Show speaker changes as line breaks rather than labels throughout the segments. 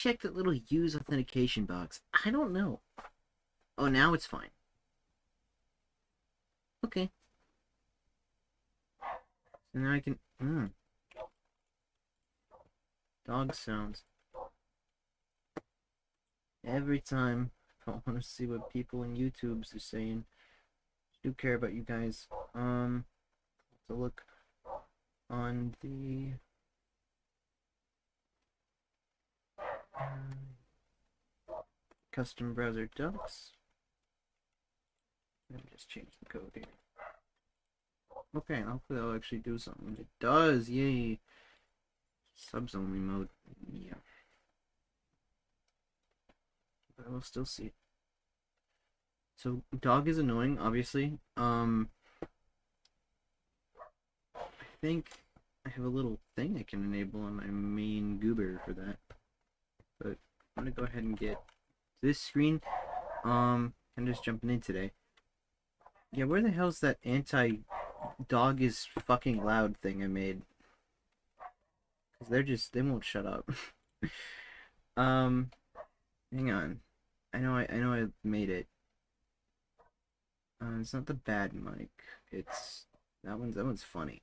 check that little use authentication box. I don't know. Oh, now it's fine. Okay. So now I can... Dog sounds. Every time. I want to see what people in YouTubes are saying. I do care about you guys. To look on the... custom browser docs. Let me just change the code here. Okay, hopefully that'll actually do something. It does, yay! Subs only mode, yeah. But I will still see it. So, dog is annoying, obviously. I think I have a little thing I can enable on my main goober for that. But I'm gonna go ahead and get this screen. I'm just jumping in today. Yeah, where the hell's that anti-dog is fucking loud thing I made? Because they won't shut up. Hang on. I know I made it. It's not the bad mic. It's that one's funny.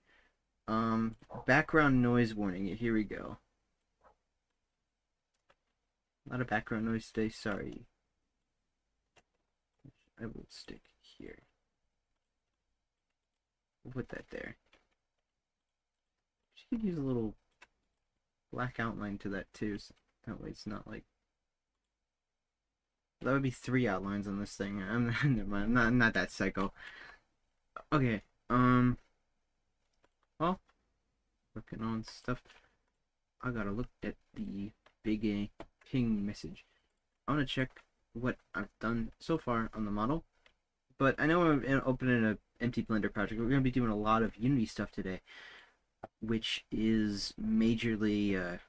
Background noise warning. Here we go. A lot of background noise today, sorry. I will stick here. We'll put that there. She could use a little black outline to that too, so that way it's not like... That would be 3 outlines on this thing. Never mind, I'm not that psycho. Okay, well, working on stuff. I gotta look at the big A ping message. I wanna check what I've done so far on the model. But I know I'm opening an empty Blender project. We're going to be doing a lot of Unity stuff today, which is majorly,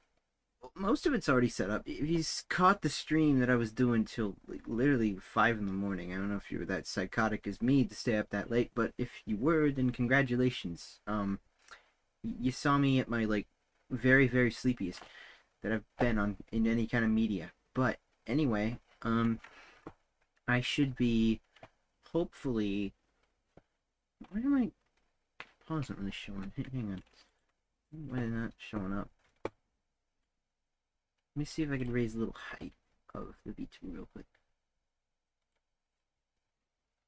most of it's already set up. If you caught the stream that I was doing till like, literally 5 in the morning, I don't know if you were that psychotic as me to stay up that late, but if you were, then congratulations. You saw me at my like very, very sleepiest that I've been on in any kind of media. But anyway, I should be hopefully... Why am I... Pause isn't really showing. Hang on. Why is it not showing up? Let me see if I can raise a little height of the VTuber real quick.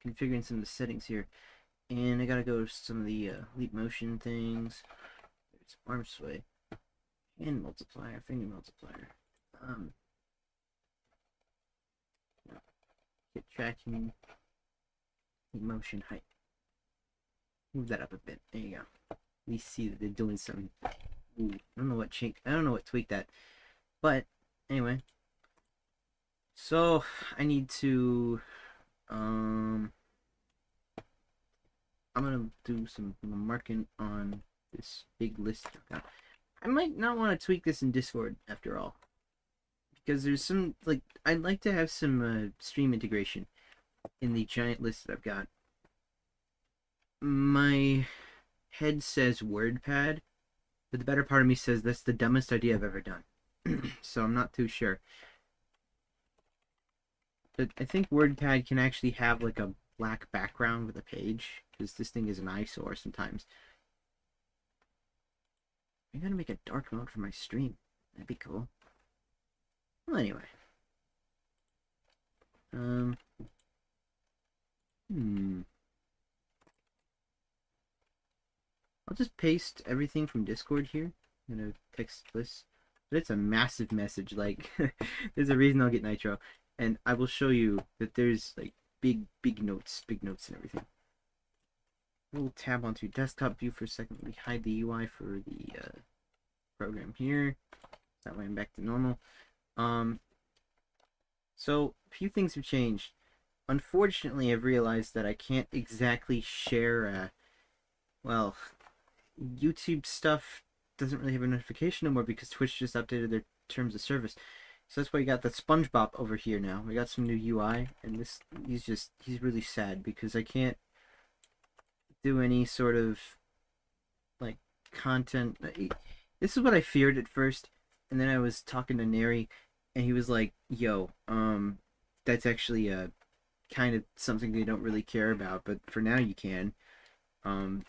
Configuring some of the settings here. And I gotta go to some of the leap motion things. There's arm sway. Hand multiplier, finger multiplier. Hit tracking. Motion height. Move that up a bit. There you go. At least see that they're doing something. Ooh, I don't know what change. I don't know what tweaked that. But anyway. So I need to. I'm gonna do some marking on this big list I've got. I might not want to tweak this in Discord after all, because there's some like I'd like to have some stream integration in the giant list that I've got. My head says WordPad, but the better part of me says that's the dumbest idea I've ever done. So I'm not too sure. But I think WordPad can actually have like a black background with a page, because this thing is an eyesore sometimes. I'm gonna make a dark mode for my stream. That'd be cool. Well, anyway. I'll just paste everything from Discord here. I'm gonna text this. But it's a massive message, like there's a reason I'll get Nitro. And I will show you that there's like big notes and everything. We'll tab onto desktop view for a second. We hide the UI for the program here. That way I'm back to normal. So a few things have changed. Unfortunately, I've realized that I can't exactly share, well, YouTube stuff doesn't really have a notification no more because Twitch just updated their terms of service. So that's why you got the SpongeBob over here now. We got some new UI, and he's really sad because I can't do any sort of, like, content. This is what I feared at first, and then I was talking to Neri, and he was like, "Yo, that's actually kind of something they don't really care about, but for now you can."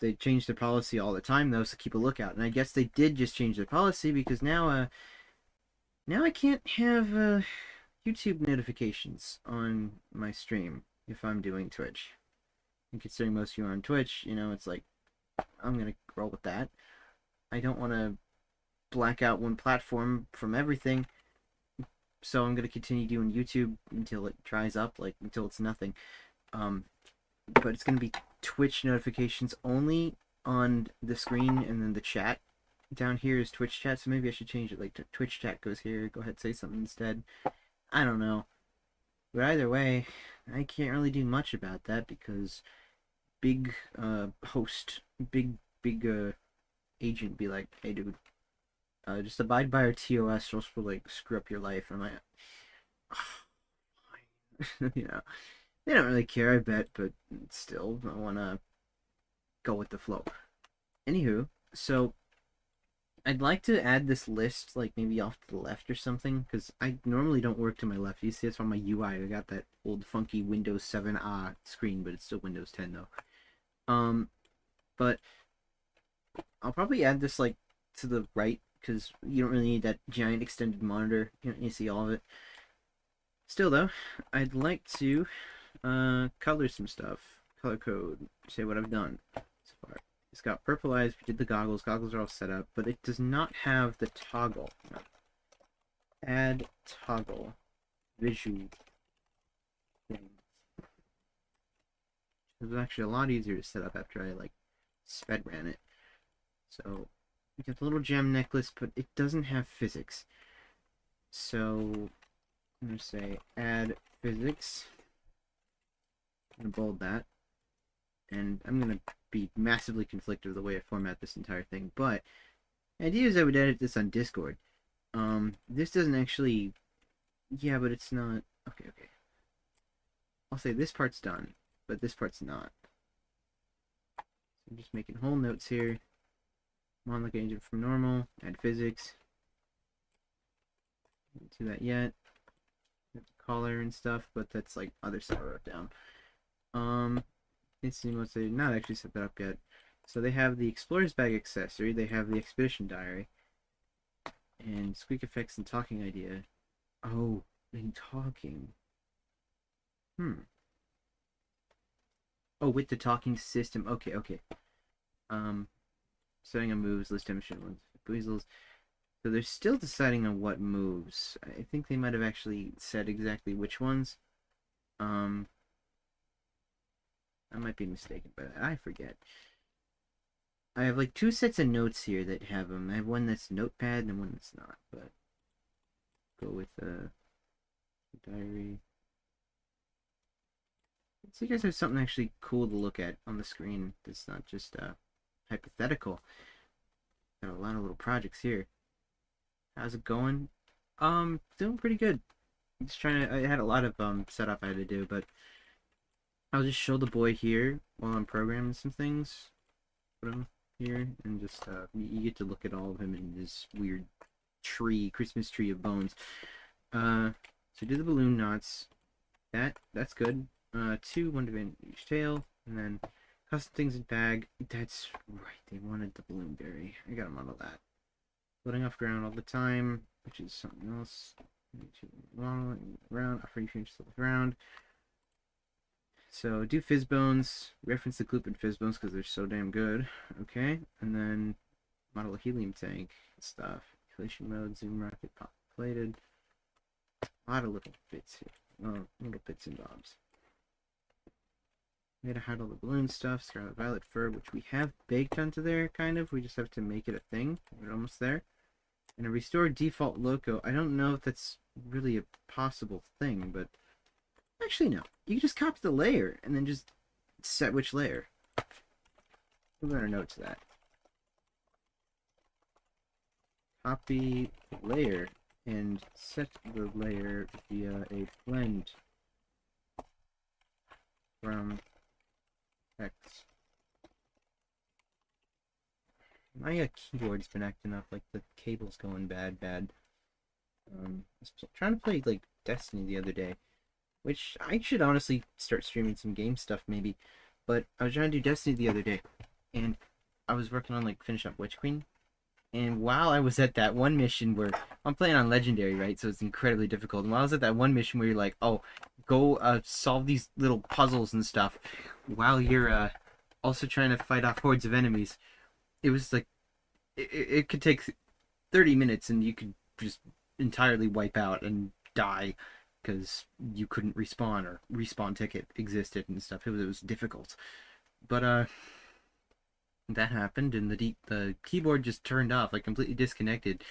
They change their policy all the time though, so keep a lookout. And I guess they did just change their policy because now I can't have YouTube notifications on my stream if I'm doing Twitch. And considering most of you are on Twitch, it's like I'm gonna roll with that. I don't want to black out one platform from everything, so I'm gonna continue doing YouTube until it dries up, like until it's nothing. Um, but it's gonna be Twitch notifications only on the screen, and then the chat down here is Twitch chat. So maybe I should change it. Like Twitch chat goes here. Go ahead, say something instead. I don't know, but either way, I can't really do much about that because big host, big agent be like, hey dude, just abide by our TOS, or else we'll like screw up your life. And I'm like, oh, fine. They don't really care, I bet, but still, I want to go with the flow. Anywho, so I'd like to add this list, like maybe off to the left or something, because I normally don't work to my left. You see, it's on my UI. I got that old funky Windows 7 screen, but it's still Windows 10 though. But I'll probably add this like to the right because you don't really need that giant extended monitor. You don't need to see all of it. Still though, I'd like to color some stuff. Color code. Say what I've done so far. It's got purple eyes. We did the goggles. Goggles are all set up, but it does not have the toggle. No. Add toggle visual thing. It was actually a lot easier to set up after I like sped ran it. So we got the little gem necklace, but it doesn't have physics. So I'm gonna say add physics. I'm gonna bold that, and I'm gonna be massively conflicted with the way I format this entire thing. But the idea is I would edit this on Discord. This doesn't actually. Yeah, but it's not. Okay. I'll say this part's done, but this part's not. So I'm just making whole notes here. Mon like agent from normal. Add physics. Don't do that yet. Color and stuff, but that's like other stuff I wrote down. It's not actually set that up yet. So they have the Explorer's Bag accessory, they have the Expedition Diary, and Squeak Effects and Talking Idea. Oh, and talking. Oh, with the talking system. Okay. Setting on moves, list demonstration ones, weasels. So they're still deciding on what moves. I think they might have actually said exactly which ones. I might be mistaken, but I forget. I have like two sets of notes here that have them. I have one that's notepad and one that's not, but go with diary. So you guys have something actually cool to look at on the screen that's not just hypothetical. Got a lot of little projects here. How's it going? Doing pretty good. Just trying to. I had a lot of setup I had to do, but I'll just show the boy here while I'm programming some things. Put him here, and just you get to look at all of him in this weird Christmas tree of bones. So do the balloon knots. That's good. One to each tail, and then custom things in bag. That's right. They wanted the balloon berry. I got a model of that. Floating off ground all the time, which is something else. Around, offering change to the ground. So do fizz bones. Reference the Gloop and fizz bones because they're so damn good. Okay, and then model a helium tank and stuff. Inflation mode, zoom rocket, pop plated. A lot of little bits here. Oh, little bits and bobs. We gotta hide all the balloon stuff. Scarlet Violet fur, which we have baked onto there, kind of. We just have to make it a thing. We're almost there. And a restore default logo. I don't know if that's really a possible thing, but actually no. You can just copy the layer and then just set which layer. We'll put a note to that. Copy the layer and set the layer via a blend from text. My keyboard's been acting up, like the cable's going bad. I was trying to play like Destiny the other day, which I should honestly start streaming some game stuff maybe. But I was trying to do Destiny the other day, and I was working on like finish up Witch Queen. And while I was at that one mission where I'm playing on Legendary, right? So it's incredibly difficult. And while I was at that one mission where you're like, oh, go solve these little puzzles and stuff, while you're also trying to fight off hordes of enemies, it was like it could take 30 minutes and you could just entirely wipe out and die because you couldn't respawn or respawn ticket existed and stuff. It was difficult, but that happened and the keyboard just turned off, like completely disconnected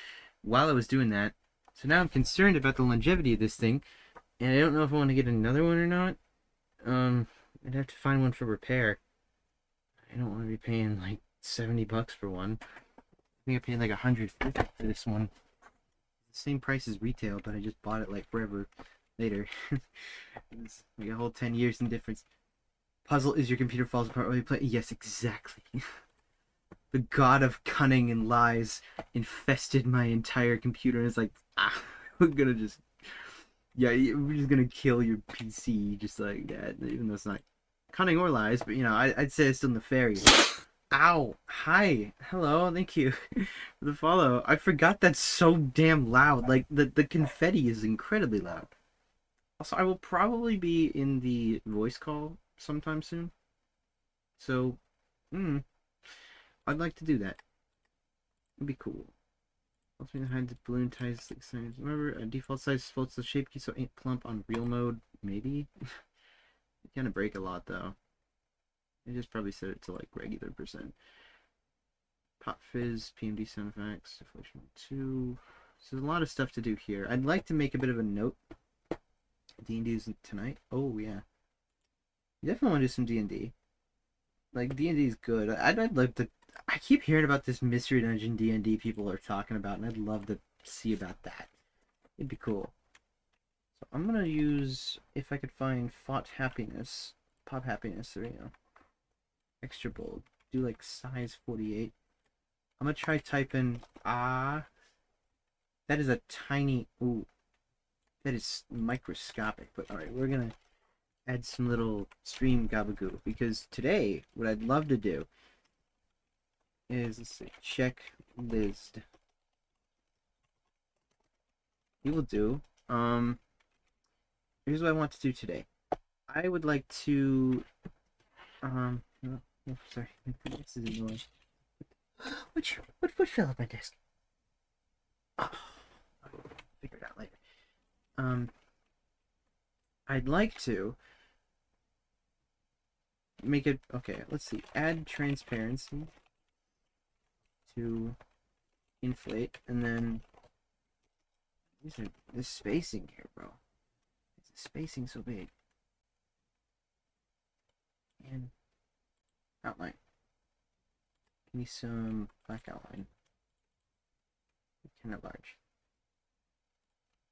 while I was doing that. So now I'm concerned about the longevity of this thing, and I don't know if I want to get another one or not. I'd have to find one for repair. I don't want to be paying like $70 for one. I think I paid like $150 for this one. The same price as retail, but I just bought it like forever later. It's like a whole 10 years in difference. Puzzle is your computer falls apart while you play. Yes, exactly. The god of cunning and lies infested my entire computer, and it's like, we're gonna just, yeah, we're just gonna kill your PC just like that, even though it's not cunning or lies, but you know, I'd say it's still nefarious. Ow! Hi! Hello, thank you for the follow. I forgot that's so damn loud. Like, the confetti is incredibly loud. Also, I will probably be in the voice call sometime soon. So, I'd like to do that. It'd be cool. Helps me to hide the balloon ties like signs. Remember, a default size floats the shape key so it ain't plump on real mode. Maybe? It's gonna break a lot though. I just probably set it to like regular percent. Pop fizz, PMD sound effects, deflation 2. So there's a lot of stuff to do here. I'd like to make a bit of a note. D&D is tonight. Oh yeah. You definitely want to do some D&D. Like D&D is good. I'd love to. I keep hearing about this Mystery Dungeon D&D people are talking about, and I'd love to see about that. It'd be cool. So I'm gonna use, if I could find Pop Happiness, there you go. Extra bold. Do like size 48. I'm gonna try typing that is a tiny, ooh, that is microscopic, but alright, we're gonna add some little stream gabagoul, because today, what I'd love to do is, let's see, check list. We will do, here's what I want to do today. I would like to, oh, sorry, this is annoying. What fell off my desk? Oh, I'll figure it out later. I'd like to make it, okay, let's see, add transparency to inflate, and then this spacing here, bro. Is the spacing so big? And outline. Give me some black outline. Kind of large.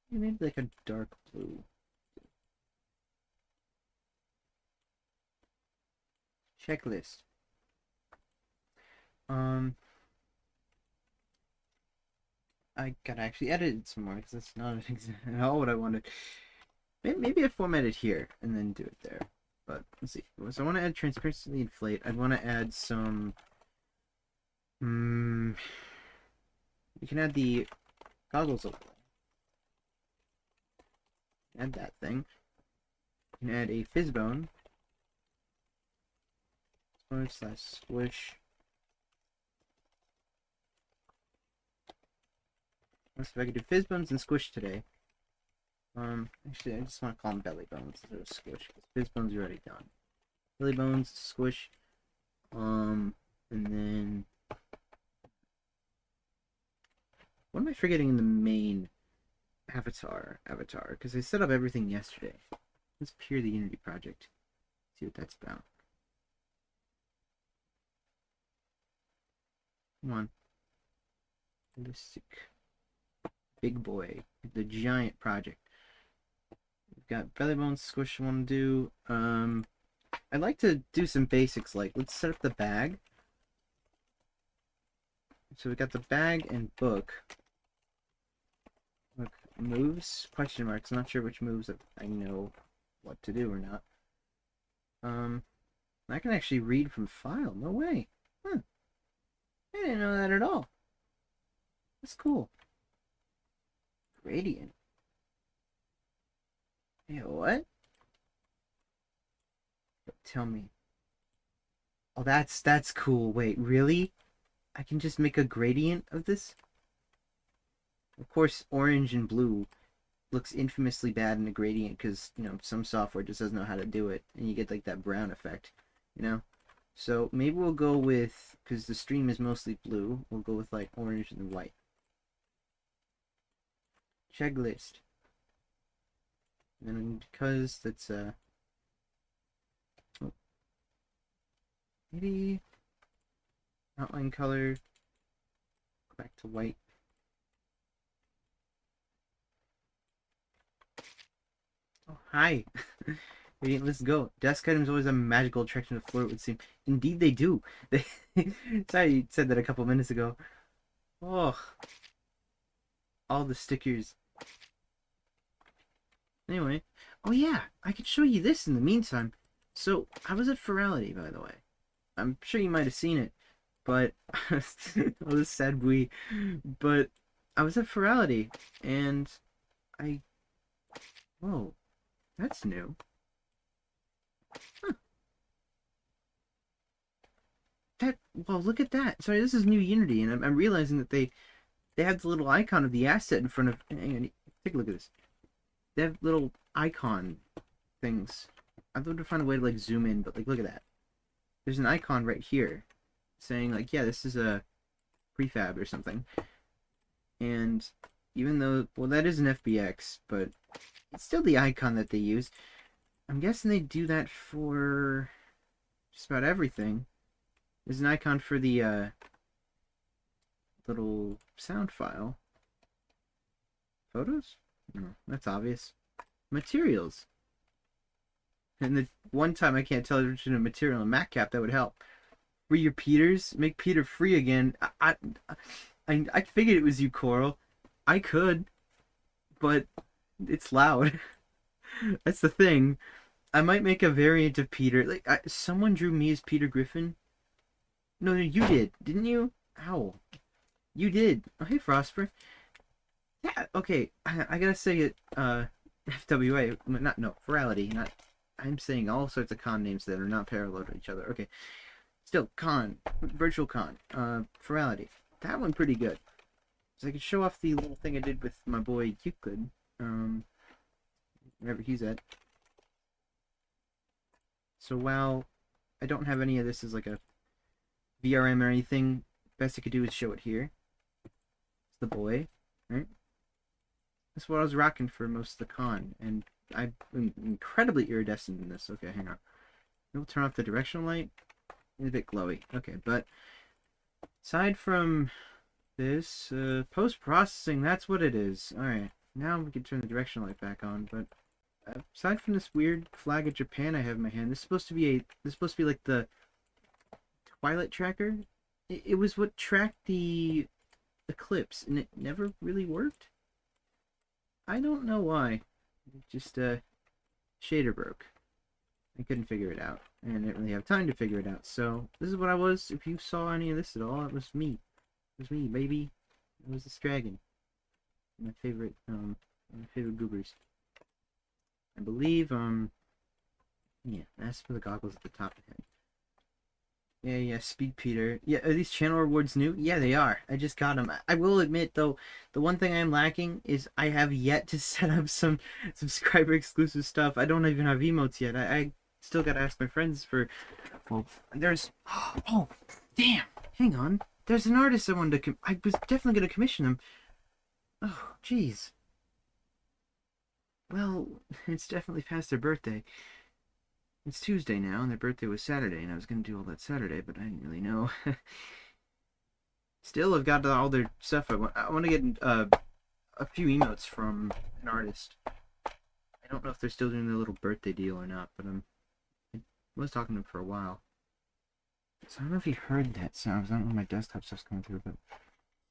Maybe like a dark blue. Checklist. I gotta actually edit it some more because that's not at all what I wanted. Maybe I format it here and then do it there. But let's see. So I want to add transparency to the inflate. I'd want to add some. You can add the goggles overlay. Add that thing. You can add a fizzbone. /squish. Let's see if I could do fizzbones and squish today. Actually, I just want to call them belly bones instead of squish, because fizzbones are already done. Belly bones, squish, and then what am I forgetting in the main avatar? Because I set up everything yesterday. Let's peer the Unity project. See what that's about. Come on. Realistic. Big boy. The giant project. We've got belly bones, squish I want to do. I'd like to do some basics, like let's set up the bag. So we got the bag and book. moves? Question marks. I'm not sure which moves that I know what to do or not. I can actually read from file. No way. Huh. I didn't know that at all. That's cool. Gradient. Hey, what? Tell me. Oh, that's cool. Wait, really? I can just make a gradient of this? Of course, orange and blue looks infamously bad in a gradient because, you know, some software just doesn't know how to do it, and you get like that brown effect, you know? So maybe we'll go with, because the stream is mostly blue, we'll go with like orange and white. Checklist. And because that's maybe outline color, go back to white. Oh, hi. Let's go. Desk items always have a magical attraction to flirt, it would seem. Indeed they do. Sorry, you said that a couple minutes ago. Oh, all the stickers. Anyway, oh yeah, I could show you this in the meantime. So, I was at Furry, by the way. I'm sure you might have seen it, but oh, this sad boy. But I was at Furry, and I. Whoa, that's new. Huh. Well, look at that. Sorry, this is new Unity, and I'm realizing that they have the little icon of the asset in front of. Hang on, take a look at this. They have little icon things. I'd love to find a way to like zoom in, but like look at that. There's an icon right here saying like, yeah, this is a prefab or something. And even though, well, that is an FBX, but it's still the icon that they use. I'm guessing they do that for just about everything. There's an icon for the little sound file. Photos? No, that's obvious. Materials. And the one time I can't tell the difference between a material and MacCap, that would help. Free your Peters? Make Peter free again. I figured it was you, Coral. I could, but it's loud. That's the thing. I might make a variant of Peter. Like someone drew me as Peter Griffin. No, you did, didn't you? Ow. You did. Oh, hey, Frosper. Yeah, okay. I gotta say it. FWA. Not no. Virality. Not. I'm saying all sorts of con names that are not parallel to each other. Okay. Still, con. Virtual con. Virality. That one pretty good. So I could show off the little thing I did with my boy Euclid. Wherever he's at. So while I don't have any of this as like a VRM or anything, best I could do is show it here. It's the boy, right? That's what I was rocking for most of the con, and I'm incredibly iridescent in this. Okay, hang on. We'll turn off the directional light. It's a bit glowy. Okay, but aside from this, post-processing, that's what it is. Alright, now we can turn the directional light back on, but aside from this weird flag of Japan I have in my hand, this is supposed to be like the Twilight tracker. It was what tracked the eclipse, and it never really worked. I don't know why. It just shader broke. I couldn't figure it out, and I didn't really have time to figure it out. So this is what I was. If you saw any of this at all, it was me. It was me, baby. It was this dragon. My favorite goobers. I believe yeah, that's for the goggles at the top of the head. Yeah, Speed Peter. Yeah, are these channel rewards new? Yeah, they are. I just got them. I will admit, though, the one thing I'm lacking is I have yet to set up some subscriber exclusive stuff. I don't even have emotes yet. I still gotta ask my friends for, well, there's, oh, damn, hang on. There's an artist I wanted to, I was definitely gonna commission him. Oh, jeez. Well, it's definitely past their birthday. It's Tuesday now, and their birthday was Saturday, and I was going to do all that Saturday, but I didn't really know. Still, I've got all their stuff. I want to get a few emotes from an artist. I don't know if they're still doing their little birthday deal or not, but I was talking to them for a while. So I don't know if you heard that sound. I don't know if my desktop stuff's coming through, but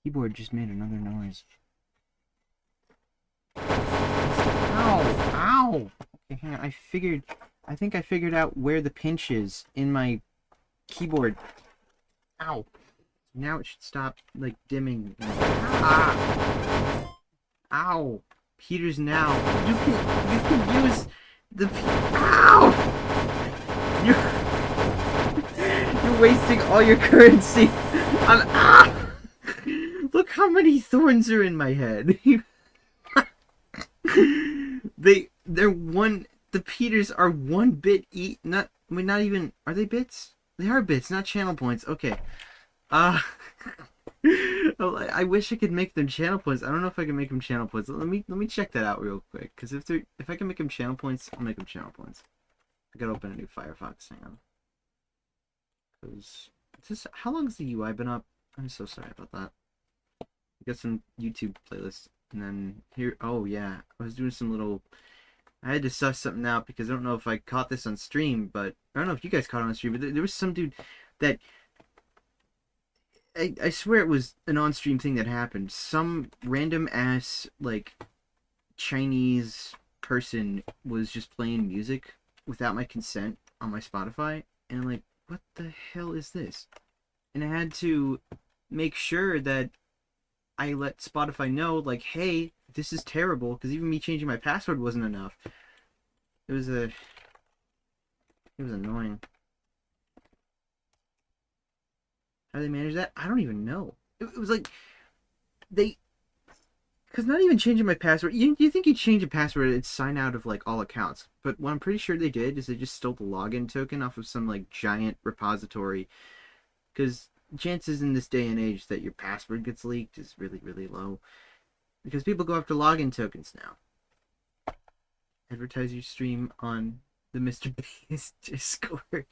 keyboard just made another noise. Ow! Okay, hang on. I think I figured out where the pinch is in my keyboard. Ow. Now it should stop, like, dimming. Ah! Ow! Peters now. You can use the... Ow! You're wasting all your currency on... Ah! Look how many thorns are in my head. They're one... The Peters are 1 bit each. Not... I mean, not even... Are they bits? They are bits, not channel points. Okay. I wish I could make them channel points. I don't know if I can make them channel points. Let me check that out real quick. Because if I can make them channel points, I'll make them channel points. I gotta open a new Firefox. Hang on. Because how long has the UI been up? I'm so sorry about that. I got some YouTube playlists, and then here. Oh yeah, I was doing some little. I had to suss something out because I don't know if I caught this on stream, but I don't know if you guys caught it on stream. But there was some dude that. I swear it was an on-stream thing that happened. Some random ass, like, Chinese person was just playing music without my consent on my Spotify. And I'm like, what the hell is this? And I had to make sure that I let Spotify know, like, hey, this is terrible. Because even me changing my password wasn't enough. It was annoying. How do they manage that? I don't even know. It was like because not even changing my password. You think you change a password, it's sign out of like all accounts. But what I'm pretty sure they did is they just stole the login token off of some like giant repository. Because chances in this day and age that your password gets leaked is really, really low. Because people go after login tokens now. Advertise your stream on the Mr. Beast Discord.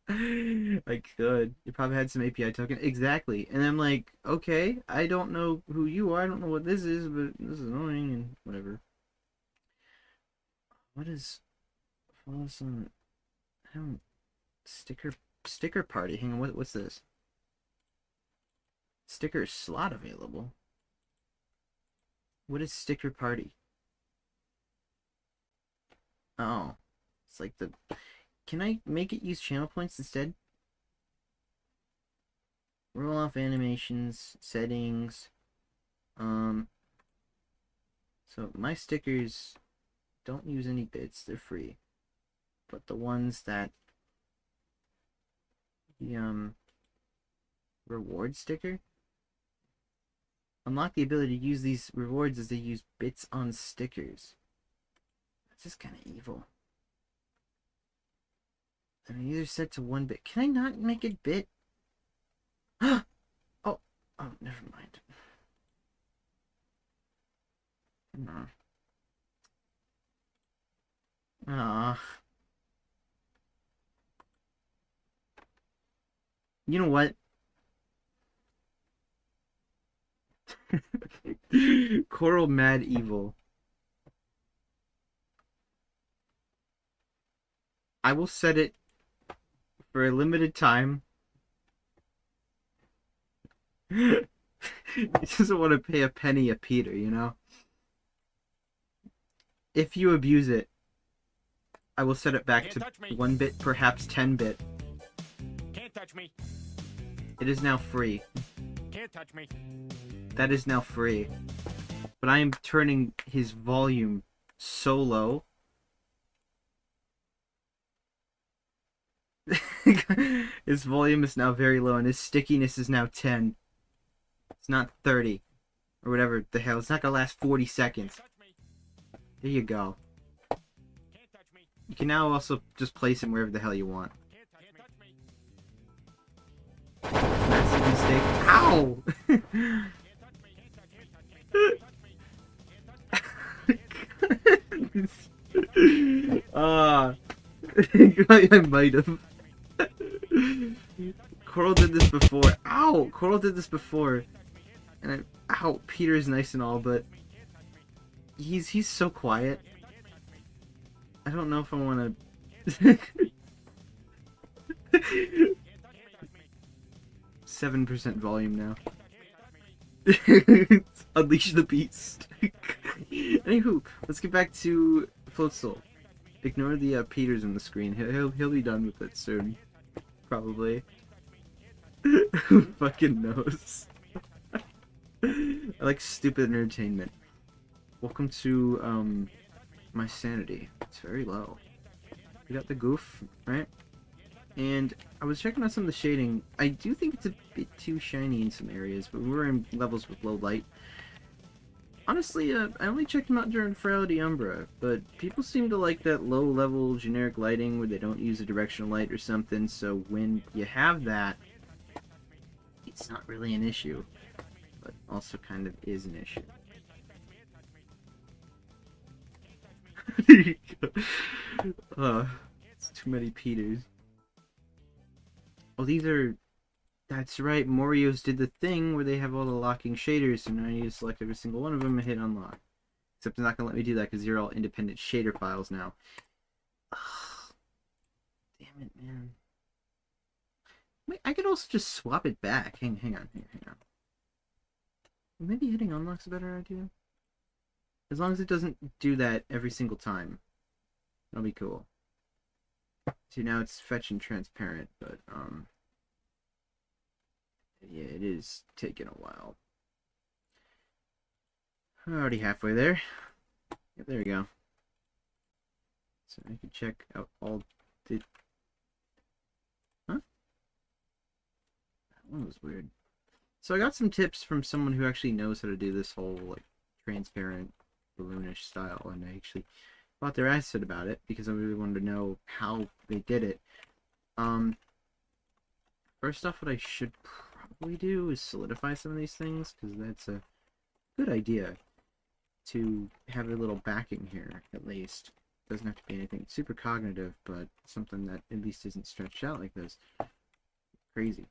I could. You probably had some API token. Exactly. And I'm like, okay, I don't know who you are. I don't know what this is, but this is annoying and whatever. What is... Follow some... I don't... Sticker party. Hang on, what's this? Sticker slot available. What is sticker party? Oh. It's like the... Can I make it use channel points instead? Roll off animations, settings. So my stickers don't use any bits, they're free. But the ones that the reward sticker unlock the ability to use these rewards as they use bits on stickers. That's just kind of evil. And these are set to 1 bit. Can I not make it bit? Oh, never mind. No. You know what? Coral Mad Evil. I will set it for a limited time. He doesn't want to pay a penny a Peter, you know? If you abuse it, I will set it back to 1 bit, perhaps 10 bit.
Can't touch me.
It is now free.
Can't touch me.
That is now free. But I am turning his volume so low. His volume is now very low and his stickiness is now 10. It's not 30. Or whatever the hell. It's not gonna last 40 seconds. There you go. You can now also just place him wherever the hell you want. Massive mistake. Ow! I might have. Coral did this before. Ow! Coral did this before. And ow, Peter is nice and all, but he's so quiet. I don't know if I want to. 7% volume now. Unleash the beast. Anywho, let's get back to Floatzel. Ignore the Peters on the screen. He'll be done with it soon, probably. Who fucking knows? I like stupid entertainment. Welcome to my sanity. It's very low. We got the goof, right? And I was checking out some of the shading. I do think it's a bit too shiny in some areas, but we're in levels with low light. Honestly, I only checked them out during Frailty Umbra, but people seem to like that low-level generic lighting where they don't use a directional light or something, so when you have that, it's not really an issue, but also kind of is an issue. There you go. It's too many Peters. Oh, these are... That's right, Morio's did the thing where they have all the locking shaders, so now I need to select every single one of them and hit unlock. Except it's not going to let me do that because they're all independent shader files now. Ugh. Damn it, man. Wait, I could also just swap it back. Hang on. Maybe hitting unlock's a better idea? As long as it doesn't do that every single time. That'll be cool. See, now it's fetch and transparent, but, yeah, it is taking a while. Already halfway there. Yep, there we go. So I can check out all the... Huh? That one was weird. So I got some tips from someone who actually knows how to do this whole, like, transparent, balloonish style, and I actually bought their asset about it, because I really wanted to know how they did it. First off, what I should probably do is solidify some of these things, because that's a good idea to have a little backing here, at least. Doesn't have to be anything super cognitive, but something that at least isn't stretched out like this. Crazy.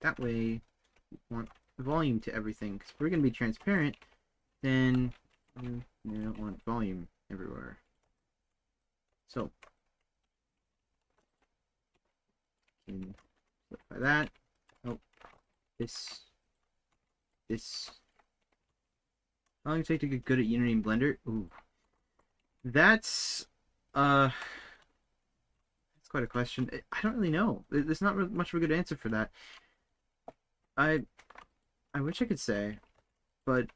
That way, we want volume to everything, because if we're going to be transparent, then we don't want volume everywhere. So, can solidify that. Oh, this. How long does it take to get good at Unity and Blender? Ooh. That's quite a question. I don't really know. There's not much of a good answer for that. I wish I could say, but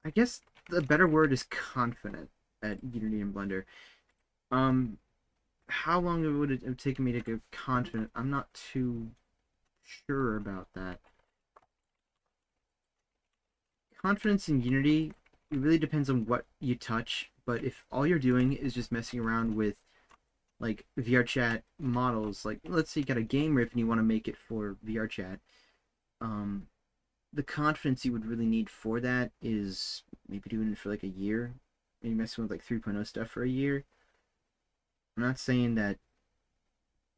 I guess the better word is confident at Unity and Blender. How long would it have taken me to get confident? I'm not too sure about that. Confidence in Unity, it really depends on what you touch, but if all you're doing is just messing around with like VRChat models, like let's say you got a game riff and you want to make it for VRChat, the confidence you would really need for that is maybe doing it for like a year, maybe messing with like 3.0 stuff for a year. I'm not saying that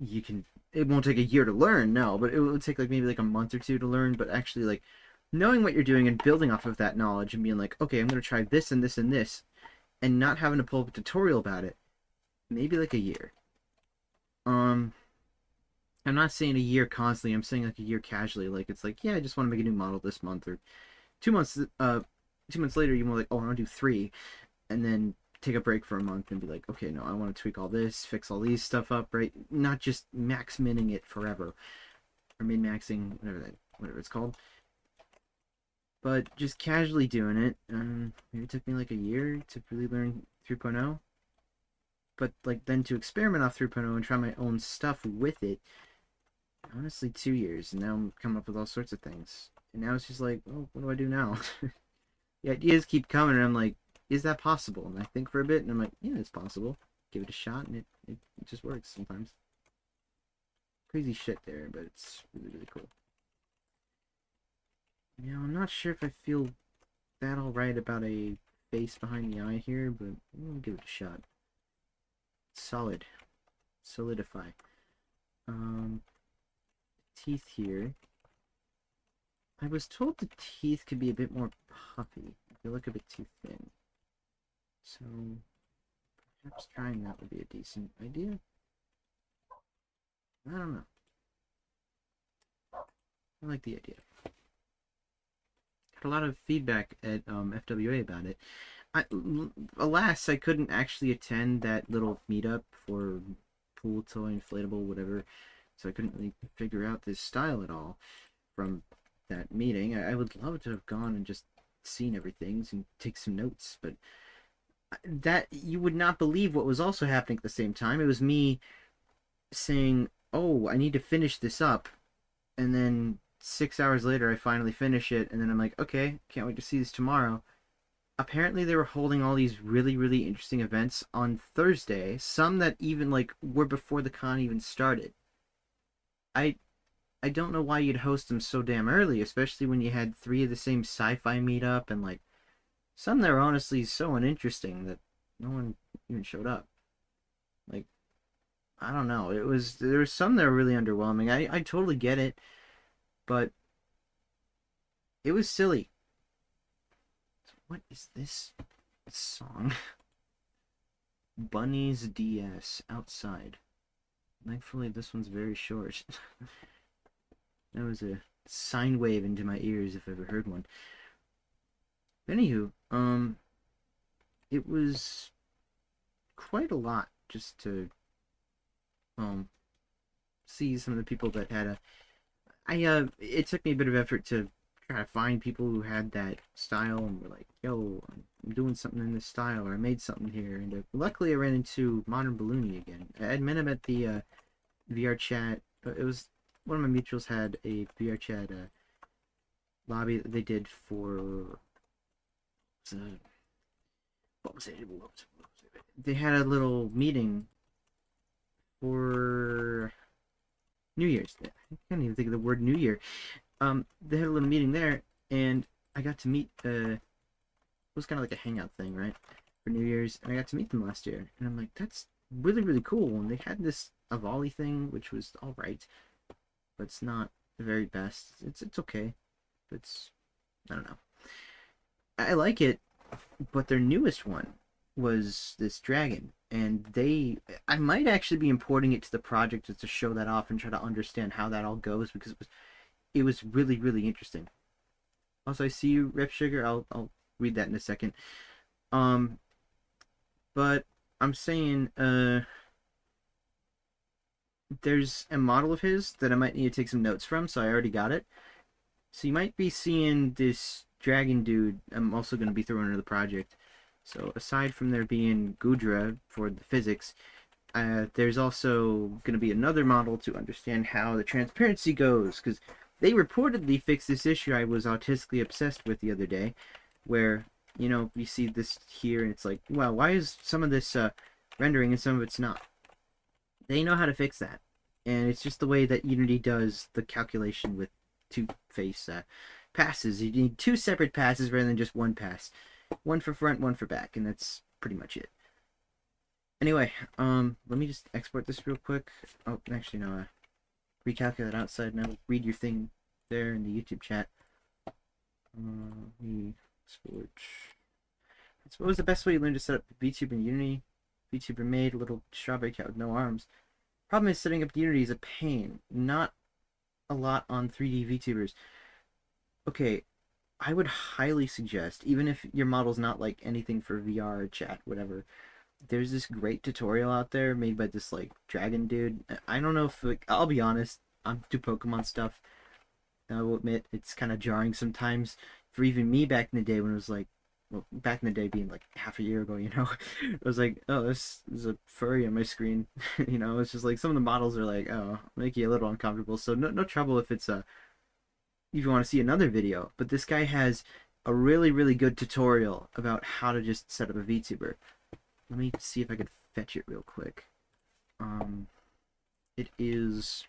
it won't take a year to learn, no, but it will take like maybe like a month or two to learn, but actually like knowing what you're doing and building off of that knowledge and being like, okay, I'm going to try this and this and this, and not having to pull up a tutorial about it, maybe like a year. I'm not saying a year constantly, I'm saying like a year casually, like it's like, yeah, I just want to make a new model this month, or 2 months, 2 months later, you want like, oh, I want to do 3, and then take a break for a month and be like, okay, no, I want to tweak all this, fix all these stuff up, right? Not just max minning it forever, or min maxing, whatever it's called. But just casually doing it, maybe it took me like a year to really learn 3.0. But like then to experiment off 3.0 and try my own stuff with it, honestly 2 years, and now I'm coming up with all sorts of things. And now it's just like, oh, what do I do now? The ideas keep coming, and I'm like, is that possible? And I think for a bit, and I'm like, yeah, it's possible. Give it a shot, and it just works sometimes. Crazy shit there, but it's really, really cool. Now, I'm not sure if I feel that alright about a face behind the eye here, but we'll give it a shot. Solid. Solidify. Teeth here. I was told the teeth could be a bit more puffy. They look a bit too thin. So, perhaps trying that would be a decent idea. I don't know. I like the idea. got a lot of feedback at FWA about it. Alas, I couldn't actually attend that little meetup for pool toy, inflatable, whatever, so I couldn't really figure out this style at all from that meeting. I would love to have gone and just seen everything and take some notes, but that you would not believe what was also happening at the same time. It was me saying, "Oh, I need to finish this up," and then 6 hours later, I finally finish it, and then I'm like, "Okay, can't wait to see this tomorrow." Apparently, they were holding all these really, really interesting events on Thursday. Some that even like were before the con even started. I I don't know why you'd host them so damn early, especially when you had three of the same sci-fi meetup and like some that were honestly so uninteresting that no one even showed up. Like, I don't know. There was some that were really underwhelming. I totally get it, but it was silly. So what is this song? Bunny's DS outside. Thankfully, this one's very short. That was a sine wave into my ears if I ever heard one. Anywho, it was quite a lot just to see some of the people that had a. It took me a bit of effort to try to find people who had that style and were like, "Yo, I'm doing something in this style," or "I made something here." And luckily, I ran into Modern Balloony again. I'd met him at the VRChat. It was one of my mutuals had a VRChat lobby that they did for. What was it? They had a little meeting for New Year's. I can't even think of the word New Year. They had a little meeting there, and I got to meet. It was kind of like a hangout thing, right, for New Year's, and I got to meet them last year, and I'm like, that's really really cool. And they had this Avali thing, which was all right, but it's not the very best. It's okay, but it's I don't know. I like it, but their newest one was this dragon, and I might actually be importing it to the project just to show that off and try to understand how that all goes because it was really really interesting. Also, I see you, Rep Sugar. I'll read that in a second. Um, but I'm saying there's a model of his that I might need to take some notes from, so I already got it. So you might be seeing this dragon dude. I'm also going to be throwing into the project. So aside from there being Gudra for the physics, there's also going to be another model to understand how the transparency goes, because they reportedly fixed this issue I was autistically obsessed with the other day, where, you know, you see this here, and it's like, wow, why is some of this rendering and some of it's not? They know how to fix that, and it's just the way that Unity does the calculation with two-face passes. You need two separate passes rather than just one pass. One for front, one for back, and that's pretty much it. Anyway, let me just export this real quick. Oh, actually, no, recalculate outside now. Read your thing there in the YouTube chat. I suppose the best way you learn to set up VTuber in Unity. VTuber made a little strawberry cat with no arms. Problem is setting up Unity is a pain. Not a lot on 3D VTubers. Okay, I would highly suggest, even if your model's not like anything for VR or chat, whatever, there's this great tutorial out there made by this like dragon dude. I don't know if like, I'll be honest, I'm do Pokemon stuff. I will admit it's kind of jarring sometimes for even me back in the day when it was like, well, back in the day being like half a year ago, you know, it was like, oh, this is a furry on my screen, you know. It's just like some of the models are like, oh, make you a little uncomfortable. So no trouble if it's a if you want to see another video, but this guy has a really really good tutorial about how to just set up a VTuber. Let me see if I can fetch it real quick. It is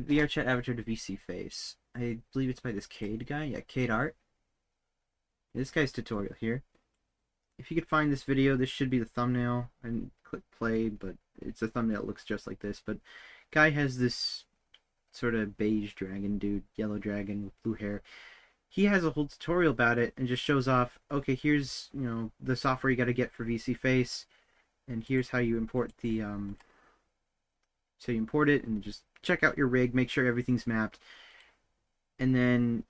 VRChat avatar to VC face. I believe it's by this Cade guy. Yeah, Cade Art. This guy's tutorial here. If you could find this video, this should be the thumbnail. And click play, but it's a thumbnail that looks just like this. But guy has this sort of beige dragon dude, yellow dragon with blue hair. He has a whole tutorial about it and just shows off, okay, here's, you know, the software you got to get for VC face, and here's how you import the so you import it and just check out your rig, make sure everything's mapped. and then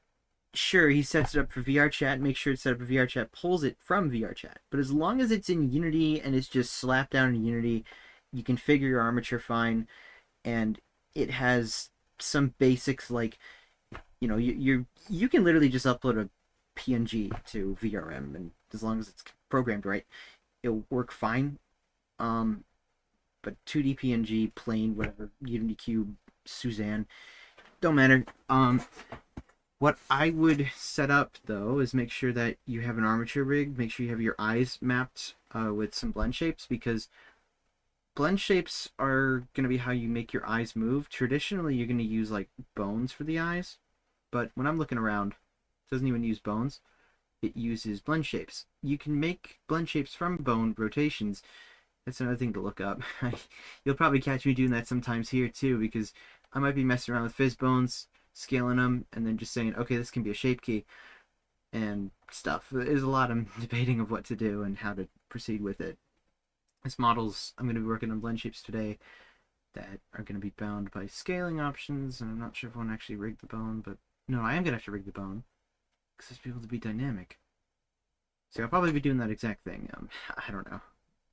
sure, he sets it up for VRChat, makes sure it's set up for VRChat, pulls it from VRChat. But as long as it's in Unity and it's just slapped down in Unity, you configure your armature fine, and it has some basics like, you can literally just upload a PNG to VRM, and as long as it's programmed right, it'll work fine. But 2D PNG, plain, whatever, Unity Cube, Suzanne, don't matter. What I would set up though is make sure that you have an armature rig. Make sure you have your eyes mapped with some blend shapes, because blend shapes are going to be how you make your eyes move. Traditionally, you're going to use like bones for the eyes, but when I'm looking around, it doesn't even use bones. It uses blend shapes. You can make blend shapes from bone rotations. That's another thing to look up. You'll probably catch me doing that sometimes here too, because I might be messing around with fizz bones, scaling them, and then just saying, okay, this can be a shape key and stuff. There's a lot of debating of what to do and how to proceed with it. This model's, I'm going to be working on blend shapes today that are going to be bound by scaling options, and I'm not sure if I want to actually rig the bone, but no, I am going to have to rig the bone because it's able to be dynamic. So I'll probably be doing that exact thing. I don't know,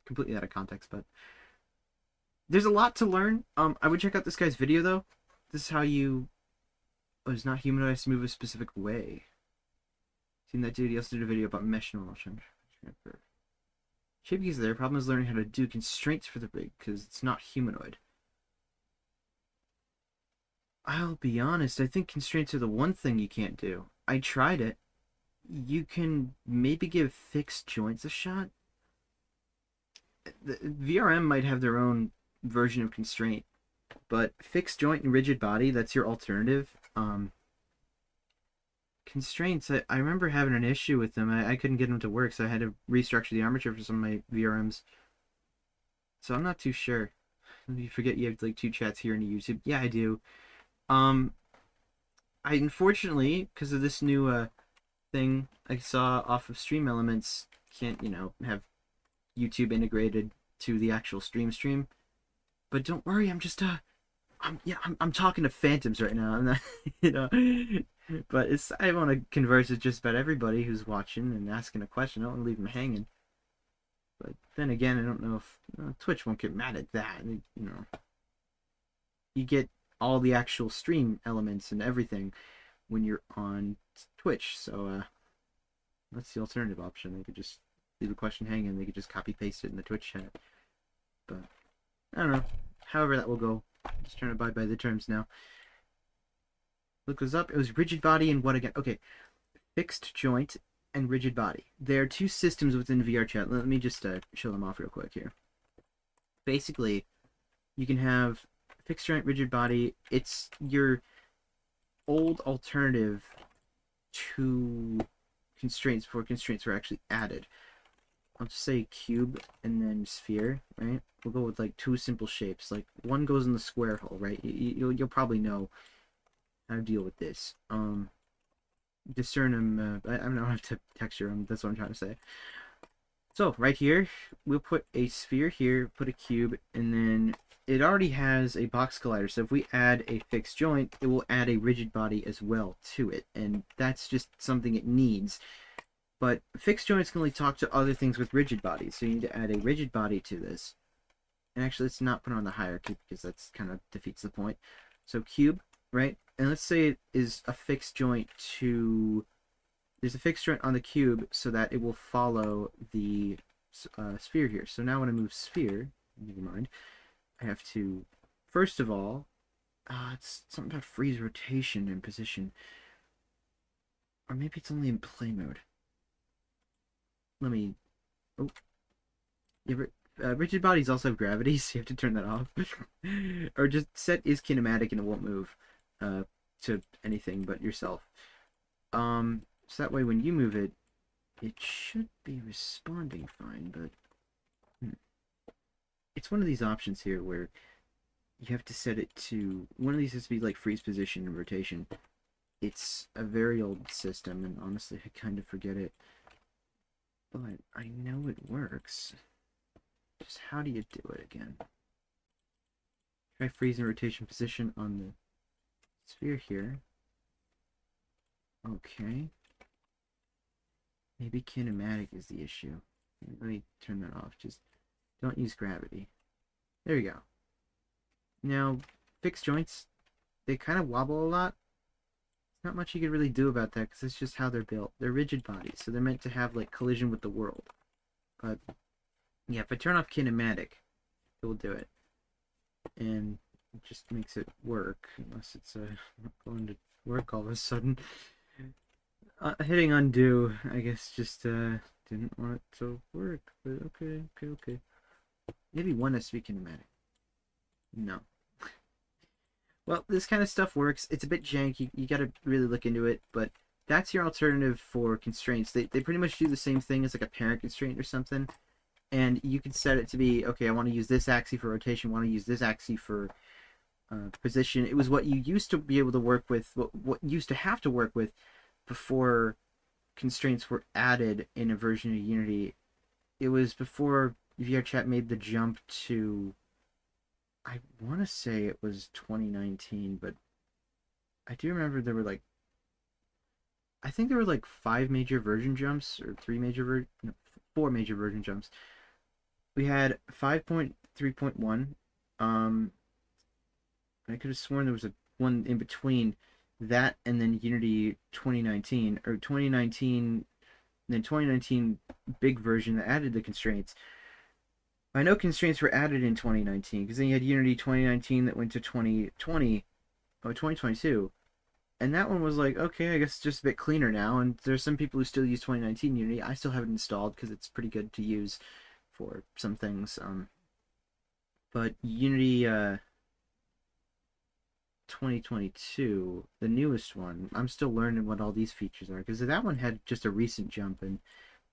completely out of context, but there's a lot to learn. I would check out this guy's video though. This is how you. Oh, it's not humanized to move a specific way. Seen that dude? He also did a video about mesh motion. Shape keys there. Problem is learning how to do constraints for the rig because it's not humanoid. I'll be honest, I think constraints are the one thing you can't do. I tried it. You can maybe give fixed joints a shot. The VRM might have their own version of constraint, but fixed joint and rigid body, that's your alternative. Constraints, I remember having an issue with them. I couldn't get them to work, so I had to restructure the armature for some of my VRMs. So I'm not too sure. You forget you have like two chats here on YouTube. Yeah, I do. I unfortunately, because of this new thing I saw off of Stream Elements, can't, have YouTube integrated to the actual stream. But don't worry, I'm talking to phantoms right now. I'm not, but I want to converse with just about everybody who's watching and asking a question. I don't want to leave them hanging. But then again, I don't know if Twitch won't get mad at that. You get all the actual stream elements and everything when you're on Twitch. So that's the alternative option. They could just leave a question hanging. They could just copy paste it in the Twitch chat. But I don't know. However that will go. Just trying to abide by the terms now. Look this up. It was rigid body and what again? Okay. Fixed joint and rigid body. There are two systems within VRChat. Let me just show them off real quick here. Basically, you can have fixed joint, rigid body. It's your old alternative to constraints before constraints were actually added. I'll just say cube and then sphere, right? We'll go with like two simple shapes. Like one goes in the square hole, right? You'll probably know how to deal with this. Discern them. I don't have to texture them. That's what I'm trying to say. So right here, we'll put a sphere here, put a cube, and then it already has a box collider. So if we add a fixed joint, it will add a rigid body as well to it, and that's just something it needs. But fixed joints can only talk to other things with rigid bodies, so you need to add a rigid body to this. And actually, let's not put it on the hierarchy because that's kind of defeats the point. So cube, right? And let's say it is a fixed joint to... There's a fixed joint on the cube so that it will follow the sphere here. So now when I move sphere, never mind, I have to, first of all, it's something about freeze rotation and position. Or maybe it's only in play mode. Let me... Oh. Yeah, rigid bodies also have gravity, so you have to turn that off. Or just set is kinematic and it won't move to anything but yourself. So that way when you move it, it should be responding fine, but... It's one of these options here where you have to set it to... One of these has to be like freeze position and rotation. It's a very old system, and honestly, I kind of forget it. But I know it works. Just how do you do it again? Try freeze and rotation position on the sphere here. Okay. Maybe kinematic is the issue. Let me turn that off. Just don't use gravity. There you go. Now, fixed joints, they kind of wobble a lot. There's not much you can really do about that because it's just how they're built. They're rigid bodies, so they're meant to have like collision with the world. But yeah, if I turn off kinematic, it will do it. And it just makes it work, unless it's not going to work all of a sudden. Hitting undo, I guess, just didn't want it to work. But okay. Maybe one has to be kinematic. No. Well, this kind of stuff works. It's a bit janky. You got to really look into it, but that's your alternative for constraints. They pretty much do the same thing as like a parent constraint or something. And you can set it to be, okay, I want to use this axis for rotation, I want to use this axis for position. It was what you used to be able to work with, what used to have to work with before constraints were added in a version of Unity. It was before VRChat made the jump to, I want to say it was 2019, but I do remember there were like, I think there were like 5 major version jumps, or 4 major version jumps. We had 5.3.1. I could have sworn there was one in between that and then Unity 2019, or 2019, then 2019 big version that added the constraints. I know constraints were added in 2019 because then you had Unity 2019 that went to 2020 or 2022, and that one was like, okay, I guess it's just a bit cleaner now. And there's some people who still use 2019 Unity. I still have it installed because it's pretty good to use for some things. But Unity 2022, the newest one, I'm still learning what all these features are because that one had just a recent jump, and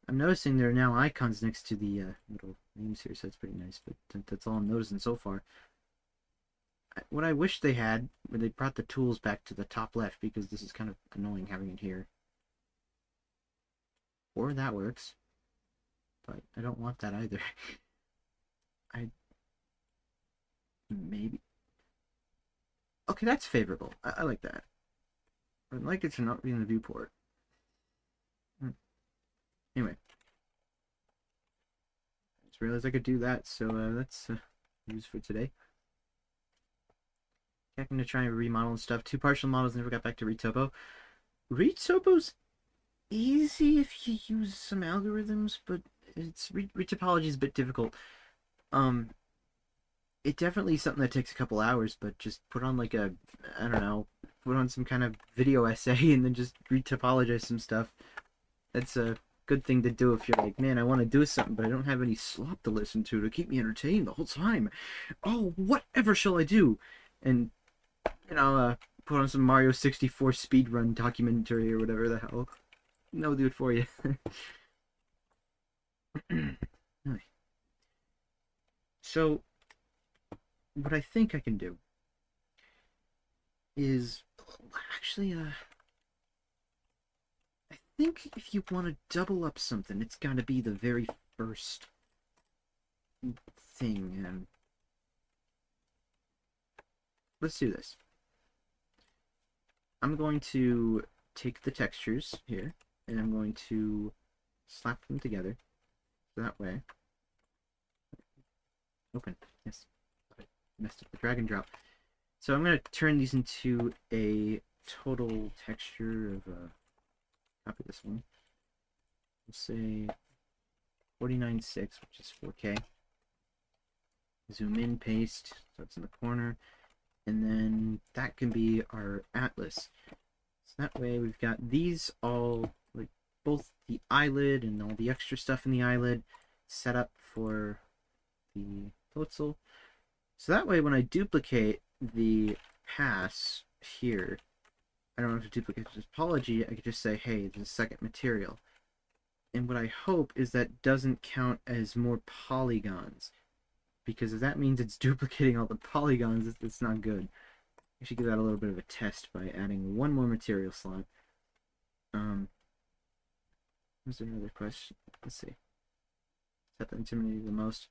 I'm noticing there are now icons next to the little names here, so that's pretty nice. But that's all I'm noticing so far. What I wish they had, where they brought the tools back to the top left, because this is kind of annoying having it here. Or that works, but I don't want that either. Maybe. Okay, that's favorable. I like that. I'd like it to not be in the viewport. Anyway. I just realized I could do that, so that's news for today. Checking to try and remodel and stuff. 2 partial models, never got back to Retopo. Retopo's easy if you use some algorithms, but it's retopology is a bit difficult. It definitely is something that takes a couple hours, but just put on like a, I don't know, put on some kind of video essay and then just retopologize some stuff. That's a good thing to do if you're like, man, I want to do something, but I don't have any slop to listen to keep me entertained the whole time. Oh, whatever shall I do? And, you know, put on some Mario 64 speedrun documentary or whatever the hell. No, do it for you. So, what I think I can do is actually, I think if you want to double up something, it's got to be the very first thing. Let's do this. I'm going to take the textures here, and I'm going to slap them together. So that way. Open. Yes. I messed up the drag and drop. So I'm going to turn these into a total texture of copy this one. We'll say 49.6, which is 4K. Zoom in, paste, so it's in the corner. And then that can be our atlas. So that way we've got these all, like both the eyelid and all the extra stuff in the eyelid set up for the Floatzel. So that way when I duplicate the pass here, I don't have to duplicate the topology, I could just say, hey, there's a second material. And what I hope is that doesn't count as more polygons, because if that means it's duplicating all the polygons, it's not good. I should give that a little bit of a test by adding one more material slot. Was there another question? Let's see. Is that the intimidating the most?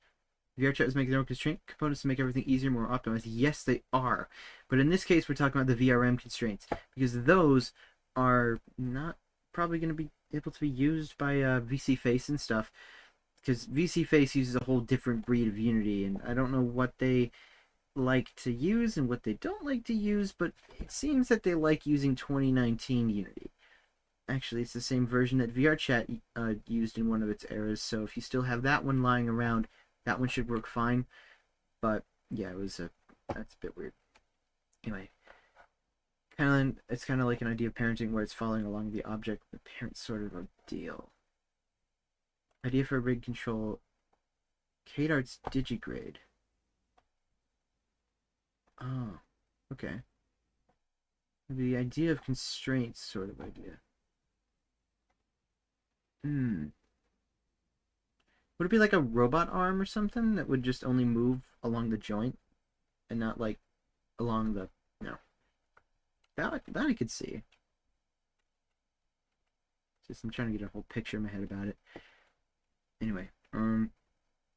VRChat is making their own constraint components to make everything easier, more optimized. Yes, they are. But in this case, we're talking about the VRM constraints, because those are not probably going to be able to be used by VC Face and stuff, because VC Face uses a whole different breed of Unity, and I don't know what they like to use and what they don't like to use, but it seems that they like using 2019 Unity. Actually, it's the same version that VRChat used in one of its eras, so if you still have that one lying around, that one should work fine. But yeah, that's a bit weird. Anyway, it's kind of like an idea of parenting where it's following along the object, the parent sort of deal. Idea for a rig control, KDart's digigrade. Oh, okay. The idea of constraints sort of idea. Would it be like a robot arm or something that would just only move along the joint and not like along the... No. That I could see. Just I'm trying to get a whole picture in my head about it. Anyway, let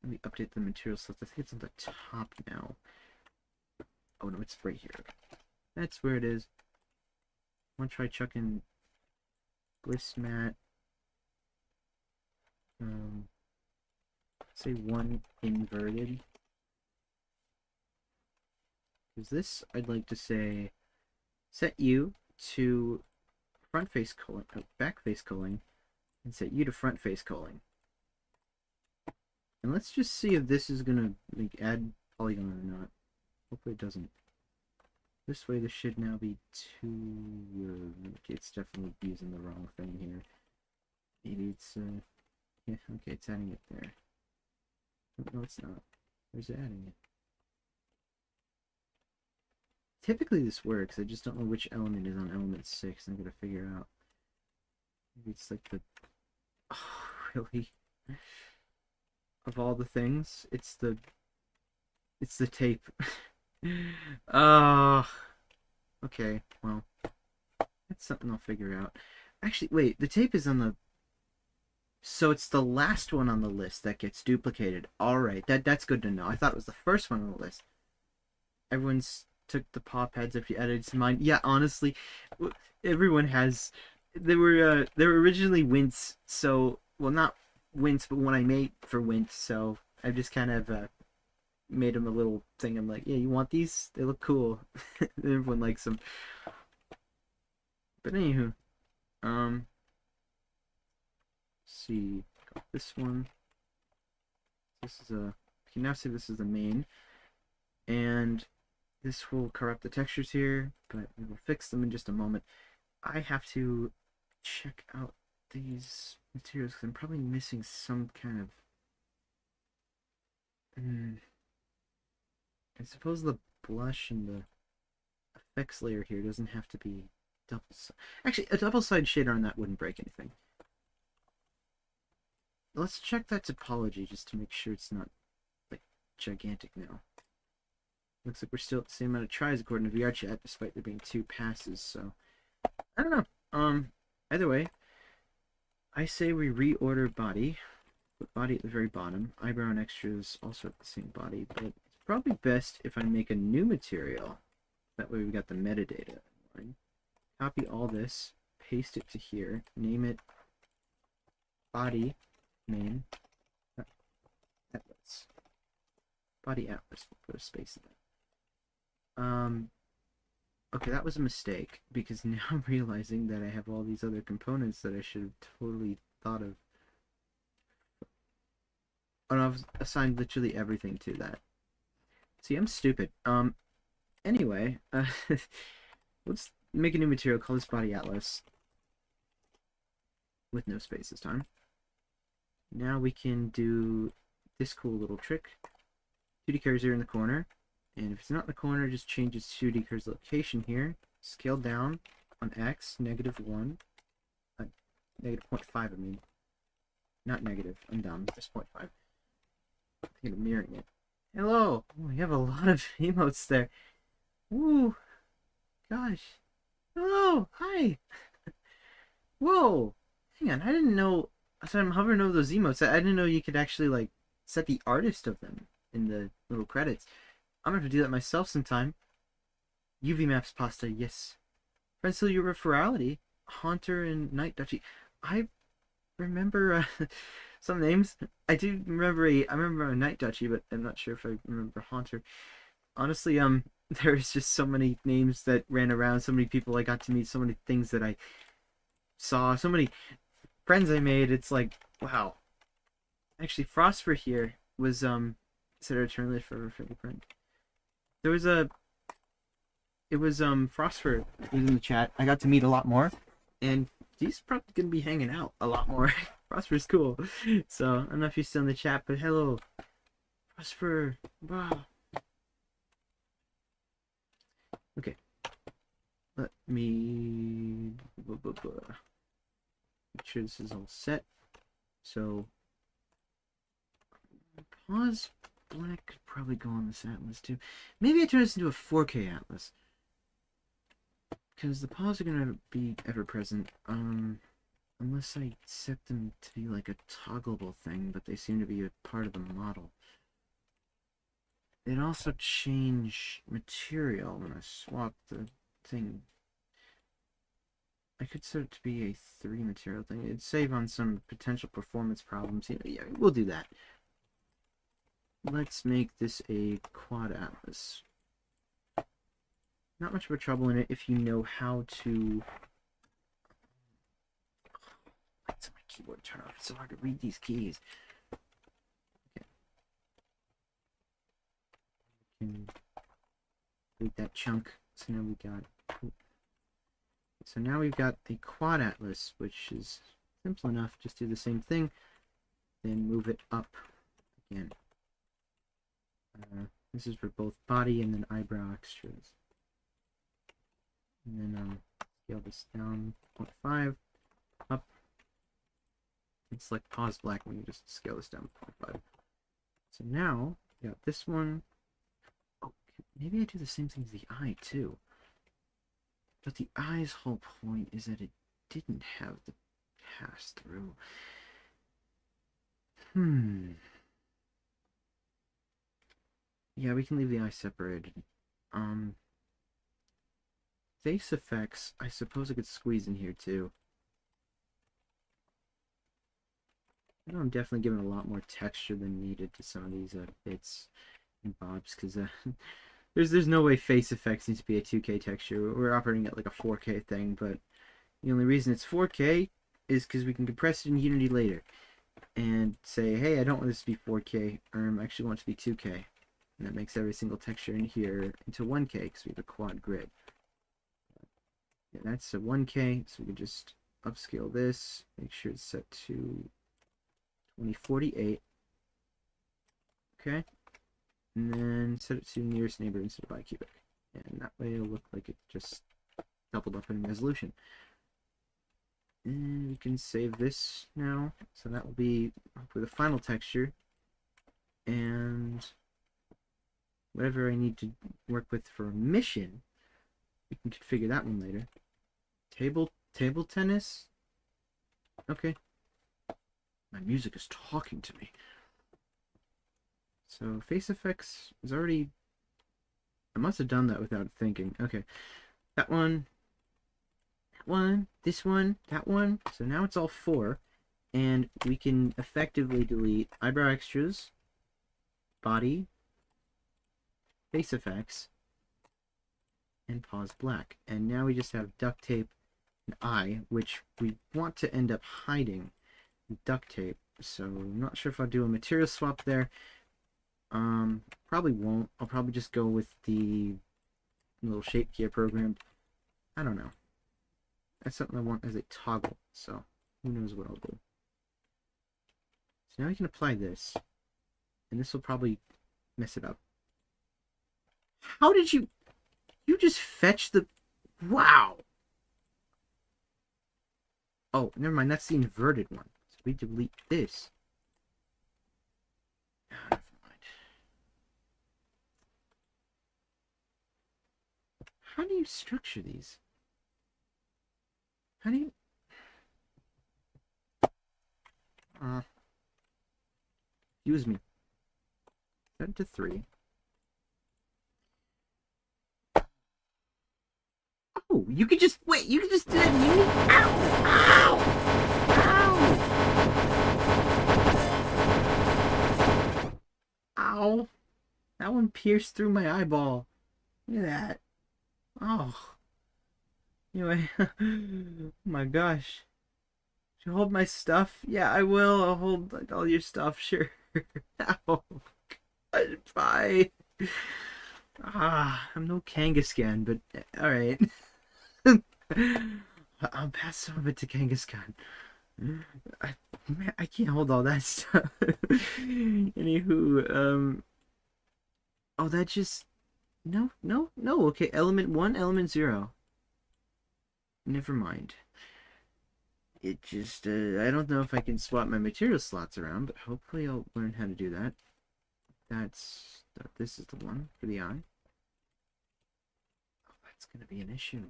me update the material stuff. I think it's on the top now. Oh no, it's right here. That's where it is. I want to try chucking bliss mat. Say one inverted. Because this, I'd like to say, set you to front face culling, back face culling, and set you to front face culling. And let's just see if this is gonna like add polygon or not. Hopefully it doesn't. This way, this should now be two. Okay, it's definitely using the wrong thing here. Maybe it's yeah, okay, it's adding it there. No, it's not. Where's it adding it? Typically this works, I just don't know which element is on element 6, and I'm gonna figure out. Maybe it's like the... Oh, really? Of all the things, it's the tape. Oh, okay, well, that's something I'll figure out. Actually, wait, the tape is on the... So it's the last one on the list that gets duplicated. Alright, that's good to know. I thought it was the first one on the list. Everyone's took the paw pads if you added to mine. Yeah, honestly, everyone has... They were originally Wints, so... Well, not Wints, but one I made for Wint, so I've just kind of made them a little thing. I'm like, yeah, you want these? They look cool. Everyone likes them. But anywho, see, got this one. This is a... You can now see this is the main, and this will corrupt the textures here, but we will fix them in just a moment. I have to check out these materials because I'm probably missing some kind of... I suppose the blush and the effects layer here doesn't have to be double... Actually, a double-sided shader on that wouldn't break anything. Let's check that topology just to make sure it's not, like, gigantic now. Looks like we're still at the same amount of tries according to VRChat, despite there being 2 passes, so... I don't know. Either way, I say we reorder body. Put body at the very bottom. Eyebrow and extras also at the same body, but it's probably best if I make a new material. That way we got the metadata. Copy all this, paste it to here, name it body main atlas. Body atlas. We'll put a space in that. Okay, that was a mistake, because now I'm realizing that I have all these other components that I should have totally thought of. And I've assigned literally everything to that. See, I'm stupid. Anyway, let's make a new material, call this body atlas. With no space this time. Now we can do this cool little trick. 2D cursor in the corner. And if it's not in the corner, just change its 2D cursor location here. Scale down on X, -1. Negative 0.5, I mean. Not negative, I'm dumb, just 0.5. I think I'm mirroring it. Hello! Oh, we have a lot of emotes there. Woo! Gosh. Hello! Hi! Whoa! Hang on, I didn't know... So I'm hovering over those emotes. I didn't know you could actually, like, set the artist of them in the little credits. I'm gonna have to do that myself sometime. UV maps pasta, yes. Friends, still your referrality. Haunter and Night Duchy. I remember some names. I do remember I remember a Night Duchy, but I'm not sure if I remember Haunter. Honestly, there's just so many names that ran around, so many people I got to meet, so many things that I saw, so many friends I made. It's like, wow. Actually, Frostfur here was is it a return list for fingerprint? There was a it was Frostfur was in the chat. I got to meet a lot more, and he's probably gonna be hanging out a lot more. Frostfur's cool. So I don't know if you're still in the chat, but hello, Frostfur. Wow. Okay, let me make sure this is all set. So pause black could probably go on this atlas too. Maybe I turn this into a 4K atlas. Because the paws are gonna be ever present. Unless I set them to be like a toggleable thing, but they seem to be a part of the model. It also change material when I swap the thing. I could set it to be a 3 material thing. It'd save on some potential performance problems. Yeah, we'll do that. Let's make this a quad atlas. Not much of a trouble in it if you know how to. What's my keyboard turn off? It's so hard to read these keys. Okay. Can read that chunk. So now we got. So now we've got the quad atlas, which is simple enough. Just do the same thing, then move it up again. This is for both body and then eyebrow extras. And then scale this down 0.5 up. It's like pause black when you just scale this down 0.5. So now we got this one. Oh, maybe I do the same thing as the eye too. But the eye's whole point is that it didn't have the pass through. Yeah, we can leave the eye separated. Face effects, I suppose I could squeeze in here too. I know I'm definitely giving a lot more texture than needed to some of these bits and bobs, because there's no way face effects needs to be a 2K texture. We're operating at like a 4K thing, but the only reason it's 4K is because we can compress it in Unity later and say, hey, I don't want this to be 4K, I actually want it to be 2K. And that makes every single texture in here into 1K because we have a quad grid. Yeah, that's a 1K, so we can just upscale this, make sure it's set to 2048. Okay. And then set it to nearest neighbor instead of bicubic. And that way it'll look like it just doubled up in resolution. And we can save this now. So that will be for the final texture. And whatever I need to work with for a mission, we can configure that one later. Table tennis? Okay. My music is talking to me. So face effects is already. I must have done that without thinking. Okay. That one, this one, that one. So now it's all 4. And we can effectively delete eyebrow extras, body, face effects, and pause black. And now we just have duct tape and eye, which we want to end up hiding with duct tape. So I'm not sure if I'll do a material swap there. Probably won't. I'll probably just go with the little shape gear program. I don't know. That's something I want as a toggle, so who knows what I'll do. So now we can apply this, and this will probably mess it up. How did you just fetch the, wow. Oh, never mind, that's the inverted one. So we delete this. Never mind. How do you structure these? How do you... Excuse me. Set it to 3. Oh, You could just wait. You could just do that. Ow! Ow! Ow! That one pierced through my eyeball. Look at that. Oh. Anyway. Oh my gosh. Should I hold my stuff? Yeah, I will. I'll hold like, all your stuff. Sure. Ow. God, bye. I'm no Kangaskhan, but alright. I'll pass some of it to Kangaskhan. Man, I can't hold all that stuff. Anywho, oh, that just no. Okay, element 1, element 0. Never mind. It just I don't know if I can swap my material slots around, but hopefully I'll learn how to do that. This is the one for the eye. Oh, that's gonna be an issue.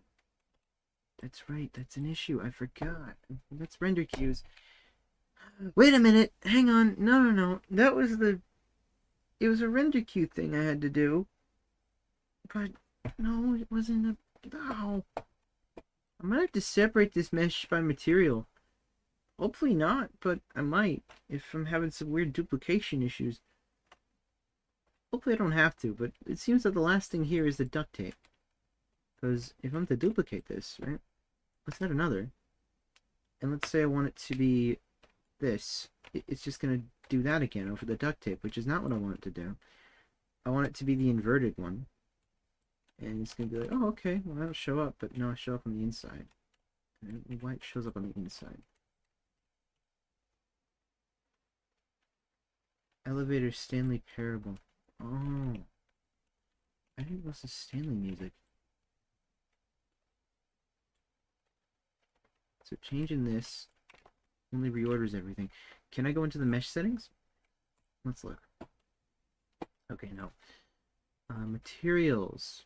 That's right, that's an issue. I forgot. That's render queues. Wait a minute. Hang on. No. That was it was a render queue thing I had to do. But no, it wasn't a oh. I might have to separate this mesh by material. Hopefully not, but I might if I'm having some weird duplication issues. Hopefully I don't have to, but it seems that the last thing here is the duct tape. Because if I'm to duplicate this, right? Let's add another. And let's say I want it to be this. It's just going to do that again over the duct tape, which is not what I want it to do. I want it to be the inverted one. And it's going to be like, oh, okay, well, that'll show up, but no, it'll show up on the inside. And the white shows up on the inside. Elevator Stanley Parable. Oh. I didn't listen to Stanley music. So changing this only reorders everything. Can I go into the mesh settings? Let's look. Okay, no. Materials.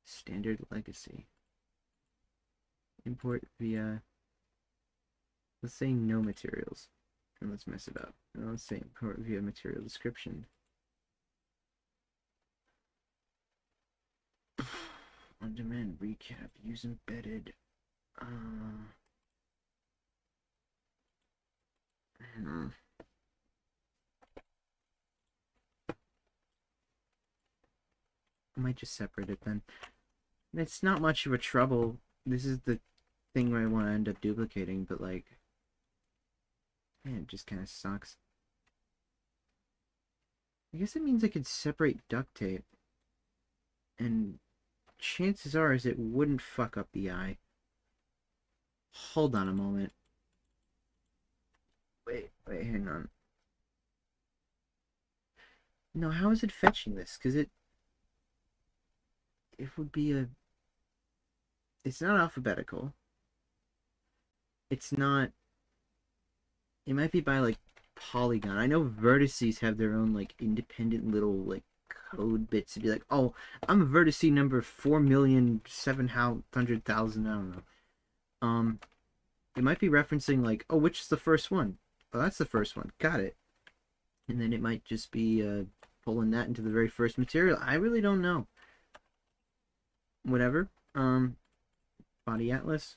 Standard legacy. Import via, let's say no materials. And let's mess it up. And let's say import via material description. On demand recap, use embedded. I might just separate it then. It's not much of a trouble. This is the thing where I want to end up duplicating, but like, man, it just kind of sucks. I guess it means I could separate duct tape, and chances are is it wouldn't fuck up the eye. Hold on a moment. Wait, hang on. No, how is it fetching this? Because it would be a... It's not alphabetical. It's not... It might be by, like, polygon. I know vertices have their own, like, independent little, like, code bits to be like, oh, I'm a vertice number 4,700,000. I don't know. It might be referencing, like, oh, which is the first one? Oh, that's the first one. Got it. And then it might just be pulling that into the very first material. I really don't know. Whatever. Body atlas.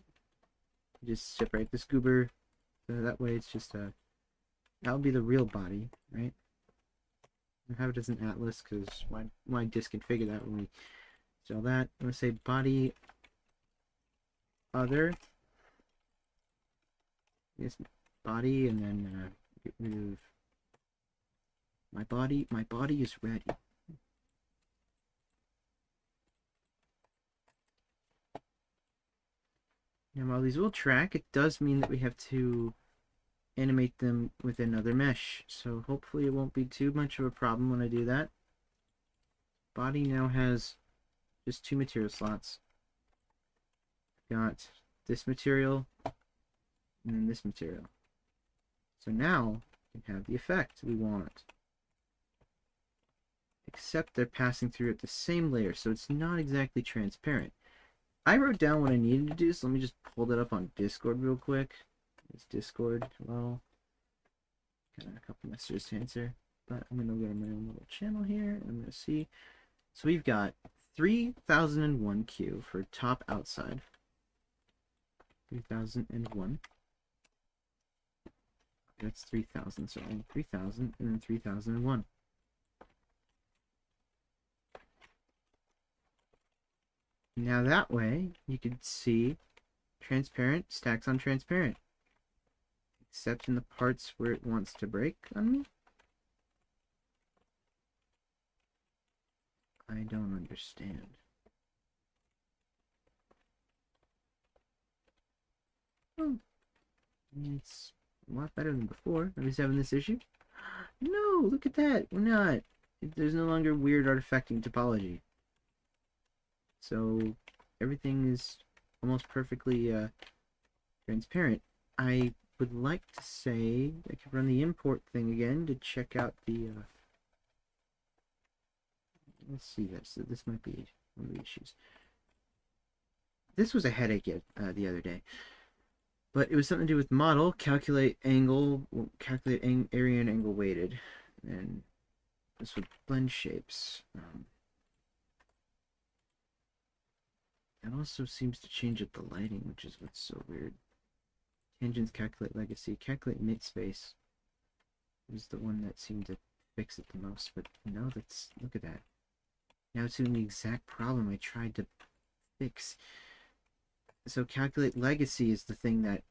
Just separate the scuba. So that way it's just that would be the real body, right? I have it as an atlas because why disconfigure that when we sell that? I'm gonna say body other. Yes, body, and then get rid of my body. My body is ready. Now, while these will track, it does mean that we have to animate them with another mesh. So hopefully it won't be too much of a problem when I do that. Body now has just 2 material slots. Got this material and then this material. So now we can have the effect we want. Except they're passing through at the same layer, so it's not exactly transparent. I wrote down what I needed to do, so let me just pull that up on Discord real quick. It's Discord, well, got a couple messages to answer, but I'm gonna go to my own little channel here, and I'm gonna see So we've got 3001 Q for top outside. 3001. That's 3000, so 3000 and then 3001. Now that way, you can see transparent stacks on transparent. Except in the parts where it wants to break on me. I don't understand. Oh, it's a lot better than before. I was having this issue. No, look at that. We're not. There's no longer weird artifacting topology. So everything is almost perfectly transparent. I would like to say I could run the import thing again to check out the let's see this. This might be one of the issues. This was a headache the other day, but it was something to do with model, calculate angle, calculate area and angle weighted, and this would blend shapes. It also seems to change up the lighting, which is what's so weird. Tangents, calculate legacy, calculate knit space is the one that seemed to fix it the most, but no, that's, look at that. Now it's doing the exact problem I tried to fix. So calculate legacy is the thing that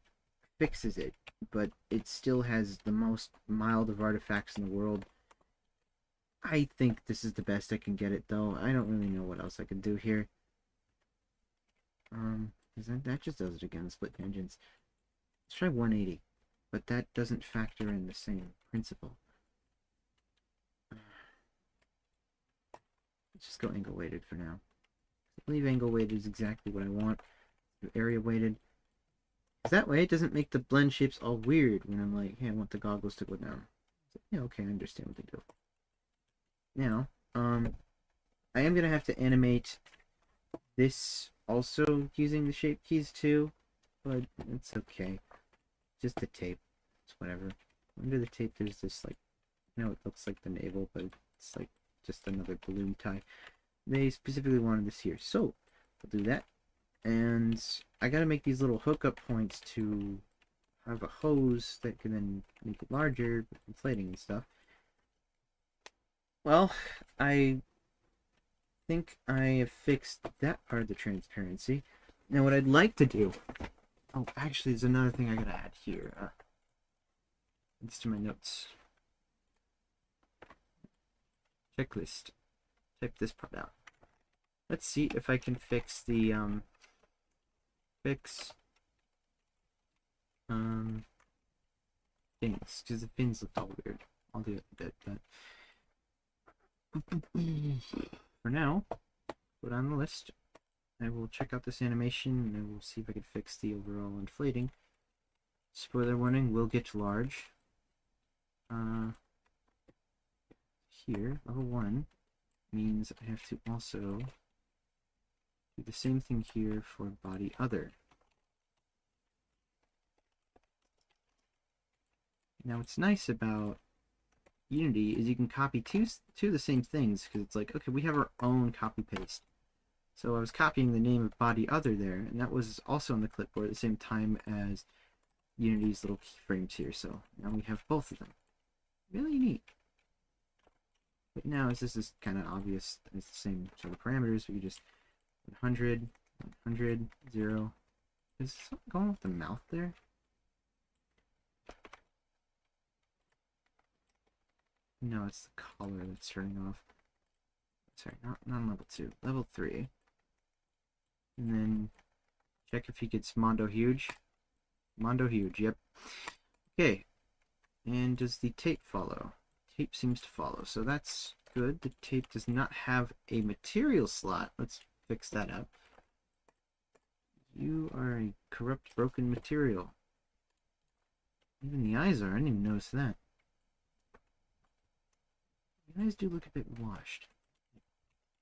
fixes it, but it still has the most mild of artifacts in the world. I think this is the best I can get it, though. I don't really know what else I can do here. That just does it again, split tangents. Let's try 180, but that doesn't factor in the same principle. Let's just go angle weighted for now. I believe angle weighted is exactly what I want. Area weighted. Because that way it doesn't make the blend shapes all weird when I'm like, hey, I want the goggles to go down. So, yeah, okay, I understand what they do. Now, I am going to have to animate this also using the shape keys too, but it's okay. Just the tape. It's whatever. Under the tape there's this, like, you know, it looks like the navel, but it's like just another balloon tie. They specifically wanted this here, so I'll do that. And I gotta make these little hookup points to have a hose that can then make it larger, with inflating and stuff. Well, I think I have fixed that part of the transparency. Now what I'd like to do... Oh, actually, there's another thing I gotta add here. It's to my notes. Checklist. Check this part out. Let's see if I can fix the, fins, because the fins look all weird. I'll do it a bit, but for now, put on the list. I will check out this animation and I will see if I can fix the overall inflating. Spoiler warning, will get large. Here, level 1 means I have to also do the same thing here for body other. Now what's nice about Unity is you can copy two of the same things, because it's like, okay, we have our own copy paste. So I was copying the name of body other there, and that was also on the clipboard at the same time as Unity's little keyframes here. So now we have both of them. Really neat. But now, as this is kind of obvious, it's the same sort of parameters, we just 100, 100, 0. Is something going with the mouth there? No, it's the color that's turning off. Sorry, not on level 2. Level 3. And then check if he gets Mondo Huge. Mondo Huge, yep. Okay. And does the tape follow? Tape seems to follow, so that's good. The tape does not have a material slot. Let's fix that up. You are a corrupt, broken material. Even the eyes are. I didn't even notice that. The eyes do look a bit washed.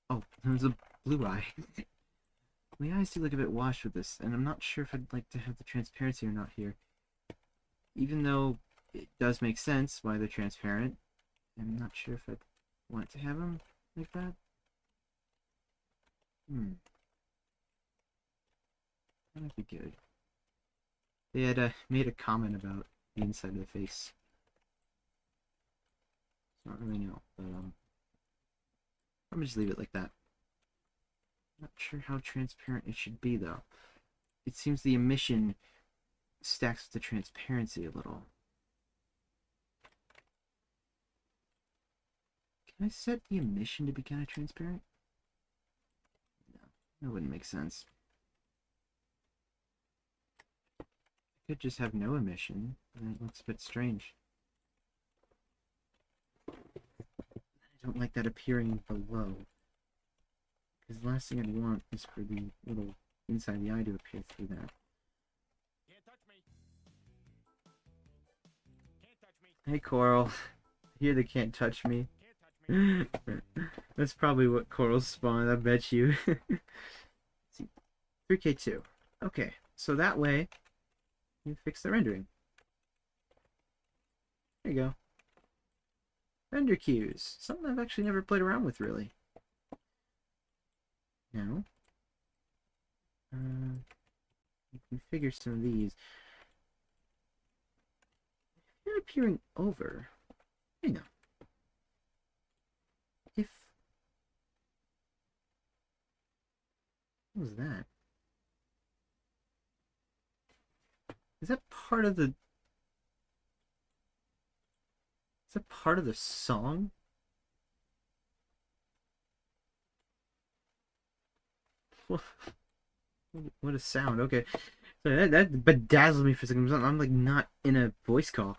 Oh, there's a blue eye. The eyes do look a bit washed with this, and I'm not sure if I'd like to have the transparency or not here. Even though it does make sense why they're transparent, I'm not sure if I'd want to have them like that. That would be good. They had made a comment about the inside of the face. I don't really know, but I'm gonna just leave it like that. Not sure how transparent it should be though. It seems the emission stacks with the transparency a little. Can I set the emission to be kind of transparent? No, that wouldn't make sense. I could just have no emission, and that looks a bit strange. I don't like that appearing below. Because the last thing I'd want is for the little inside of the eye to appear through that.
Can't touch me. Can't touch me.
Hey Coral, I hear they can't touch me.
Can't touch me.
That's probably what Coral spawned, I bet you. See, 3K2. Okay, so that way you fix the rendering. There you go. Render queues. Something I've actually never played around with, really. Now, configure some of these. They're appearing over. Hang on. What was that? Is that part of the... Is that part of the song? What a sound. Okay. So that bedazzled me for a second. I'm like not in a voice call.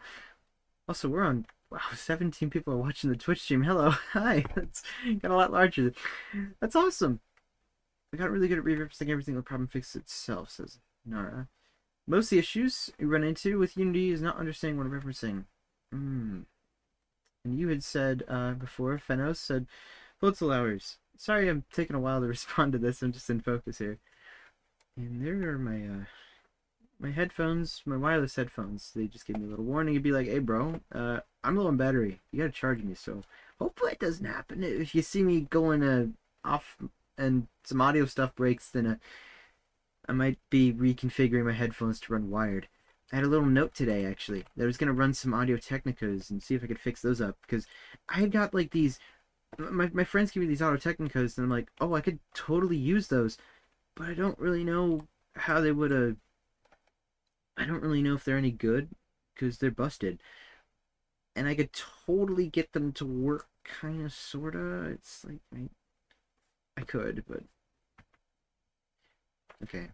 Also, we're on... Wow, 17 people are watching the Twitch stream. Hello. Hi. That's got a lot larger. That's awesome. I got really good at repurposing everything. The problem fixes itself, says Nara. Most of the issues you run into with Unity is not understanding what I'm referencing. And you had said before, Fenos said, Floatzel hours. Sorry I'm taking a while to respond to this. I'm just in focus here. And there are my my headphones, my wireless headphones. They just gave me a little warning. It'd be like, hey bro, I'm low on battery. You gotta charge me. So hopefully it doesn't happen. If you see me going off and some audio stuff breaks, then I might be reconfiguring my headphones to run wired. I had a little note today, actually, that I was going to run some Audio Technicas and see if I could fix those up, because I had got, like, these... My friends give me these Audio Technicas, and I'm like, oh, I could totally use those, but I don't really know how they would, I don't really know if they're any good, because they're busted. And I could totally get them to work, kind of, sort of. It's like, I could, but... Okay,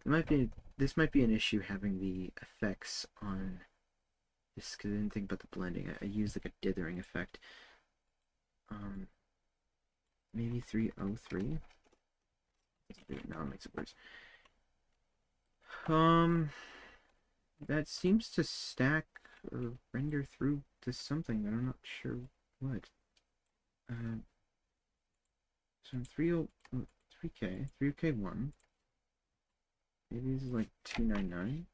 this might be an issue having the effects on this, because I didn't think about the blending. I used like a dithering effect. Maybe 303. Now it makes it worse. That seems to stack or render through to something, but I'm not sure what. So 3K, 3K1. Maybe this is like 299.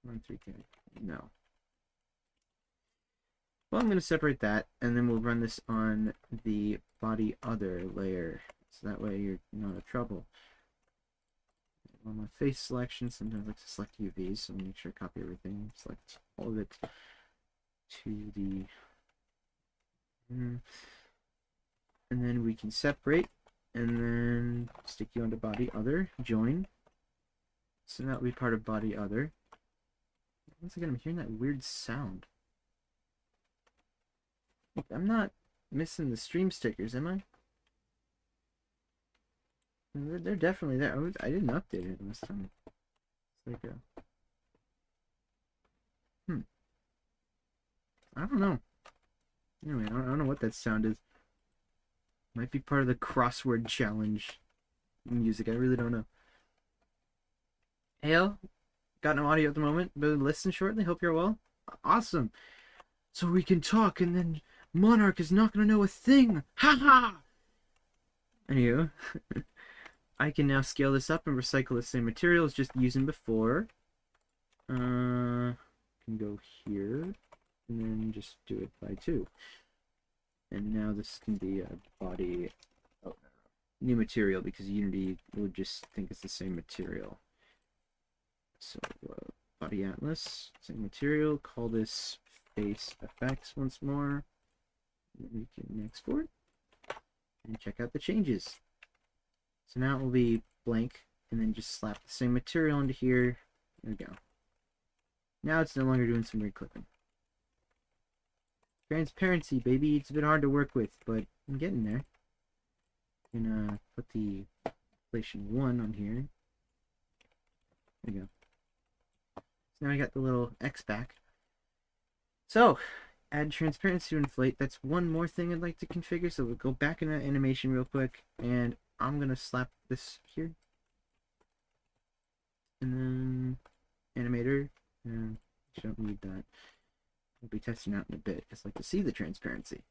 3K. No. Well, I'm going to separate that, and then we'll run this on the body other layer, so that way you're not in trouble. On my face selection, sometimes I like to select UVs, so make sure I copy everything, select all of it to the... And then we can separate, and then stick you onto body other, join. So that will be part of body other. Once again, I'm hearing that weird sound. I'm not missing the stream stickers, am I? They're definitely there. I didn't update it this time. It's like a... I don't know. Anyway, I don't know what that sound is. Might be part of the crossword challenge music. I really don't know. Hail, got no audio at the moment, but listen shortly. Hope you're well. Awesome. So we can talk, and then Monarch is not gonna know a thing. Ha ha. Anywho, I can now scale this up and recycle the same materials just using before. Can go here, and then just do it by 2. And now this can be a body. Oh, new material because Unity would just think it's the same material. So body atlas, same material. Call this face effects once more. We can export and check out the changes. So now it will be blank, and then just slap the same material into here. There we go. Now it's no longer doing some weird clipping. Transparency, baby. It's a bit hard to work with, but I'm getting there. I'm gonna put the inflation 1 on here. There we go. So now I got the little X back. So, add transparency to inflate. That's one more thing I'd like to configure. So we'll go back in that animation real quick, and I'm gonna slap this here. And then animator. I don't need that. We'll be testing out in a bit. Just like to see the transparency.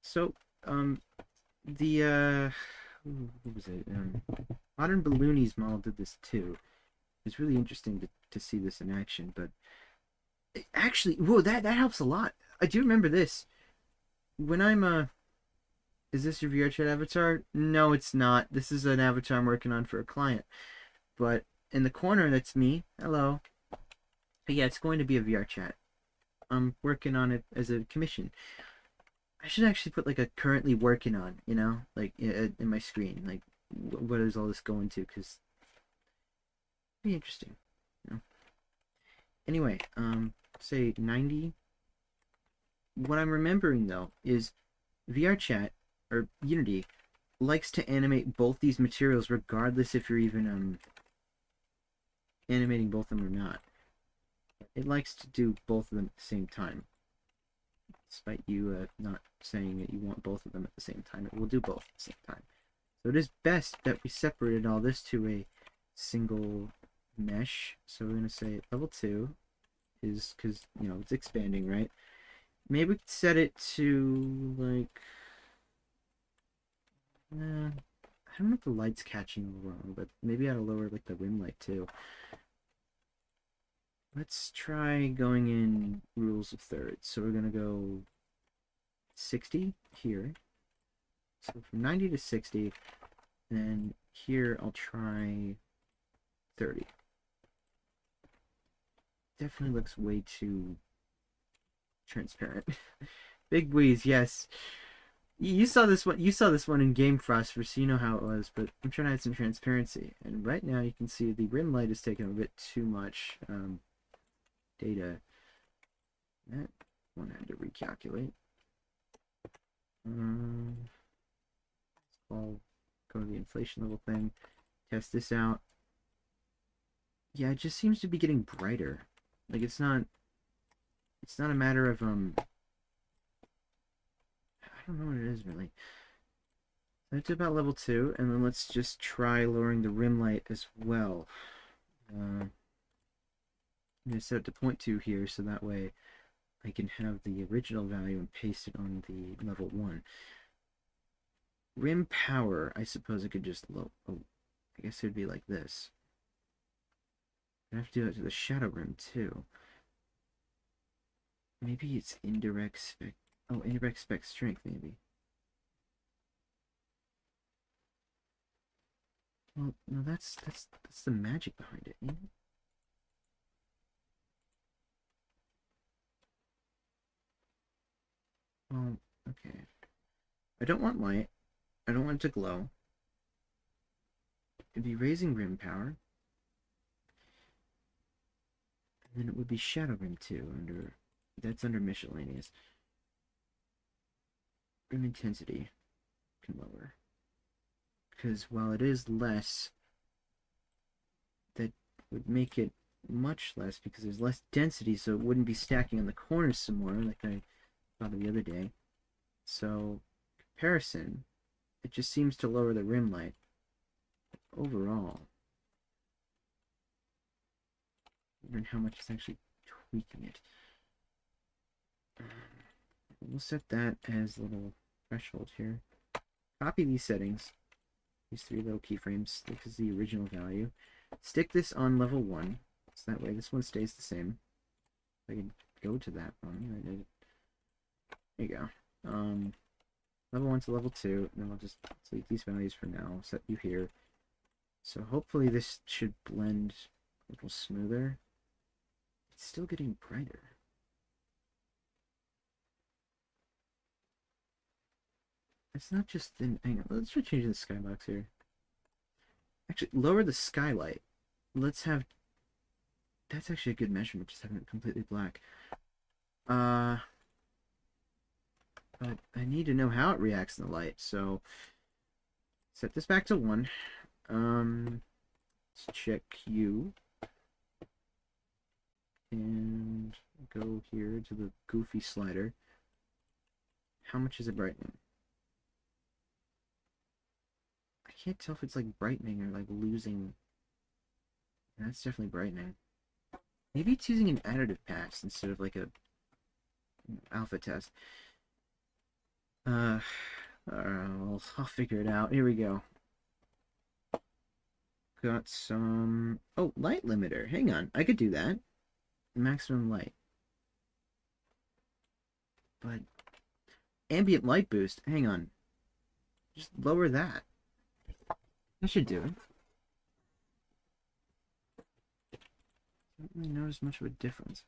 So, what was it? Modern Balloonies model did this too. It's really interesting to see this in action, but actually, whoa, that helps a lot. I do remember this. When I'm is this your VRChat avatar? No, it's not. This is an avatar I'm working on for a client. But in the corner, that's me. Hello. But yeah, it's going to be a VRChat. I'm working on it as a commission. I should actually put like a currently working on, you know, like in my screen, like what is all this going to? Because it'd be interesting, you know. Anyway, say 90. What I'm remembering though is VRChat or Unity likes to animate both these materials regardless if you're even animating both of them or not. It likes to do both of them at the same time. Despite you not saying that you want both of them at the same time, it will do both at the same time. So it is best that we separated all this to a single mesh. So we're going to say level 2 is, because, you know, it's expanding, right? Maybe we could set it to, like, I don't know if the light's catching wrong, but maybe I ought to lower, like, the rim light, too. Let's try going in rules of thirds. So we're going to go 60 here. So from 90 to 60. Then here I'll try 30. Definitely looks way too transparent. Big wheeze, yes. You saw this one. You saw this one in Game Frost, so you know how it was. But I'm trying to add some transparency, and right now you can see the rim light is taking a bit too much data. That one had to recalculate. I'll go to the inflation level thing. Test this out. Yeah, it just seems to be getting brighter. Like it's not a matter of I don't know what it is really. That's to about level 2, and then let's just try lowering the rim light as well. I'm going to set it to 0.2 here, so that way I can have the original value and paste it on the level 1. Rim power, I suppose I could just low. Oh, I guess it would be like this. I have to do it to the shadow rim too. Maybe it's indirect spec. Oh, indirect spec strength, maybe. Well, no, that's the magic behind it, you know? Well, okay. I don't want light. I don't want it to glow. It'd be raising rim power. And then it would be shadow rim too, that's under miscellaneous. Rim intensity can lower. Because while it is less, that would make it much less because there's less density, so it wouldn't be stacking on the corners some more, like I thought of the other day. So, comparison, it just seems to lower the rim light. Overall, and how much it's actually tweaking it. We'll set that as a little threshold here. Copy these settings, these 3 little keyframes. This is the original value. Stick this on level 1, so that way this one stays the same. I can go to that one. There you go. Level 1 to level 2, and then we'll just delete these values for now, set you here. So hopefully this should blend a little smoother. It's still getting brighter. It's not just thin. Hang on, let's try changing the skybox here. Actually, lower the skylight. Let's have. That's actually a good measurement, just having it completely black. But I need to know how it reacts in the light, so set this back to 1. Let's check you. And go here to the goofy slider. How much is it brightening? I can't tell if it's like brightening or like losing. That's definitely brightening. Maybe it's using an additive patch instead of like a alpha test. Well, I'll figure it out. Here we go. Got some... Oh, light limiter. Hang on. I could do that. Maximum light. But... ambient light boost. Hang on. Just lower that. That should do it. Don't really notice much of a difference.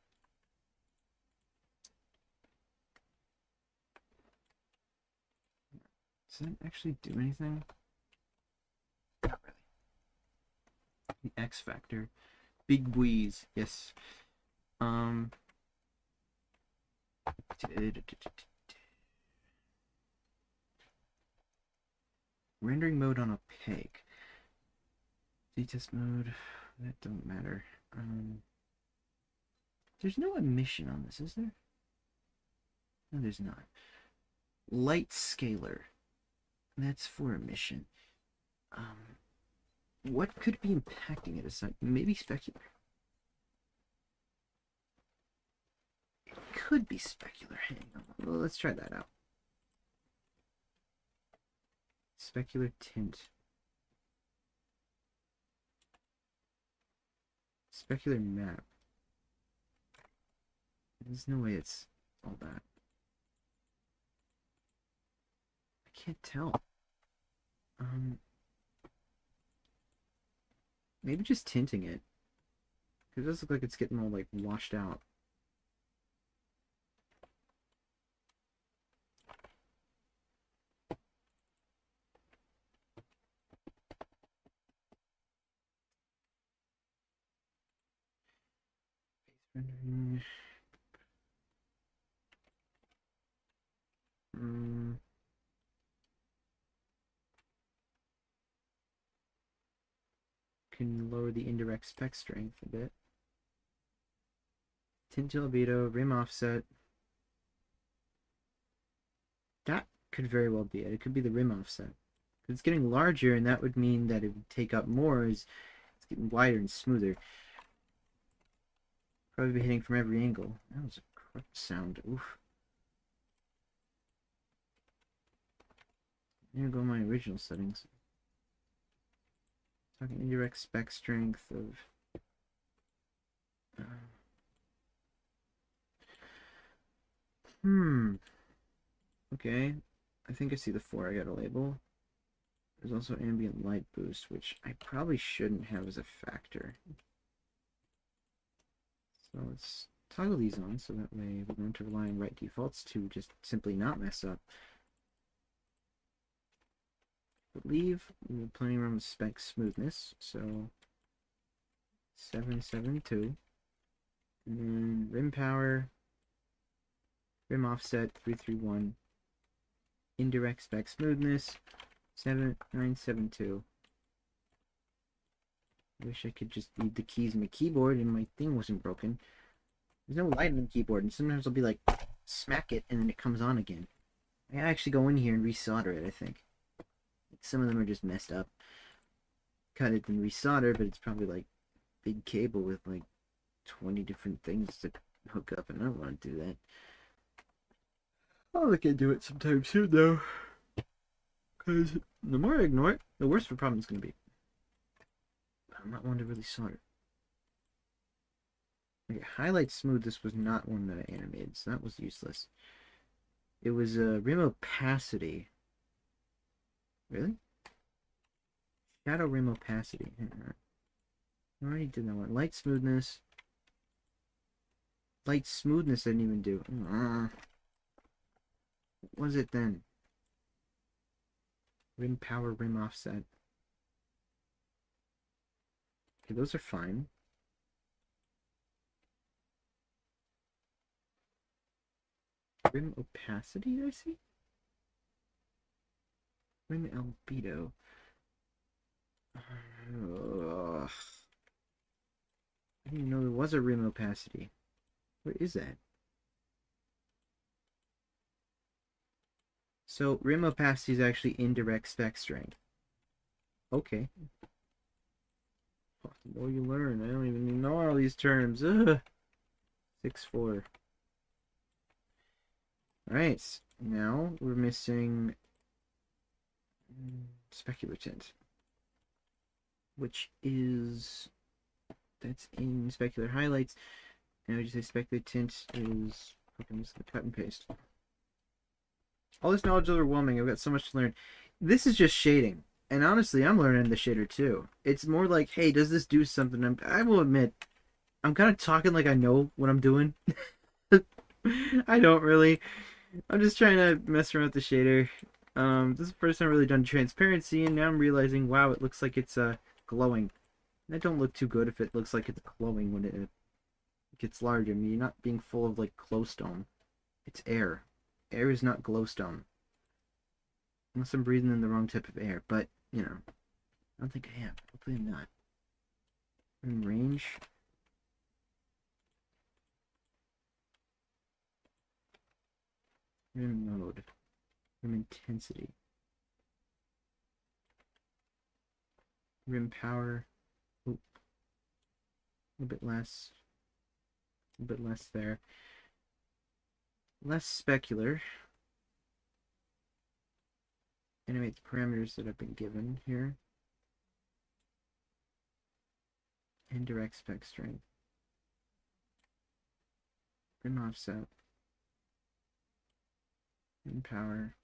Does that actually do anything? Not really. The X factor. Big wheeze. Yes. Rendering mode on opaque. Z-test mode. That don't matter. There's no emission on this, is there? No, there's not. Light scalar. That's for emission. What could be impacting it aside? Maybe specular. It could be specular. Hang on. Well, let's try that out. Specular tint. Specular map. There's no way it's all that. I can't tell. Maybe just tinting it. It does look like it's getting all like washed out. Rendering. Can lower the indirect spec strength a bit. Tint to albedo, rim offset. That could very well be it. It could be the rim offset. It's getting larger, and that would mean that it would take up more as it's getting wider and smoother. Probably be hitting from every angle. That was a correct sound. Oof. There go my original settings. Talking indirect spec strength of. Okay. I think I see the 4 I gotta label. There's also ambient light boost, which I probably shouldn't have as a factor. So let's toggle these on so that way we're going to rely on right defaults to just simply not mess up. I believe we're playing around with spec smoothness, so 772. And then rim power, rim offset 331. Indirect spec smoothness 7972. I wish I could just read the keys on my keyboard and my thing wasn't broken. There's no light on the keyboard, and sometimes I'll be like, smack it, and then it comes on again. I gotta actually go in here and resolder it, I think. Some of them are just messed up. Cut it and resolder, but it's probably like big cable with like 20 different things to hook up, and I don't want to do that. I'll look into it sometime soon, though. Because the more I ignore it, the worse the problem's going to be. I'm not one to really solder. Okay, highlight smooth, this was not one that I animated, so that was useless. It was rim opacity. Really? Shadow rim opacity. I already did that one. Light smoothness. Light smoothness I didn't even do. What was it then? Rim power, rim offset. Okay, those are fine. Rim opacity, I see? Rim albedo. Ugh. I didn't even know there was a rim opacity. Where is that? So, rim opacity is actually indirect spec strength. Okay. Oh, the more you learn. I don't even know all these terms. Ugh. 6-4. Alright. Now, we're missing specular tint. Which is... That's in specular highlights. And I would just say specular tint is... I'm just gonna cut and paste. All this knowledge is overwhelming. I've got so much to learn. This is just shading. And honestly, I'm learning the shader too. It's more like, hey, does this do something? I will admit, I'm kind of talking like I know what I'm doing. I don't really. I'm just trying to mess around with the shader. This is the first time I've really done transparency, and now I'm realizing, wow, it looks like it's glowing. That don't look too good if it looks like it's glowing when it gets larger. I mean, you're not being full of like glowstone. It's air. Air is not glowstone. Unless I'm breathing in the wrong type of air, but you know, I don't think I am. Hopefully I'm not. In range. Rim mode. Rim intensity. Rim power. Oop. A little bit less. A bit less there. Less specular. Animate the parameters that have been given here. Indirect spec strength. Rim offset. Rim power.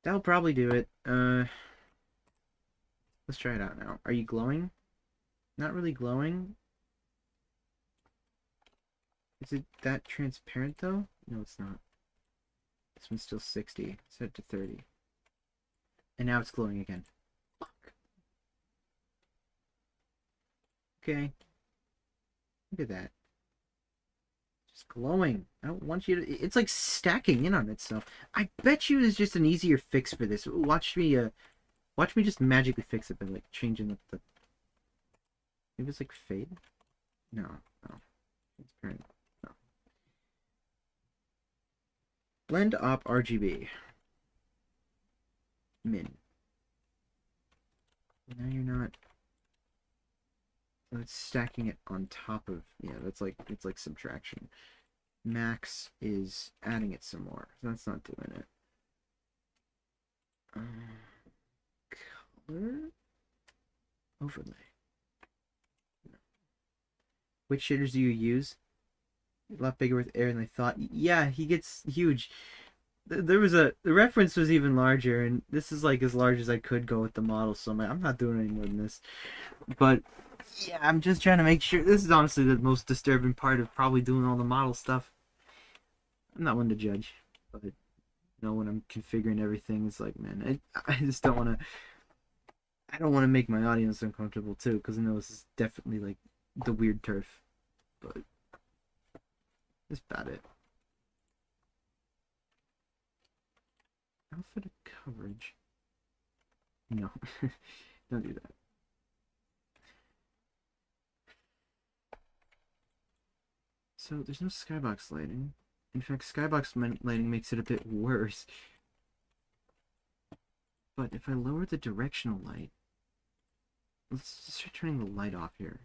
That'll probably do it. Let's try it out now. Are you glowing? Not really glowing. Is it that transparent though? No, it's not. This one's still 60. Set it to 30. And now it's glowing again. Fuck. Okay. Look at that. Just glowing. I don't want you to... It's like stacking in on itself. I bet you there's just an easier fix for this. Watch me just magically fix it by like changing the... Maybe it's like fade? No. No. Transparent. No. Blend op RGB. Min. Now you're not... It's stacking it on top of... Yeah, that's like... It's like subtraction. Max is adding it some more. That's not doing it. Color? Overlay. No. Which shaders do you use? A lot bigger with air than I thought. Yeah, he gets huge. There was the reference was even larger, and this is like as large as I could go with the model, so I'm not doing any more than this. But yeah, I'm just trying to make sure. This is honestly the most disturbing part of probably doing all the model stuff. I'm not one to judge, but you know, when I'm configuring everything, it's like, man, I just don't want to. I don't want to make my audience uncomfortable too, because I know this is definitely like the weird turf, but that's about it. Alpha to coverage. No, don't do that. So there's no skybox lighting. In fact, skybox lighting makes it a bit worse. But if I lower the directional light, let's just try turning the light off here.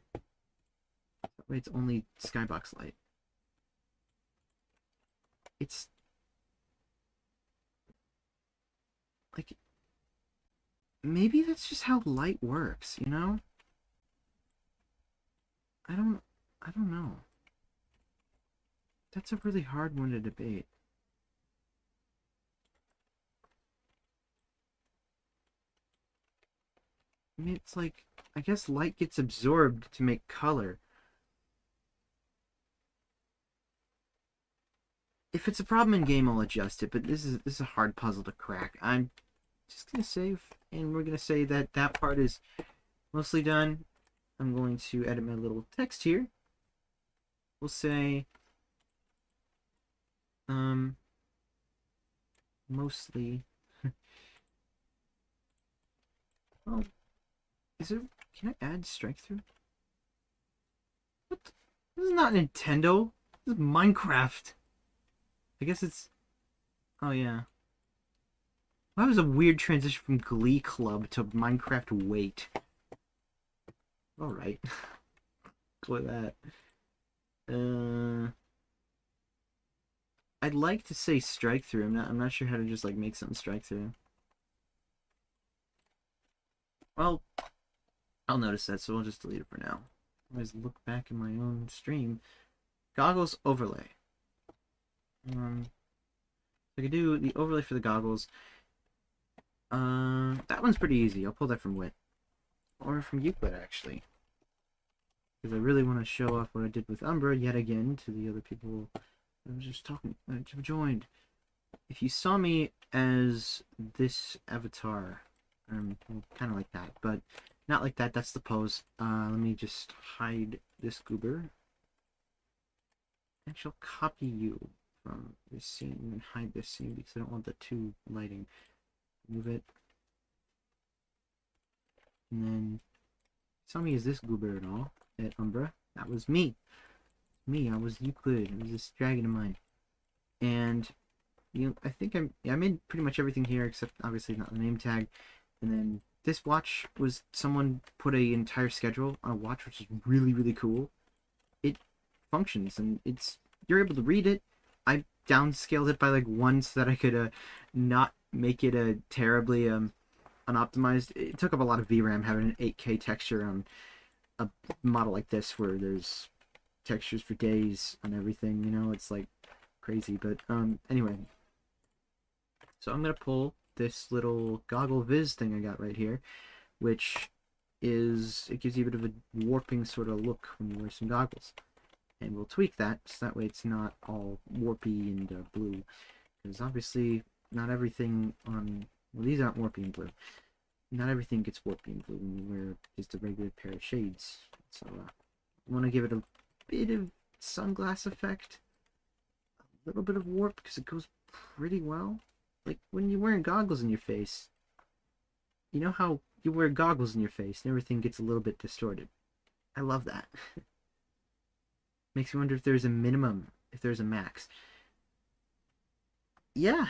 That way it's only skybox light. It's like, maybe that's just how light works, you know? I don't know. That's a really hard one to debate. I mean, it's like, I guess light gets absorbed to make color. If it's a problem in game, I'll adjust it, but this is a hard puzzle to crack. I'm just gonna save, and we're gonna say that that part is mostly done. I'm going to edit my little text here. We'll say, mostly. Oh, is there? Can I add strike through? What? This is not Nintendo. This is Minecraft. I guess it's. Oh yeah. Well, that was a weird transition from Glee Club to Minecraft Wait. All right. With that. I'd like to say strike through. I'm not sure how to just like make something strike through. Well, I'll notice that, so I'll just delete it for now. Always look back in my own stream. Goggles overlay. I could do the overlay for the goggles. That one's pretty easy. I'll pull that from Wit. Or from Euclid, actually. Because I really want to show off what I did with Umbra yet again to the other people I was just talking to joined. If you saw me as this avatar, kind of like that, but not like that. That's the pose. Let me just hide this goober. And she'll copy you from this scene and hide this scene because I don't want the two lighting. Move it. And then saw me as this goober at all at Umbra. That was me. I was Euclid. It was this dragon of mine. And I think I made pretty much everything here except obviously not the name tag. And then this watch was someone put an entire schedule on a watch, which is really, really cool. It functions and you're able to read it. I downscaled it by like 1 so that I could not make it a terribly unoptimized. It took up a lot of VRAM having an 8K texture on a model like this where there's textures for days on everything, it's like crazy. But anyway, so I'm gonna pull this little goggle viz thing I got right here, which it gives you a bit of a warping sort of look when you wear some goggles, and we'll tweak that so that way it's not all warpy and blue, because obviously not everything on, well, these aren't warpy and blue. Not everything gets warpy and blue when you wear just a regular pair of shades. So I want to give it a bit of sunglass effect, a little bit of warp, because it goes pretty well. Like when you're wearing goggles in your face, you know how you wear goggles in your face and everything gets a little bit distorted. I love that. Makes me wonder if there's a minimum, if there's a max. Yeah.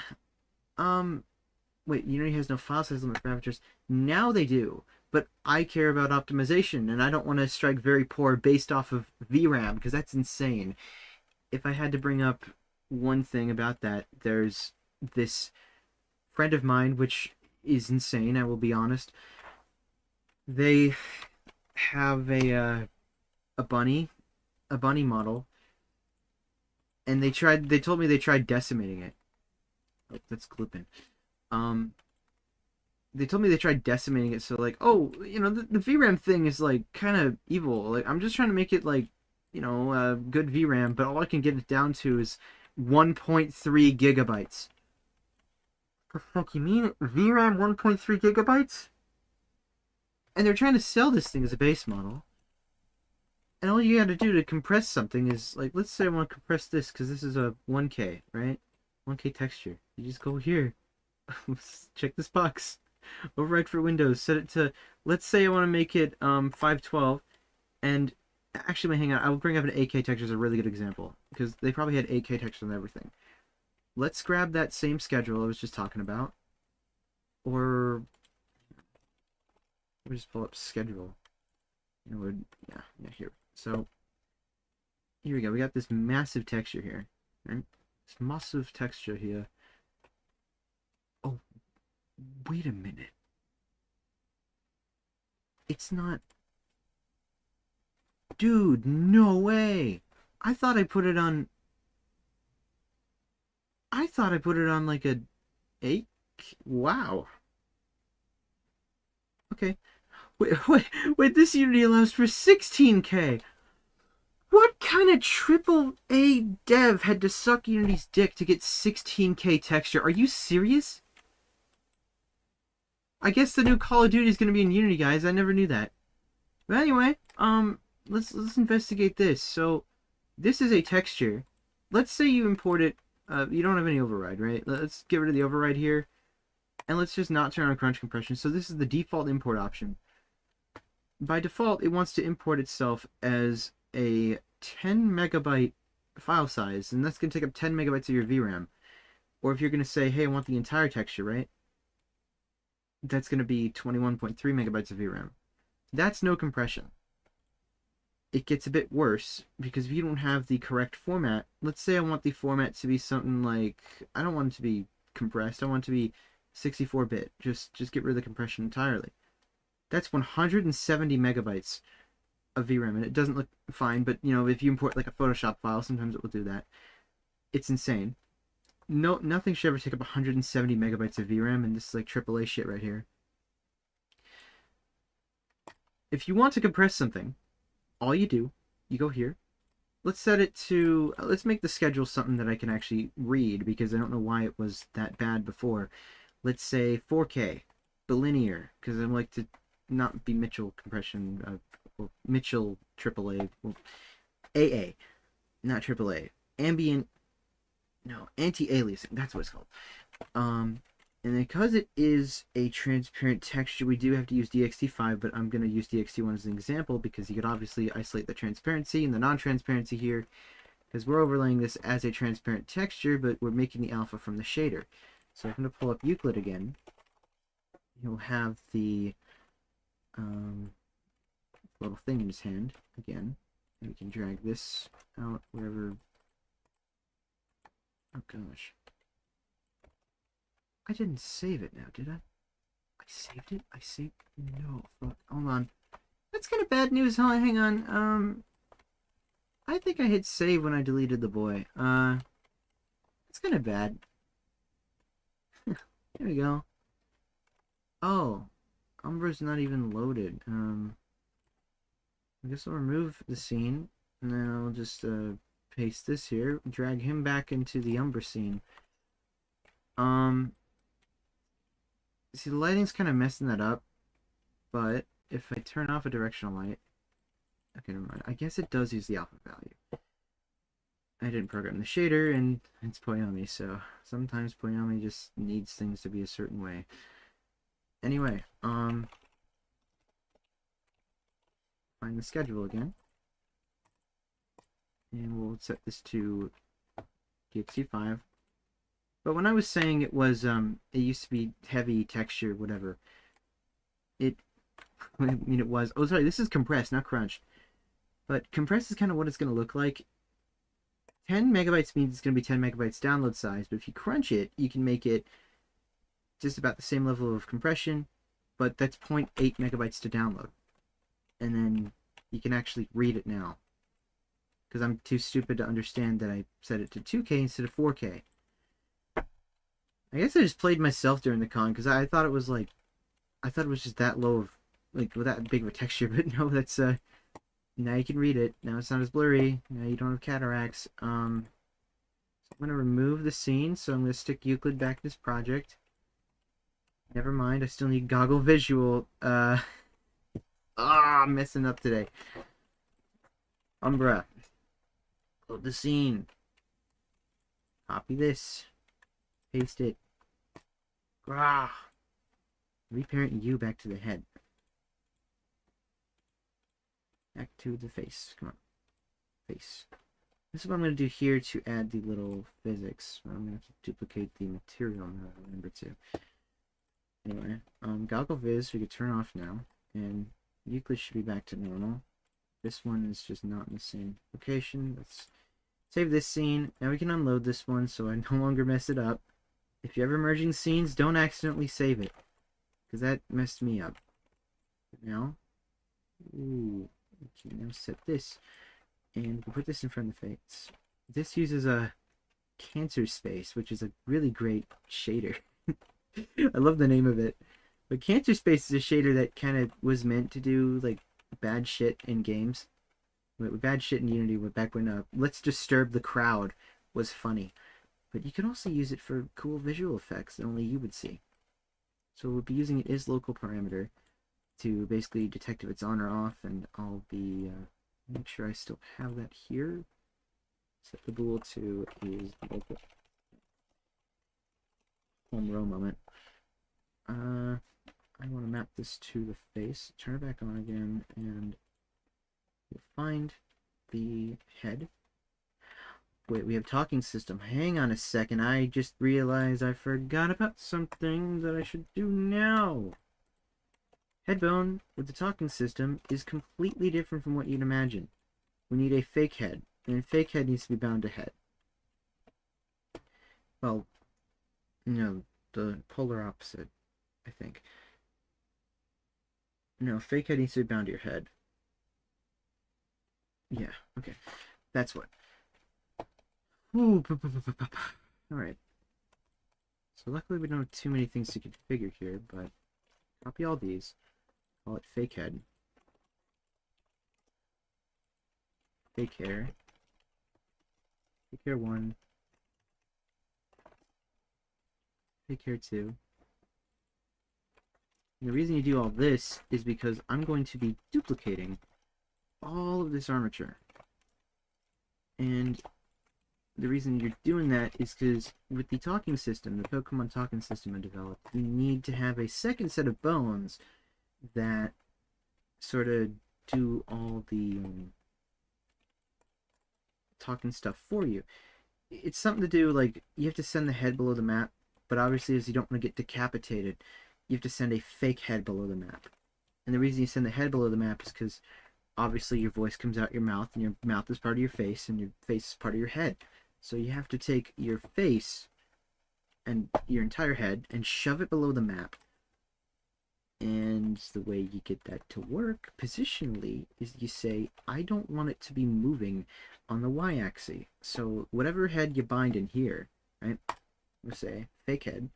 Wait, he has no file size limit for avatars. Now they do, but I care about optimization, and I don't want to strike very poor based off of VRAM, because that's insane. If I had to bring up one thing about that, there's this friend of mine, which is insane, I will be honest. They have a bunny model, and they told me they tried decimating it. Oh, that's clipping. They told me they tried decimating it, so like, oh, the VRAM thing is like kind of evil. Like, I'm just trying to make it like, good VRAM, but all I can get it down to is 1.3 gigabytes. The fuck you mean? VRAM 1.3 gigabytes? And they're trying to sell this thing as a base model. And all you gotta do to compress something is, like, let's say I want to compress this, because this is a 1K, right? 1K texture. You just go here. Check this box. Override for Windows. Set it to, let's say I want to make it 512. And actually, hang on. I will bring up an 8K texture as a really good example, because they probably had 8K texture on everything. Let's grab that same schedule I was just talking about. Or we just pull up schedule. Yeah, here. So here we go. We got this massive texture here. Right? This massive texture here. Oh, wait a minute. It's not... Dude, no way! I thought I put it on like a 8. Wow. Okay. Wait, this Unity allows for 16K. What kind of triple A dev had to suck Unity's dick to get 16K texture? Are you serious? I guess the new Call of Duty is going to be in Unity, guys. I never knew that. But anyway, let's investigate this. So, this is a texture. Let's say you import it. You don't have any override, right? Let's get rid of the override here, and let's just not turn on crunch compression. So this is the default import option. By default, it wants to import itself as a 10 megabyte file size, and that's going to take up 10 megabytes of your VRAM. Or if you're going to say, hey, I want the entire texture, right? That's going to be 21.3 megabytes of VRAM. That's no compression. It gets a bit worse, because if you don't have the correct format, let's say I want the format to be something like, I don't want it to be compressed, I want it to be 64-bit. Just get rid of the compression entirely. That's 170 megabytes of VRAM, and it doesn't look fine, but you know, if you import like a Photoshop file, sometimes it will do that. It's insane. Nothing should ever take up 170 megabytes of VRAM, and this is like AAA shit right here. If you want to compress something, all you do, you go here. Let's set it to, let's make the schedule something that I can actually read, because I don't know why it was that bad before. Let's say 4K, bilinear, because I like to not be Mitchell compression, or Mitchell AAA, well, AA, not AAA, ambient, no, anti-aliasing, that's what it's called. And because it is a transparent texture, we do have to use DXT5, but I'm going to use DXT1 as an example, because you could obviously isolate the transparency and the non-transparency here, because we're overlaying this as a transparent texture, but we're making the alpha from the shader. So I'm going to pull up Euclid again. You'll have the little thing in his hand again, and we can drag this out wherever. Oh gosh. I didn't save it now, did I? I saved it? I saved... No, fuck. Hold on. That's kind of bad news, huh? Hang on. I think I hit save when I deleted the boy. It's kind of bad. There we go. Oh. Umbra's not even loaded. I guess I'll remove the scene, and then I'll just, paste this here, drag him back into the Umbra scene. See, the lighting's kind of messing that up, but if I turn off a directional light, okay, never mind. I guess it does use the alpha value. I didn't program the shader, and it's Poyami, so sometimes Poyami just needs things to be a certain way. Anyway, find the schedule again, and we'll set this to DXT5. But when I was saying it was, it used to be heavy texture, whatever, I mean, it was, oh, sorry, this is compressed, not crunched. But compressed is kind of what it's going to look like. 10 megabytes means it's going to be 10 megabytes download size, but if you crunch it, you can make it just about the same level of compression, but that's 0.8 megabytes to download. And then you can actually read it now. Because I'm too stupid to understand that I set it to 2K instead of 4K. I guess I just played myself during the con, because I thought it was like, I thought it was just that low of, like, with that big of a texture, but no, that's, now you can read it. Now it's not as blurry. Now you don't have cataracts. So I'm going to remove the scene, so I'm going to stick Euclid back in this project. Never mind, I still need goggle visual. I'm messing up today. Umbra. Load the scene. Copy this. Paste it. Grah. Reparent you back to the head. Back to the face. Come on. Face. This is what I'm going to do here to add the little physics. I'm going to have to duplicate the material now, I remember to. Anyway, goggle viz we could turn off now, and Euclid should be back to normal. This one is just not in the same location. Let's save this scene. Now we can unload this one so I no longer mess it up. If you're ever merging scenes, don't accidentally save it, because that messed me up. Now, ooh, okay, now set this, and we'll put this in front of the face. This uses a cancer space, which is a really great shader. I love the name of it. But Cancer Space is a shader that kind of was meant to do like bad shit in games. Bad shit in Unity, back when Let's Disturb the Crowd was funny. But you can also use it for cool visual effects that only you would see. So we'll be using it as local parameter to basically detect if it's on or off, and I'll be make sure I still have that here. Set the bool to is local. Home row moment. I want to map this to the face. Turn it back on again, and we'll find the head. Wait, we have talking system. Hang on a second. I just realized I forgot about something that I should do now. Headbone with the talking system is completely different from what you'd imagine. We need a fake head, and a fake head needs to be bound to head. Well, no, the polar opposite, I think. No, fake head needs to be bound to your head. Yeah, okay. That's what. Ooh, alright. So luckily we don't have too many things to configure here, but copy all these. Call it fake head. Fake hair. Fake hair 1. Fake hair 2. And the reason you do all this is because I'm going to be duplicating all of this armature. And the reason you're doing that is because with the talking system, the Pokemon talking system I developed, you need to have a second set of bones that sort of do all the talking stuff for you. It's something to do, like, you have to send the head below the map, but obviously as you don't want to get decapitated, you have to send a fake head below the map. And the reason you send the head below the map is because obviously your voice comes out your mouth, and your mouth is part of your face, and your face is part of your head. So you have to take your face and your entire head and shove it below the map. And the way you get that to work positionally is you say, I don't want it to be moving on the y-axis. So whatever head you bind in here, right? We'll say fake head.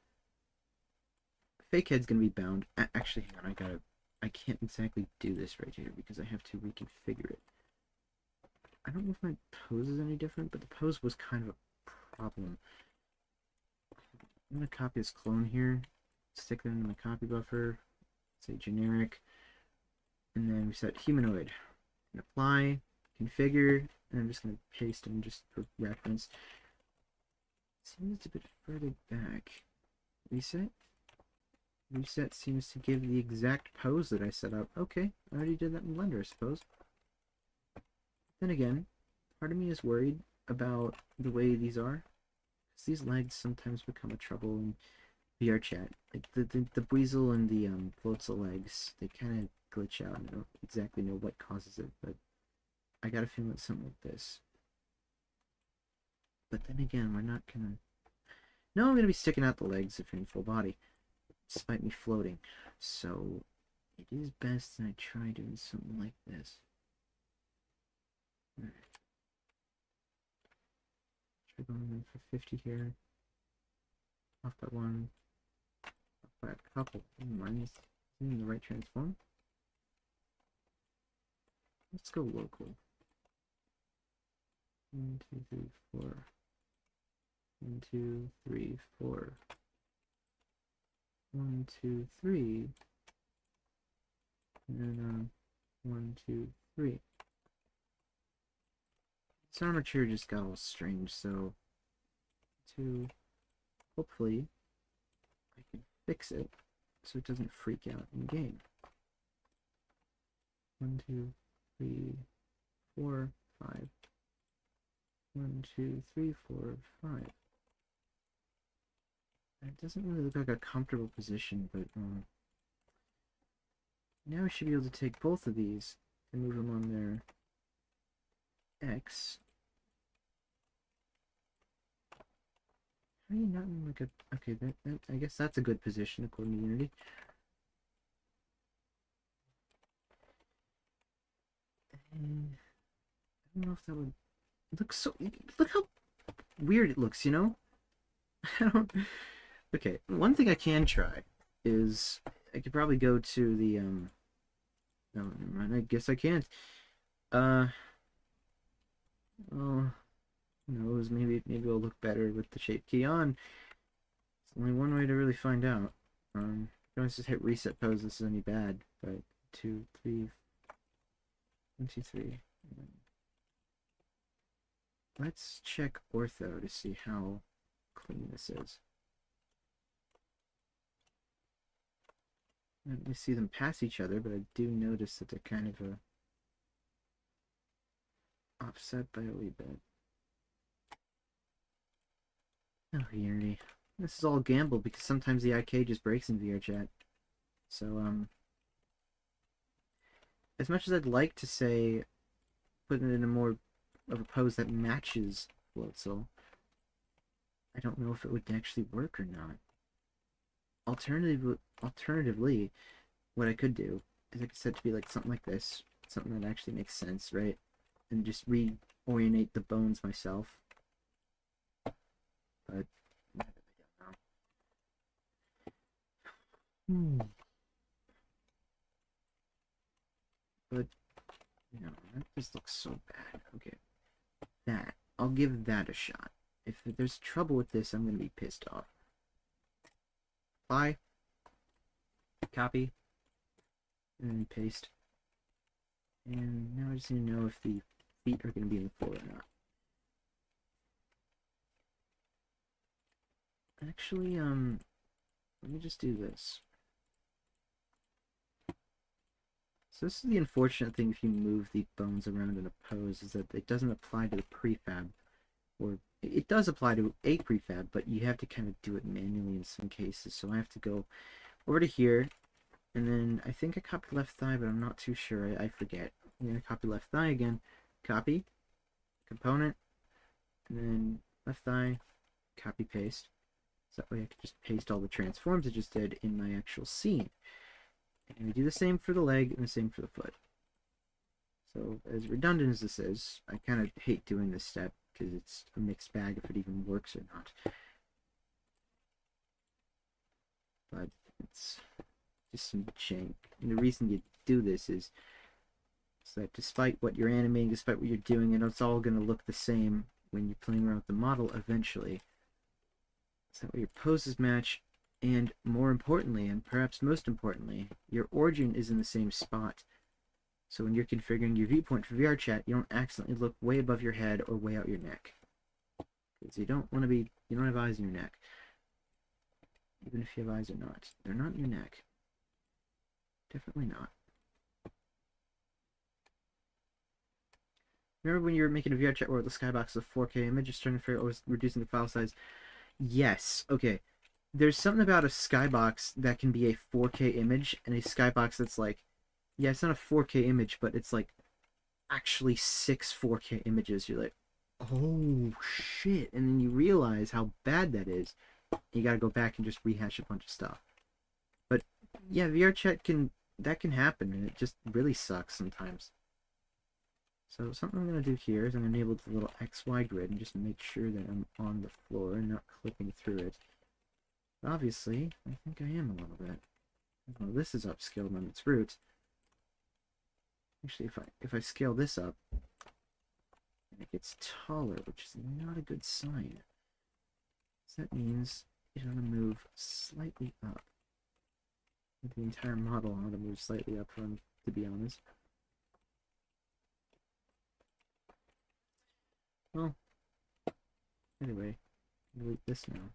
Fake head's gonna be bound. Actually, hang on, I can't exactly do this right here because I have to reconfigure it. I don't know if my pose is any different, but the pose was kind of a problem. I'm gonna copy this clone here, stick it into my copy buffer, say generic, and then we set humanoid, and apply, configure, and I'm just gonna paste them just for reference. Seems it's a bit further back. Reset. Reset seems to give the exact pose that I set up. Okay, I already did that in Blender, I suppose. Then again, part of me is worried about the way these are, because these legs sometimes become a trouble in VRChat. Like the Weasel and the Floatzel legs, they kind of glitch out. I don't exactly know what causes it, but I got a feeling it's something like this. But then again, we're not gonna... No, I'm gonna be sticking out the legs if you're in full body, despite me floating. So it is best that I try doing something like this. Alright. Try going in for 50 here. Off by 1. Off by a couple. Mine's in the right transform. Let's go local. 1, 2, 3, 4. 1, 2, 3, 4. 1, 2, 3. And then 1, 2, 3. This armature just got all strange, so hopefully I can fix it so it doesn't freak out in game. 1, 2, 3, 4, 5. 1, 2, 3, 4, 5. It doesn't really look like a comfortable position, but now we should be able to take both of these and move them on their X. How do you not like a... Okay, that I guess that's a good position according to Unity. And I don't know if that would look so... Look how weird it looks, you know? I don't... Okay, one thing I can try is I could probably go to the no, never mind. I guess I can't. Uh, oh, who knows? Maybe it'll look better with the shape key on. It's only one way to really find out. You can always just hit reset pose. This is any bad, but 2, 3, 1, 2, 3. Let's check ortho to see how clean this is. I don't really see them pass each other, but I do notice that they're kind of offset by a wee bit. Oh, Unity. This is all gamble because sometimes the IK just breaks in VRChat. So, as much as I'd like to say put it in a more of a pose that matches Floatzel, I don't know if it would actually work or not. Alternatively, what I could do is I could set it to be like something like this, something that actually makes sense, right? And just reorientate the bones myself. But I don't know. But no, that just looks so bad. Okay, I'll give that a shot. If there's trouble with this, I'm gonna be pissed off. Apply, copy, and then paste. And now I just need to know if the feet are gonna be in the floor or not. Actually, let me just do this. So this is the unfortunate thing if you move the bones around in a pose, is that it doesn't apply to the prefab. Or it does apply to a prefab, but you have to kind of do it manually in some cases. So I have to go over to here, and then I think I copied left thigh, but I'm not too sure. I forget. I'm going to copy left thigh again. Copy, component, and then left thigh, copy, paste. So that way I can just paste all the transforms I just did in my actual scene. And we do the same for the leg and the same for the foot. So as redundant as this is, I kind of hate doing this step because it's a mixed bag if it even works or not. But it's just some jank. And the reason you do this is so that despite what you're animating, despite what you're doing, and it's all going to look the same when you're playing around with the model eventually. So that way your poses match, and more importantly, and perhaps most importantly, your origin is in the same spot. So when you're configuring your viewpoint for VRChat, you don't accidentally look way above your head or way out your neck. Because you don't have eyes in your neck. Even if you have eyes or not. They're not in your neck. Definitely not. Remember when you were making a VRChat where the skybox is a 4K image, just trying to figure out what was reducing the file size? Yes. Okay. There's something about a skybox that can be a 4K image, and a skybox that's like, yeah, it's not a 4K image, but it's like actually 6 4K images. You're like, oh shit, and then you realize how bad that is. You gotta go back and just rehash a bunch of stuff. But yeah, VRChat can happen, and it just really sucks sometimes. So something I'm gonna do here is I'm gonna enable the little XY grid and just make sure that I'm on the floor and not clipping through it. Obviously, I think I am a little bit. Well, this is upscaled on its roots. Actually, if I scale this up, it gets taller, which is not a good sign. So that means it ought to move slightly up. The entire model ought to move slightly up, to be honest. Well, anyway, delete this now.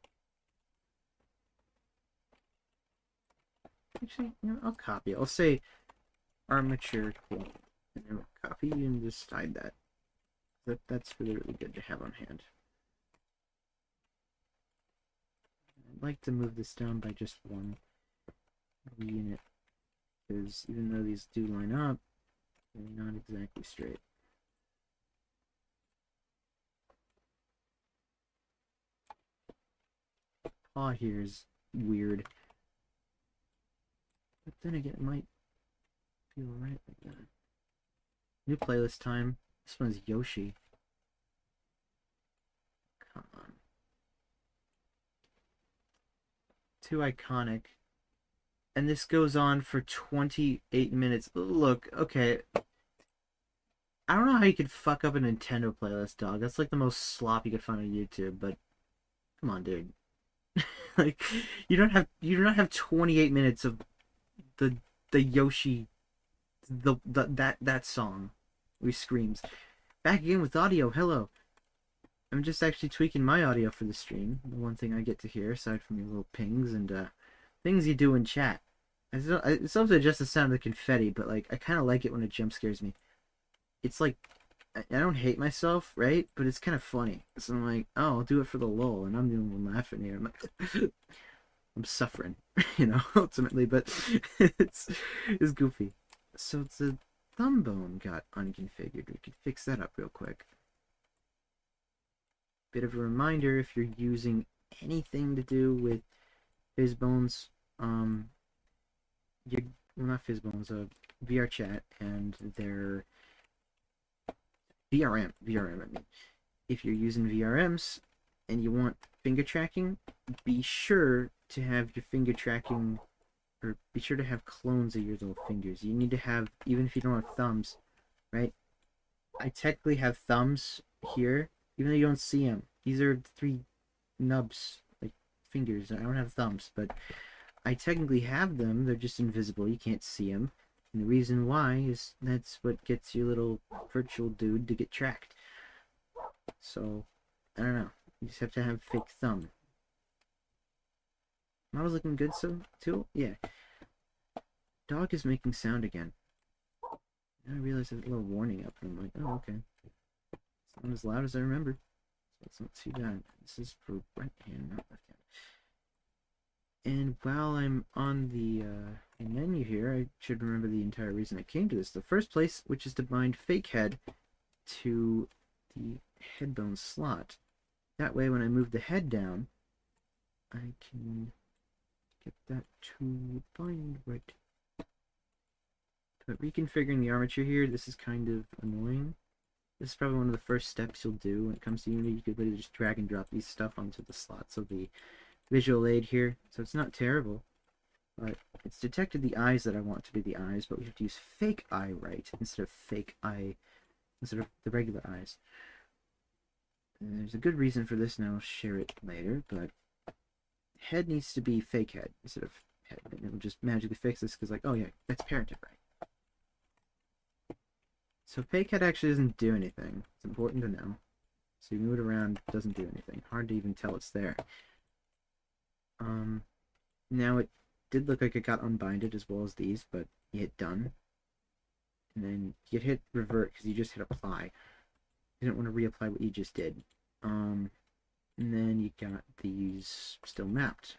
Actually, I'll copy it. I'll say armature clone, and then copy and just hide that. That's really, really good to have on hand. I'd like to move this down by just 1 unit, because even though these do line up, they're not exactly straight. Paw here is weird. But then again, it might feel right like that. New playlist time. This one's Yoshi. Come on. Too iconic. and this goes on for 28 minutes. Look, okay. I don't know how you could fuck up a Nintendo playlist, dog. That's like the most slop you could find on YouTube, but come on, dude. Like you do not have 28 minutes of the Yoshi that song where he screams. Back again with audio. Hello. I'm just actually tweaking my audio for the stream. The one thing I get to hear aside from your little pings and things you do in chat. It's also just the sound of the confetti, but like I kind of like it when it jump scares me. It's like I don't hate myself, right? But it's kind of funny. So I'm like, oh, I'll do it for the lull, and I'm the only one laughing here. I'm like, I'm suffering, ultimately, but it's goofy. So the thumb bone got unconfigured. We could fix that up real quick. Bit of a reminder if you're using anything to do with fizz bones, you well, not fizz bones, VRChat and their VRM. I mean, if you're using VRMs and you want finger tracking, be sure to have your finger tracking, or be sure to have clones of your little fingers. You need to have, even if you don't have thumbs, right? I technically have thumbs here, even though you don't see them. These are 3 nubs, like fingers. I don't have thumbs, but I technically have them. They're just invisible. You can't see them. And the reason why is that's what gets your little virtual dude to get tracked. So, I don't know. You just have to have fake thumb. Model's looking good, so too? Yeah. Dog is making sound again. Now I realize there's a little warning up, and I'm like, oh, okay. It's not as loud as I remember. So it's not too bad. This is for right hand, not left hand. And while I'm on the menu here, I should remember the entire reason I came to this. The first place, which is to bind fake head to the head bone slot. That way, when I move the head down, I can get that to bind right. But reconfiguring the armature here, this is kind of annoying. This is probably one of the first steps you'll do when it comes to Unity. You could literally just drag and drop these stuff onto the slots of the visual aid here. So it's not terrible. But it's detected the eyes that I want to be the eyes, but we have to use fake eye right instead of fake eye, instead of the regular eyes. And there's a good reason for this, and I'll share it later, but head needs to be fake head instead of head. And it'll just magically fix this because, like, oh yeah, that's parented right. So fake head actually doesn't do anything. It's important to know. So you move it around, it doesn't do anything. Hard to even tell it's there. Now it did look like it got unbinded as well as these, but you hit done. And then you hit revert because you just hit apply. You didn't want to reapply what you just did. And then you got these still mapped.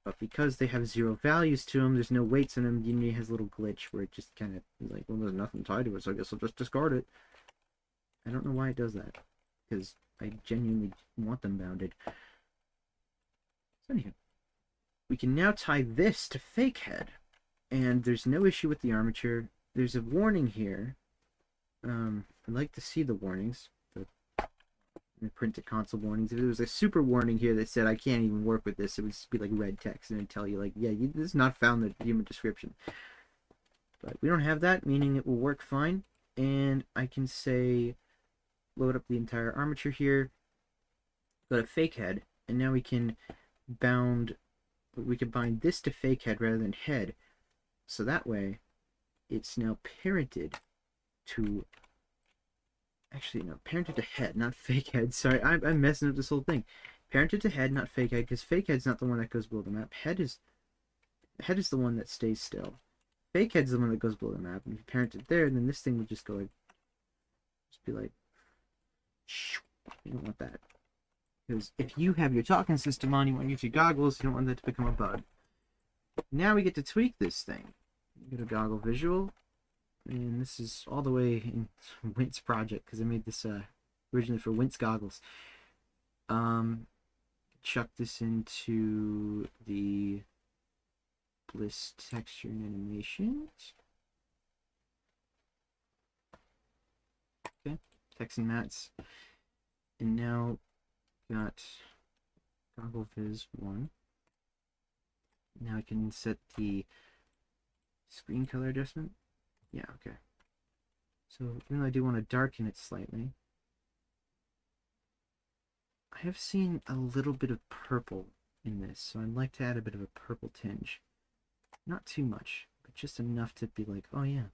But because they have 0 values to them, there's no weights in them, Unity has a little glitch where it just kind of is like, well, there's nothing tied to it, so I guess I'll just discard it. I don't know why it does that, because I genuinely want them bounded. So anywho, we can now tie this to fake head, and there's no issue with the armature. There's a warning here. I'd like to see the warnings. The printed console warnings. If there was a super warning here that said I can't even work with this, it would just be like red text and it'd tell you like, yeah, this is not found in the human description. But we don't have that, meaning it will work fine. And I can say load up the entire armature here, go to fake head, and now we can bind this to fake head rather than head. So that way it's now parented to actually, no, parented to head, not fake head. Sorry, I'm messing up this whole thing. Parented to head, not fake head, because fake head's not the one that goes below the map. Head is the one that stays still. Fake head's the one that goes below the map. And if you parent it there, then this thing would just go like, just be like, you don't want that. Because if you have your talking system on, you want to use your goggles, you don't want that to become a bug. Now we get to tweak this thing. Go to goggle visual. And this is all the way in Wint's project because I made this originally for Wint's goggles. Chuck this into the Bliss texture and animations. Okay, text and mats. And now got goggle viz 1. Now I can set the screen color adjustment. Yeah, okay. So even though I do want to darken it slightly, I have seen a little bit of purple in this, so I'd like to add a bit of a purple tinge. Not too much, but just enough to be like, oh yeah,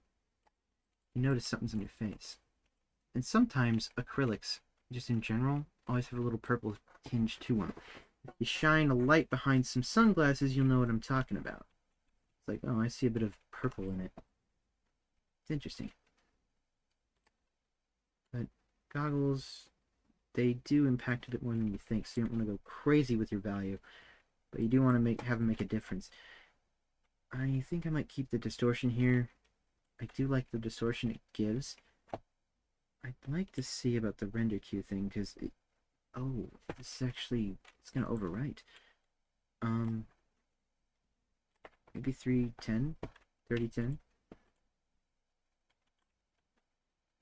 you notice something's on your face. And sometimes acrylics, just in general, always have a little purple tinge to them. If you shine a light behind some sunglasses, you'll know what I'm talking about. It's like, oh, I see a bit of purple in it. It's interesting. But goggles, they do impact a bit more than you think, so you don't want to go crazy with your value. But you do want to have them make a difference. I think I might keep the distortion here. I do like the distortion it gives. I'd like to see about the render queue thing, because it... Oh, this is actually... It's going to overwrite. Maybe 310? 3010?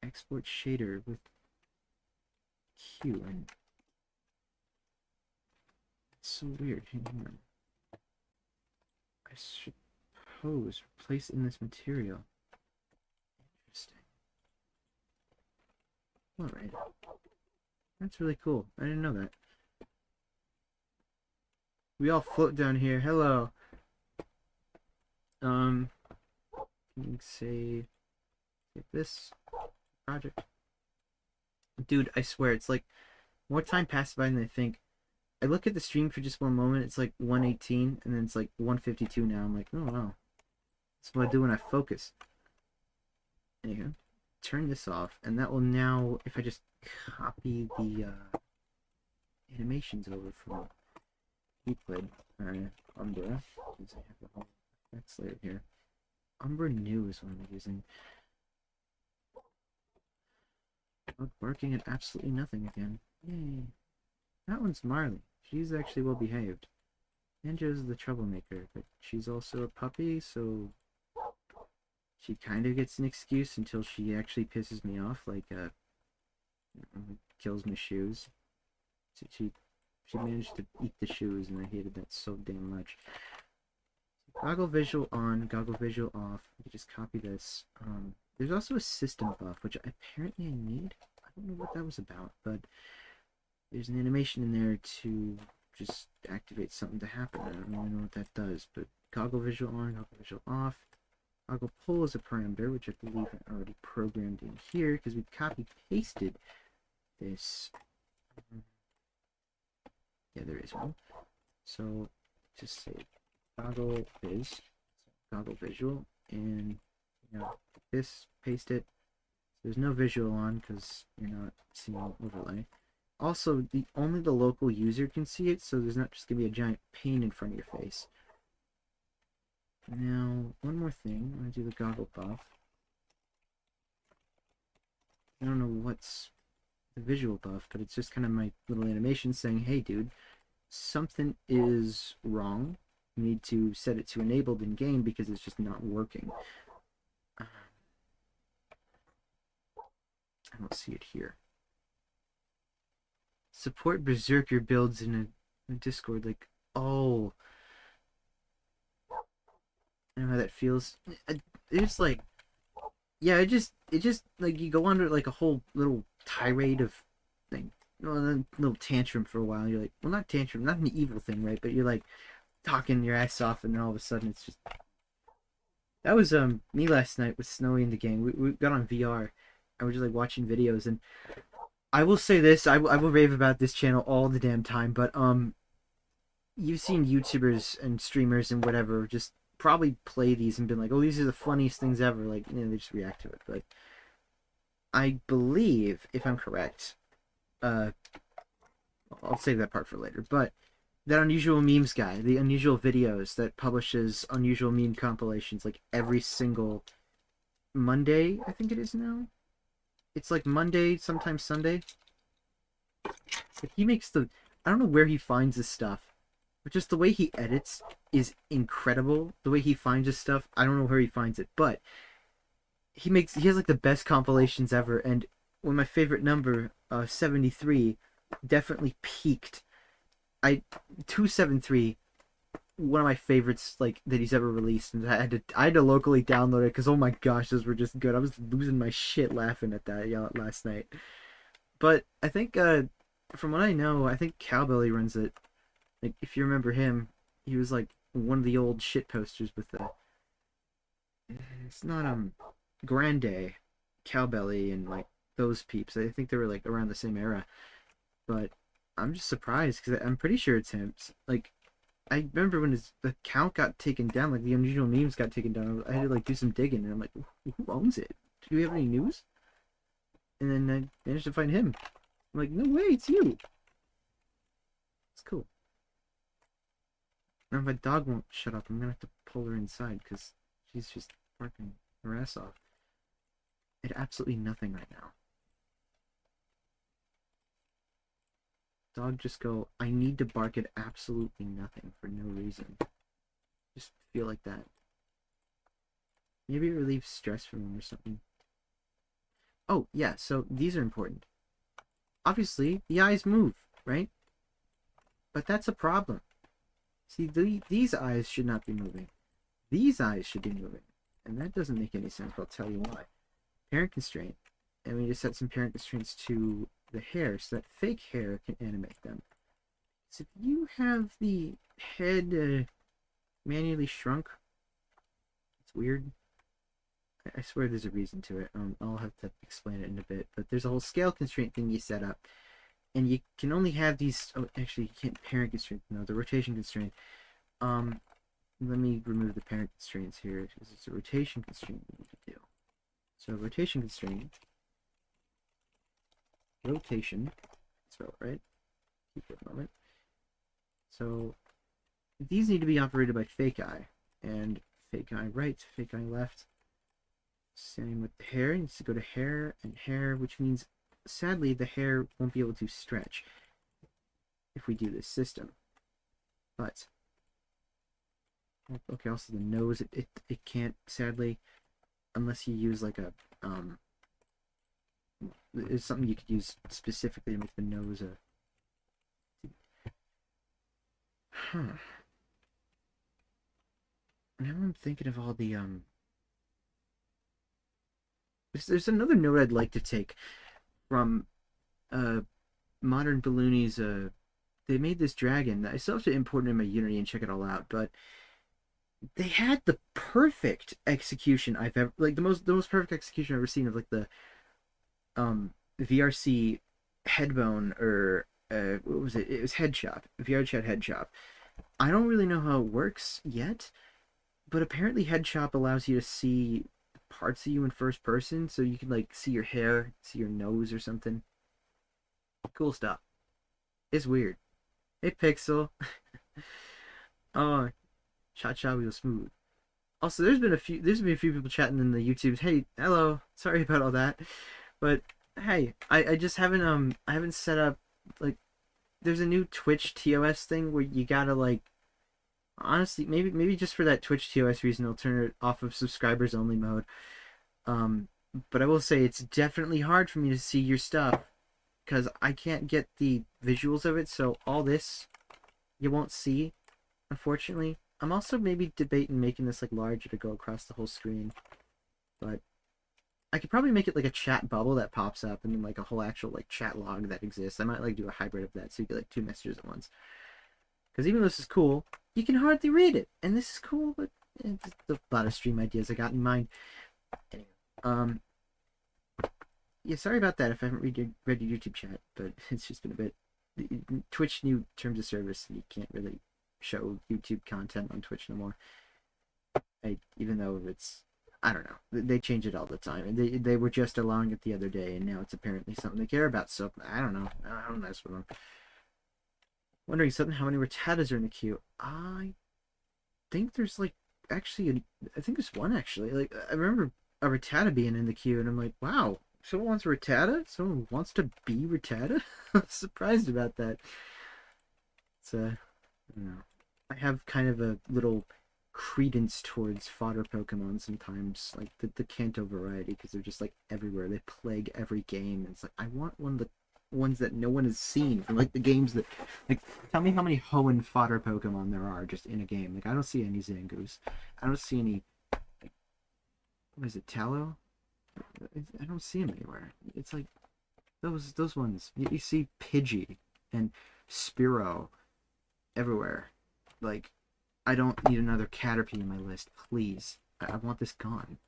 Export shader with Q, and... It's so weird. Hang on. I suppose replace in this material. Interesting. Alright. That's really cool. I didn't know that. We all float down here. Hello. Say this project. Dude, I swear, it's like more time passes by than I think. I look at the stream for just one moment, it's like 118, and then it's like 152 now. I'm like, oh wow. That's what I do when I focus. There you go. Turn this off, and that will now, if I just copy the animations over from Euclid, Umbra, since I have the whole effects layer here. Umbra New is what I'm using. Barking at absolutely nothing again. Yay. That one's Marley. She's actually well behaved. Banjo's the troublemaker, but she's also a puppy, so she kind of gets an excuse until she actually pisses me off, like kills my shoes. So she managed to eat the shoes, and I hated that so damn much. Goggle visual on, goggle visual off. I can just copy this. There's also a system buff, which apparently I need. I don't know what that was about, but there's an animation in there to just activate something to happen. I don't really know what that does, but goggle visual on, goggle visual off. Goggle pull is a parameter, which I believe I already programmed in here, because we copy-pasted this. Yeah, there is one. So, just say goggle viz, goggle visual, and this, paste it. There's no visual on because you're not seeing overlay. Also, only the local user can see it, so there's not just gonna be a giant pane in front of your face. Now, one more thing. I'm gonna do the goggle buff. I don't know what's the visual buff, but it's just kind of my little animation saying, hey dude, something is wrong. You need to set it to enabled in game because it's just not working. I don't see it here. Support Berserker builds in a Discord, like, oh. I know how that feels. It's like, yeah, it just like you go under like a whole little tirade of thing, a little tantrum for a while. You're like, well, not tantrum, not an evil thing, right? But you're like talking your ass off, and then all of a sudden it's just. That was me last night with Snowy in the gang. We got on VR, and we're just like watching videos, and I will say this, I will rave about this channel all the damn time, but you've seen YouTubers and streamers and whatever just probably play these and been like, oh, these are the funniest things ever, like, they just react to it. But I believe, if I'm correct, I'll save that part for later, but that Unusual Memes guy, the Unusual Videos that publishes Unusual Meme compilations like every single Monday, I think it is now. It's like Monday, sometimes Sunday. But he makes the... I don't know where he finds this stuff, but just the way he edits is incredible. The way he finds his stuff, I don't know where he finds it, but he has like the best compilations ever. And when my favorite number, 73, definitely peaked. 273 one of my favorites like that he's ever released, and I had to locally download it because oh my gosh, those were just good. I was losing my shit laughing at that last night. But I think from what I know, I think Cowbelly runs it. Like if you remember him, he was like one of the old shit posters with the it's not Grande, Cowbelly, and like those peeps. I think they were like around the same era. But I'm just surprised because I'm pretty sure it's him. Like I remember when his the account got taken down, like the unusual memes got taken down. I had to like do some digging, and I'm like, who owns it? Do we have any news? And then I managed to find him. I'm like, no way, it's you. It's cool. Now my dog won't shut up. I'm gonna have to pull her inside because she's just barking her ass off at absolutely nothing right now. Dog just go, I need to bark at absolutely nothing for no reason. Just feel like that. Maybe it relieves stress from him or something. Oh, yeah, so these are important. Obviously, the eyes move, right? But that's a problem. See, these eyes should not be moving. These eyes should be moving. And that doesn't make any sense, but I'll tell you why. Parent constraint. And we just set some parent constraints to the hair so that fake hair can animate them. So if you have the head manually shrunk, it's weird. I swear there's a reason to it. I'll have to explain it in a bit. But there's a whole scale constraint thing you set up. And you can only have these... Oh, actually, you can't parent constraint. No, the rotation constraint. Let me remove the parent constraints here because it's a rotation constraint we need to do. So rotation constraint... Rotation. Spell it right. Keep it a moment. So these need to be operated by fake eye. And fake eye right, fake eye left. Same with the hair. It needs to go to hair and hair, which means sadly the hair won't be able to stretch if we do this system. But okay, also the nose it can't sadly unless you use like a it's something you could use specifically to make the nose a now I'm thinking of all the there's another note I'd like to take from Modern Balloonies. They made this dragon. I still have to import it in my Unity and check it all out, but they had the perfect execution I've ever like the most perfect execution I've ever seen of like the VRC headbone or what was it? It was headshot. VRChat headshot. I don't really know how it works yet, but apparently headshot allows you to see parts of you in first person, so you can like see your hair, see your nose or something. Cool stuff. It's weird. Hey Pixel. Oh, Cha wheel smooth. Also, there's been a few people chatting in the YouTubes. Hey, hello. Sorry about all that, but hey, I just haven't I haven't set up like there's a new Twitch TOS thing where you gotta like honestly maybe just for that Twitch TOS reason I'll turn it off of subscribers only mode. But I will say it's definitely hard for me to see your stuff because I can't get the visuals of it, so all this you won't see, unfortunately. I'm also maybe debating making this like larger to go across the whole screen, but I could probably make it like a chat bubble that pops up and then like a whole actual like chat log that exists. I might like do a hybrid of that so you get like two messages at once. Because even though this is cool, you can hardly read it, and this is cool, but a lot of stream ideas I got in mind. Anyway, yeah, sorry about that if I haven't read your YouTube chat, but it's just been a bit. Twitch new terms of service, and you can't really show YouTube content on Twitch no more. Even though it's, I don't know, they change it all the time, and they were just allowing it the other day, and now it's apparently something they care about. So I don't know. I don't mess with them. Wondering something. How many Rattatas are in the queue? I think there's like actually, I think there's one actually. Like I remember a Rattata being in the queue, and I'm like, wow, someone wants a Rattata? Someone wants to be Rattata? I'm surprised about that. It's I don't know. I have kind of a little credence towards fodder Pokemon sometimes, like the Kanto variety, because they're just like everywhere. They plague every game. And it's like I want one of the ones that no one has seen from like the games that like tell me how many hoe and fodder Pokemon there are just in a game. Like I don't see any Zangoose. I don't see any like, what is it, Tallow? I don't see them anywhere. It's like those ones. You see Pidgey and Spearow everywhere. Like I don't need another Caterpie in my list, please. I want this gone.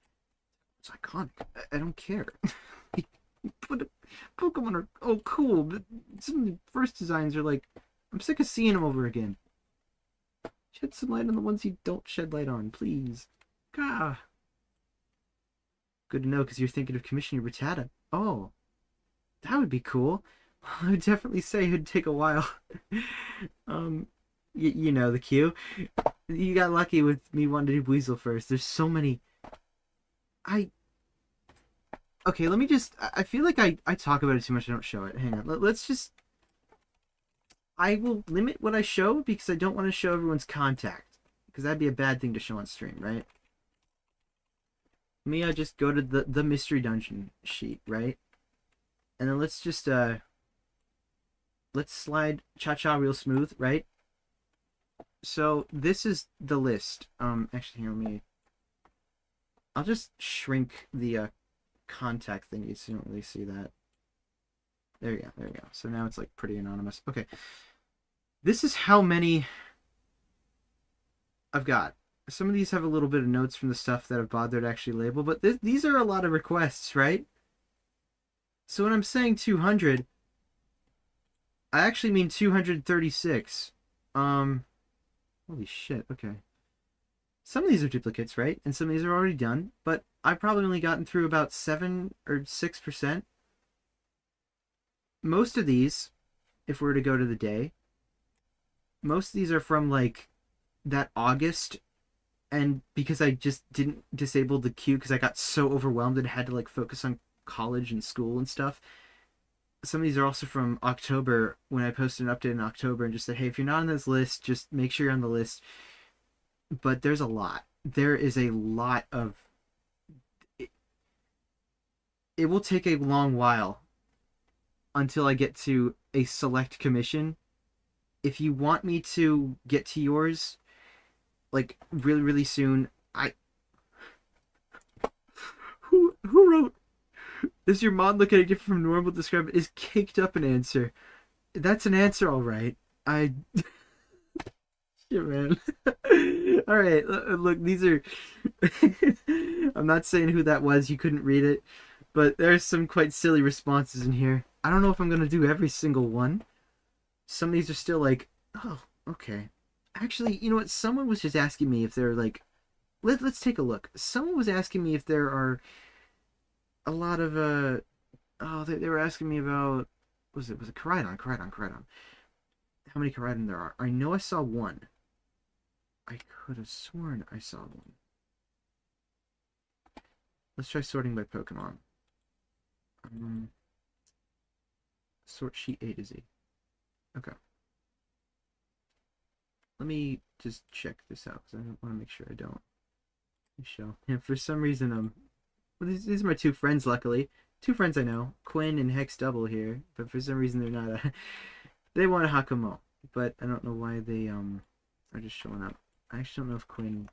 It's iconic. I don't care. But Pokemon are cool, but some of the first designs are like I'm sick of seeing them over again. Shed some light on the ones you don't shed light on, please. Gah. Good to know because you're thinking of commissioning Rattata. Oh, that would be cool. I would definitely say it'd take a while. um, you know the cue. You got lucky with me wanting to do Weasel first. There's so many. I okay. Let me just. I feel like I talk about it too much. I don't show it. Hang on. Let's just. I will limit what I show because I don't want to show everyone's contact because that'd be a bad thing to show on stream, right? Me, I just go to the mystery dungeon sheet, right? And then let's just let's slide cha-cha real smooth, right? So this is the list. Actually, here, I'll just shrink the contact thingy so you don't really see that. There you go, there you go. So now it's like pretty anonymous. Okay. This is how many I've got. Some of these have a little bit of notes from the stuff that I've bothered to actually label, but these are a lot of requests, right? So when I'm saying 200, I actually mean 236. Holy shit, okay. Some of these are duplicates, right? And some of these are already done, but I've probably only gotten through about 7 or 6%. Most of these, if we were to go to the day, most of these are from like that August, and because I just didn't disable the queue because I got so overwhelmed and had to like focus on college and school and stuff. Some of these are also from October when I posted an update in October and just said, hey, if you're not on this list, just make sure you're on the list. But there's a lot. There is a lot of. It will take a long while until I get to a select commission. If you want me to get to yours, like really, really soon, who wrote? Does your mod look any different from normal? Describe it is caked up an answer. That's an answer, all right. Shit, man. All right, look, these are. I'm not saying who that was. You couldn't read it, but there's some quite silly responses in here. I don't know if I'm gonna do every single one. Some of these are still like, oh, okay. Actually, you know what? Someone was just asking me if they're like, let's take a look. Someone was asking me if there are a lot of oh, they were asking me about was it Koraidon? How many Koraidon there are? I know I saw one. I could have sworn I saw one. Let's try sorting by Pokemon. Sort sheet A to Z. Okay. Let me just check this out because I want to make sure I don't show. And for some reason, well, these are my two friends. Luckily, two friends I know, Quinn and Hex Double here. But for some reason, they're not. They want a Hakumo, but I don't know why they are just showing up. I actually don't know if Quinn.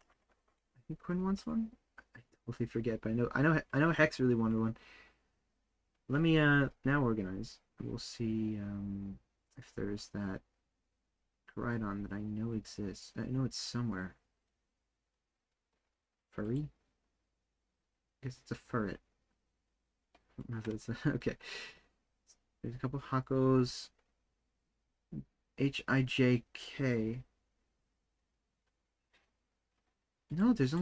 I think Quinn wants one. I totally forget, but I know Hex really wanted one. Let me now organize. We'll see if there's that Koraidon that I know exists. I know it's somewhere. Furry? I guess it's a furret. I don't know if that's okay. There's a couple of Hakos. Hijk. No, there's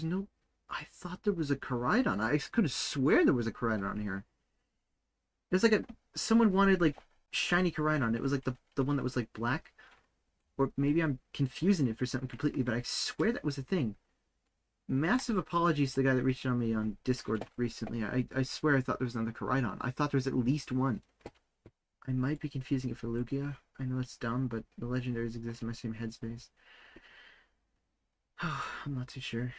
no. I thought there was a Koraidon. I could have swear there was a Koraidon here. There's like someone wanted like shiny Koraidon. It was like the one that was like black. Or maybe I'm confusing it for something completely, but I swear that was a thing. Massive apologies to the guy that reached out to me on Discord recently. I swear I thought there was another Koraidon. I thought there was at least one. I might be confusing it for Lugia. I know it's dumb, but the legendaries exist in my same headspace. I'm not too sure.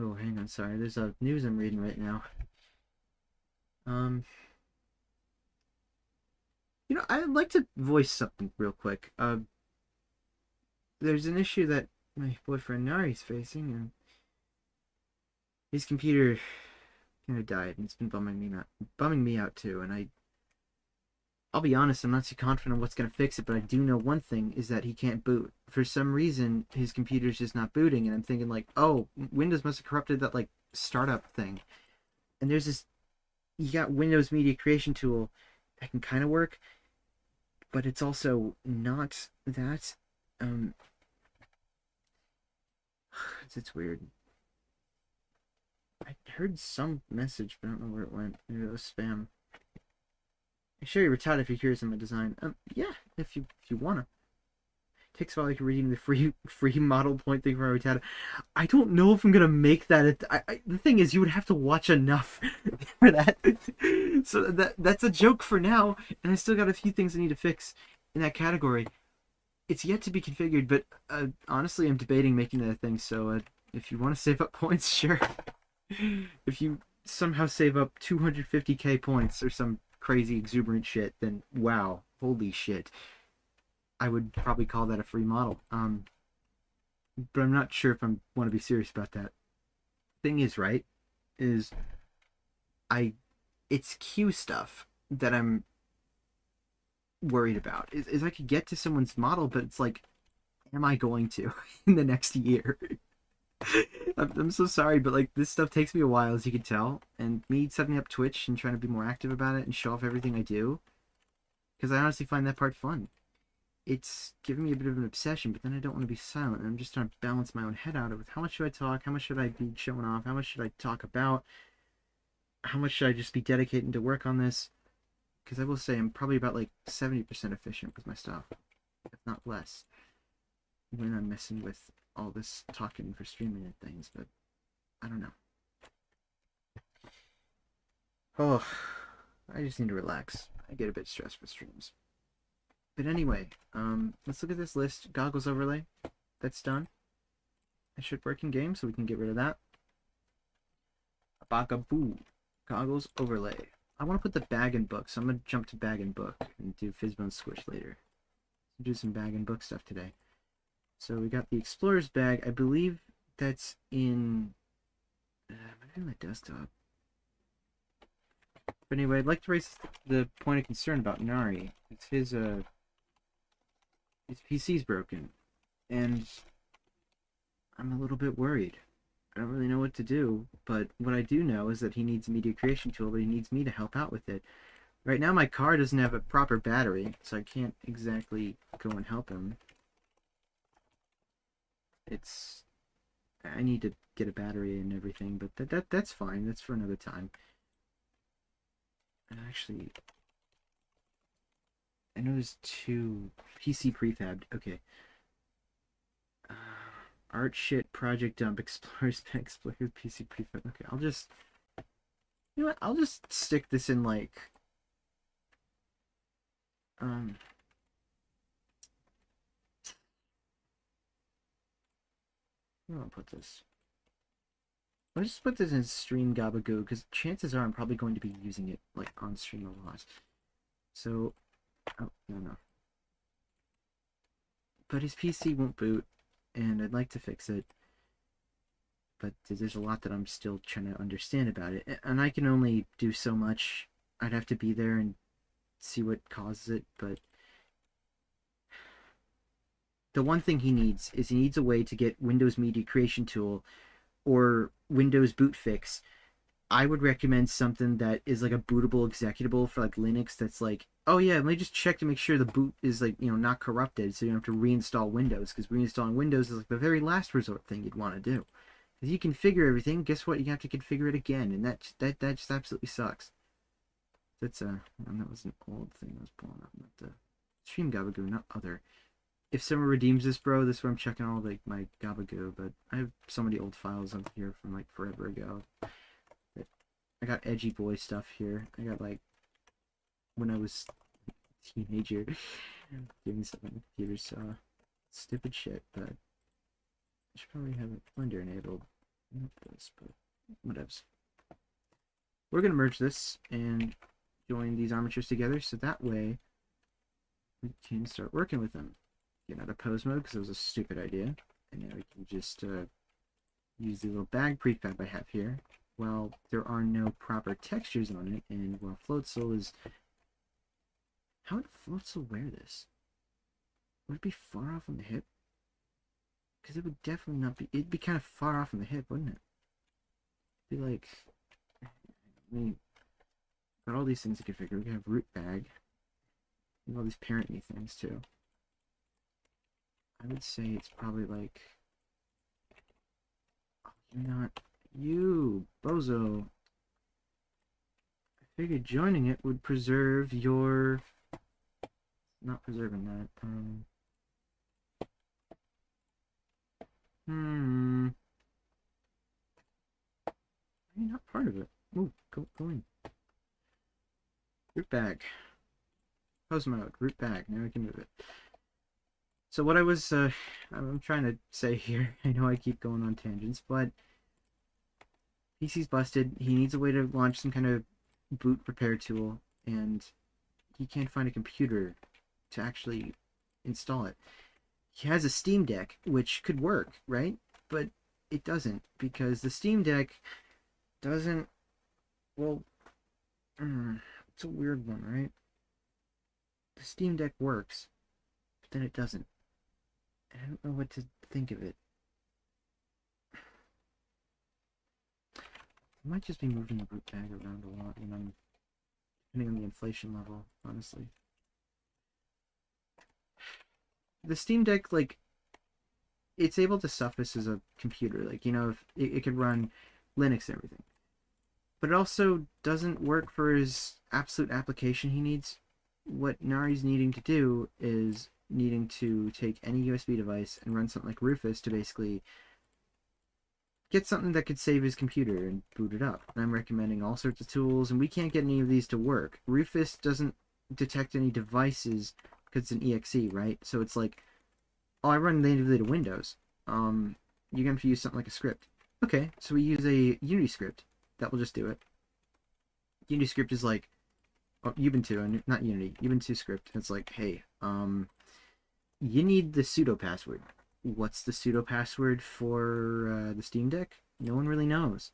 Oh, hang on, sorry. There's a news I'm reading right now. Um, I'd like to voice something real quick. There's an issue that my boyfriend Nari's facing, and his computer kind of died, and it's been bumming me out too. And I'll be honest, I'm not too confident on what's gonna fix it, but I do know one thing is that he can't boot. For some reason, his computer's just not booting, and I'm thinking like, oh, Windows must have corrupted that like startup thing. And there's this, you got Windows Media Creation Tool that can kind of work, but it's also not that. Um, it's weird. I heard some message, but I don't know where it went. Maybe it was spam. I show you VRChat if you're curious in my design. Yeah, if you wanna. Takes a while like reading the free model point thing from VRChat. I don't know if I'm gonna make that. The thing is, you would have to watch enough for that. So that's a joke for now, and I still got a few things I need to fix in that category. It's yet to be configured, but honestly, I'm debating making that a thing. So if you want to save up points, sure. If you somehow save up 250k points or some crazy exuberant shit, then wow, holy shit. I would probably call that a free model. But I'm not sure if I want to be serious about that. Thing is, right, is I it's Q stuff that I'm worried about. Is I could get to someone's model, but it's like, am I going to in the next year? I'm so sorry, but like this stuff takes me a while, as you can tell, and me setting up Twitch and trying to be more active about it and show off everything I do, because I honestly find that part fun. It's giving me a bit of an obsession, but then I don't want to be silent, and I'm just trying to balance my own head out with how much should I talk, how much should I be showing off, how much should I talk about, how much should I just be dedicating to work on this, because I will say I'm probably about like 70% efficient with my stuff, if not less, when I'm messing with all this talking for streaming and things, but I don't know. Oh, I just need to relax. I get a bit stressed with streams. But anyway, let's look at this list. Goggles overlay. That's done. It should work in game, so we can get rid of that. Gabagoul. Goggles overlay. I want to put the bag and book, so I'm going to jump to bag and book and do Fizzbone Squish later. Do some bag and book stuff today. So we got the Explorer's bag. I believe that's in... maybe my desktop. But anyway, I'd like to raise the point of concern about Nari. It's his PC's broken, and I'm a little bit worried. I don't really know what to do, but what I do know is that he needs a media creation tool, but he needs me to help out with it. Right now my car doesn't have a proper battery, so I can't exactly go and help him. I need to get a battery and everything, but that's fine. That's for another time. And actually, I know there's two PC prefabbed. Okay. Art shit, project dump, explorers, PC prefab. Okay, I'll just, you know what? I'll just stick this in like, where do I put this? I'll just put this in stream gabagoul, because chances are I'm probably going to be using it like on stream a lot. So, oh, no. But his PC won't boot, and I'd like to fix it. But there's a lot that I'm still trying to understand about it, and I can only do so much. I'd have to be there and see what causes it, but the one thing he needs is he needs a way to get Windows Media Creation Tool or Windows Boot Fix. I would recommend something that is like a bootable executable for like Linux that's like, oh yeah, let me just check to make sure the boot is like, not corrupted, so you don't have to reinstall Windows, because reinstalling Windows is like the very last resort thing you'd want to do. Because you configure everything, guess what? You have to configure it again, and that just absolutely sucks. That's that was an old thing I was pulling up, not the stream gabagoul, not other. If someone redeems this, bro, this is where I'm checking all like my gabagoul, but I have so many old files up here from like forever ago. I got edgy boy stuff here. I got like when I was a teenager doing something on the computer, so stupid shit, but I should probably have Blender enabled. Not this, but whatevs. We're gonna merge this and join these armatures together, so that way we can start working with them. Get out of pose mode because it was a stupid idea, and now we can just use the little bag prefab I have here. Well, there are no proper textures on it, and while Floatzel is... How would Floatzel wear this? Would it be far off on the hip? Because it would definitely not be... It'd be kind of far off on the hip, wouldn't it? It'd be like... I mean, got all these things to configure. We can have root bag. And all these parent-me things, too. I would say it's probably like... Oh, you're not... You, bozo. I figured joining it would preserve your... Not preserving that. You're not part of it. Ooh, go in. Root bag. Pose mode. Root bag. Now we can move it. So what I was, I'm trying to say here, I know I keep going on tangents, but PC's busted. He needs a way to launch some kind of boot repair tool, and he can't find a computer to actually install it. He has a Steam Deck, which could work, right? But it doesn't, because the Steam Deck doesn't, well, it's a weird one, right? The Steam Deck works, but then it doesn't. I don't know what to think of it. I might just be moving the root bag around a lot when I'm, depending on the inflation level, honestly. The Steam Deck, like, it's able to suffice as a computer. Like, you know, if it could run Linux and everything. But it also doesn't work for his absolute application he needs. What Nari's needing to do is needing to take any USB device and run something like Rufus to basically get something that could save his computer and boot it up. And I'm recommending all sorts of tools, and we can't get any of these to work. Rufus doesn't detect any devices because it's an exe, right? So it's like, oh, I run natively to Windows. You're going to use something like a script. Okay, so we use a Unity script. That will just do it. Unity script is like, oh, Ubuntu, not Unity, Ubuntu script. It's like, hey, you need the sudo password. What's the sudo password for the Steam Deck? No one really knows.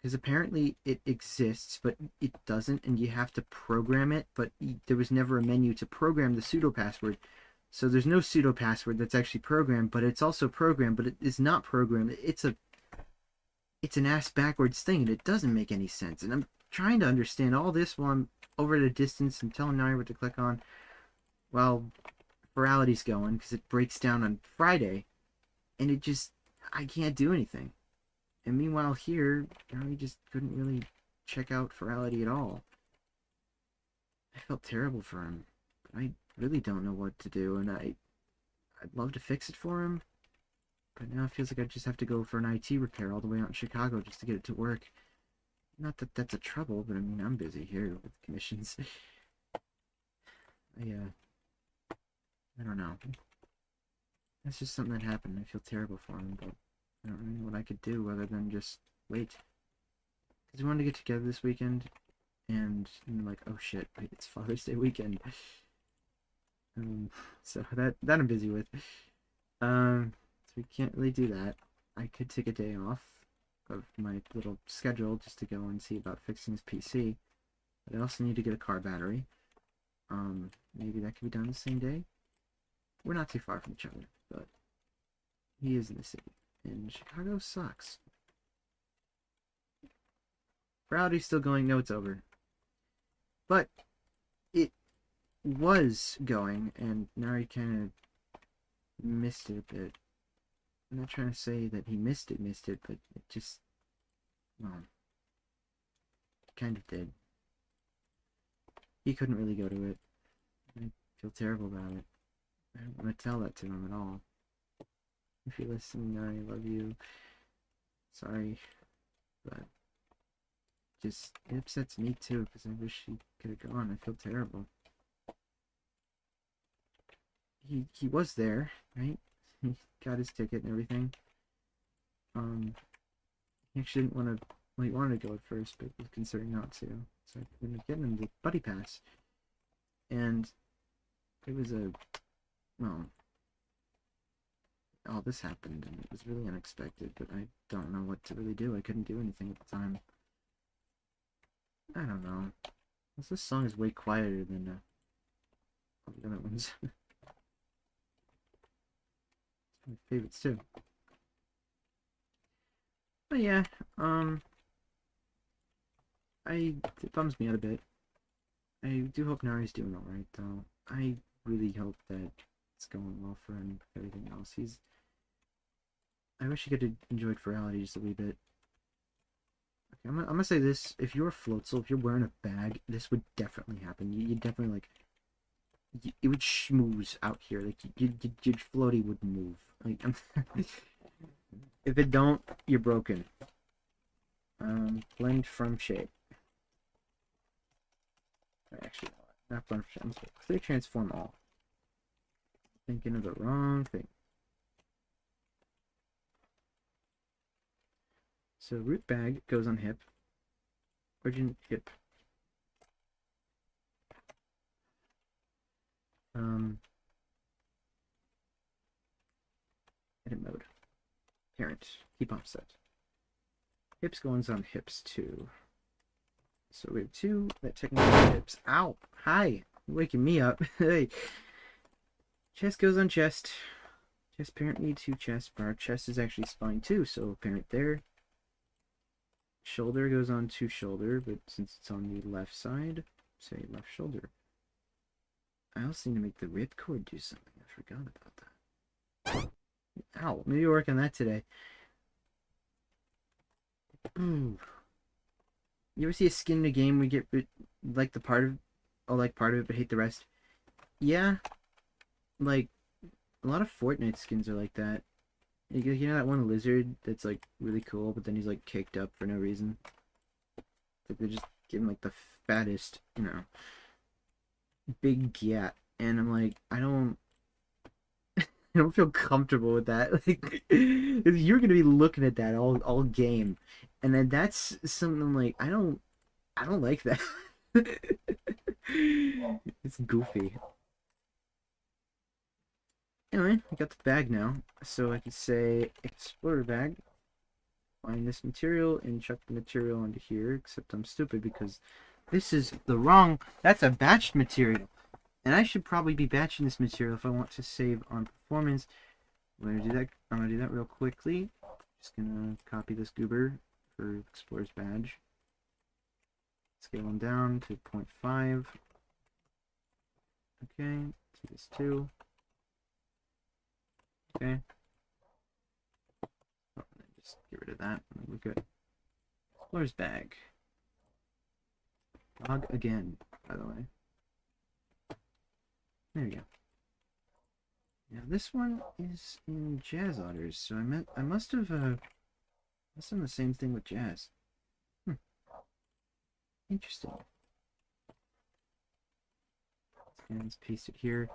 Because apparently it exists, but it doesn't, and you have to program it, but there was never a menu to program the sudo password. So there's no sudo password that's actually programmed, but it's also programmed, but it is not programmed. It's an ass backwards thing, and it doesn't make any sense. And I'm trying to understand all this while I'm over at a distance and telling Nari what to click on. Well, Virality's going, because it breaks down on Friday, and it just, I can't do anything. And meanwhile here, Nari just couldn't really check out Virality at all. I felt terrible for him. I really don't know what to do, and I'd love to fix it for him, but now it feels like I just have to go for an IT repair all the way out in Chicago just to get it to work. Not that that's a trouble, but I mean, I'm busy here with commissions. I don't know. That's just something that happened. I feel terrible for him, but I don't really know what I could do other than just wait. Because we wanted to get together this weekend, and I'm like, oh shit, wait, it's Father's Day weekend. So that I'm busy with. So we can't really do that. I could take a day off of my little schedule just to go and see about fixing his PC. But I also need to get a car battery. Maybe that could be done the same day. We're not too far from each other, but he is in the city, and Chicago sucks. Rowdy's still going. No, it's over. But it was going, and Nari kind of missed it a bit. I'm not trying to say that he missed it, but it just, well, kind of did. He couldn't really go to it. I feel terrible about it. I don't want to tell that to him at all. If you're listening, Nari, I love you. Sorry, but just, it upsets me too, because I wish he could have gone. I feel terrible. He was there, right? He got his ticket and everything. He actually didn't want to. Well, he wanted to go at first, but was considering not to. So I ended up getting him the buddy pass, and it was a well. All this happened, and it was really unexpected. But I don't know what to really do. I couldn't do anything at the time. I don't know. This song is way quieter than all the other ones. My favorites too. But yeah, it bums me out a bit. I do hope Nari's doing alright though. I really hope that it's going well for him with everything else. I wish he could have enjoyed Virality just a wee bit. Okay, I'm gonna say this: if you're a Floatzel, if you're wearing a bag, this would definitely happen. You definitely like. It would schmooze out here. Like your floaty would move. Like if it don't, you're broken. Blend from shape. Actually, not blend from shape. Clear transform all. Thinking of the wrong thing. So root bag goes on hip. Origin hip. Edit mode. Parent. Keep offset. Hips goes on hips too. So we have two that technically hips. Ow! Hi! You're waking me up. Hey! Chest goes on chest. Chest parent need two chest. Our chest is actually spine too, so parent there. Shoulder goes on to shoulder, but since it's on the left side, say left shoulder. I also need to make the ripcord do something. I forgot about that. Ow! Maybe work on that today. Ooh. You ever see a skin in a game where you get like the part of, like part of it, but hate the rest? Yeah, like a lot of Fortnite skins are like that. You know that one lizard that's like really cool, but then he's like caked up for no reason. Like they just give him like the fattest, big gat, and I'm like, I don't feel comfortable with that. Like you're gonna be looking at that all game, and then that's something like I don't like that. It's goofy. Anyway, I got the bag now, so I can say explorer bag. Find this material and chuck the material onto here. Except I'm stupid because this is the wrong. That's a batched material. And I should probably be batching this material if I want to save on performance. I'm gonna do that real quickly. Just gonna copy this goober for Explorer's badge. Scale them down to 0.5. Okay, do this too. Okay. Oh, just get rid of that. We're good. Explorer's bag. Log again, by the way. There we go. Now this one is in Jazz Otters, so I must have done the same thing with Jazz. Interesting. And let's paste it here.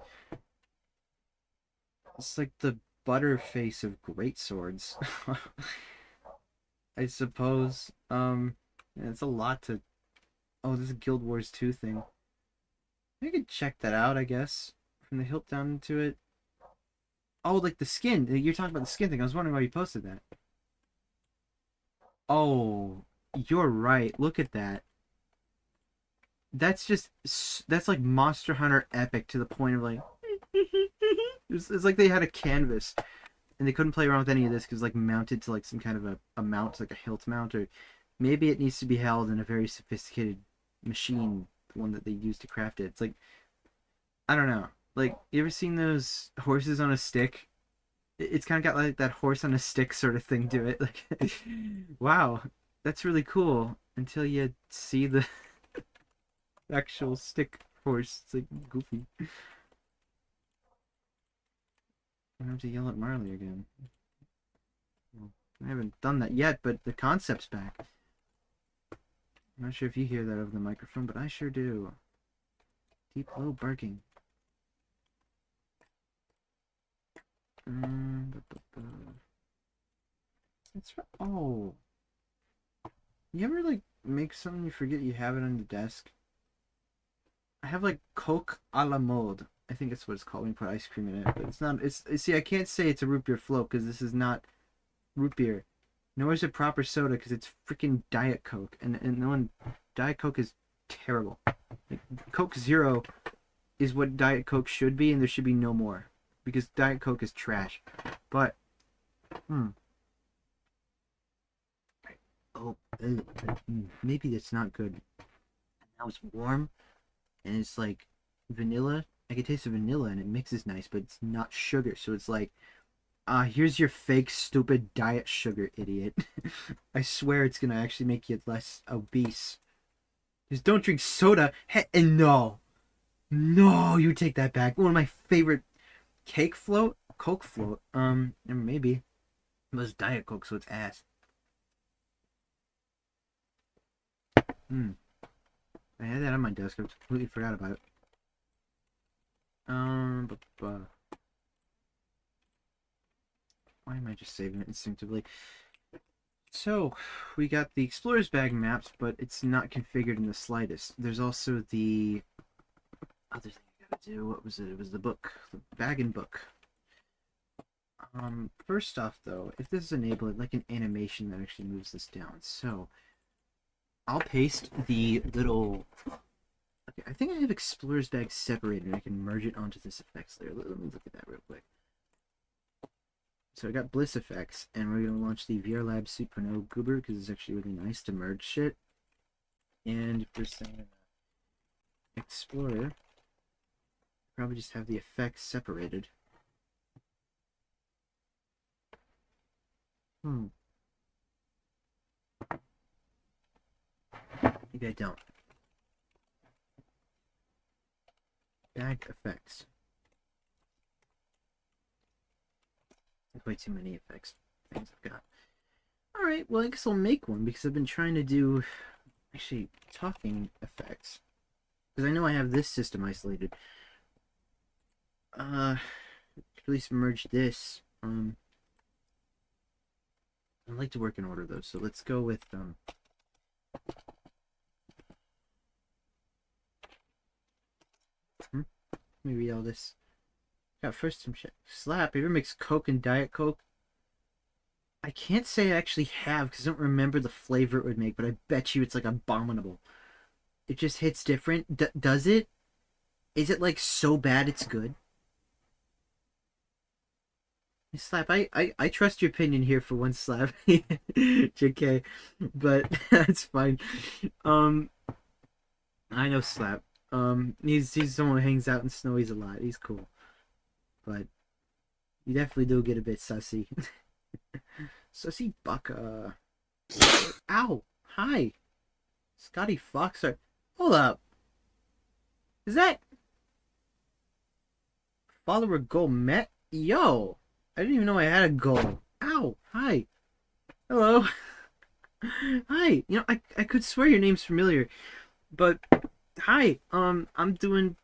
It's like the butterface of great swords. I suppose. Yeah, it's a lot to. Oh, this is a Guild Wars 2 thing. I could check that out, I guess. From the hilt down into it. Oh, like the skin. You're talking about the skin thing. I was wondering why you posted that. Oh, you're right. Look at that. That's like Monster Hunter epic to the point of like. It's like they had a canvas and they couldn't play around with any of this because like mounted to like some kind of a mount, like a hilt mount, or maybe it needs to be held in a very sophisticated machine, the one that they use to craft it. It's like, I don't know. Like, you ever seen those horses on a stick? It's kind of got like that horse on a stick sort of thing to it. Like, wow, that's really cool until you see the actual stick horse. It's like goofy. I have to yell at Marley again. Well, I haven't done that yet, but the concept's back. I'm not sure if you hear that over the microphone, but I sure do. Deep, low barking. That's right. Oh, You ever like make something you forget you have it on the desk? I have like Coke a la mode. I think that's what it's called when you put ice cream in it. But it's not. See, I can't say it's a root beer float because this is not root beer. Nor is it proper soda because it's freaking Diet Coke, and no one. Diet Coke is terrible. Like, Coke Zero is what Diet Coke should be, and there should be no more because Diet Coke is trash. But oh, maybe that's not good. Now it's warm, and it's like vanilla. I can taste the vanilla, and it mixes nice, but it's not sugar. So it's like, here's your fake, stupid diet sugar, idiot. I swear it's gonna actually make you less obese. Just don't drink soda. And no, you take that back. One of my favorite Coke float. And maybe it was Diet Coke, so it's ass. I had that on my desk. I completely forgot about it. Why am I just saving it instinctively? So, we got the Explorer's Bag mapped, but it's not configured in the slightest. There's also the other thing I gotta do. What was it? It was the book. The bag and book. First off, though, if this is enabled, like an animation that actually moves this down. So, I'll paste the little... Okay, I think I have Explorer's Bag separated. I can merge it onto this effects layer. Let me look at that real quick. So I got Bliss effects, and we're going to launch the VRLab Super Goober because it's actually really nice to merge shit. And if we're saying Explorer, probably just have the effects separated. Maybe I don't. Bag effects. There's way too many effects things I've got. Alright, well I guess I'll make one because I've been trying to do actually talking effects. Because I know I have this system isolated. At least merge this. I'd like to work in order though, so let's go with let me read all this. Got first some shit. Slap. You ever mix Coke and Diet Coke? I can't say I actually have because I don't remember the flavor it would make, but I bet you it's like abominable. It just hits different. Does it? Is it like so bad it's good? Slap, I trust your opinion here for one, Slap. JK, but that's fine. I know Slap. He's someone who hangs out in Snowies a lot. He's cool, but you definitely do get a bit sussy. Sussy buck. Ow! Hi, Scotty Fox. Hold up. Is that follower goal met? Yo, I didn't even know I had a goal. Ow! Hi. Hello. Hi. You know, I could swear your name's familiar, but hi. I'm doing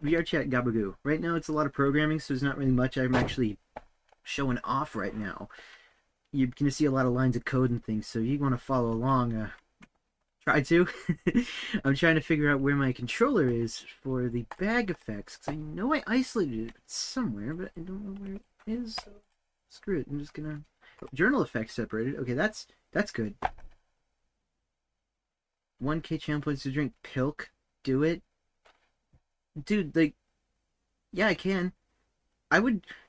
VRChat gabagoul. Right now it's a lot of programming, so there's not really much I'm actually showing off right now. You're gonna see a lot of lines of code and things, so you want to follow along. Try to. I'm trying to figure out where my controller is for the bag effects, because I know I isolated it somewhere, but I don't know where it is. So screw it. I'm just gonna journal effects separated. Okay, that's good. 1K channel points to drink pilk. Do it, dude. Like, yeah, I can.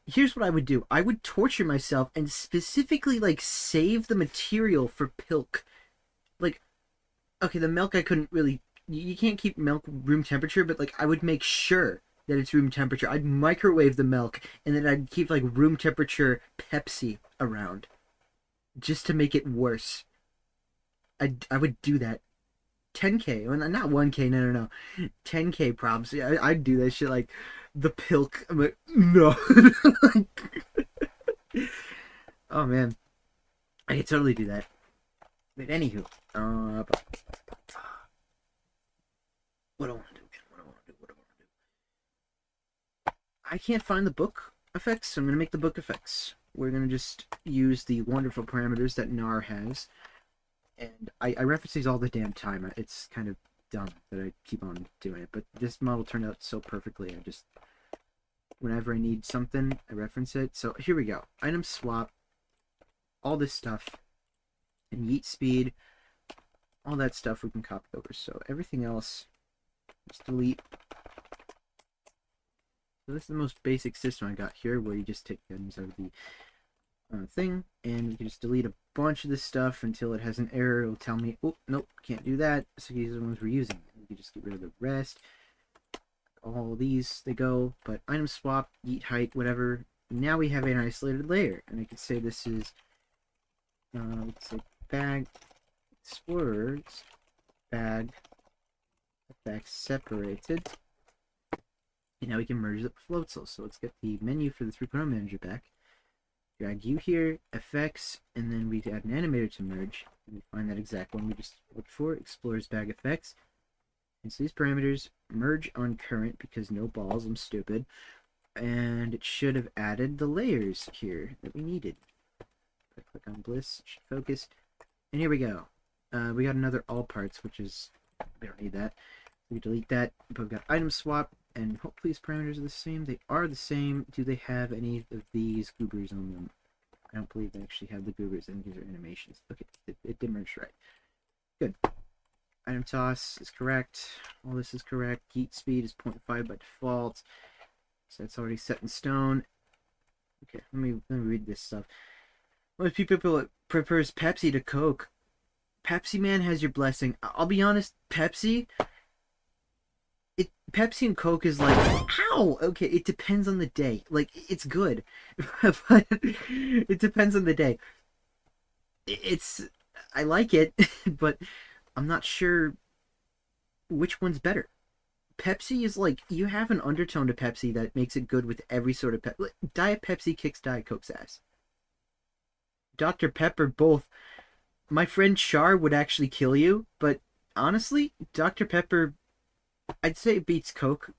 Here's what I would do. I would torture myself and specifically like save the material for pilk. Like, okay, the milk I couldn't really. You can't keep milk room temperature, but like I would make sure that it's room temperature. I'd microwave the milk, and then I'd keep like room temperature Pepsi around, just to make it worse. I would do that. 10K, well, not 1K, no. 10K props. Yeah, I'd do that shit like the pilk. I'm like, no. Oh man, I could totally do that. But anywho, what do I want to do again? What do I want to do? I can't find the book effects, so I'm gonna make the book effects. We're gonna just use the wonderful parameters that NAR has. And I reference these all the damn time. It's kind of dumb that I keep on doing it, but this model turned out so perfectly. I just, whenever I need something, I reference it. So here we go. Item swap, all this stuff, and yeet speed, all that stuff we can copy over. So everything else, just delete. So this is the most basic system I got here, where you just take items out of the thing, and you can just delete a bunch of this stuff until it has an error. It'll tell me, oh, nope, can't do that. So these are the ones we're using. You can just get rid of the rest. All these, they go, but item swap, yeet height, whatever. Now we have an isolated layer, and I can say this is, let's say bag explorers, bag effects separated. And now we can merge it with Floatzel. So let's get the menu for the 3.0 manager back. Drag you here, effects, and then we add an animator to merge. And we find that exact one we just looked for, explorers bag effects. And so these parameters merge on current because no balls, I'm stupid. And it should have added the layers here that we needed. Click on bliss, should focus. And here we go. We got another all parts, which is, we don't need that. We delete that, but we've got item swap, and hopefully these parameters are the same. They are the same. Do they have any of these goobers on them? I don't believe they actually have the goobers, and these are animations. Okay, it did merge right. Good. Item toss is correct. All this is correct. Yeet speed is 0.5 by default. So that's already set in stone. Okay, let me read this stuff. Most people prefers Pepsi to Coke. Pepsi man has your blessing. I'll be honest, Pepsi and Coke is like, how? Okay, it depends on the day. Like, it's good, but it depends on the day. I like it, but I'm not sure which one's better. Pepsi is like, you have an undertone to Pepsi that makes it good with every sort of Pepsi. Diet Pepsi kicks Diet Coke's ass. Dr. Pepper, both. My friend Char would actually kill you, but honestly, Dr. Pepper, I'd say it beats Coke.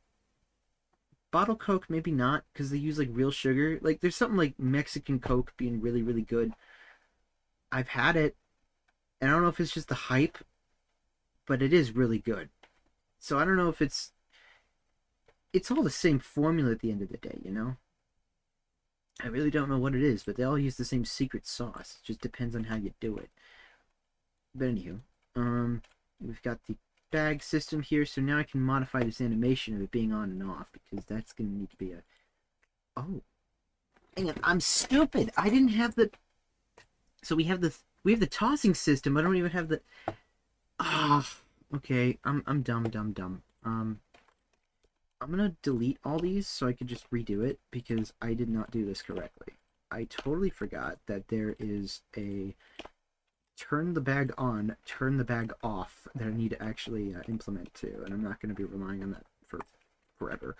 Bottle Coke, maybe not, because they use like real sugar. Like, there's something like Mexican Coke being really, really good. I've had it, and I don't know if it's just the hype, but it is really good. So I don't know if it's all the same formula at the end of the day, you know? I really don't know what it is, but they all use the same secret sauce. It just depends on how you do it. But anywho, we've got the bag system here, so now I can modify this animation of it being on and off, because that's going to need to be a... Oh. Hang on, I'm stupid! I didn't have the... So we have the tossing system, I don't even have the... Ah, oh, okay, I'm dumb. I'm gonna delete all these so I can just redo it, because I did not do this correctly. I totally forgot that there is a turn the bag on, turn the bag off that I need to actually implement too, and I'm not going to be relying on that for forever.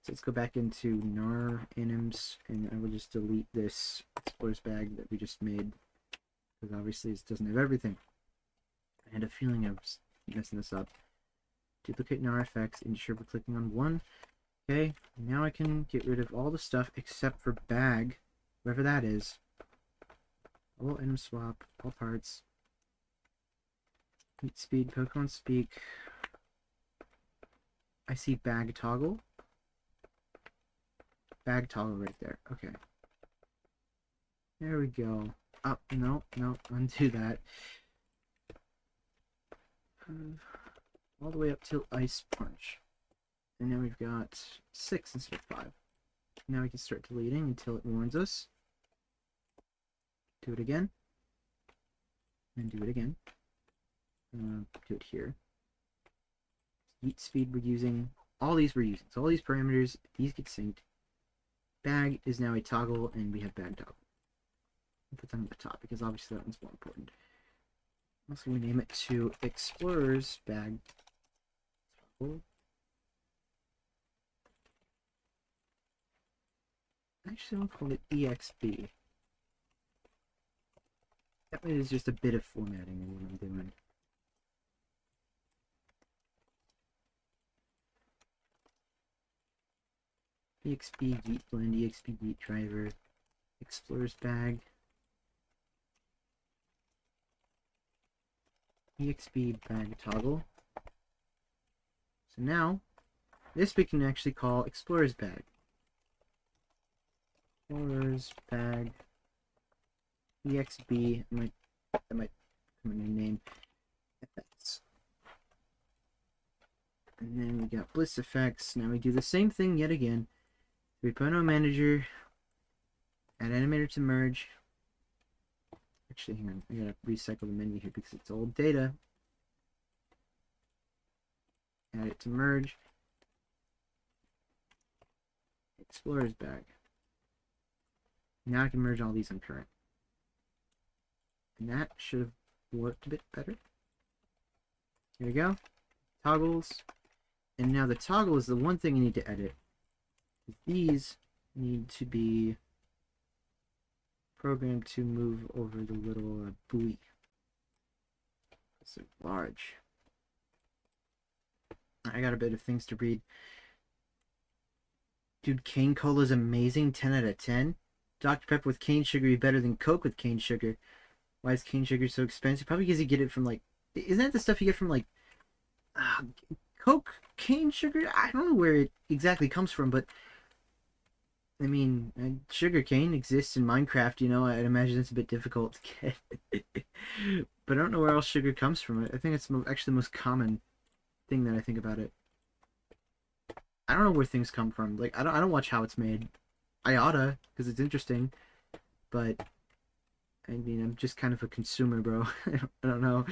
So let's go back into nar anims, and I will just delete this explorers bag that we just made, because obviously it doesn't have everything. I had a feeling I was messing this up. Duplicate nar effects, ensure we're clicking on one. Okay, now I can get rid of all the stuff except for bag, whatever that is. All item swap, all parts. Heat speed, Pokemon speak. I see bag toggle. Bag toggle right there. Okay. There we go. Up, no, undo that. All the way up till ice punch. And now we've got 6 instead of 5. Now we can start deleting until it warns us. Do it again. And do it again. Do it here. Heat speed we're using. All these we're using. So all these parameters, these get synced. Bag is now a toggle, and we have bag toggle. I'll put them at the top, because obviously that one's more important. Also, we name it to Explorers Bag Toggle. Actually, I'll call it EXB. That way there's just a bit of formatting in what I'm doing. EXP Yeet Blend, EXP Yeet Driver, Explorer's Bag. EXP bag toggle. So now, this we can actually call Explorer's Bag. Explorer's Bag. EXB. That might come in the name. Effects. And then we got Bliss Effects. Now we do the same thing yet again. 3.0 Manager. Add Animator to merge. Actually, hang on. I gotta recycle the menu here because it's old data. Add it to merge. Explorer's Bag. Now I can merge all these on current. And that should have worked a bit better. Here we go. Toggles. And now the toggle is the one thing I need to edit. These need to be programmed to move over the little buoy. It's large. I got a bit of things to read. Dude, cane cola is amazing. 10 out of 10. Dr. Pepper with cane sugar is better than Coke with cane sugar. Why is cane sugar so expensive? Probably because you get it from, like... Isn't that the stuff you get from, like... Coke cane sugar? I don't know where it exactly comes from, but... I mean, sugar cane exists in Minecraft, you know. I'd imagine it's a bit difficult to get. But I don't know where else sugar comes from. I think it's actually the most common thing that I think about it. I don't know where things come from. Like, I don't watch how it's made. I oughta, because it's interesting. But, I mean, I'm just kind of a consumer, bro. I don't know.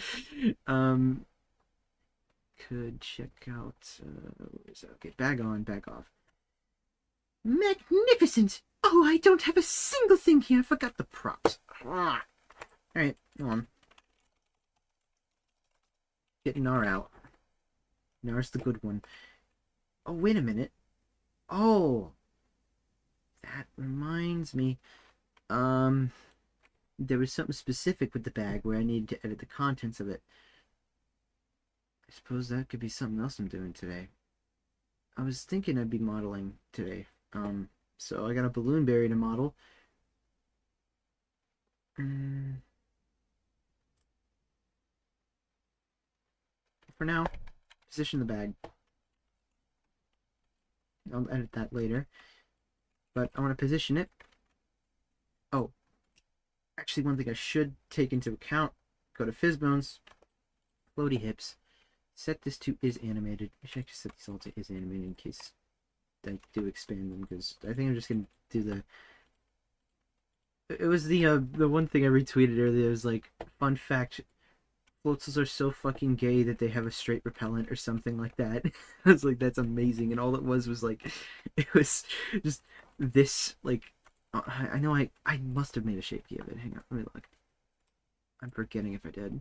Could check out... okay, bag on, bag off. Magnificent! Oh, I don't have a single thing here. I forgot the props. Alright, go on. Get Nar out. Nar's the good one. Oh, wait a minute. Oh! That reminds me. There was something specific with the bag where I needed to edit the contents of it. I suppose that could be something else I'm doing today. I was thinking I'd be modeling today. So I got a balloon berry to model. For now, position the bag. I'll edit that later. But I want to position it. Oh. Actually, one thing I should take into account. Go to Fizzbones. Floaty hips. Set this to is animated. I should actually set these all to is animated in case I do expand them, because I think I'm just gonna do the... It was the one thing I retweeted earlier. It was like, fun fact, Floatzels are so fucking gay that they have a straight repellent or something like that. I was like, that's amazing. And all it was like, it was just this, like, I know I must have made a shape key of it. Hang on, let me look. I'm forgetting if I did.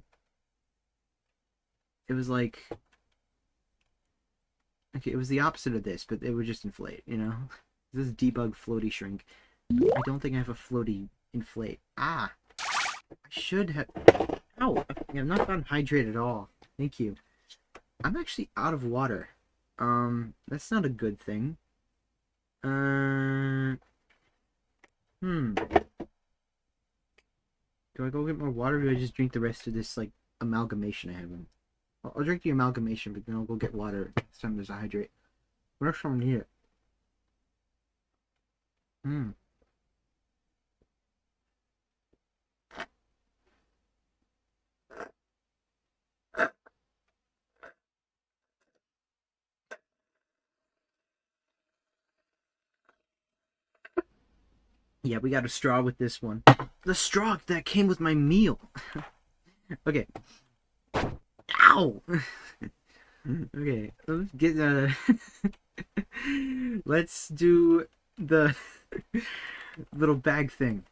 It was like... Okay, it was the opposite of this, but it would just inflate, you know? This is debug floaty shrink. I don't think I have a floaty inflate. Ah! I should have... Ow! I'm not gotten hydrated at all. Thank you. I'm actually out of water. That's not a good thing. Do I go get more water, or do I just drink the rest of this, like, amalgamation I have? I'll drink the amalgamation, but then I'll go get water next time there's a hydrate. Where's some here? Yeah, we got a straw with this one. The straw that came with my meal. Okay. Ow! Okay, let's get let's do the little bag thing.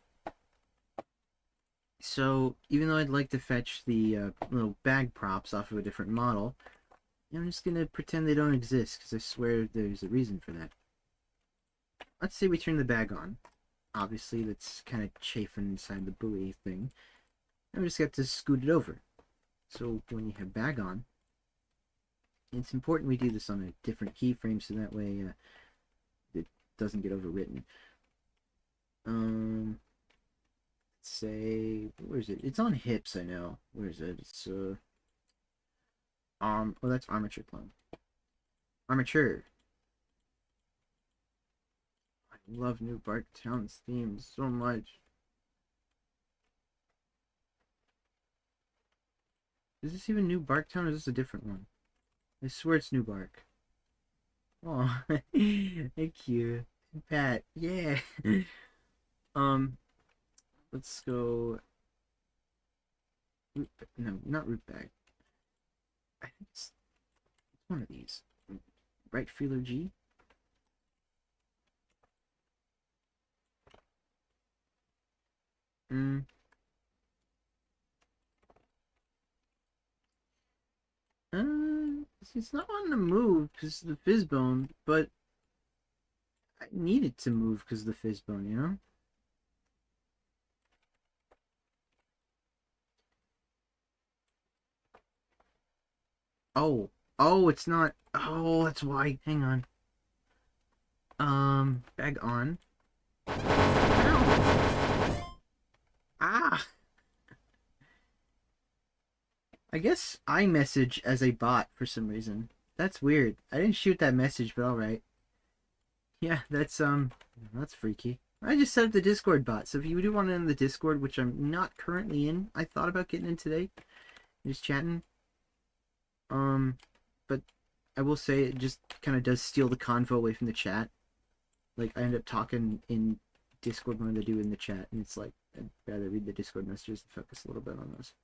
So, even though I'd like to fetch the little bag props off of a different model, I'm just gonna pretend they don't exist, because I swear there's a reason for that. Let's say we turn the bag on. Obviously, that's kind of chafing inside the buoy thing. And we just got to scoot it over. So, when you have bag on, it's important we do this on a different keyframe so that way it doesn't get overwritten. Let's say, where is it? It's on hips, I know. Where is it? It's Oh, that's armature clone. Armature. I love New Bark Town's themes so much. Is this even New Bark Town or is this a different one? I swear it's New Bark. Oh, thank you. Pat, yeah. um, let's go. No, not root bag. I think it's one of these. Right feeler G. Mm. It's not on the move because of the fizz bone, but I need it to move because of the fizz bone, you know? Oh, oh, it's not. Oh, that's why. Hang on. Bag on. Ow. Ah. I guess I message as a bot for some reason. That's weird. I didn't shoot that message, but all right. Yeah, that's freaky. I just set up the Discord bot, so if you do want to in the Discord, which I'm not currently in, I thought about getting in today, just chatting. But I will say it just kind of does steal the convo away from the chat. Like I end up talking in Discord more than I do in the chat, and it's like I'd rather read the Discord messages and focus a little bit on those.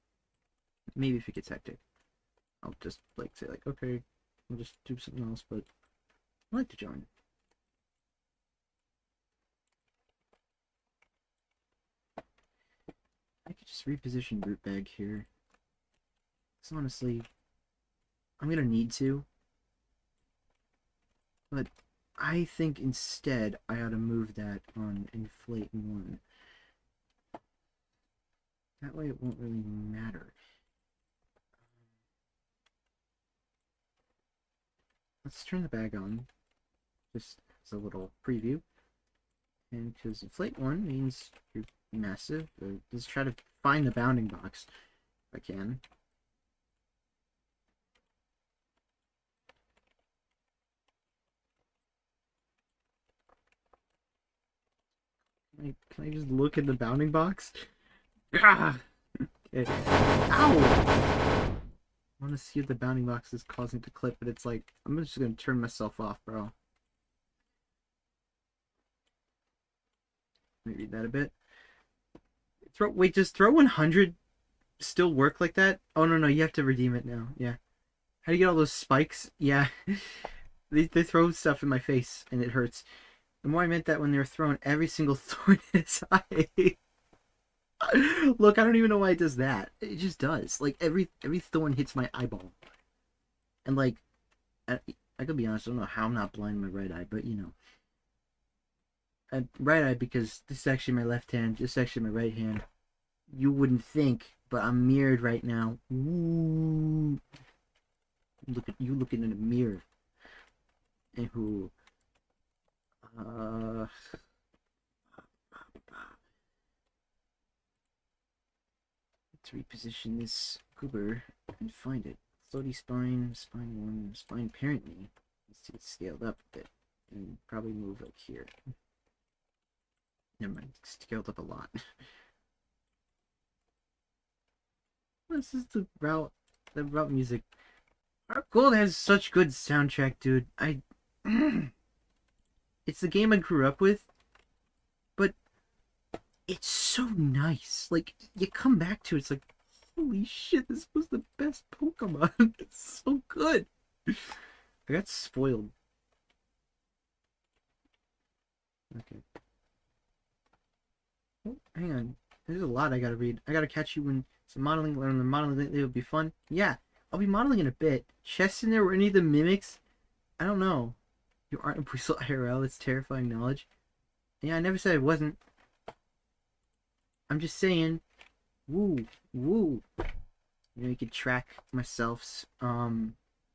Maybe if it gets hectic, I'll just like say like, okay, we'll just do something else. But I like to join. I could just reposition root bag here. Because honestly, I'm gonna need to. But I think instead I ought to move that on inflate 1. That way it won't really matter. Let's turn the bag on, just as a little preview. And because inflate 1 means you're massive, let's try to find the bounding box if I can. Can I just look at the bounding box? Ah! Okay. Ow! I want to see if the bounding box is causing it to clip, but it's like, I'm just going to turn myself off, bro. Let me read that a bit. Wait, does throw 100 still work like that? Oh, no, you have to redeem it now. Yeah. How do you get all those spikes? Yeah. they throw stuff in my face, and it hurts. The more I meant that when they were throwing every single thorn in his eye. Look, I don't even know why it does that. It just does. Like every thorn hits my eyeball, and like I could be honest, I don't know how I'm not blind in my right eye, but you know, right eye because this is actually my left hand, this is actually my right hand. You wouldn't think, but I'm mirrored right now. Ooh. Look at you looking in a mirror. And who? Uh. Let's reposition this goober and find it. Floaty spine, spine 1, spine parent knee. Let's see it scaled up a bit. And probably move like here. Never mind, it's scaled up a lot. This is the route music. Our Gold has such good soundtrack, dude. It's the game I grew up with, but it's so nice. Like you come back to it, it's like, holy shit, this was the best Pokemon. It's so good. I got spoiled. Okay. Oh, hang on. There's a lot I gotta read. I gotta catch you when some modeling. Learn the modeling lately would be fun. Yeah, I'll be modeling in a bit. Chests in there were any of the mimics? I don't know. You aren't a Bristle IRL. It's terrifying knowledge. Yeah, I never said I wasn't. I'm just saying. Woo, woo. You know, you could track myself. I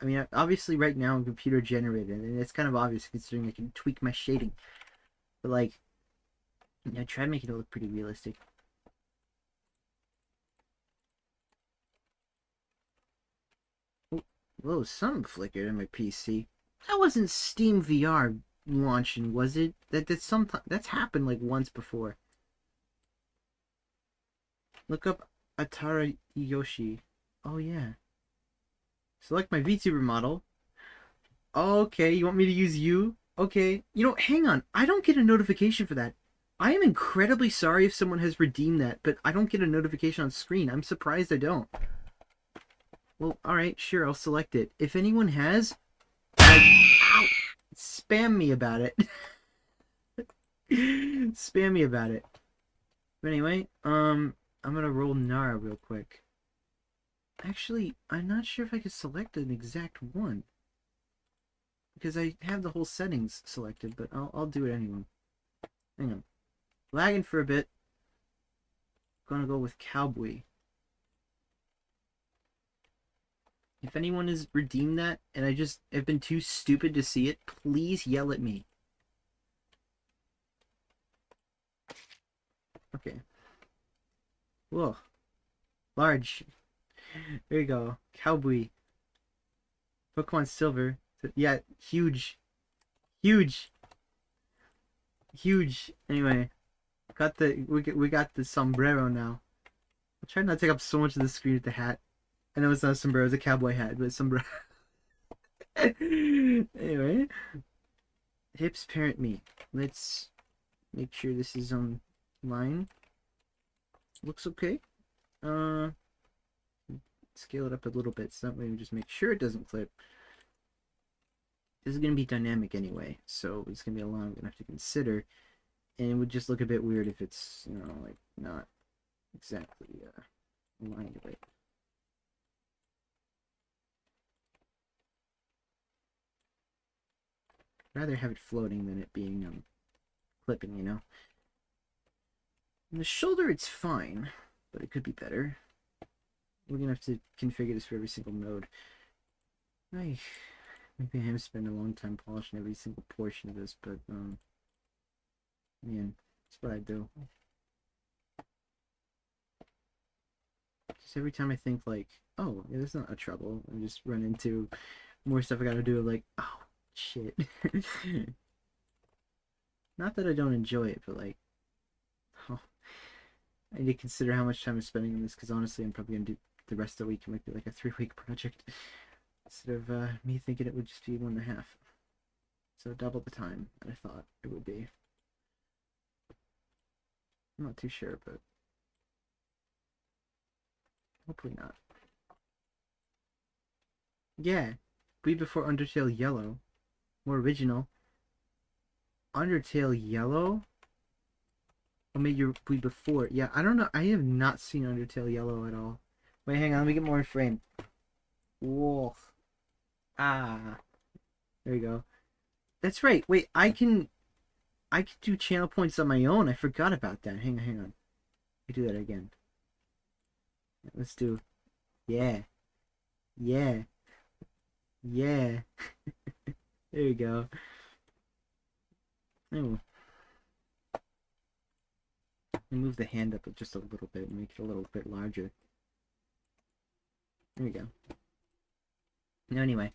mean, obviously right now I'm computer generated, and it's kind of obvious considering I can tweak my shading. But like, you know, try to make it look pretty realistic. Oh, Whoa, something flickered on my PC. That wasn't Steam VR launching, was it? That's happened like once before. Look up Atara Yoshi. Oh yeah. Select my VTuber model. Okay, you want me to use you? Okay. You know, hang on. I don't get a notification for that. I am incredibly sorry if someone has redeemed that, but I don't get a notification on screen. I'm surprised I don't. Well, alright, sure, I'll select it. If anyone has, like, ow, spam me about it. Spam me about it. But anyway, I'm gonna roll Nara real quick. Actually, I'm not sure if I could select an exact one. Because I have the whole settings selected, but I'll do it anyway. Hang on. Lagging for a bit. Gonna go with Cowboy. If anyone has redeemed that, and I just have been too stupid to see it, please yell at me. Okay. Whoa. Large. There you go. Cowboy. Pokemon Silver. Yeah, huge. Huge. Huge. Anyway. We got the sombrero now. I'll try not to take up so much of the screen with the hat. I know it's not a sombrero, it's a cowboy hat, but it's sombrero. Anyway. Hips parent me. Let's make sure this is on line. Looks okay. Scale it up a little bit so that way we just make sure it doesn't clip. This is going to be dynamic anyway, so it's going to be a lot I'm going to have to consider. And it would just look a bit weird if it's, you know, like, not exactly aligned right. I'd rather have it floating than it being clipping, you know. And the shoulder, it's fine, but it could be better. We're gonna have to configure this for every single node. Maybe I am spending a long time polishing every single portion of this, but man, that's what I do. Just every time I think like, oh, yeah, that's not a trouble, I just run into more stuff I gotta do. Like, oh shit. Not that I don't enjoy it, but like, oh, I need to consider how much time I'm spending on this, because honestly, I'm probably gonna do the rest of the week. It might be like a 3-week project instead of me thinking it would just be 1.5. So double the time that I thought it would be. I'm not too sure, but hopefully not. Yeah, Bleed Before Undertale Yellow, more original. Undertale Yellow. Or maybe you Bleed Before. Yeah, I don't know. I have not seen Undertale Yellow at all. Wait, hang on. Let me get more in frame. Whoa. Ah. There you go. That's right. Wait, I can do channel points on my own. I forgot about that. Hang on. I do that again. Let's do. Yeah. Yeah. Yeah. There you go. Oh. Move the hand up just a little bit and make it a little bit larger. There we go. Now, anyway.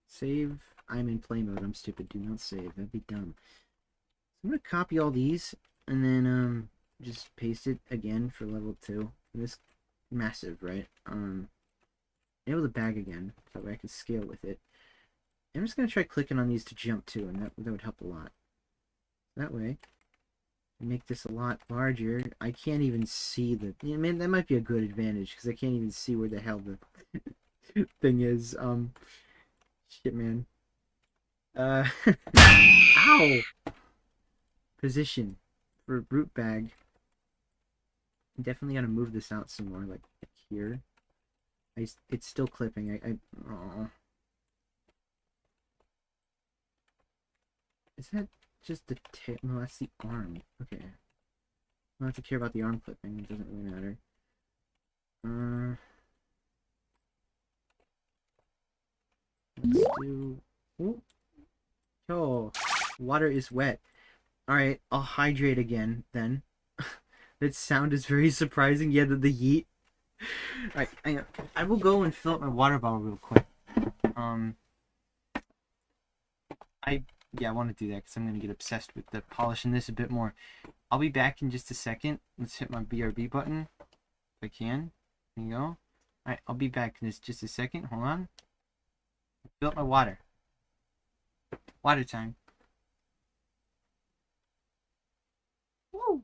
Save. I'm in play mode. I'm stupid. Do not save. That'd be dumb. So I'm gonna copy all these and then just paste it again for level 2. This massive, right? Enable the bag again, so that way I can scale with it. I'm just gonna try clicking on these to jump too, and that would help a lot. That way, make this a lot larger. I can't even see the. Yeah, man, that might be a good advantage because I can't even see where the hell the thing is. Shit, man. Ow. Position for root bag. I'm definitely gonna move this out some more, like here. It's still clipping. Oh. Is that just the tail? No, that's the arm. Okay. I don't have to care about the arm clipping. It doesn't really matter. Let's do. Ooh. Oh, water is wet. All right, I'll hydrate again then. That sound is very surprising. Yeah, the yeet. Alright, I will go and fill up my water bottle real quick. Yeah, I want to do that because I'm going to get obsessed with the polishing this a bit more. I'll be back in just a second. Let's hit my BRB button if I can. There you go. Alright, I'll be back in just a second. Hold on. Fill up my water. Water time. Woo!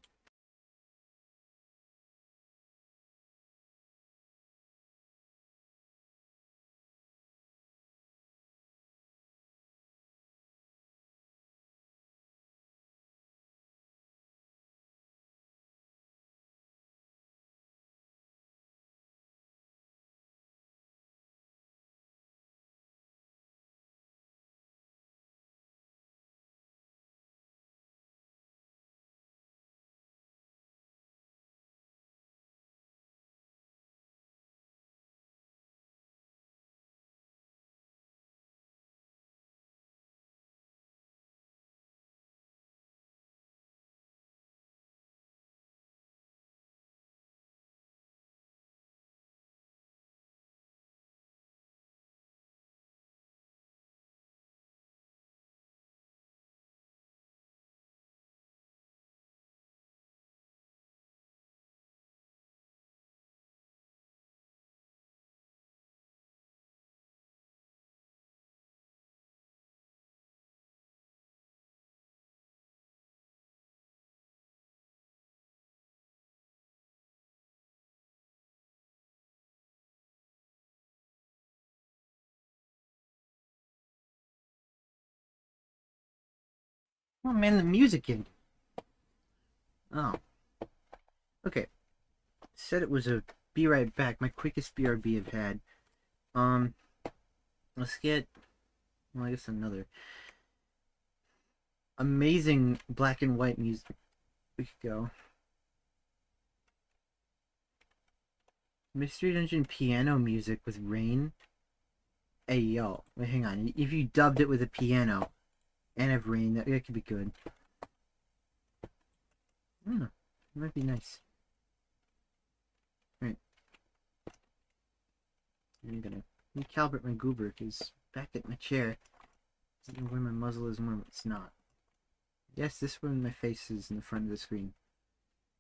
Oh man, the music ended. Oh. Okay. Said it was a be right back. My quickest BRB I've had. Um, let's get, well, I guess another amazing black and white music. We could go. Mystery Dungeon piano music with rain. Hey yo, wait, hang on. If you dubbed it with a piano and have rain, that could be good. I don't know. It might be nice. Right. I'm gonna recalibrate my goober because back at my chair, I don't know where my muzzle is and where it's not. Yes, this one my face is in the front of the screen.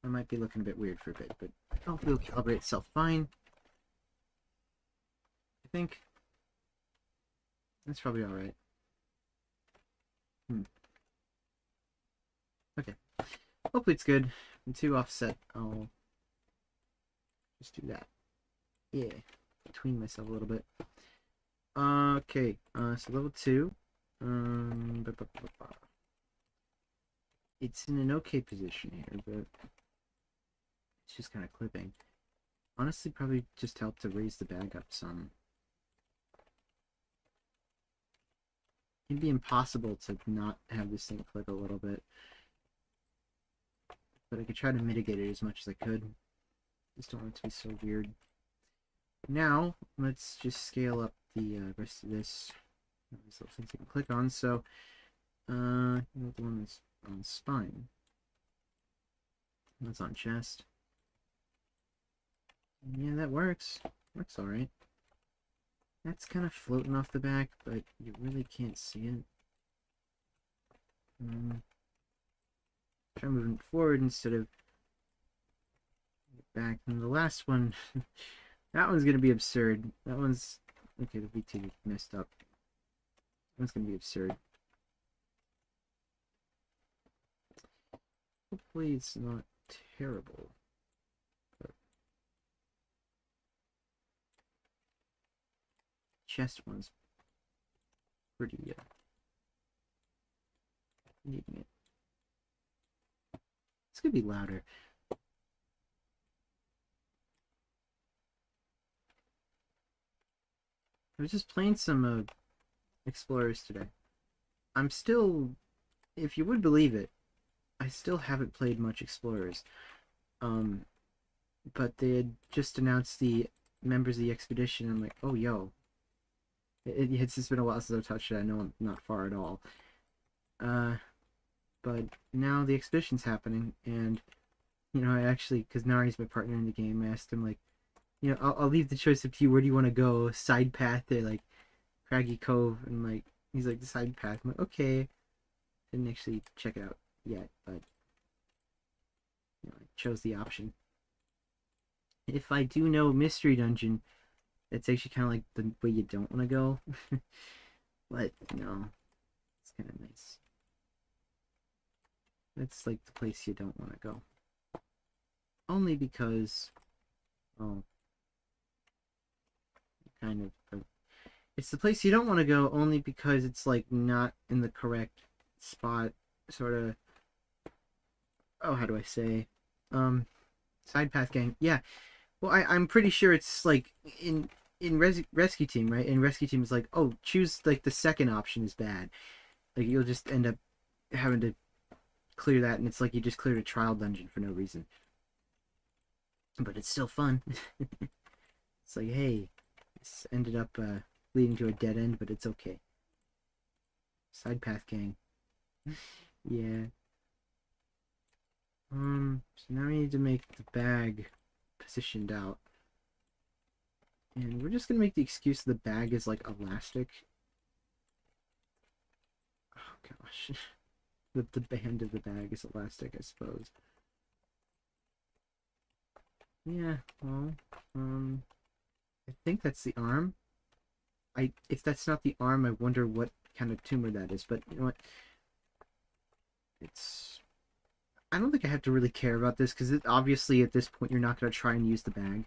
I might be looking a bit weird for a bit, but hopefully it'll calibrate itself fine. I think that's probably alright. Okay. Hopefully it's good. And 2 offset, I'll just do that. Yeah. Between myself a little bit. Okay. So level 2. It's in an okay position here, but it's just kind of clipping. Honestly, probably just help to raise the bag up some. It'd be impossible to not have this thing clip a little bit. But I could try to mitigate it as much as I could. Just don't want it to be so weird. Now, let's just scale up the rest of this. These little things I can click on. So, the one that's on spine. That's on chest. Yeah, that works. Works alright. That's kind of floating off the back, but you really can't see it. Try moving forward instead of back. And the last one, that one's gonna be absurd. That one's okay. The VT messed up. That one's gonna be absurd. Hopefully, it's not terrible. But chest one's pretty needing it. It's gonna be louder. I was just playing some Explorers today. I'm still, if you would believe it, I still haven't played much Explorers. But they had just announced the members of the expedition. I'm like, oh yo, it's just been a while since I've touched it. I know I'm not far at all. But now the expedition's happening, and you know, I actually, because Nari's my partner in the game, I asked him like, You know, I'll leave the choice up to you. Where do you want to go? Side path or like Craggy Cove? And like he's like the side path. I'm like, okay. Didn't actually check it out yet, but you know, I chose the option. If I do know Mystery Dungeon, it's actually kind of like the way you don't want to go. But no, it's kind of nice. That's like the place you don't want to go. Only because, oh, kind of. It's the place you don't want to go only because it's like not in the correct spot. Sort of. Oh, how do I say? Side path gang. Yeah. Well, I'm pretty sure it's like in rescue team, right? And rescue team is like, oh, choose like the second option is bad. Like you'll just end up having to clear that, and it's like you just cleared a trial dungeon for no reason. But it's still fun. It's like, hey, this ended up leading to a dead end, but it's okay. Side path gang. Yeah. So now we need to make the bag positioned out. And we're just gonna make the excuse the bag is like elastic. Oh gosh. The band of the bag is elastic, I suppose. Yeah, well, I think that's the arm. If that's not the arm, I wonder what kind of tumor that is, but you know what? I don't think I have to really care about this, because obviously at this point you're not going to try and use the bag.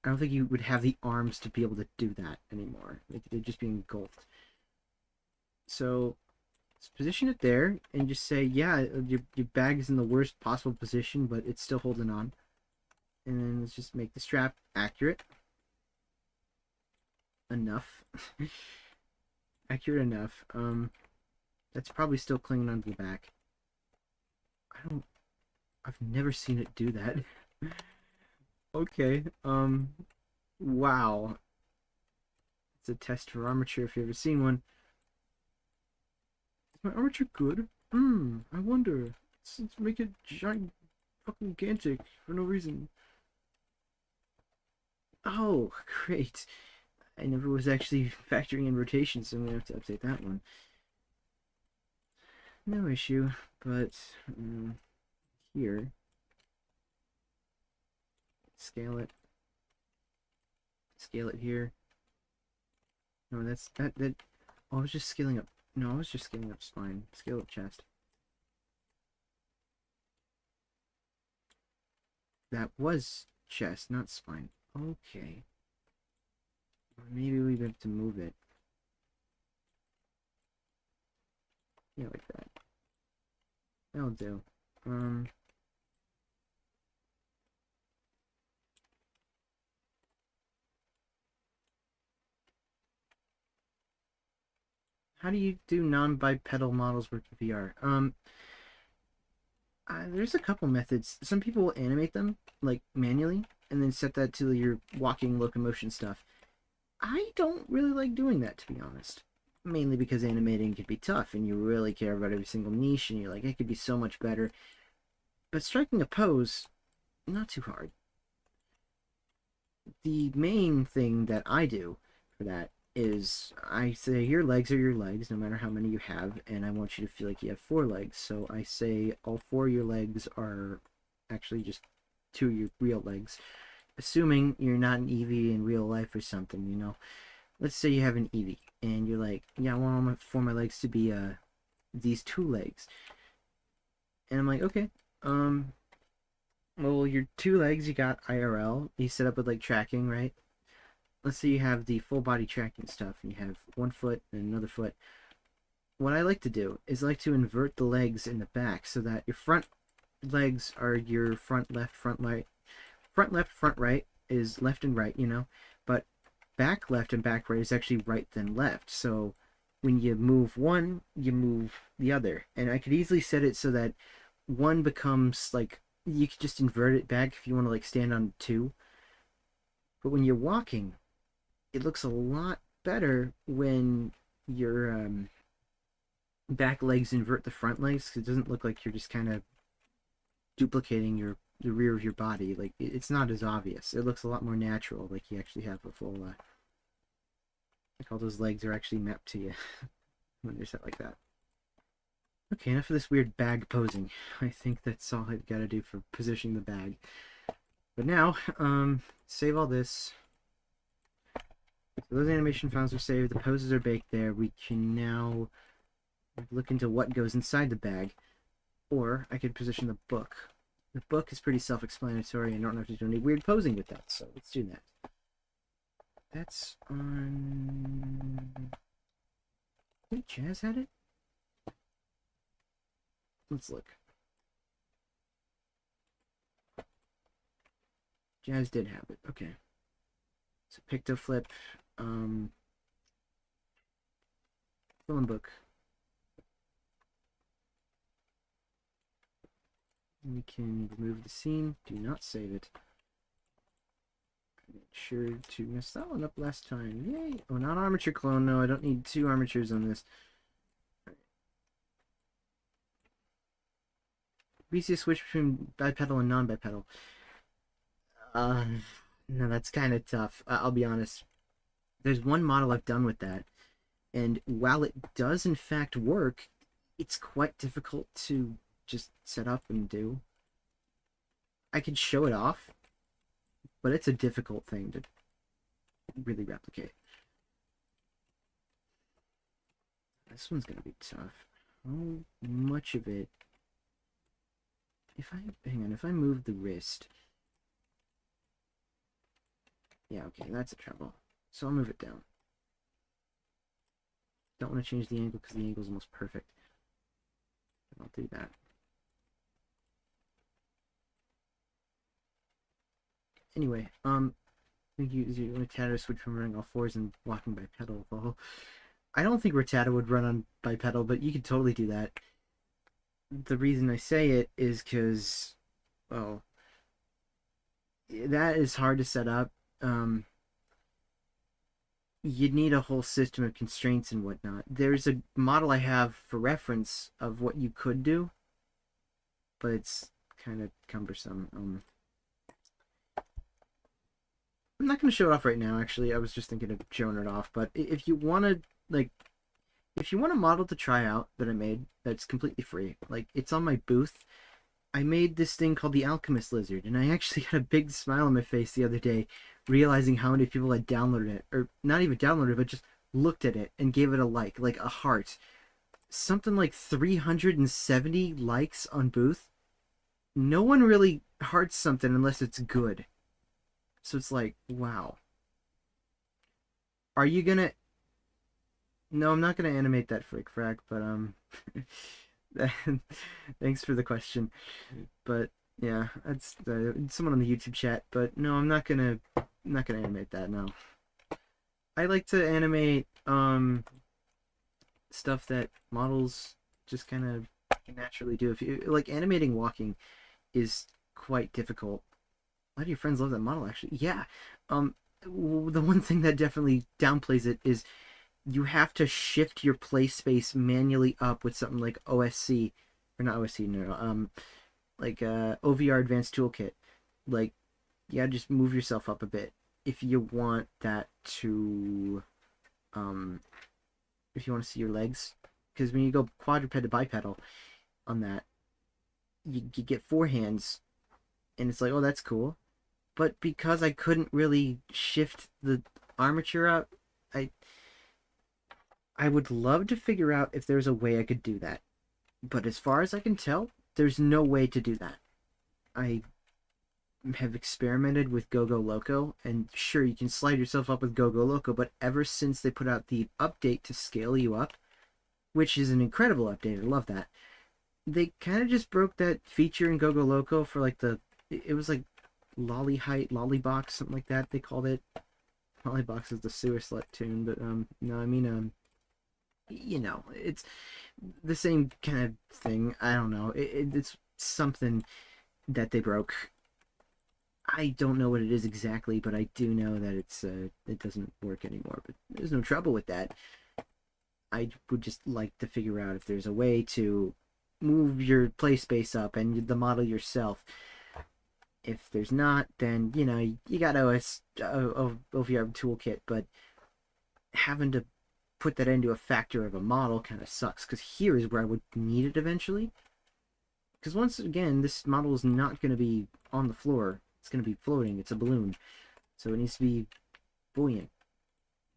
I don't think you would have the arms to be able to do that anymore. Like, they'd just be engulfed. So, let's position it there, and just say, yeah, your bag is in the worst possible position, but it's still holding on. And then let's just make the strap accurate enough. Accurate enough. That's probably still clinging onto the back. I've never seen it do that. Okay. Wow. It's a test for armature if you've ever seen one. Is my armature good? I wonder. Let's make it giant fucking gigantic for no reason. Oh, great. I never was actually factoring in rotation, so I'm gonna have to update that one. No issue, but here, scale it here. No, that. Oh, I was just scaling up. No, I was just scaling up spine. Scale up chest. That was chest, not spine. Okay. Maybe we have to move it. Yeah, like that. That'll do. How do you do non-bipedal models work in VR? There's a couple methods. Some people will animate them, like, manually, and then set that to your walking locomotion stuff. I don't really like doing that, to be honest. Mainly because animating can be tough, and you really care about every single niche, and you're like, it could be so much better. But striking a pose, not too hard. The main thing that I do for that is I say your legs are your legs, no matter how many you have, and I want you to feel like you have 4 legs. So I say all 4 of your legs are actually just 2 of your real legs. Assuming you're not an Eevee in real life or something, you know. Let's say you have an Eevee, and you're like, yeah, I want all 4 of my legs to be these 2 legs. And I'm like, okay, well, your 2 legs you got IRL. You set up with like tracking, right? Let's say you have the full body tracking stuff, and you have 1 foot and another foot. What I like to do is I like to invert the legs in the back so that your front legs are your front left, front right. Front left, front right is left and right, you know, but back left and back right is actually right then left. So when you move one, you move the other. And I could easily set it so that one becomes like, you could just invert it back if you want to like stand on 2. But when you're walking, it looks a lot better when your back legs invert the front legs, because it doesn't look like you're just kind of duplicating your the rear of your body. Like, it's not as obvious. It looks a lot more natural, like you actually have a full, like all those legs are actually mapped to you when they're set like that. Okay, enough of this weird bag posing. I think that's all I've got to do for positioning the bag. But now, save all this. So those animation files are saved, the poses are baked there. We can now look into what goes inside the bag. Or I could position the book. The book is pretty self-explanatory. I don't have to do any weird posing with that, so let's do that. That's on... I think Jazz had it? Let's look. Jazz did have it. Okay. So Pictoflip, film book. We can remove the scene. Do not save it. Make sure to mess that one up last time. Yay! Oh, not armature clone. No, I don't need 2 armatures on this. Easiest switch between bipedal and non-bipedal. No, that's kind of tough. I'll be honest. There's one model I've done with that, and while it does in fact work, it's quite difficult to just set up and do. I could show it off, but it's a difficult thing to really replicate. This one's gonna be tough. How much of it... if I move the wrist... Yeah, okay, that's a trouble. So I'll move it down. Don't want to change the angle because the angle is almost perfect. I'll do that. Anyway, I think you Rattata switch from running all 4s and walking bipedal. Well, I don't think Rattata would run on bipedal, but you could totally do that. The reason I say it is because, well, that is hard to set up. You'd need a whole system of constraints and whatnot. There's a model I have for reference of what you could do, but it's kind of cumbersome. I'm not going to show it off right now, actually. I was just thinking of showing it off, but if you want to, like, if you want a model to try out that I made that's completely free, like, it's on my booth. I made this thing called the Alchemist Lizard, and I actually had a big smile on my face the other day, realizing how many people had downloaded it, or not even downloaded it, but just looked at it and gave it a like a heart. Something like 370 likes on booth. No one really hearts something unless it's good. So it's like, wow. Are you gonna... No, I'm not gonna animate that frick frack, but thanks for the question. But yeah, that's someone on the YouTube chat. But no, I'm not gonna animate that. No, I like to animate stuff that models just kind of naturally do. If you like, animating walking is quite difficult. A lot of your friends love that model, actually. Yeah. The one thing that definitely downplays it is you have to shift your play space manually up with something like OSC, or not OSC, no, like OVR Advanced Toolkit. Like, you gotta just move yourself up a bit if you want that to, if you want to see your legs. Because when you go quadruped to bipedal on that, you get 4 hands, and it's like, oh, that's cool. But because I couldn't really shift the armature up, I would love to figure out if there's a way I could do that. But as far as I can tell, there's no way to do that. I have experimented with GoGoLoco, and sure, you can slide yourself up with GoGoLoco, but ever since they put out the update to scale you up, which is an incredible update, I love that, they kind of just broke that feature in GoGoLoco for like it was like Lolly Height, Lollybox, something like that they called it. Lollybox is the sewer slut tune, but no, I mean, you know, it's the same kind of thing. I don't know. It's something that they broke. I don't know what it is exactly, but I do know that it doesn't work anymore. But there's no trouble with that. I would just like to figure out if there's a way to move your play space up and the model yourself. If there's not, then, you know, you got OVR toolkit, but having to put that into a factor of a model kind of sucks, because here is where I would need it eventually. Because once again, this model is not going to be on the floor. It's going to be floating. It's a balloon. So it needs to be buoyant.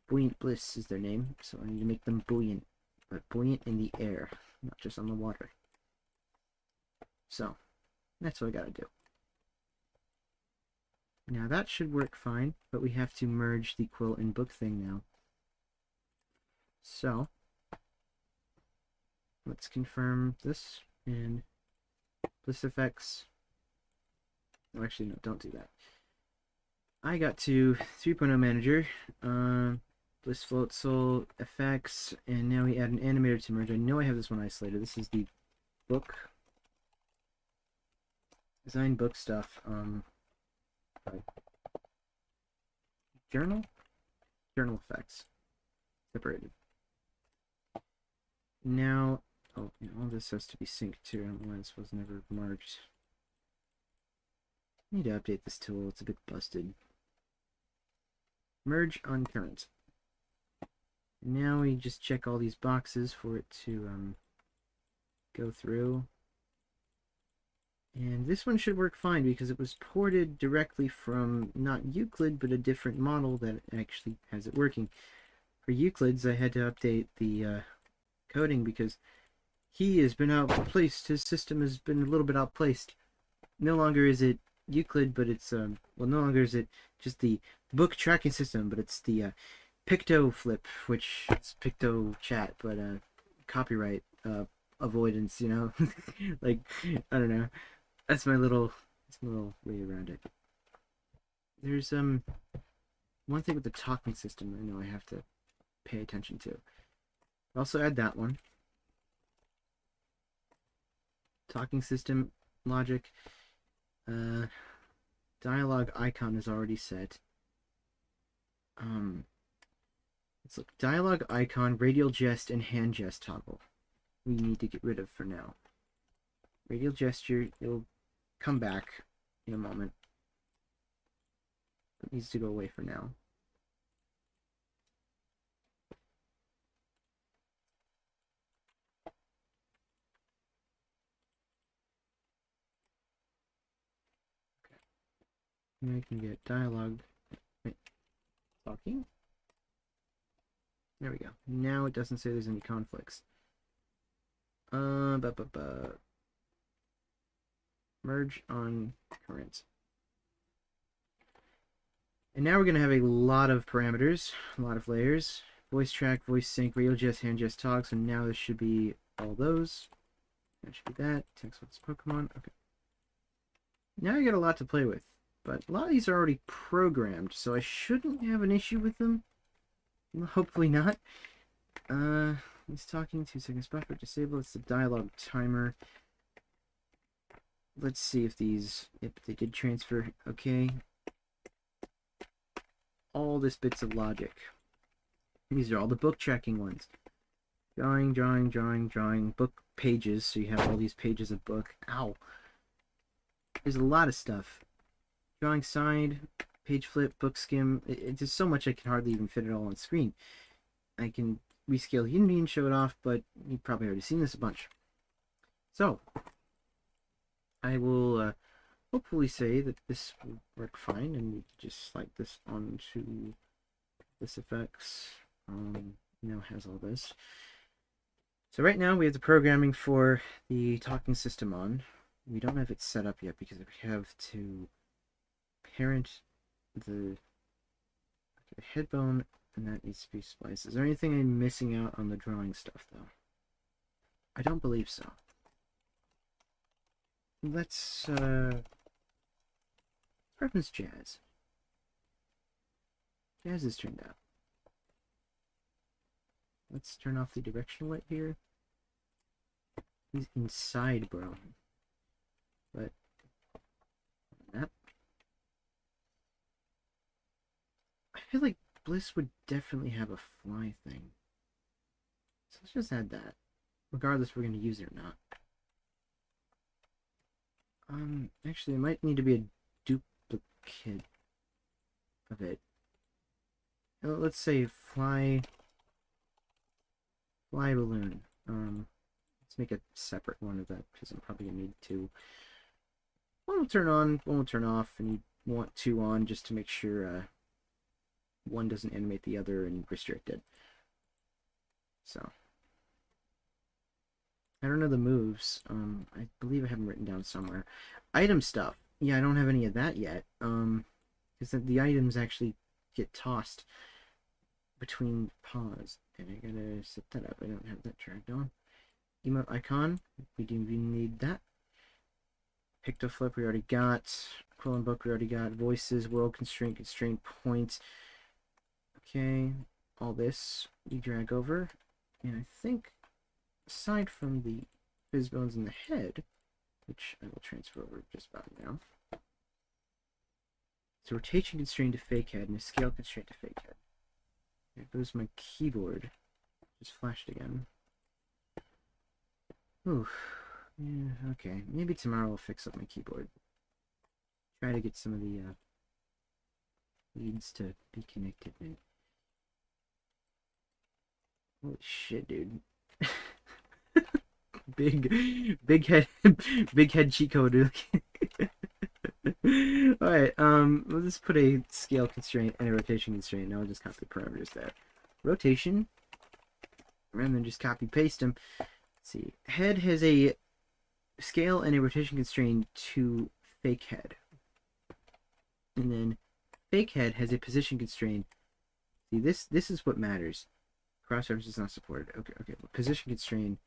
Buoyant Bliss is their name, so I need to make them buoyant. But buoyant in the air, not just on the water. So, that's what I gotta do. Now that should work fine, but we have to merge the quilt and book thing now. So, let's confirm this, and Bliss effects. Oh, actually, no, don't do that. I got to 3.0 manager, Bliss Floatzel effects, and now we add an animator to merge. I know I have this one isolated. This is the book, design book stuff. Journal effects, separated. Now, oh, you know, all this has to be synced too. I don't know why this was never merged. I need to update this tool. It's a bit busted. Merge on current. Now we just check all these boxes for it to go through. And this one should work fine because it was ported directly from not Euclid, but a different model that actually has it working. For Euclid's, I had to update the coding because he has been outplaced. His system has been a little bit outplaced. No longer is it Euclid, but it's well, no longer is it just the book tracking system, but it's the Picto Flip, which is VRChat, but copyright avoidance, you know. Like, I don't know. That's my little way around it. There's one thing with the talking system I know I have to pay attention to. I'll also add that one. Talking system logic. Dialogue icon is already set. Let's look. Dialogue icon, radial jest, and hand jest toggle. We need to get rid of for now. Radial gesture, it'll come back in a moment. It needs to go away for now. Okay. Now I can get dialogue. Wait, talking? There we go. Now it doesn't say there's any conflicts. Merge on current. And now we're going to have a lot of parameters, a lot of layers. Voice track, voice sync, radial jest, hand jest, talk. So now this should be all those. That should be that. Text what's Pokemon. Okay. Now I got a lot to play with. But a lot of these are already programmed, so I shouldn't have an issue with them. Hopefully not. He's talking, 2 seconds buffer, disable. It's the dialogue timer. Let's see if they did transfer. Okay. All this bits of logic. These are all the book tracking ones. Drawing, drawing, drawing, drawing. Book pages, so you have all these pages of book. Ow. There's a lot of stuff. Drawing side, page flip, book skim. It's just so much I can hardly even fit it all on screen. I can rescale Unity and show it off, but you've probably already seen this a bunch. So, I will hopefully say that this will work fine, and we just slide this onto this effects. Now has all this. So right now we have the programming for the talking system on. We don't have it set up yet because we have to parent the headbone, and that needs to be spliced. Is there anything I'm missing out on the drawing stuff, though? I don't believe so. Let's reference Jazz. Jazz is turned out. Let's turn off the direction light here. He's inside, bro. But that, I feel like Bliss would definitely have a fly thing. So let's just add that. Regardless if we're going to use it or not. Actually, it might need to be a kit of it. Let's say fly balloon. Let's make a separate one of that because I'm probably gonna need two. One will turn on, one will turn off, and you want two on just to make sure one doesn't animate the other and restrict it. So I don't know the moves. I believe I have them written down somewhere. Item stuff. Yeah, I don't have any of that yet. Because the items actually get tossed between paws, and I gotta set that up. I don't have that tracked on. Emote icon. We do need that. Pictoflip we already got. Quill and book we already got. Voices, world constraint, constraint point. Okay, all this we drag over, and I think aside from the fizz bones in the head, which I will transfer over just about now. So rotation constraint to fake head and a scale constraint to fake head. There goes my keyboard. Just flashed again. Ooh. Yeah, okay. Maybe tomorrow I'll fix up my keyboard. Try to get some of the leads to be connected. Holy shit, dude. big head big head cheat code. Alright, we'll just put a scale constraint and a rotation constraint. Now I'll just copy the parameters there. Rotation, and then just copy paste them. Let's see, head has a scale and a rotation constraint to fake head, and then fake head has a position constraint. See, this is what matters. Cross reference is not supported. Okay. Position constraint.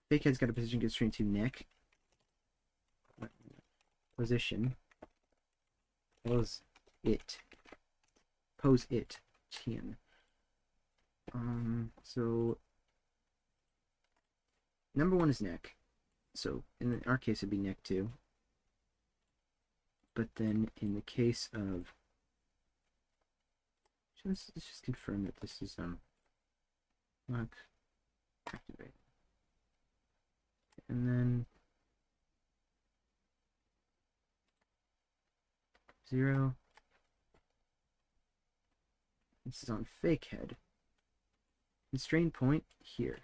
Fake head's got a position constraint to neck. Position. Pose it. Chin. So number one is neck. So in our case it'd be neck 2. But then in the case of, let's just confirm that this is lock, activate, and then 0. This is on fake head. Constraint point here.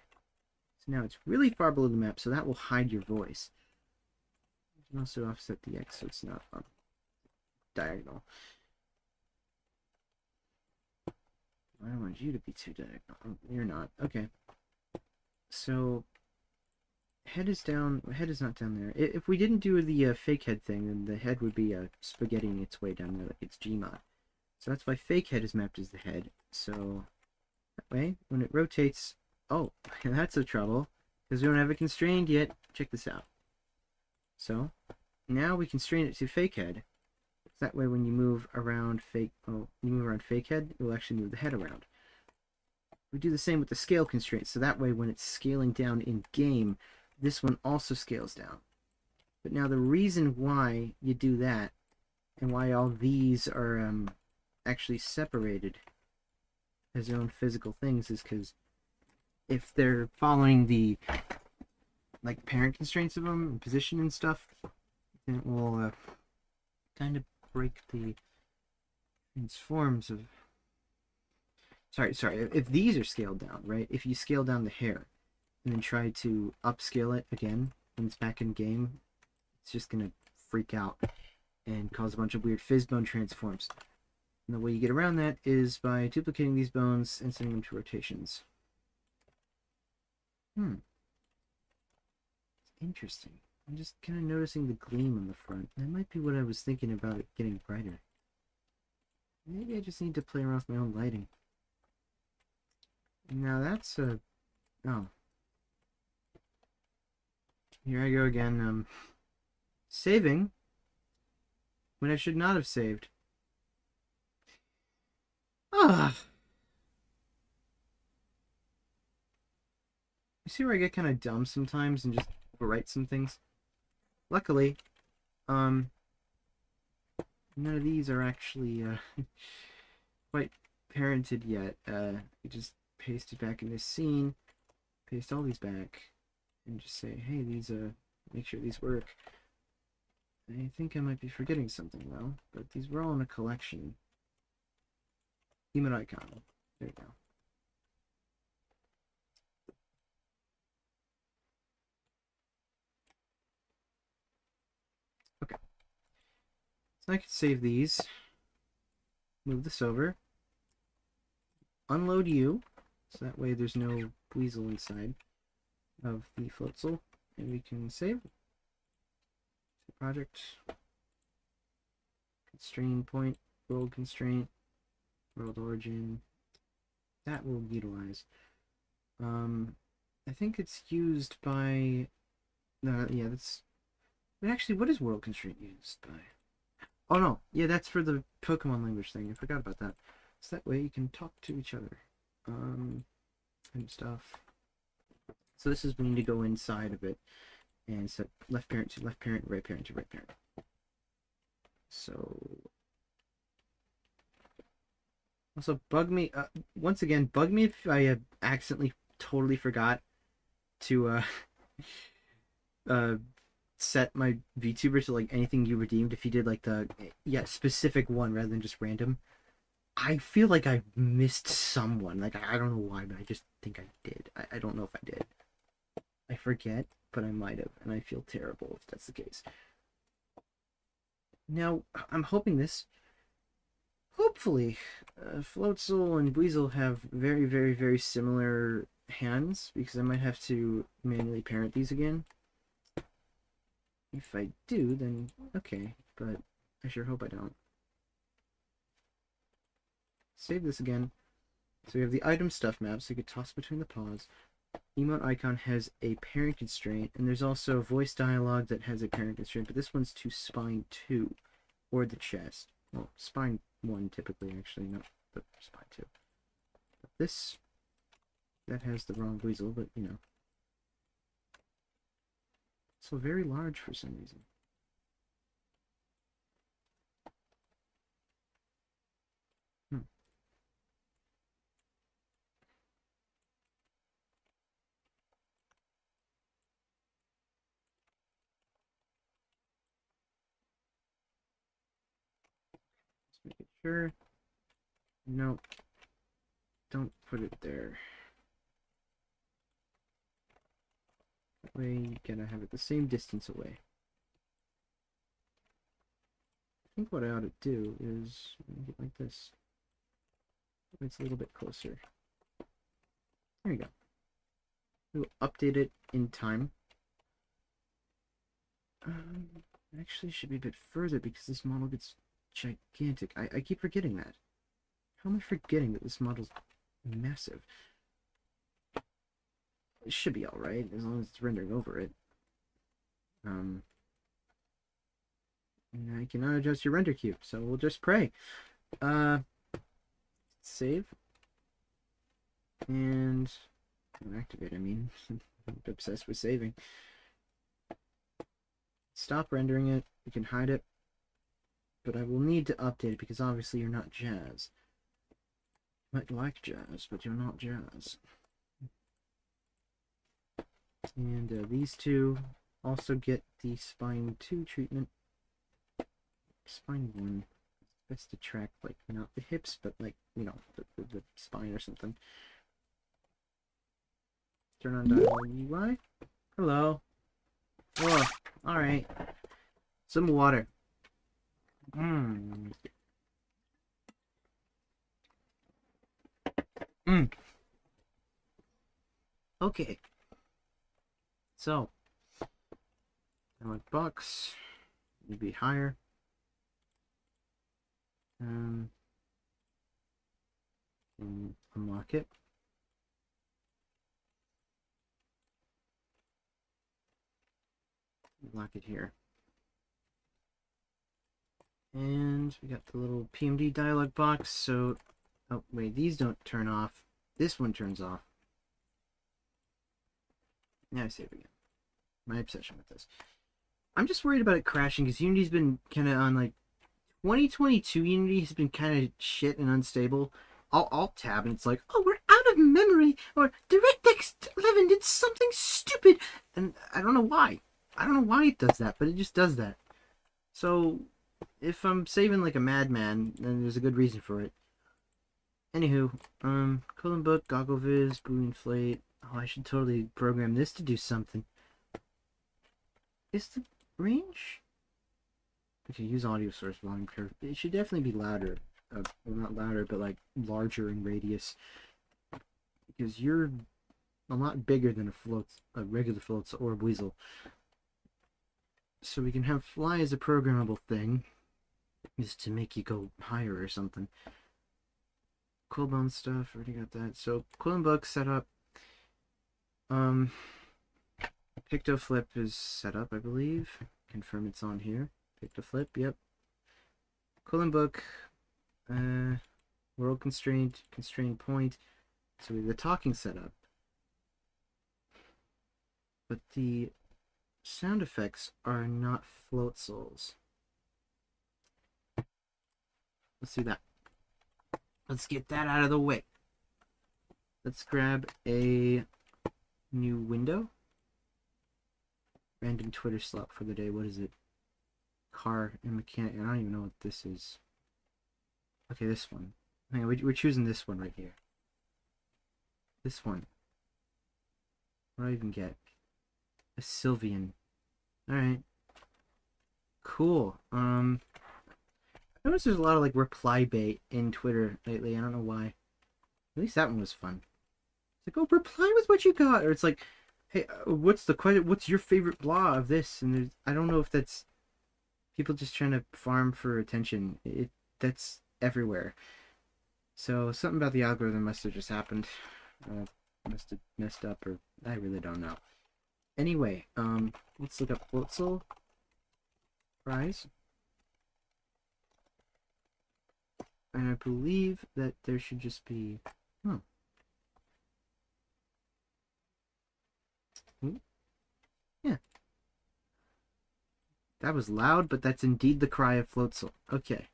So now it's really far below the map, so that will hide your voice. You can also offset the X so it's not diagonal. I don't want you to be too diagonal. You're not. Okay. So head is down. Head is not down there. If we didn't do the fake head thing, then the head would be spaghettiing its way down there like it's Gmod. So that's why fake head is mapped as the head. So that way, when it rotates, oh, that's a trouble because we don't have it constrained yet. Check this out. So now we constrain it to fake head. That way, when you move around fake head, it will actually move the head around. We do the same with the scale constraint, so that way, when it's scaling down in game, this one also scales down. But now the reason why you do that, and why all these are actually separated as their own physical things, is because if they're following the parent constraints of them, and position and stuff, then it will kind of break the transforms of. Sorry. If these are scaled down, right? If you scale down the hair and then try to upscale it again when it's back in game, it's just gonna freak out and cause a bunch of weird fizz bone transforms. And the way you get around that is by duplicating these bones and sending them to rotations. It's interesting. I'm just kind of noticing the gleam on the front. That might be what I was thinking about it getting brighter. Maybe I just need to play around with my own lighting. Now that's a... Oh. Here I go again, saving when I should not have saved. Ah. You see where I get kind of dumb sometimes and just overwrite some things? Luckily, none of these are actually quite parented yet. You just paste it back in this scene, paste all these back, and just say, hey, these make sure these work. I think I might be forgetting something though, but these were all in a collection. Human icon. There you go. Okay. So I can save these. Move this over. Unload you. So that way there's no weasel inside of the Floatzel. And we can save. Project. Constraint point. World constraint. World origin. That we'll utilize. I think it's used by... yeah, that's... But actually, what is world constraint used by? Oh, no. Yeah, that's for the Pokemon language thing. I forgot about that. So that way you can talk to each other. And stuff. So this is when you need to go inside of it and set left parent to left parent, right parent to right parent. So... Also, bug me, once again, bug me if I accidentally totally forgot to, set my VTuber to, like, anything you redeemed if you did, like, the, yeah, specific one rather than just random. I feel like I missed someone. Like, I don't know why, but I just think I did. I don't know if I did. I forget, but I might have, and I feel terrible if that's the case. Now, I'm hoping this... Hopefully, Floatzel and Weasel have very, very, very similar hands, because I might have to manually parent these again. If I do, then okay, but I sure hope I don't. Save this again. So we have the item stuff map, so you could toss between the paws. Emote icon has a parent constraint, and there's also voice dialogue that has a parent constraint, but this one's to spine 2, or the chest. Well, spine 1 typically, actually, not the spine 2. But this, that has the wrong weasel, but you know. So very large for some reason. Let's make it sure. No, don't put it there. That way you gotta have it the same distance away. I think what I ought to do is make it like this. It's a little bit closer. There you go. We'll update it in time. Actually should be a bit further because this model gets gigantic. I keep forgetting that. How am I forgetting that this model's massive? It should be alright, as long as it's rendering over it. And I cannot adjust your render cube, so we'll just pray. Save. And activate, I mean. I'm obsessed with saving. Stop rendering it. You can hide it. But I will need to update it because obviously you're not Jazz. You might like Jazz, but you're not Jazz. And these two also get the spine 2 treatment. Spine 1. Best to track, like, not the hips, but, like, you know, the spine or something. Turn on dialogue UI. Hello. Oh, alright. Some water. Okay. So, I want box. Maybe higher. And unlock it. Lock it here. And we got the little PMD dialog box. So, oh wait, these don't turn off. This one turns off. Now I save again. My obsession with this. I'm just worried about it crashing because Unity's been kind of on, like, 2022 Unity has been kind of shit and unstable. I'll alt tab and it's like, oh, we're out of memory, or DirectX 11 did something stupid, and I don't know why. I don't know why it does that, but it just does that. So, if I'm saving like a madman, then there's a good reason for it. Anywho, colon book, goggle viz, boolean inflate. Oh, I should totally program this to do something. Is the range? Okay, use audio source volume curve. It should definitely be louder. Well, not louder, but like larger in radius. Because you're a lot bigger than a regular floats or a weasel. So we can have fly as a programmable thing, is to make you go higher or something. Coolbone stuff, already got that. So Quillen book set up. Pictoflip is set up, I believe. Confirm it's on here. Pictoflip, yep. Quillen book, world constraint, constraint point. So we have the talking setup. But the sound effects are not Floatzels. Let's see that. Let's get that out of the way. Let's grab a new window. Random Twitter slot for the day. What is it? Car and mechanic. I don't even know what this is. Okay, this one. Hang on, we're choosing this one right here. This one. What do I even get? A Sylvian. Alright. Cool. I noticed there's a lot of like reply bait in Twitter lately. I don't know why. At least that one was fun. It's like, oh, reply with what you got, or it's like, hey, what's the question? What's your favorite blah of this? And there's, I don't know if that's people just trying to farm for attention. That's everywhere. So something about the algorithm must have just happened. Must have messed up, or I really don't know. Anyway, let's look up Floatzel prize. And I believe that there should just be... Oh. Yeah. That was loud, but that's indeed the cry of Floatzel. Okay.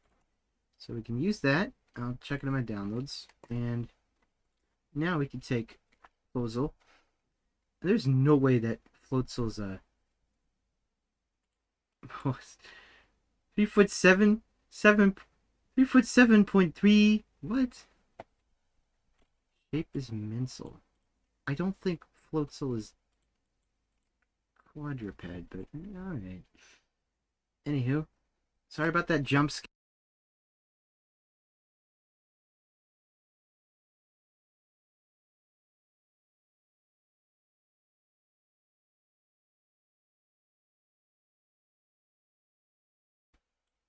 So we can use that. I'll check it in my downloads. And now we can take Floatzel. There's no way that Floatzel's 3'7", 3'7.3". What? Shape is mensal. I don't think Floatzel is quadruped, but alright. Anywho, sorry about that jump scare.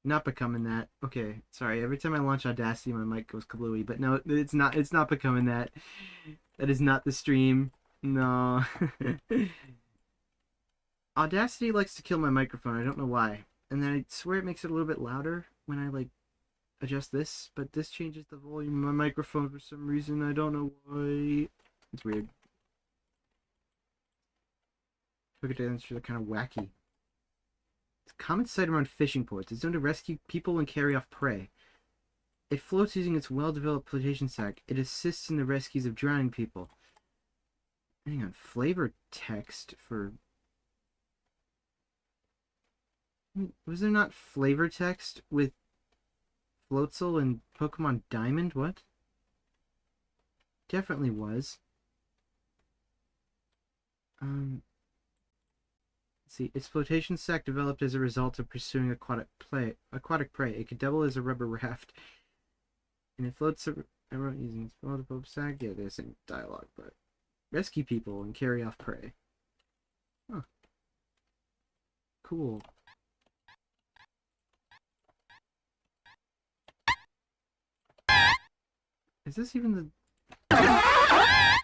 Not becoming that. Okay, sorry. Every time I launch Audacity, my mic goes kablooey. But no, it's not. It's not becoming that. That is not the stream. No. Audacity likes to kill my microphone. I don't know why. And then I swear it makes it a little bit louder when I like adjust this. But this changes the volume of my microphone for some reason. I don't know why. It's weird. Quick answers are kind of wacky. It's a common sight around fishing ports. It's known to rescue people and carry off prey. It floats using its well-developed flotation sac. It assists in the rescues of drowning people. Hang on, flavor text for... Was there not flavor text with Floatzel and Pokemon Diamond? What? Definitely was. See, its flotation sac developed as a result of pursuing aquatic prey. It could double as a rubber raft. And it floats around using its floatable sac. Yeah, there's some dialogue, but rescue people and carry off prey. Huh. Cool. Is this even the... I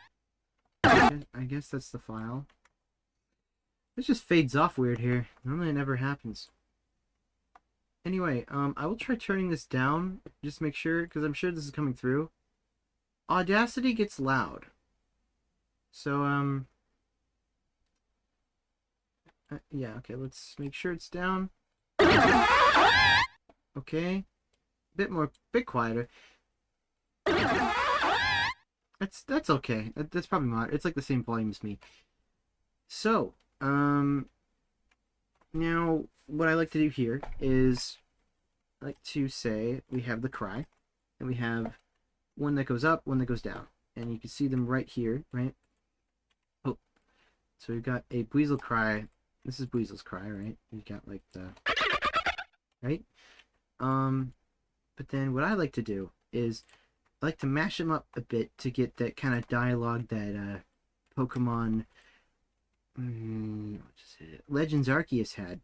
guess that's the file. This just fades off weird here. Normally it never happens. Anyway, I will try turning this down. Just make sure, because I'm sure this is coming through. Audacity gets loud. So, yeah, okay, let's make sure it's down. Okay. Bit quieter. That's okay. That's probably not. It's like the same volume as me. So, Now, what I like to do here is I like to say we have the cry, and we have one that goes up, one that goes down. And you can see them right here, right? Oh, so we've got a Buizel cry. This is Buizel's cry, right? You got like the right. But then what I like to do is I like to mash them up a bit to get that kind of dialogue that Pokemon Legends Arceus had.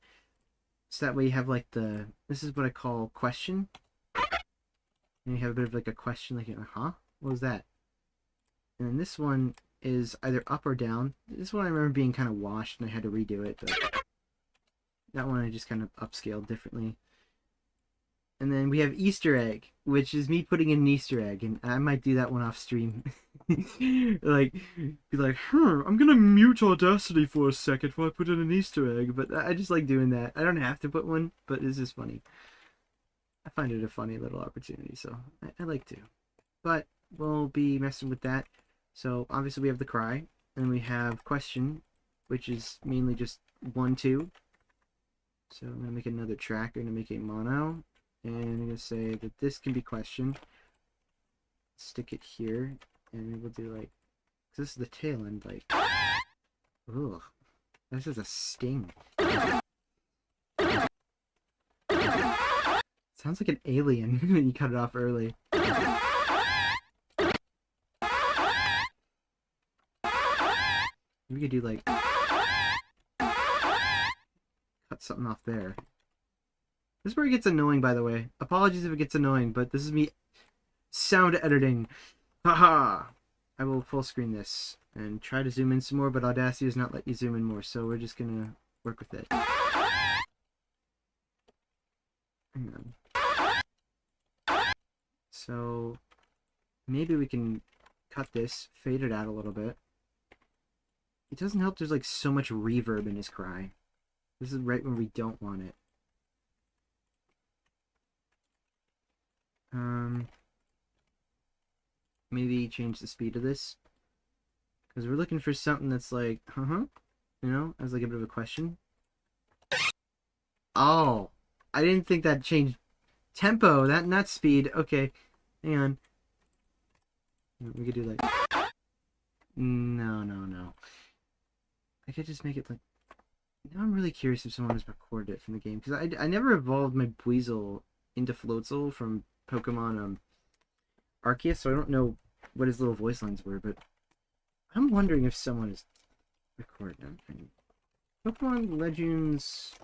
So that way you have like this is what I call question. And you have a bit of like a question, like, huh? What was that? And then this one is either up or down. This one I remember being kind of washed and I had to redo it, but that one I just kind of upscaled differently. And then we have Easter egg, which is me putting in an Easter egg, and I might do that one off stream. Like, be like, I'm gonna mute Audacity for a second while I put in an Easter egg, but I just like doing that. I don't have to put one, but it's just funny. I find it a funny little opportunity, so I like to. But we'll be messing with that. So obviously we have the cry, and we have question, which is mainly just 1, 2. So I'm gonna make another track. I'm gonna make a mono, and I'm gonna say that this can be question. Stick it here, and we'll do like this is the tail end, like ugh, this is a sting. Sounds like an alien when you cut it off early. We could do like cut something off there. This is where it gets annoying, by the way. Apologies if it gets annoying, but this is me sound editing. Haha! I will full screen this and try to zoom in some more, but Audacity does not let you zoom in more, so we're just gonna work with it. Hang on. So maybe we can cut this, fade it out a little bit. It doesn't help there's like so much reverb in his cry. This is right when we don't want it. Maybe change the speed of this. Because we're looking for something that's like, you know, as like a bit of a question. Oh, I didn't think that changed tempo, that not speed. Okay, hang on. We could do like, no. I could just make it like, now I'm really curious if someone has recorded it from the game. Because I never evolved my Buizel into Floatzel from Pokemon Arceus, so I don't know what his little voice lines were, but I'm wondering if someone has recorded them. Pokemon Legends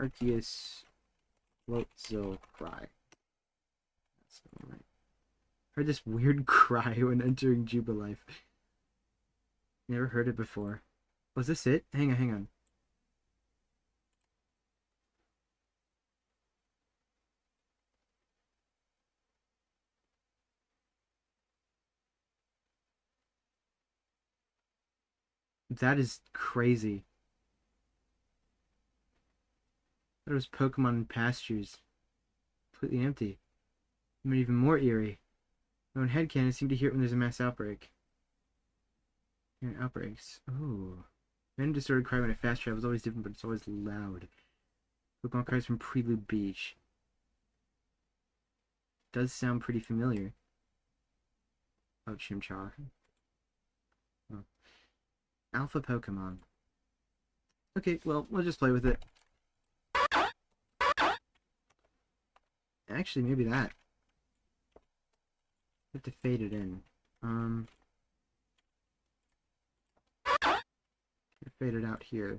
Arceus Floatzel cry. That's the one, right? Heard this weird cry when entering Jubilife. Never heard it before. Was this it? Hang on. That is crazy. That was Pokemon in pastures. Completely empty. Made even more eerie. No one headcanon seem to hear it when there's a mass outbreak. Hearing outbreaks. Oh. Random disordered cry when I fast travel is always different, but it's always loud. Pokemon cries from Prelude Beach. Does sound pretty familiar. Oh, Chimchar. Oh. Alpha Pokemon. Okay, well, we'll just play with it. Actually, maybe that. I have to fade it in. Fade it out here.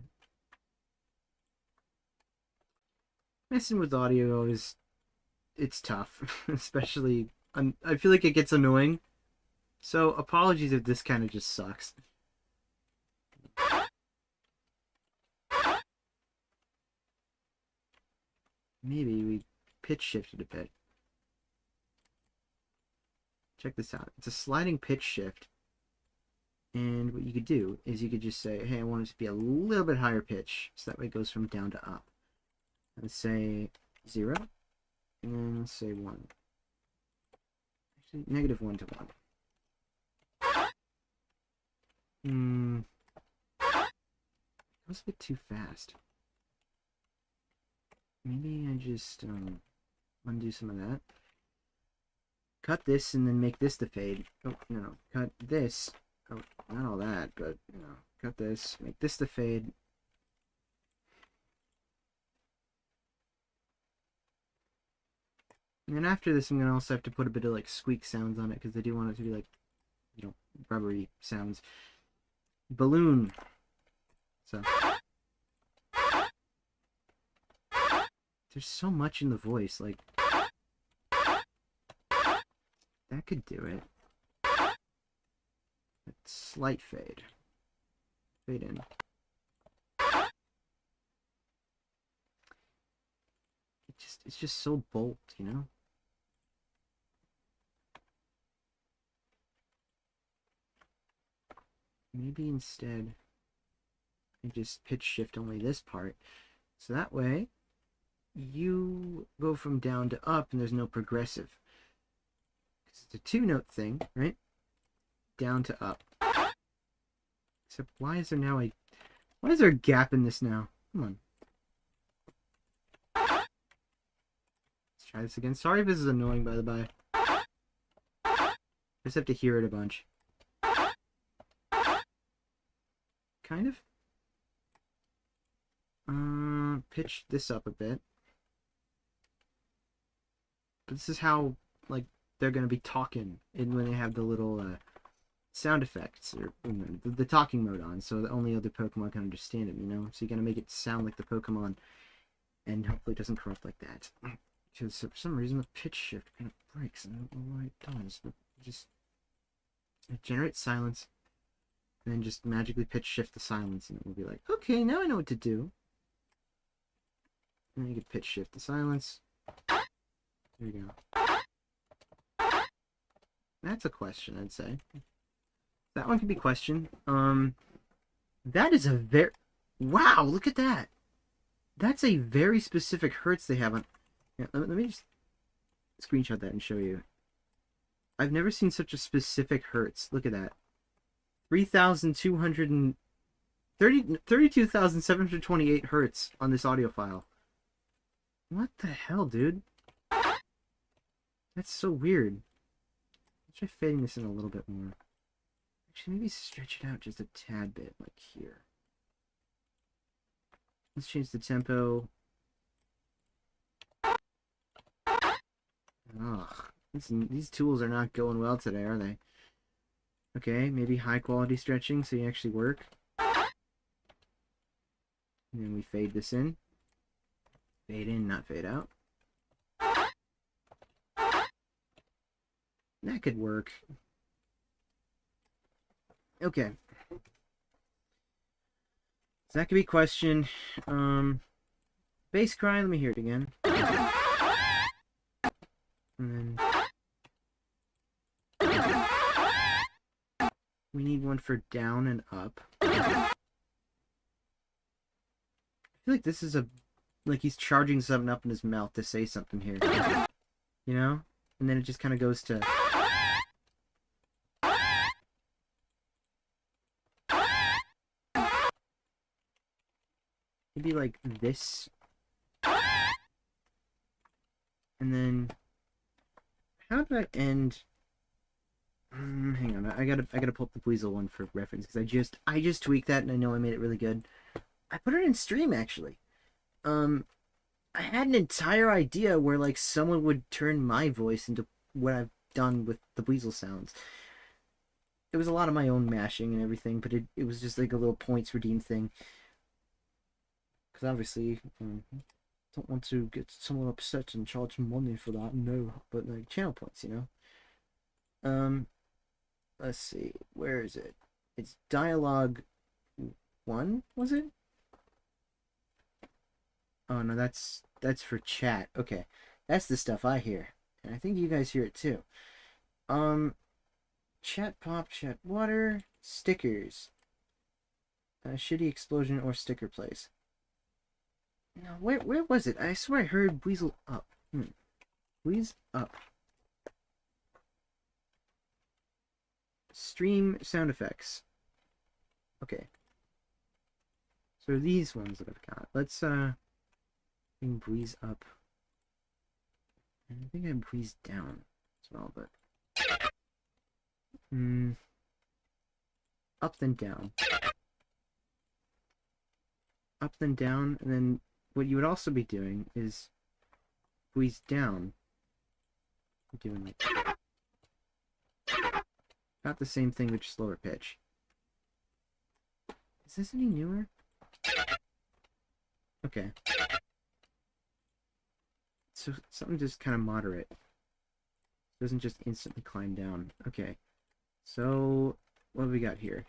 Messing with audio is, it's tough, especially, I feel like it gets annoying. So apologies if this kind of just sucks. Maybe we pitch shifted a bit. Check this out. It's a sliding pitch shift. And what you could do is you could just say, hey, I want it to be a little bit higher pitch. So that way it goes from down to up. Let's say 0. And then let's say 1. Actually, -1 to 1. That was a bit too fast. maybe I just undo some of that. Cut this and then make this the fade. Oh, no. Cut this. Oh, not all that, but, you know, cut this. Make this the fade. And then after this, I'm going to also have to put a bit of, like, squeak sounds on it, because I do want it to be, like, you know, rubbery sounds. Balloon. So. There's so much in the voice, like... That could do it. Slight fade. Fade in. It's just so bold, you know? Maybe instead I just pitch shift only this part. So that way you go from down to up and there's no progressive. It's a 2-note thing, right? Down to up. Except why is there a gap in this now? Come on. Let's try this again. Sorry if this is annoying, by the by. I just have to hear it a bunch. Kind of. Pitch this up a bit. But this is how, like, they're gonna be talking when they have the little sound effects or the talking mode on, so that only other Pokemon can understand it, you know? So you gotta make it sound like the Pokemon, and hopefully it doesn't corrupt like that. Because for some reason the pitch shift kind of breaks, and I don't know why it does, but it generates silence, and then just magically pitch shift the silence, and it will be like, okay, now I know what to do. And then you can pitch shift the silence. There you go. That's a question, I'd say. That one can be questioned. That is a very... Wow, look at that! That's a very specific hertz they have on... Yeah, let me just screenshot that and show you. I've never seen such a specific hertz. Look at that. 32,728 hertz on this audio file. What the hell, dude? That's so weird. Let's try fading this in a little bit more. Actually, maybe stretch it out just a tad bit, like here. Let's change the tempo. Ugh. These tools are not going well today, are they? Okay, maybe high quality stretching so you actually work. And then we fade this in. Fade in, not fade out. That could work. Okay. So that could be questioned. Bass cry, let me hear it again. And then we need one for down and up. I feel like this is like he's charging something up in his mouth to say something here. You know? And then it just kind of goes to... Maybe like this. And then... How did I end... hang on, I gotta pull up the Weasel one for reference, because I just tweaked that and I know I made it really good. I put it in stream, actually. I had an entire idea where, like, someone would turn my voice into what I've done with the Weasel sounds. It was a lot of my own mashing and everything, but it was just like a little points redeem thing. Because obviously, don't want to get someone upset and charge money for that, no. But, like, channel points, you know? Let's see, where is it? It's dialogue 1, was it? Oh no, that's for chat. Okay, that's the stuff I hear, and I think you guys hear it too. Chat pop, chat water, stickers, shitty explosion or sticker place. No, where was it? I swear I heard Weasel up. Weasel up. Stream sound effects. Okay. So these ones that I've got. Let's I can breeze up. And I think I breeze down as well, but up then down. Up then down, and then what you would also be doing is breeze down. Doing like about the same thing with slower pitch. Is this any newer? Okay. So something just kind of moderate. It doesn't just instantly climb down. Okay. So what have we got here?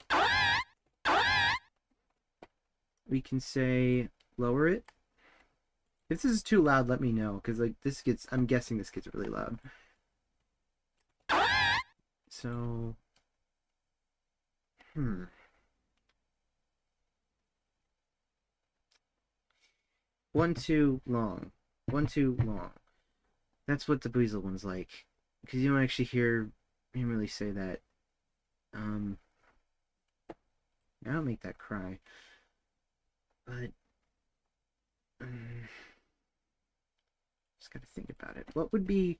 We can say lower it. If this is too loud, let me know, because like this gets, I'm guessing this gets really loud. So 1 2 long. 1 2 long. That's what the Breezel one's like. Because you don't actually hear him really say that. I don't make that cry. But just gotta think about it. What would be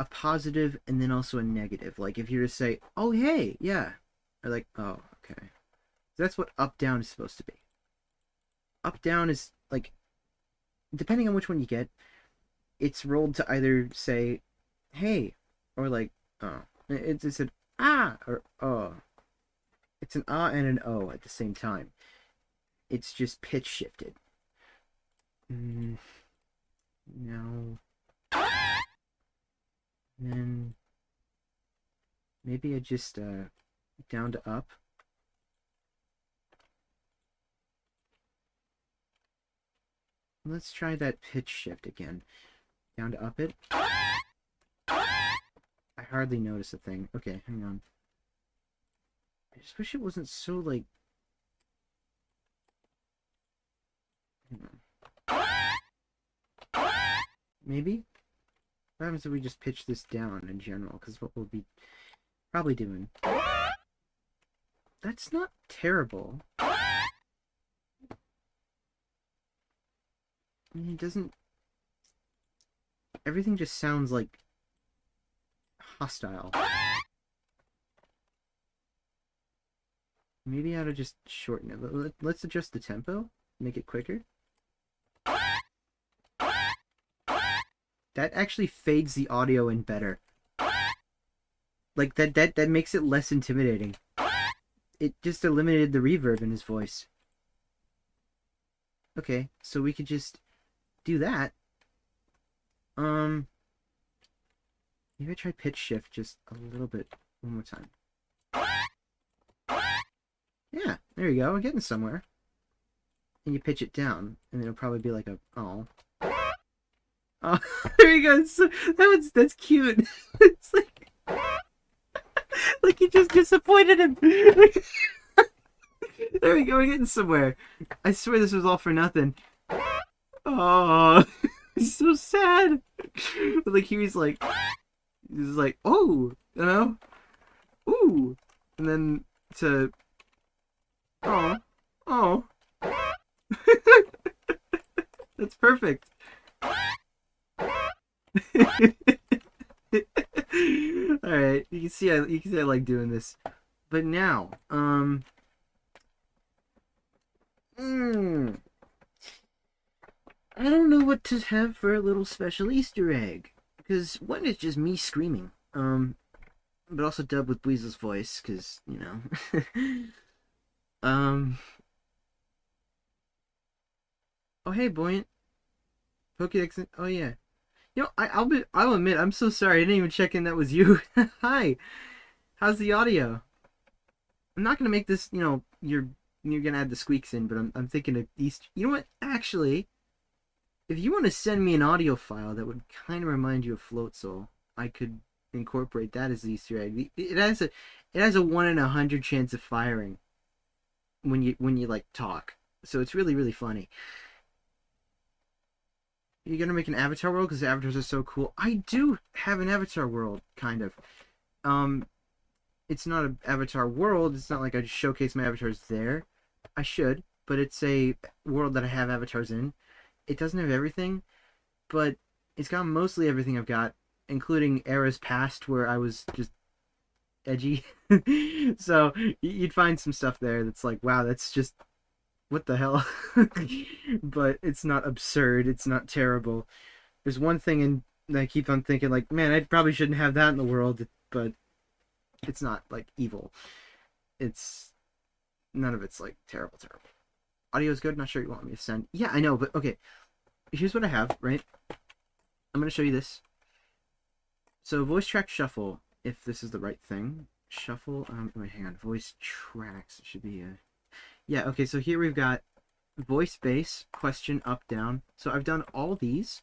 a positive and then also a negative? Like if you were to say, oh hey, yeah. Or like, oh, okay. That's what up down is supposed to be. Up down is like, depending on which one you get, it's rolled to either say, hey, or like, oh. It's an ah, or oh. It's an ah and an o at the same time. It's just pitch shifted. No. Then maybe I just down to up. Let's try that pitch shift again. Down to up it. I hardly notice a thing. Okay, hang on. I just wish it wasn't so like. Maybe? What happens if we just pitch this down in general? Because what we'll be probably doing. That's not terrible. I mean, it doesn't. Everything just sounds like hostile. Maybe I ought to just shorten it. Let's adjust the tempo, make it quicker. That actually fades the audio in better. Like that makes it less intimidating. It just eliminated the reverb in his voice. Okay, so we could just do that. Maybe I try pitch shift just a little bit one more time. Yeah, there you go. We're getting somewhere. And you pitch it down, and it'll probably be like a oh. Oh, there you go. So, that's cute. It's like you just disappointed him. There we go. We're getting somewhere. I swear this was all for nothing. Oh, it's so sad. But like he's like, oh, you know, ooh, and then to, oh, that's perfect. All right, you can see I like doing this, but now, I don't know what to have for a little special Easter egg, because one is just me screaming, but also dubbed with Weasel's voice, because you know, oh hey, Buoyant, Pokédex, oh yeah. You know, I'll admit, I'm so sorry. I didn't even check in that was you. Hi. How's the audio? I'm not gonna make this, you know, you're gonna add the squeaks in, but I'm thinking of Easter. You know what? Actually, if you want to send me an audio file that would kind of remind you of Floatzel, I could incorporate that as the Easter egg. It has a 1 in 100 chance of firing when you like talk. So it's really, really funny. You're gonna make an avatar world because the avatars are so cool. I do have an avatar world, kind of. It's not an avatar world. It's not like I just showcase my avatars there. I should, but it's a world that I have avatars in. it doesn't have everything, but it's got mostly everything I've got, including eras past where I was just edgy. So you'd find some stuff there that's like, wow, that's just what the hell. But it's not absurd. It's not terrible. There's one thing in that I keep on thinking like, man, I probably shouldn't have that in the world, but it's not like evil. It's none of it's like terrible, terrible. Audio's good. Not sure you want me to send. Yeah, I know, but okay. Here's what I have. Right. I'm gonna show you this. So voice track shuffle. If this is the right thing, shuffle. Wait, hang on. Voice tracks. It should be a. Yeah. Okay. So here we've got voice bass, question, up, down. So I've done all these,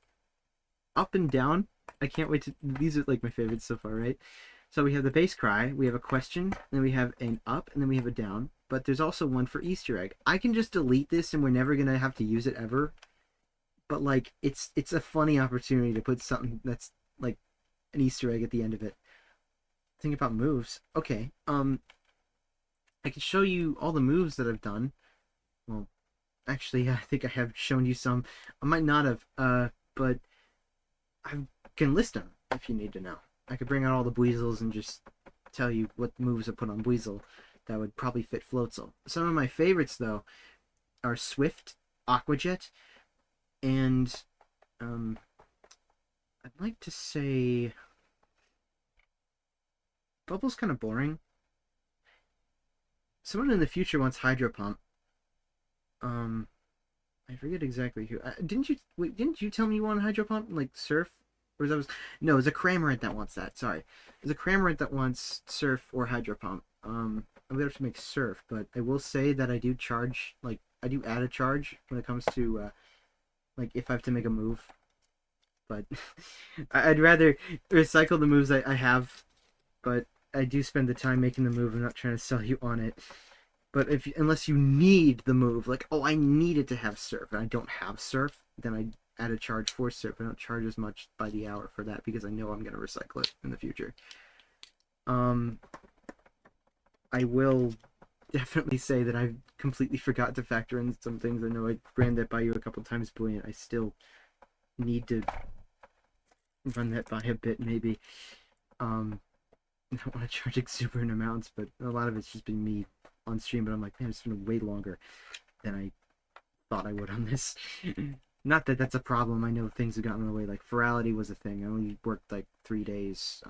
up and down. I can't wait to. These are like my favorites so far, right? So we have the bass cry, we have a question, then we have an up, and then we have a down. But there's also one for Easter egg. I can just delete this, and we're never gonna have to use it ever. But like, it's a funny opportunity to put something that's like an Easter egg at the end of it. Think about moves. Okay. I can show you all the moves that I've done. Well, actually, I think I have shown you some. I might not have. But I can list them if you need to know. I could bring out all the Weasels and just tell you what moves I put on Weasel that would probably fit Floatzel. Some of my favorites, though, are Swift, Aquajet, and I'd like to say Bubble's kind of boring. Someone in the future wants Hydro Pump. I forget exactly who. Didn't you tell me you want Hydro Pump? Like Surf? Or no, it was a Cramorant that wants that. Sorry. There's a Cramorant that wants Surf or Hydro Pump. I'm gonna have to make Surf, but I will say that I do charge, like, I do add a charge when it comes to, like, if I have to make a move. But I'd rather recycle the moves I have, but I do spend the time making the move. I'm not trying to sell you on it. But unless you need the move, like, oh, I need it to have Surf, and I don't have Surf, then I add a charge for Surf. I don't charge as much by the hour for that because I know I'm going to recycle it in the future. I will definitely say that I've completely forgot to factor in some things. I know I ran that by you a couple times, Brilliant. I still need to run that by a bit, maybe. I don't want to charge exuberant amounts, but a lot of it's just been me on stream, but I'm like, man, it's been way longer than I thought I would on this. Not that that's a problem. I know things have gotten in the way. Like, virality was a thing. I only worked like 3 days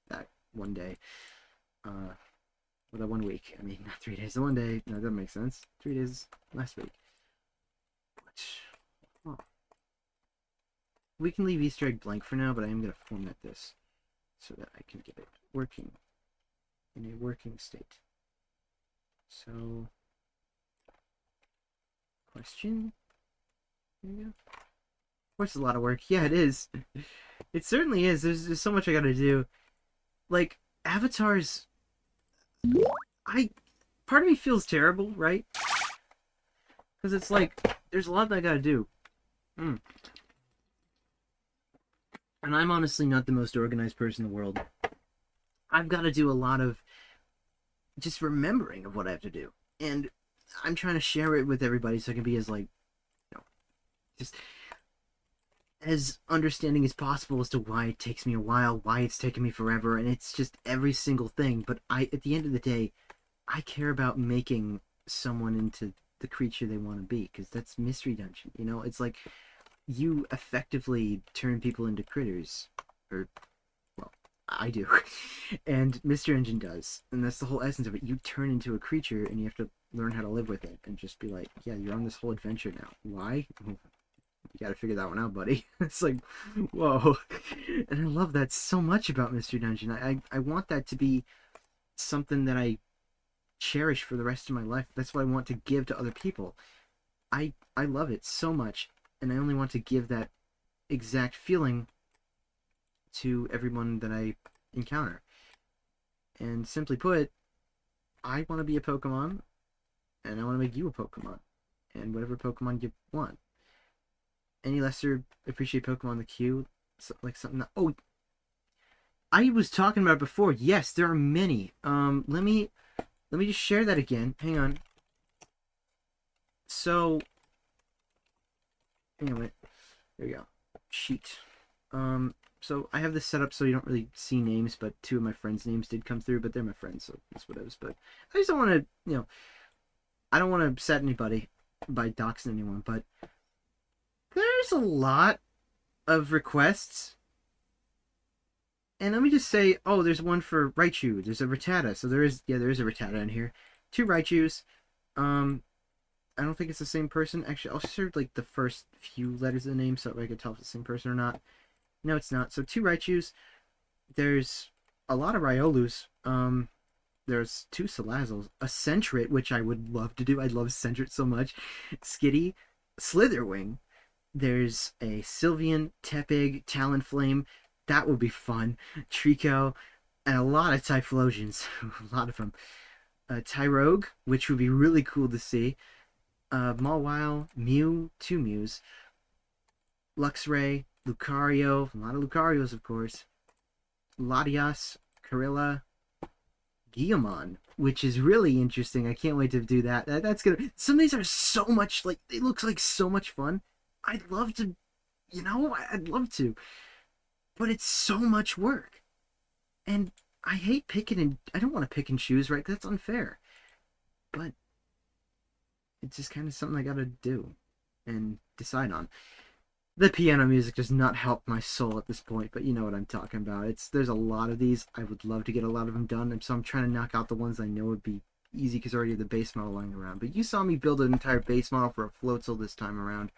that one day. Well, that 1 week. I mean, not 3 days. The 1 day. No, that doesn't make sense. 3 days last week. Oh. We can leave Easter egg blank for now, but I am going to format this so that I can get it working in a working state. So, question. There you go. Of course, it's a lot of work. Yeah, it is. It certainly is. There's so much I gotta do. Like, avatars. Part of me feels terrible, right? Because it's like, there's a lot that I gotta do. And I'm honestly not the most organized person in the world. I've got to do a lot of just remembering of what I have to do. And I'm trying to share it with everybody so I can be as, like, just as understanding as possible as to why it takes me a while, why it's taken me forever, and it's just every single thing. But at the end of the day, I care about making someone into the creature they want to be, because that's Mystery Dungeon, you know? It's like, you effectively turn people into critters, or, well, I do, and Mr. Engine does, and that's the whole essence of it. You turn into a creature, and you have to learn how to live with it, and just be like, yeah, you're on this whole adventure now. Why? You gotta figure that one out, buddy. It's like, whoa. And I love that so much about Mystery Dungeon. I want that to be something that I cherish for the rest of my life. That's what I want to give to other people. I love it so much, and I only want to give that exact feeling to everyone that I encounter. And simply put, I want to be a Pokemon, and I want to make you a Pokemon, and whatever Pokemon you want. Any lesser appreciate Pokemon in the queue? So, like something that, oh, I was talking about it before. Yes, there are many. Let me just share that again. Hang on. So Anyway, there you go. Sheet. So I have this set up so you don't really see names, but two of my friends' names did come through, but they're my friends, so that's what it is. But I just don't want to, I don't want to upset anybody by doxing anyone, but there's a lot of requests. And let me just say, oh, there's one for Raichu. There's a Rattata. So there is a Rattata in here. Two Raichus. Um, I don't think it's the same person. Actually, I'll insert like the first few letters of the name so that I can tell if it's the same person or not. No, it's not. So two Raichus. There's a lot of Riolus. There's two Salazzles. A Sentret, which I would love to do. I love Sentret so much. Skitty. Slitherwing. There's a Sylveon, Tepig, Talonflame. That would be fun. Trico, and a lot of Typhlosions. A lot of them. Tyrogue, which would be really cool to see. Mawile, Mew, two Mews. Luxray, Lucario, a lot of Lucarios, of course. Latias, Karilla, Guillemon, which is really interesting. I can't wait to do that. That's gonna. Some of these are so much like it looks like so much fun. I'd love to, I'd love to, but it's so much work, and I hate picking and I don't want to pick and choose, right? 'Cause that's unfair, but it's just kind of something I gotta do and decide on. The piano music does not help my soul at this point, but you know what I'm talking about. There's a lot of these. I would love to get a lot of them done, and so I'm trying to knock out the ones I know would be easy because I already have the base model lying around. But you saw me build an entire base model for a Floatzel this time around,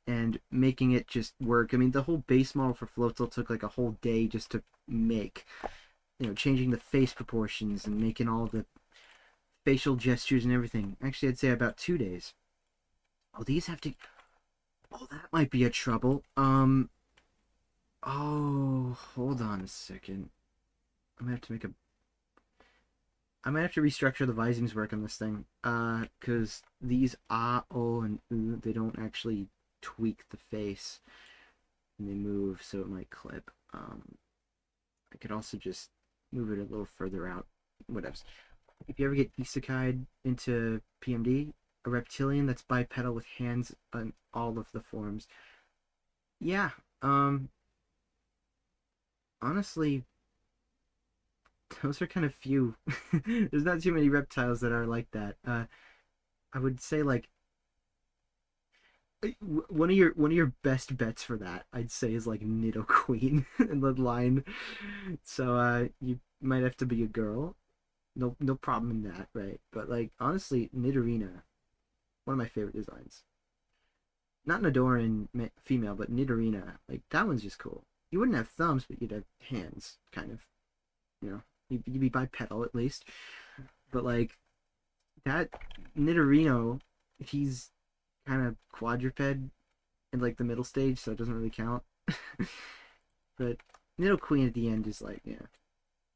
and making it just work. I mean, the whole base model for Floatzel took like a whole day just to make. Changing the face proportions and making all the facial gestures and everything. Actually, I'd say about 2 days. Oh, these have to... Oh, that might be a trouble. Oh, hold on a second. I might have to make a... I might have to restructure the Vising's work on this thing. Because these O, and U, they don't actually tweak the face. And they move, so it might clip. I could also just move it a little further out. Whatever. If you ever get isekai'd into PMD, a reptilian that's bipedal with hands on all of the forms. Yeah, honestly, those are kind of few. There's not too many reptiles that are like that. I would say like one of your best bets for that, I'd say, is like Nidoqueen in the line. So you might have to be a girl. No problem in that, right? But like honestly, Nidorina, one of my favorite designs. Not Nidoran female, but Nidorina, like that one's just cool. You wouldn't have thumbs, but you'd have hands, kind of. You'd be bipedal at least. But like that Nidorino, he's kind of quadruped in like the middle stage, so it doesn't really count. But Nidoqueen at the end is like, yeah.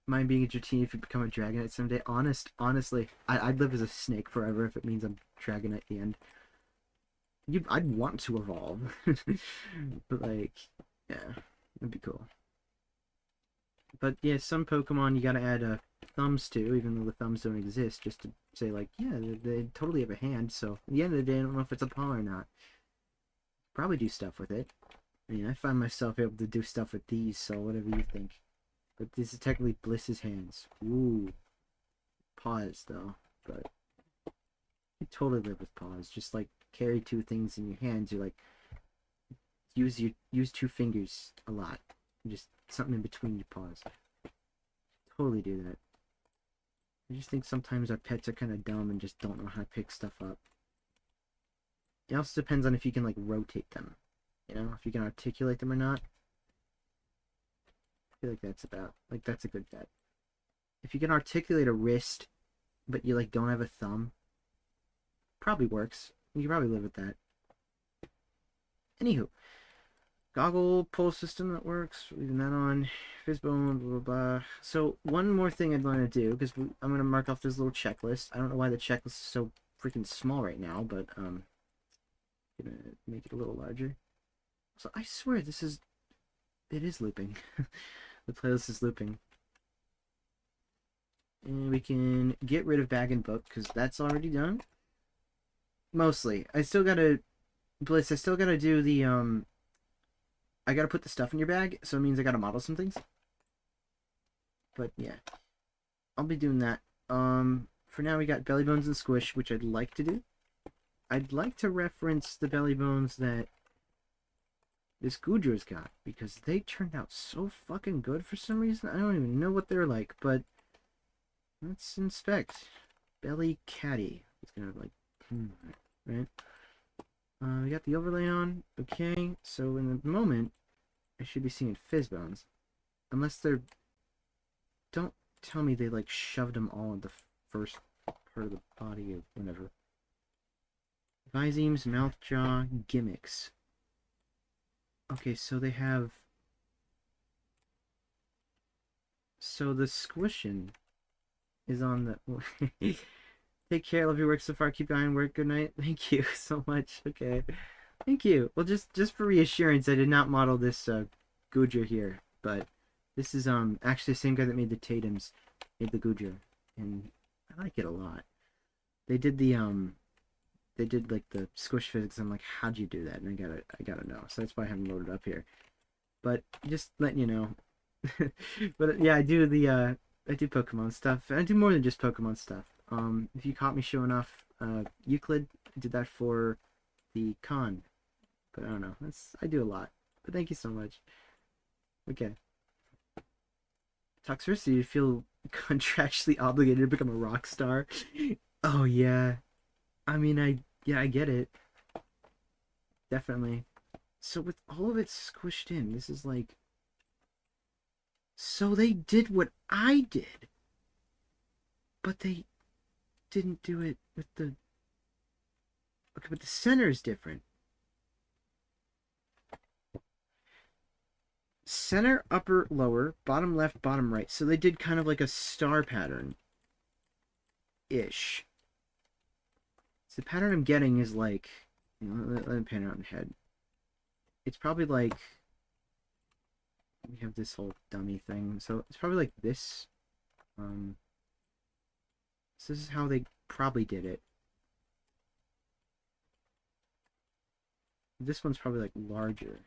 Mind being a Dratini if you become a Dragonite someday? Honestly, I'd live as a snake forever if it means I'm Dragonite at the end. I'd want to evolve. But like, yeah, that'd be cool. But yeah, some Pokemon you gotta add thumbs to, even though the thumbs don't exist, just to say like, yeah, they totally have a hand, so at the end of the day, I don't know if it's a paw or not. Probably do stuff with it. I mean, I find myself able to do stuff with these, so whatever you think. But this is technically Bliss's hands. Ooh. Paws, though. But you totally live with paws. Just like carry two things in your hands. You like use two fingers a lot. Just something in between your paws. Totally do that. I just think sometimes our pets are kind of dumb and just don't know how to pick stuff up. It also depends on if you can like rotate them. If you can articulate them or not. I feel like that's a good bet. If you can articulate a wrist, but you like don't have a thumb, probably works. You can probably live with that. Anywho, goggle pull system that works. Leaving that on. Fizzbone, blah blah blah. So one more thing I'd want to do, because I'm gonna mark off this little checklist. I don't know why the checklist is so freaking small right now, but gonna make it a little larger. So I swear it is looping. The playlist is looping. And we can get rid of bag and book because that's already done. Mostly. I still gotta Bliss, I still gotta do the, I gotta put the stuff in your bag, so it means I gotta model some things. But, yeah. I'll be doing that. For now we got belly bones and squish, which I'd like to do. I'd like to reference the belly bones that this Gudra's got, because they turned out so fucking good for some reason. I don't even know what they're like, but let's inspect. Belly Catty. It's gonna like, right? We got the overlay on. Okay, so in the moment, I should be seeing fizz bones. Unless they're... Don't tell me they like shoved them all in the first part of the body or whatever. Visemes, mouth jaw, gimmicks. Okay, so they have... So the squishing is on the... Take care, love your work so far, keep going, work, good night. Thank you so much, okay. Thank you. Well, just for reassurance, I did not model this Gudra here, but this is actually the same guy that made the Tatums, made the Gudra, and I like it a lot. They did the they did like the squish physics. I'm like, how'd you do that? And I gotta know. So that's why I haven't loaded up here. But just letting you know. But yeah, I do Pokemon stuff, and I do more than just Pokemon stuff. If you caught me showing off Euclid, I did that for the con. But I don't know. I do a lot. But thank you so much. Okay. Toxicity, you feel contractually obligated to become a rock star. Oh yeah. I mean, I get it. Definitely. So with all of it squished in, this is like... So they did what I did. But they didn't do it with the... Okay, but the center is different. Center, upper, lower, bottom left, bottom right. So they did kind of like a star pattern. Ish. So the pattern I'm getting is like... You know, let me pan it out in the head. It's probably like... We have this whole dummy thing. So it's probably like this. So this is how they probably did it. This one's probably like larger.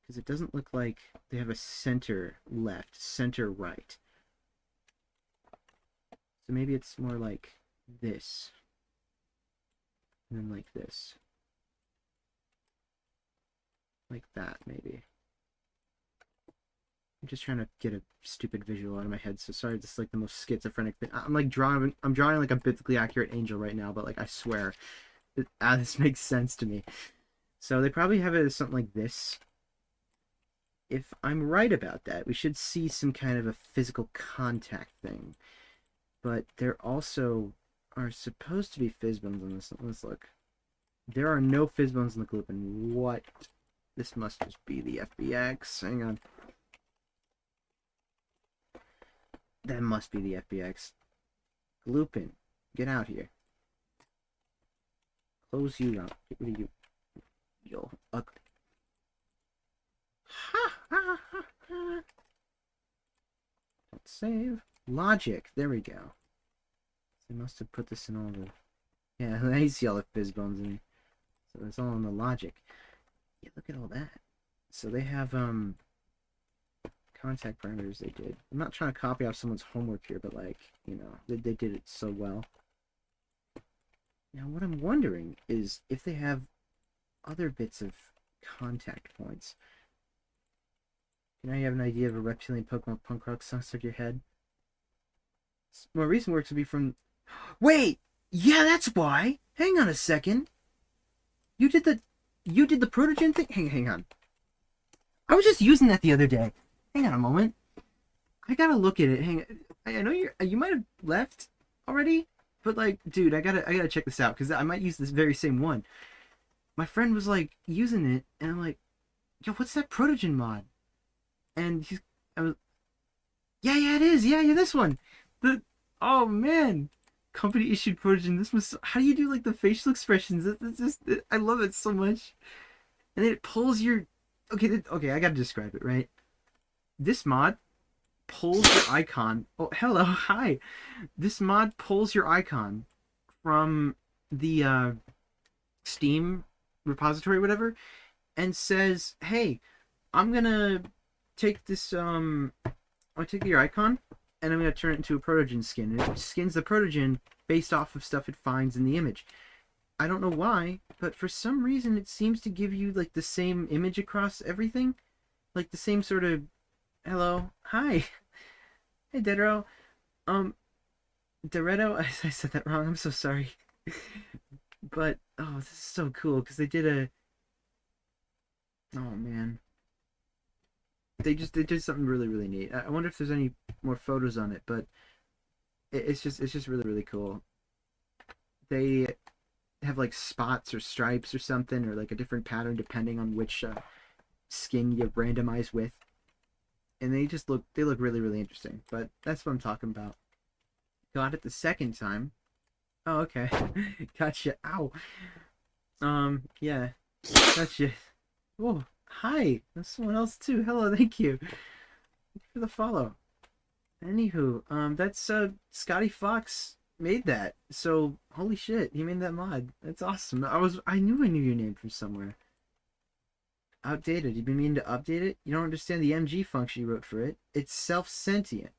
Because it doesn't look like they have a center left, center right. So maybe it's more like this. And then like this. Like that, maybe. I'm just trying to get a stupid visual out of my head, so sorry, this is like the most schizophrenic thing. I'm drawing like a biblically accurate angel right now, but like I swear, this makes sense to me. So they probably have it as something like this. If I'm right about that, we should see some kind of a physical contact thing. But there also are supposed to be fizz bones on this. Let's look. There are no fizz bones in the Gloopin. What? This must just be the FBX. Hang on. That must be the FBX. Gloopin, get out here. Close you out. Get rid of you. Yo, ugly. Ha ha ha ha. Let's save. Logic. There we go. They must have put this in all the... Yeah, I see all the fizz bones in it. So it's all in the logic. Yeah, look at all that. So they have contact parameters they did. I'm not trying to copy off someone's homework here, but like, you know, they did it so well. Now what I'm wondering is if they have other bits of contact points. Now you have an idea of a reptilian Pokemon punk rock song stuck your head. More recent works would be from... Wait! Yeah, that's why! Hang on a second. You did the Protogen thing? Hang on. I was just using that the other day. Hang on a moment. I gotta look at it. Hang on. I know you might have left already, but like, dude, I gotta check this out because I might use this very same one. My friend was like using it, and I'm like, yo, what's that Protogen mod? And yeah, it is. Yeah, this one. Oh man, company issued Protogen. This was how do you do like the facial expressions? It's just I love it so much. And then it pulls your okay. I gotta describe it right. This mod pulls your icon. Oh, hello, hi. This mod pulls your icon from the Steam repository, or whatever, and says, "Hey, I'm gonna take this I'll take your icon, and I'm gonna turn it into a protogen skin. And it skins the protogen based off of stuff it finds in the image. I don't know why, but for some reason it seems to give you like the same image across everything, like the same sort of hello, hi, hey Dedro, um, Deredo. I said that wrong. I'm so sorry. But oh, this is so cool because they did a. Oh man, they did something really neat. I wonder if there's any more photos on it, but it's just really cool. They have like spots or stripes or something, or like a different pattern depending on which skin you randomize with, and they look really interesting. But that's what I'm talking about. Got it the second time. Oh, okay. Gotcha. Ow. Yeah. Gotcha. Oh, hi. There's someone else too. Hello, thank you. Thank you for the follow. Anywho, that's Scotty Fox made that. So holy shit, he made that mod. That's awesome. I knew your name from somewhere. Outdated. You've been meaning to update it? You don't understand the MG function you wrote for it. It's self-sentient.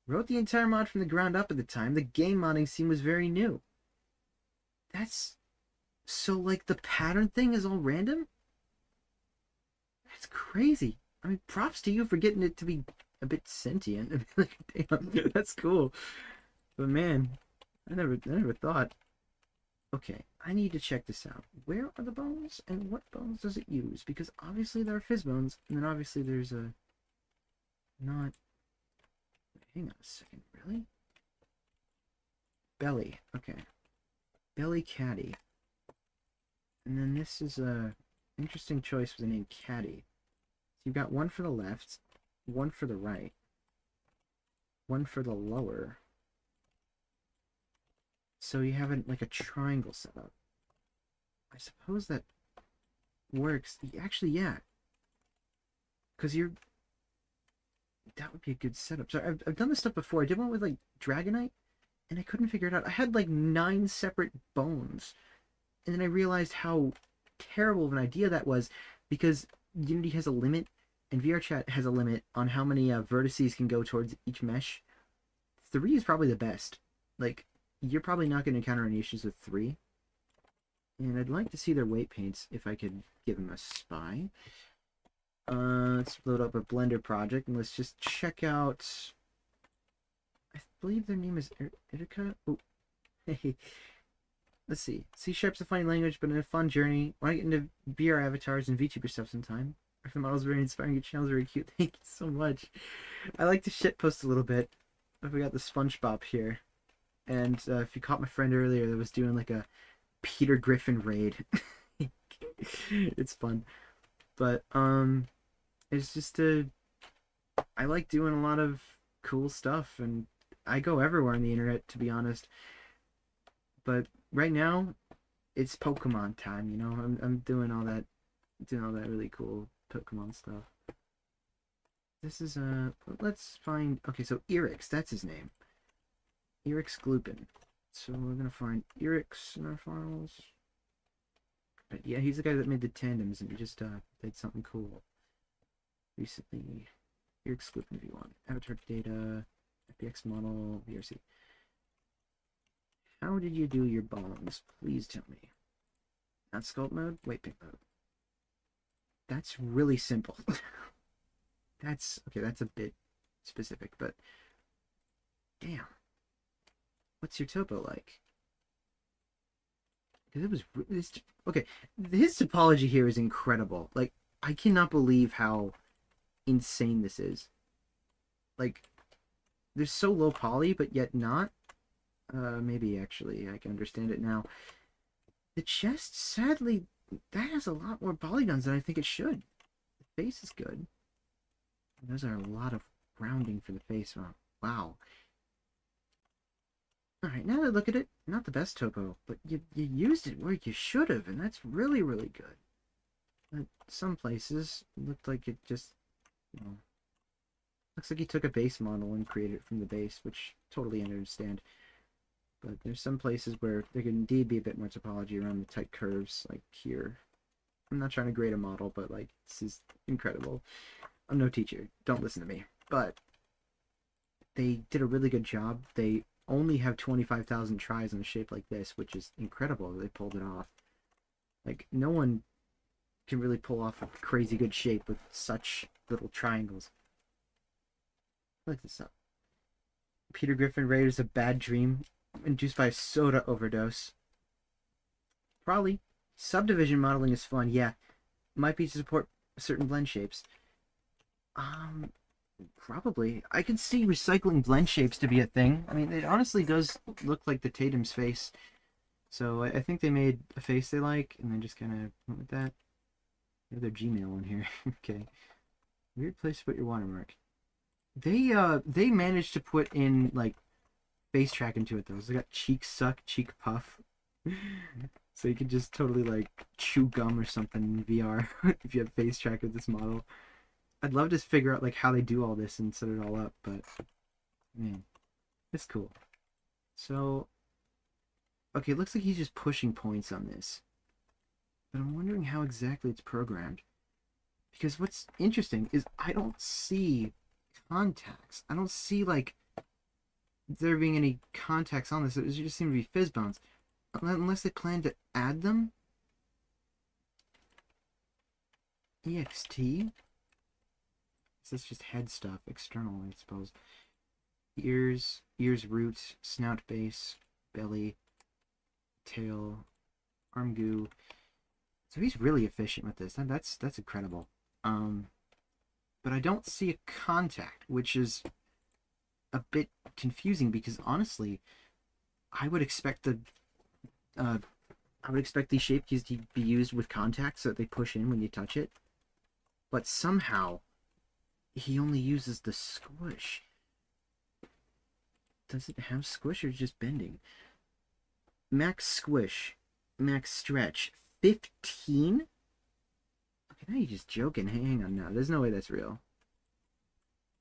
Wrote the entire mod from the ground up at the time. The game modding scene was very new. That's so like the pattern thing is all random? That's crazy. I mean, props to you for getting it to be a bit sentient. I mean, like, damn, that's cool. But man, I never thought. Okay, I need to check this out. Where are the bones, and what bones does it use? Because obviously there are fizz bones, and then obviously there's a not. Wait, hang on a second, really? Belly. Okay, belly caddy, and then this is a interesting choice for the name caddy. So you've got one for the left, one for the right, one for the lower. So you have like a triangle setup. I suppose that works. Actually, yeah. Because that would be a good setup. So I've done this stuff before. I did one with like Dragonite, and I couldn't figure it out. I had like 9 separate bones. And then I realized how terrible of an idea that was because Unity has a limit, and VRChat has a limit on how many vertices can go towards each mesh. 3 is probably the best. Like, you're probably not going to encounter any issues with 3. And I'd like to see their weight paints if I could give them a spy. Let's load up a Blender project and let's just check out. I believe their name is Irika. Oh, hey. Let's see. C#'s a funny language, but in a fun journey. Want to get into VR avatars and VTuber stuff sometime? If the model's very inspiring, your channel's very cute. Thank you so much. I like to shitpost a little bit. We got the SpongeBob here. And if you caught my friend earlier that was doing like a Peter Griffin raid. It's fun. But it's just I like doing a lot of cool stuff, and I go everywhere on the internet, to be honest. But right now it's Pokemon time, you know. I'm doing all that really cool Pokemon stuff. This is let's find, okay, so Irix, that's his name. Irix Glupin. So we're gonna find Irix in our files. But yeah, he's the guy that made the tandems, and he just did something cool recently. Irix Glupin V1. Avatar data, FBX model, VRC. How did you do your bones? Please tell me. Not sculpt mode, weight pick mode. That's really simple. That's okay, that's a bit specific, but damn. What's your topo like? Because it was this, okay. His topology here is incredible. Like, I cannot believe how insane this is. Like, there's so low poly, but yet not. Maybe actually I can understand it now. The chest, sadly, that has a lot more polygons than I think it should. The face is good. And those are a lot of rounding for the face. Oh, wow. Alright, now that I look at it, not the best topo, but you used it where you should have, and that's really good. But some places looked like it just, you know, looks like he took a base model and created it from the base, which totally understand. But there's some places where there can indeed be a bit more topology around the tight curves, like here. I'm not trying to grade a model, but like this is incredible. I'm no teacher. Don't listen to me. But they did a really good job. They only have 25,000 tries on a shape like this, which is incredible that they pulled it off. Like, no one can really pull off a crazy good shape with such little triangles. Look this up. Peter Griffin raiders a bad dream induced by a soda overdose. Probably. Subdivision modeling is fun, yeah. Might be to support certain blend shapes. Probably. I could see recycling blend shapes to be a thing. I mean, it honestly does look like the Tatum's face. So I think they made a face they like, and then just kind of went with that. They have their Gmail on here. Okay. Weird place to put your watermark. They managed to put in, like, face track into it, though. So they got cheek suck, cheek puff. So you could just totally, like, chew gum or something in VR if you have face track with this model. I'd love to figure out, like, how they do all this and set it all up, but, man, it's cool. So, okay, it looks like he's just pushing points on this. But I'm wondering how exactly it's programmed. Because what's interesting is I don't see contacts. I don't see, like, there being any contacts on this. It just seem to be fizz bones. Unless they plan to add them. EXT? So it's just head stuff, external, I suppose. Ears, roots, snout base, belly, tail, arm goo. So he's really efficient with this. That's incredible. But I don't see a contact, which is a bit confusing because honestly, I would expect these shape keys to be used with contacts so that they push in when you touch it. But somehow, he only uses the squish. Does it have squish or just bending? Max squish, max stretch, 15? Okay, now you're just joking. Hang on now. There's no way that's real.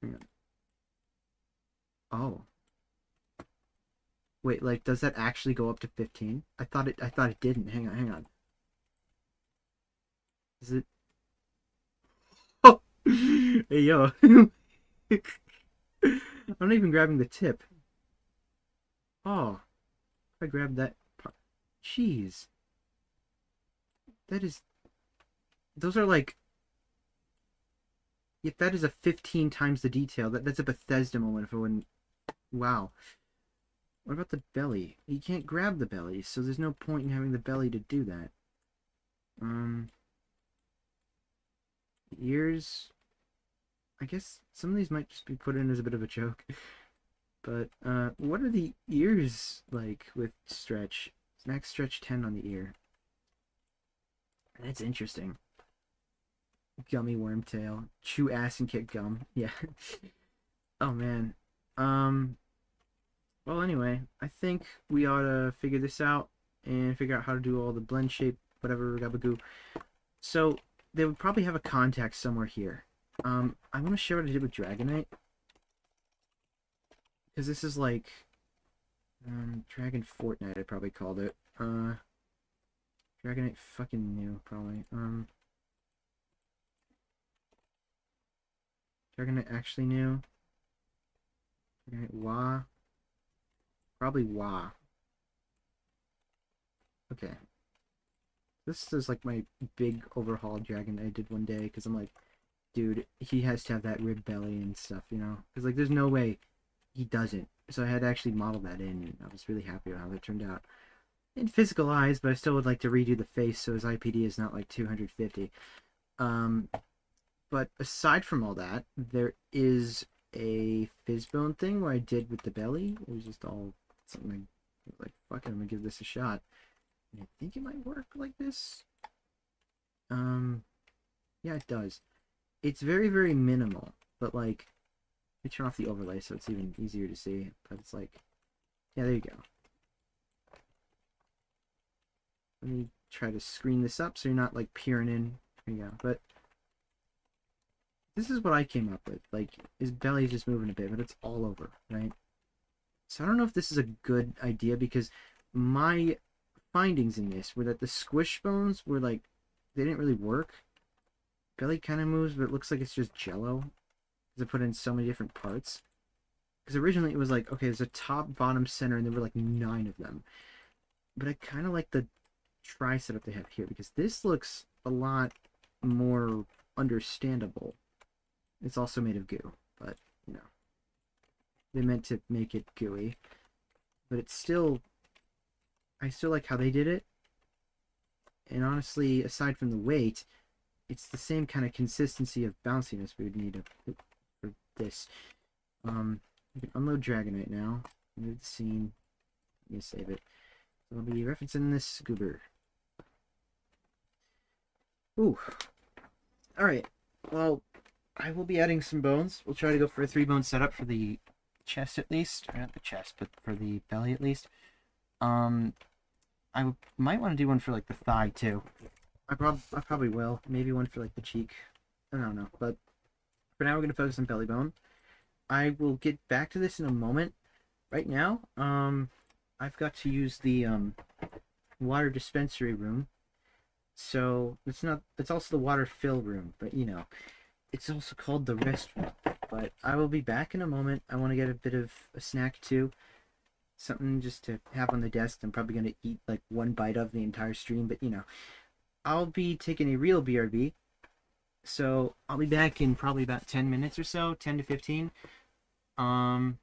Hang on. Oh. Wait, like, does that actually go up to 15? I thought it didn't. Hang on. Is it? Oh! Hey, yo. I'm not even grabbing the tip. Oh. If I grab that part. Jeez. That is... Those are like... If that is a 15 times the detail, that's a Bethesda moment if I wouldn't... Wow. What about the belly? You can't grab the belly, so there's no point in having the belly to do that. Ears... I guess some of these might just be put in as a bit of a joke. But, what are the ears like with stretch? Max stretch 10 on the ear. That's interesting. Gummy wormtail. Chew ass and kick gum. Yeah. Oh, man. Well, anyway, I think we ought to figure this out and figure out how to do all the blend shape, whatever, gabagoul. So, they would probably have a contact somewhere here. I want to share what I did with Dragonite. Because this is like... Dragon Fortnite, I probably called it. Dragonite fucking new, probably. Dragonite actually new. Dragonite Wah. Probably Wah. Okay. This is like my big overhaul dragon I did one day, because I'm like, dude, he has to have that rib belly and stuff, you know? Because, like, there's no way he doesn't. So I had to actually model that in, and I was really happy with how that turned out. In physical eyes, but I still would like to redo the face so his IPD is not like 250. But aside from all that, there is a fizzbone thing where I did with the belly. It was just all something like, fuck it, I'm gonna give this a shot. And I think it might work like this. Yeah, it does. It's very, very minimal, but like, let me turn off the overlay so it's even easier to see. But it's like, yeah, there you go. Let me try to screen this up so you're not like peering in. There you go. But this is what I came up with. Like, his belly's just moving a bit, but it's all over, right? So I don't know if this is a good idea because my findings in this were that the squish bones were like they didn't really work. Belly kind of moves, but it looks like it's just jello because I put in so many different parts. Because originally it was like, okay, there's a top, bottom, center, and there were like 9 of them. But I kind of like the try setup they have here because this looks a lot more understandable. It's also made of goo, but you know, they meant to make it gooey. But it's still, I still like how they did it. And honestly, aside from the weight, it's the same kind of consistency of bounciness we would need for this. We can unload Dragonite now. Move the scene. Let me save it. So I'll be referencing this goober. Ooh. Alright. Well, I will be adding some bones. We'll try to go for a 3-bone setup for the chest at least. Or not the chest, but for the belly at least. I might want to do one for like the thigh too. I probably will. Maybe one for like the cheek. I don't know. But for now we're gonna focus on belly bone. I will get back to this in a moment. Right now, I've got to use the water dispensary room. So it's not. It's also the water fill room, but you know, it's also called the restroom. But I will be back in a moment. I want to get a bit of a snack too, something just to have on the desk. I'm probably gonna eat like one bite of the entire stream, but you know, I'll be taking a real BRB. So I'll be back in probably about 10 minutes or so, 10 to 15. Um,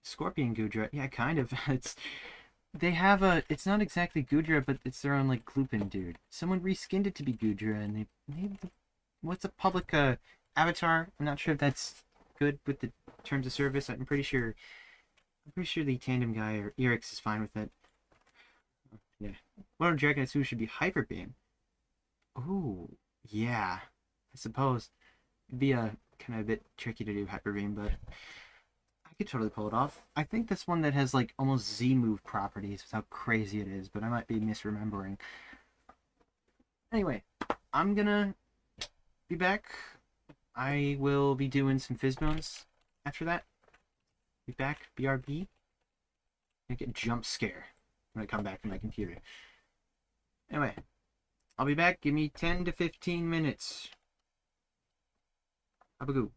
Scorpion Gudra, yeah, kind of. It's they have a. It's not exactly Gudra, but it's their own like Gloopin dude. Someone reskinned it to be Gudra, and they named the what's a public avatar. I'm not sure if that's good with the terms of service. I'm pretty sure. I'm pretty sure the tandem guy or Erix is fine with it. Yeah. One of Dragonetsu should be Hyper Beam. Ooh, yeah. I suppose it'd be a kind of a bit tricky to do Hyper Beam, but I could totally pull it off. I think that's one that has like almost Z move properties with how crazy it is, but I might be misremembering. Anyway, I'm gonna be back. I will be doing some Fizzbones after that. Be back, BRB. I get jump scare when I come back to my computer. Anyway, I'll be back. Give me 10 to 15 minutes. Gabagoul.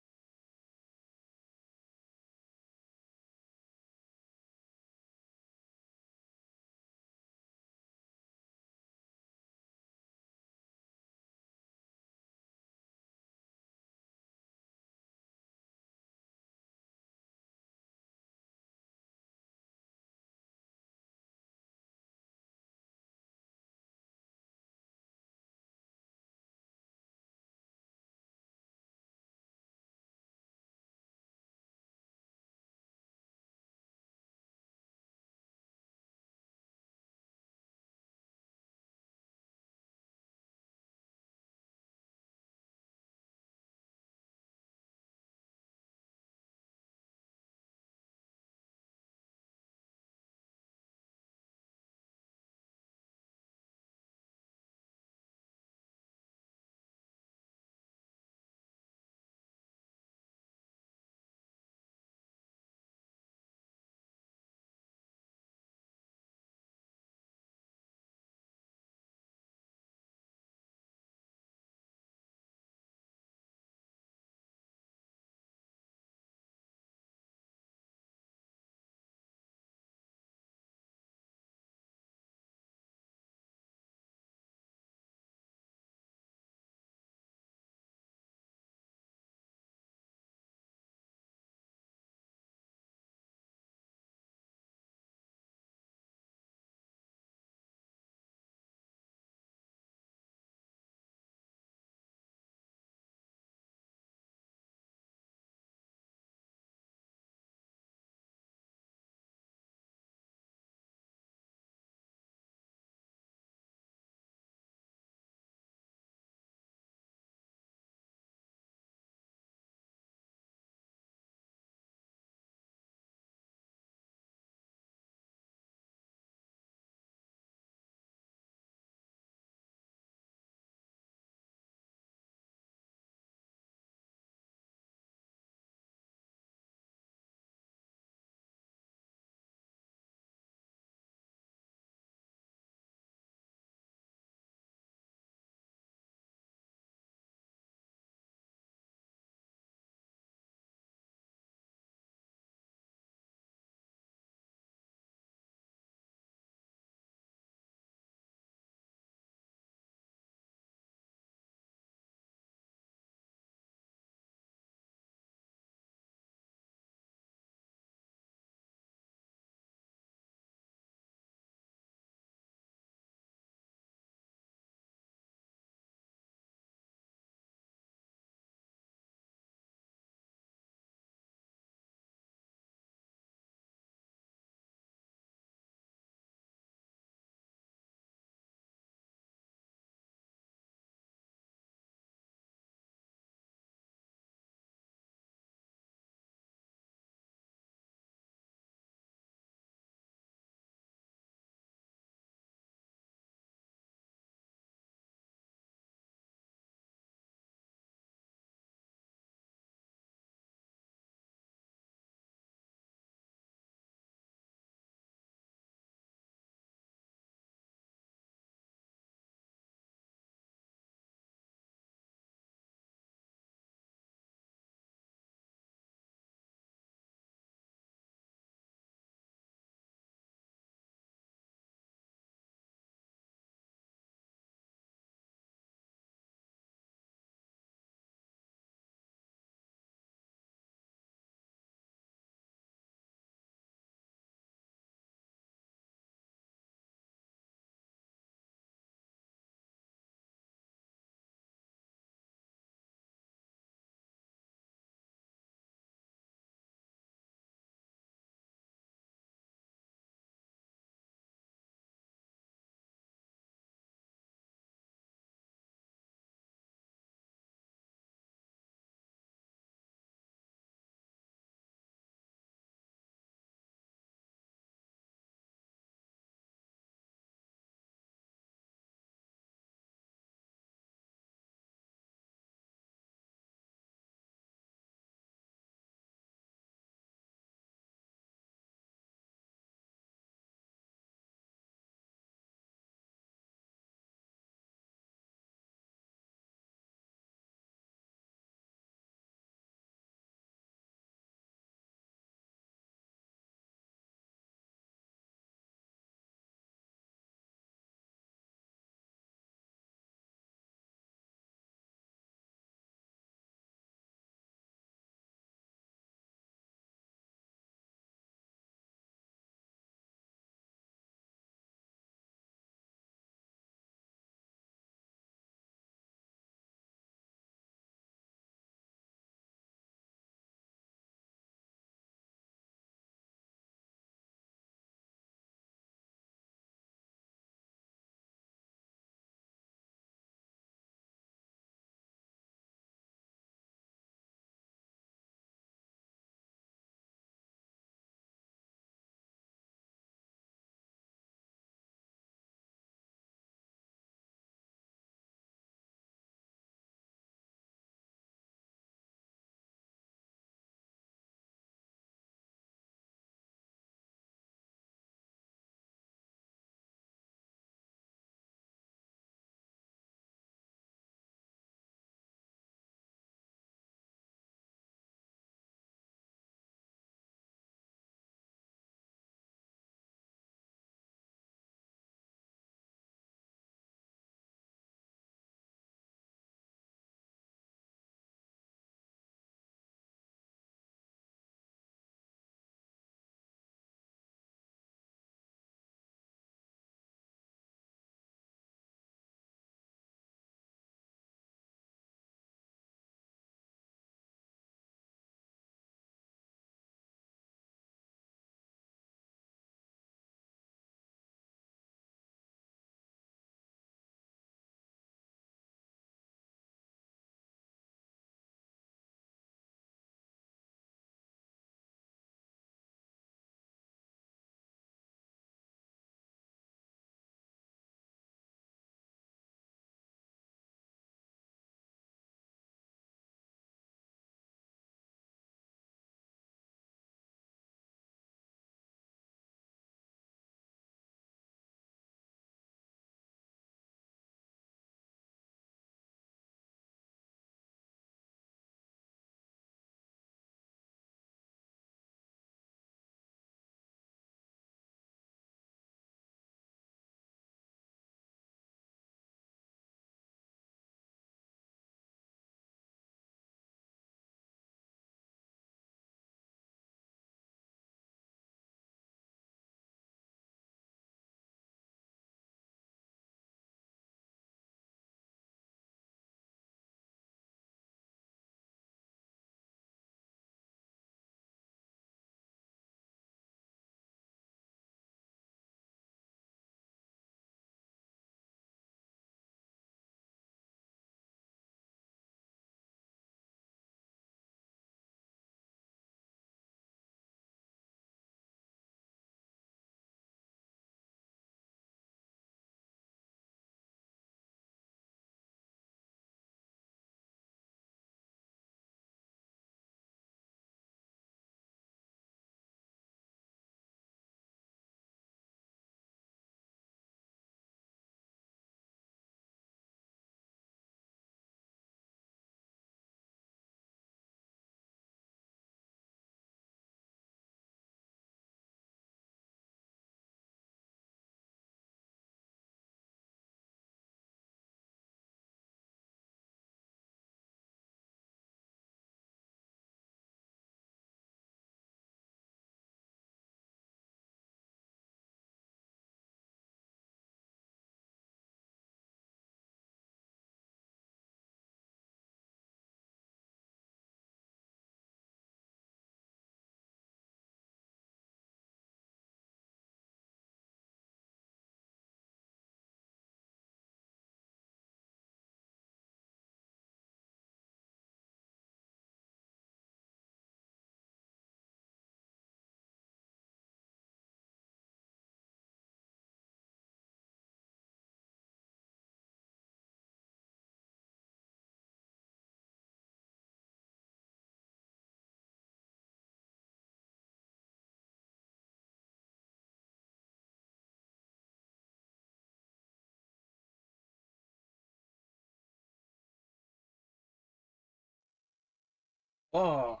Oh,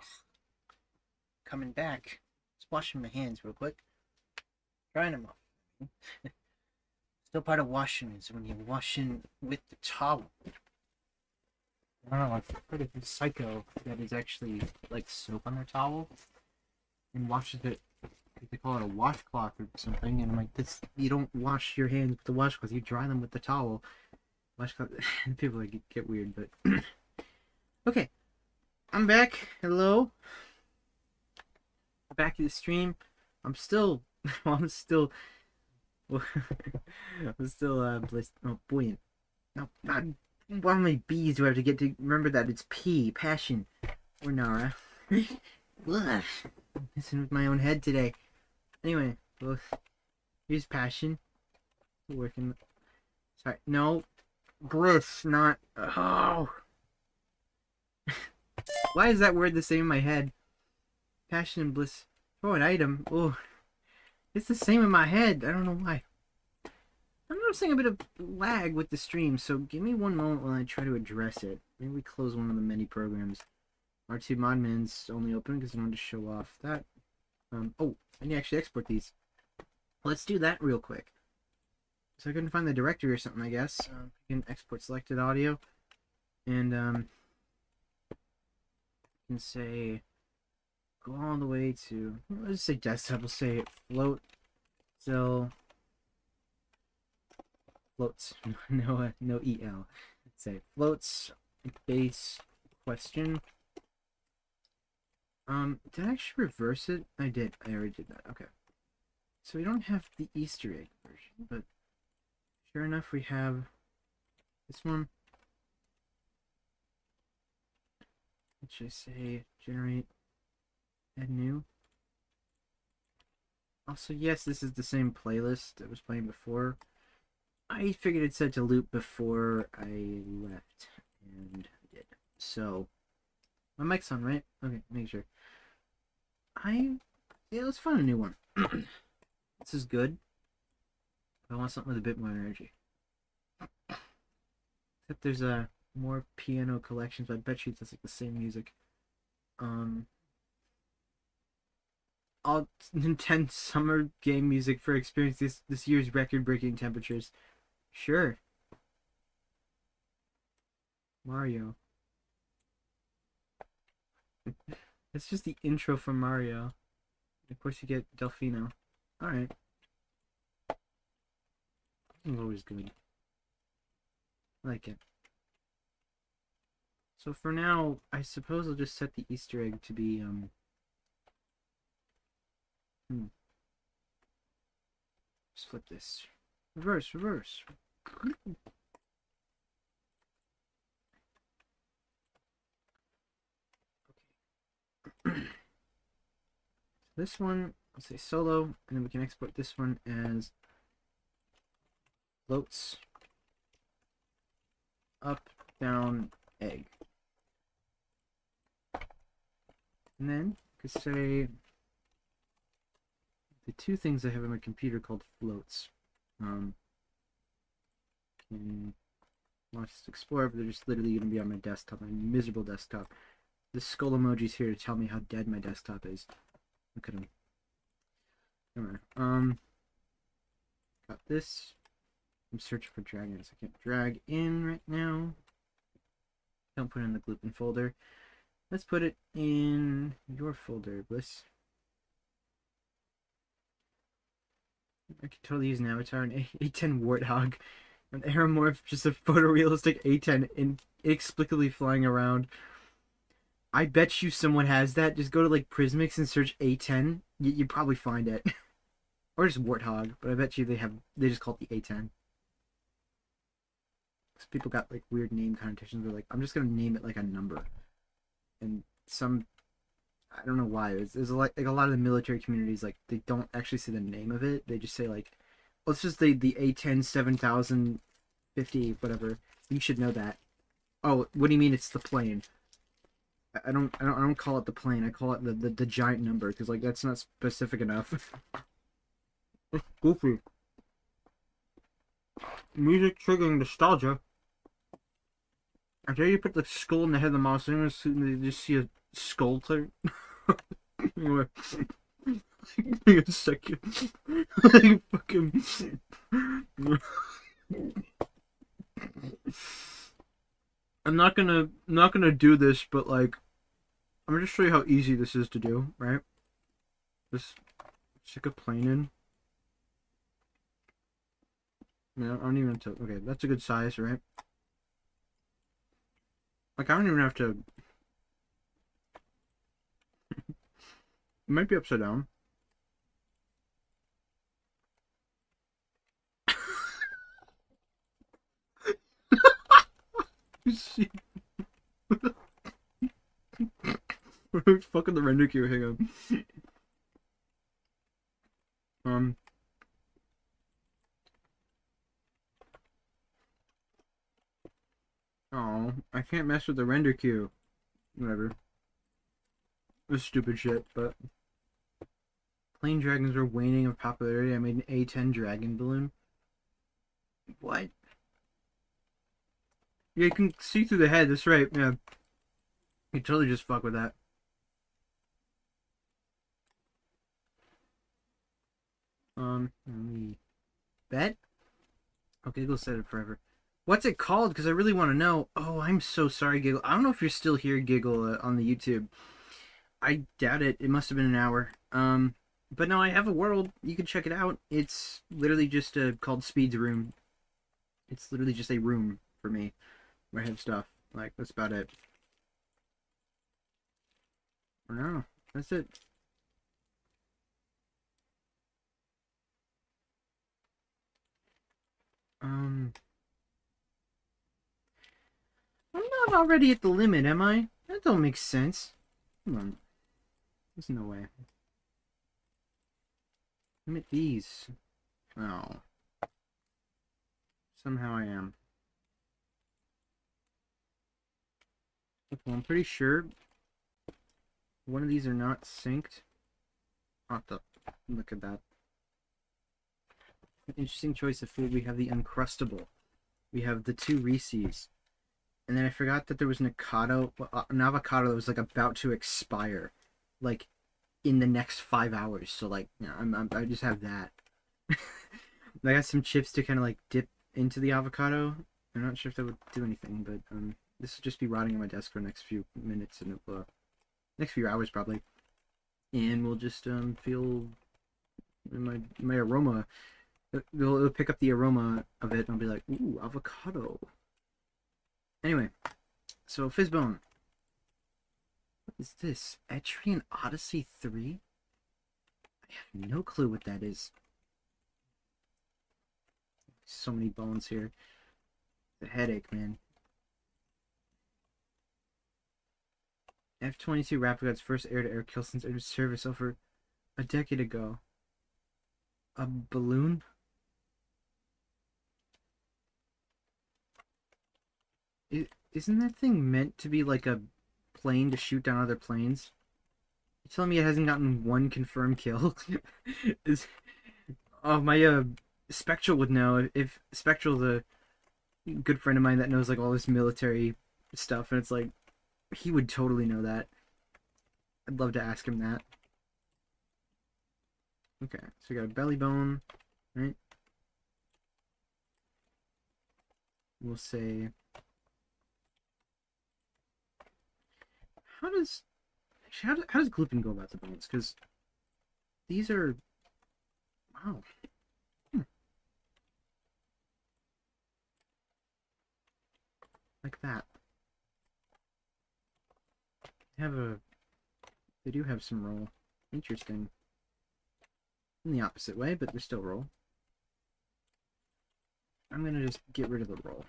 coming back. Just washing my hands real quick. Drying them off. Still part of washing is when you're washing with the towel. I don't know, I've heard of this psycho that is actually like soap on their towel and washes it. They call it a washcloth or something, and I'm like, this, you don't wash your hands with the washcloth, you dry them with the towel. Washcloth. People like get weird, but okay. I'm back. Hello. Back to the stream. I'm still I'm still I'm still buoyant. No, not how many B's do I have to get to remember that it's P, passion, or Nara? Ugh. Messing with my own head today. Anyway, both here's passion. Working. Sorry, no, bliss, not. Oh, why is that word the same in my head? Passion and bliss. Oh, an item. Oh, it's the same in my head. I don't know why. I'm noticing a bit of lag with the stream, so give me one moment while I try to address it. Maybe we close one of the many programs. R2 Modman's only open because I wanted to show off that. Oh, I need to actually export these. Let's do that real quick. So I couldn't find the directory or something, I guess. You can export selected audio. And, you can say, go all the way to, let's just say desktop. We'll say Floatzel. Floats. No EL. Let's say floats base question. Did I actually reverse it? I did. I already did that. Okay. So we don't have the Easter egg version, but sure enough, we have this one. Let's just say generate add new. Also, yes, this is the same playlist I was playing before. I figured it said to loop before I left, and I did. So, my mic's on, right? Okay, make sure. Yeah, let's find a new one. This is good. I want something with a bit more energy. Except there's more piano collections, but I bet you it's like the same music. All intense summer game music for experience this year's record-breaking temperatures. Sure. Mario. It's just the intro from Mario. Of course, you get Delfino. Alright. Always good. I like it. So for now, I suppose I'll just set the Easter egg to be, Just flip this. Reverse. This one, let's say solo, and then we can export this one as floats up, down, egg. And then I could say the two things I have on my computer called floats. Can watch this explore, but they're just literally going to be on my desktop, my miserable desktop. The skull emoji's here to tell me how dead my desktop is. Look at him. Alright, got this. I'm searching for dragons. I can't drag in right now. Don't put it in the gluten folder. Let's put it in your folder, Bliss. I could totally use an avatar, an A10 warthog, an aeromorph, just a photorealistic A10 inexplicably flying around. I bet you someone has that. Just go to like Prismix and search A10. You'd probably find it. Or just warthog, but I bet you they just call it the A10. Because people got like weird name connotations. They're like, I'm just gonna name it like a number. And I don't know why. There's like a lot of the military communities, like they don't actually say the name of it. They just say like, let's just say the A10 7050 whatever. You should know that. Oh, what do you mean it's the plane? I don't call it the plane. I call it the giant number because like that's not specific enough. Goofy. Music triggering nostalgia. I dare you put the skull in the head of the mouse, and you just see a skull type. Anyway, a second. Like fucking. I'm not gonna do this, but like I'm gonna just show you how easy this is to do, right? Just stick a plane in. No, I don't even have to. Okay, that's a good size, right? Like I don't even have to. It might be upside down. You see, fucking the render queue. Hang on. Um. Oh, I can't mess with the render queue. Whatever. This stupid shit, but plane dragons are waning of popularity. I made an A10 dragon balloon. What? Yeah, you can see through the head. That's right. Yeah, you totally just fuck with that. Let me bet. Okay, Giggle said it forever. What's it called? Because I really want to know. Oh, I'm so sorry, Giggle. I don't know if you're still here, Giggle, on the YouTube. I doubt it. It must have been an hour. But no, I have a world. You can check it out. It's literally just called Speed's Room. It's literally just a room for me where I have stuff. Like, that's about it. No, that's it. I'm not already at the limit, am I? That don't make sense. Come on. There's no way. Limit these. Oh. Somehow I am. Okay, I'm pretty sure one of these are not synced. Look at that. Interesting choice of food. We have the Uncrustable. We have the 2 Reese's. And then I forgot that there was an avocado that was like about to expire. Like in the next 5 hours. So like, you know, I just have that. I got some chips to kind of like dip into the avocado. I'm not sure if that would do anything, but this will just be rotting on my desk for the next few minutes and next few hours probably. And we'll just feel my aroma. It'll pick up the aroma of it and I'll be like, ooh, avocado. Anyway, so Fizzbone. What is this? Etrian Odyssey 3? I have no clue what that is. So many bones here. The headache, man. F-22 Rapigod's first air-to-air kill since entered service over a decade ago. A balloon? Isn't that thing meant to be like a plane to shoot down other planes? You telling me it hasn't gotten one confirmed kill? Is Oh, my Spectral would know. If Spectral's a good friend of mine that knows like all this military stuff, and it's like he would totally know that. I'd love to ask him that. Okay, so we got a belly bone, right? We'll say, how does how does Gloopin go about the bones? Because these are, wow. Like that. They do have some roll. Interesting. In the opposite way, but they're still roll. I'm gonna just get rid of the roll.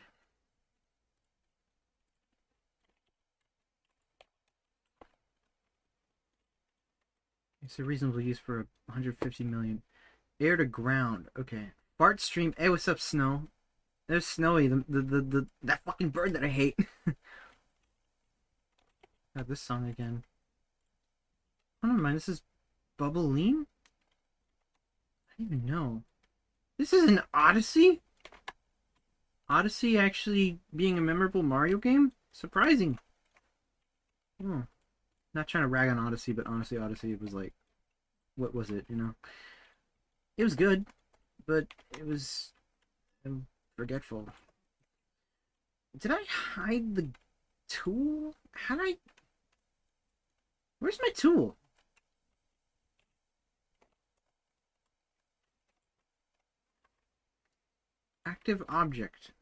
It's a reasonable use for 150 million. Air to ground. Okay. Fart stream. Hey, what's up, Snow? There's Snowy, that fucking bird that I hate. Got this song again. Oh, never mind. This is Bubbleine? I don't even know. This is an Odyssey? Odyssey actually being a memorable Mario game? Surprising. Oh. Not trying to rag on Odyssey, but honestly, Odyssey was like, what was it? It was good, but it was forgetful. Did I hide the tool? How did I? Where's my tool? Active object.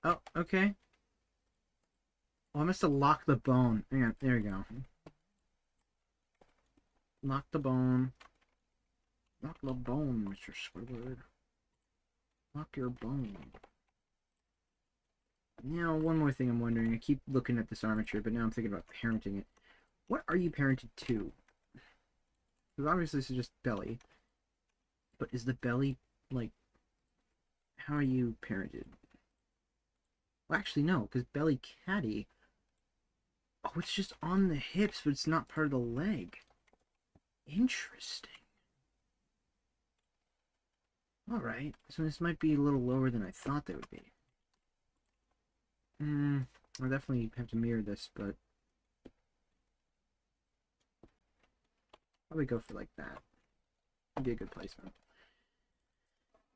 Oh, okay. Oh, I must have locked the bone. Hang on, there we go. Lock the bone. Lock the bone, Mr. Squidward. Lock your bone. Now, one more thing I'm wondering. I keep looking at this armature, but now I'm thinking about parenting it. What are you parented to? Because obviously this is just belly. But is the belly, like, how are you parented? Well, actually, no, because belly catty. Oh, it's just on the hips, but it's not part of the leg. Interesting. Alright, so this might be a little lower than I thought they would be. I'll definitely have to mirror this, but probably go for like that. That'd be a good placement.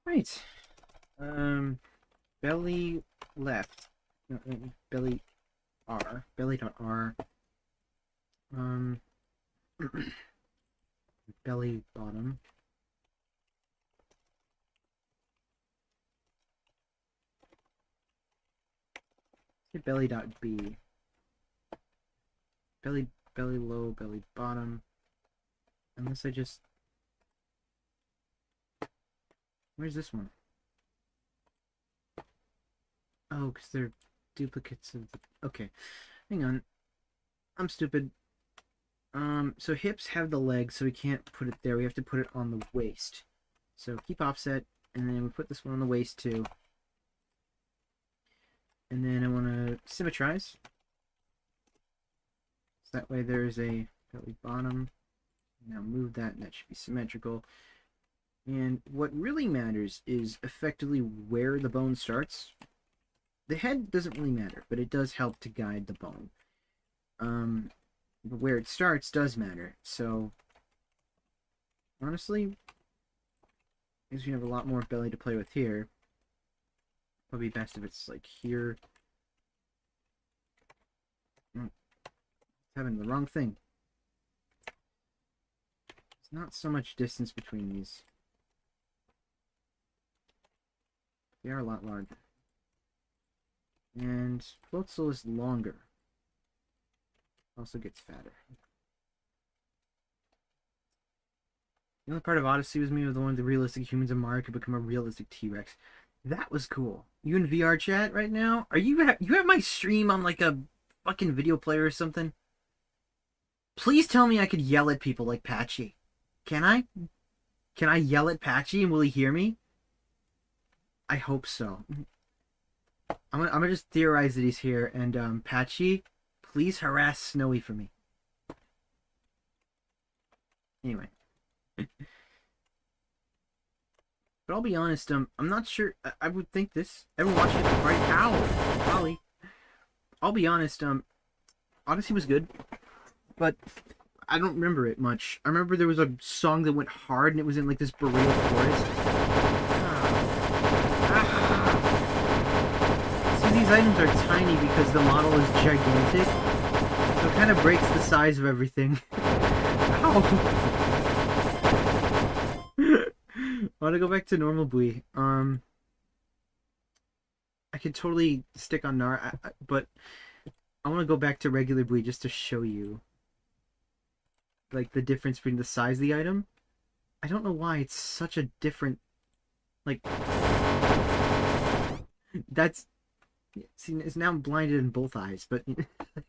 Right. Belly left. No, belly R. Belly.R. Belly bottom. Belly.B. Belly low, belly bottom. Unless I just... Where's this one? Oh, because they're duplicates of the... Okay. Hang on. I'm stupid. So hips have the legs, so we can't put it there. We have to put it on the waist. So keep offset, and then we put this one on the waist too. And then I want to symmetrize. So that way there's a belly bottom. Now move that, and that should be symmetrical. And what really matters is effectively where the bone starts. The head doesn't really matter, but it does help to guide the bone. But where it starts does matter. So, honestly, because we have a lot more belly to play with here, probably best if it's like here. Oh, having the wrong thing. There's not so much distance between these. They are a lot larger. And Floatzel is longer. Also gets fatter. The only part of Odyssey was me with the one the realistic humans of Mario could become a realistic T-Rex. That was cool. You in VRChat right now? Are you have my stream on like a fucking video player or something? Please tell me I could yell at people like Patchy. Can I? Can I yell at Patchy and will he hear me? I hope so. I'm gonna just theorize that he's here, and Patchy, please harass Snowy for me. Anyway. But I'll be honest, I'm not sure. I would think this. Everyone watching it right now. Golly. I'll be honest, Odyssey was good, but I don't remember it much. I remember there was a song that went hard, and it was in like this boreal forest. See, these items are tiny because the model is gigantic, so it kind of breaks the size of everything. Ow! I want to go back to normal Bui. I could totally stick on Nar, but I want to go back to regular Bui just to show you, like, the difference between the size of the item. I don't know why it's such a different, like, that's, see, it's now blinded in both eyes, but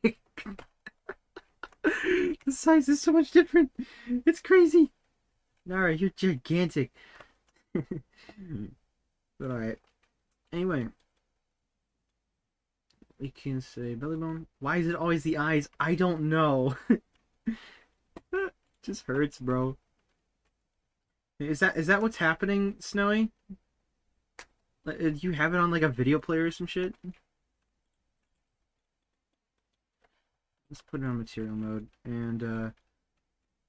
the size is so much different. It's crazy. Nara, you're gigantic. But alright. Anyway. We can say belly bone. Why is it always the eyes? I don't know. Just hurts, bro. Is that what's happening, Snowy? Do you have it on like a video player or some shit? let's put it on material mode, and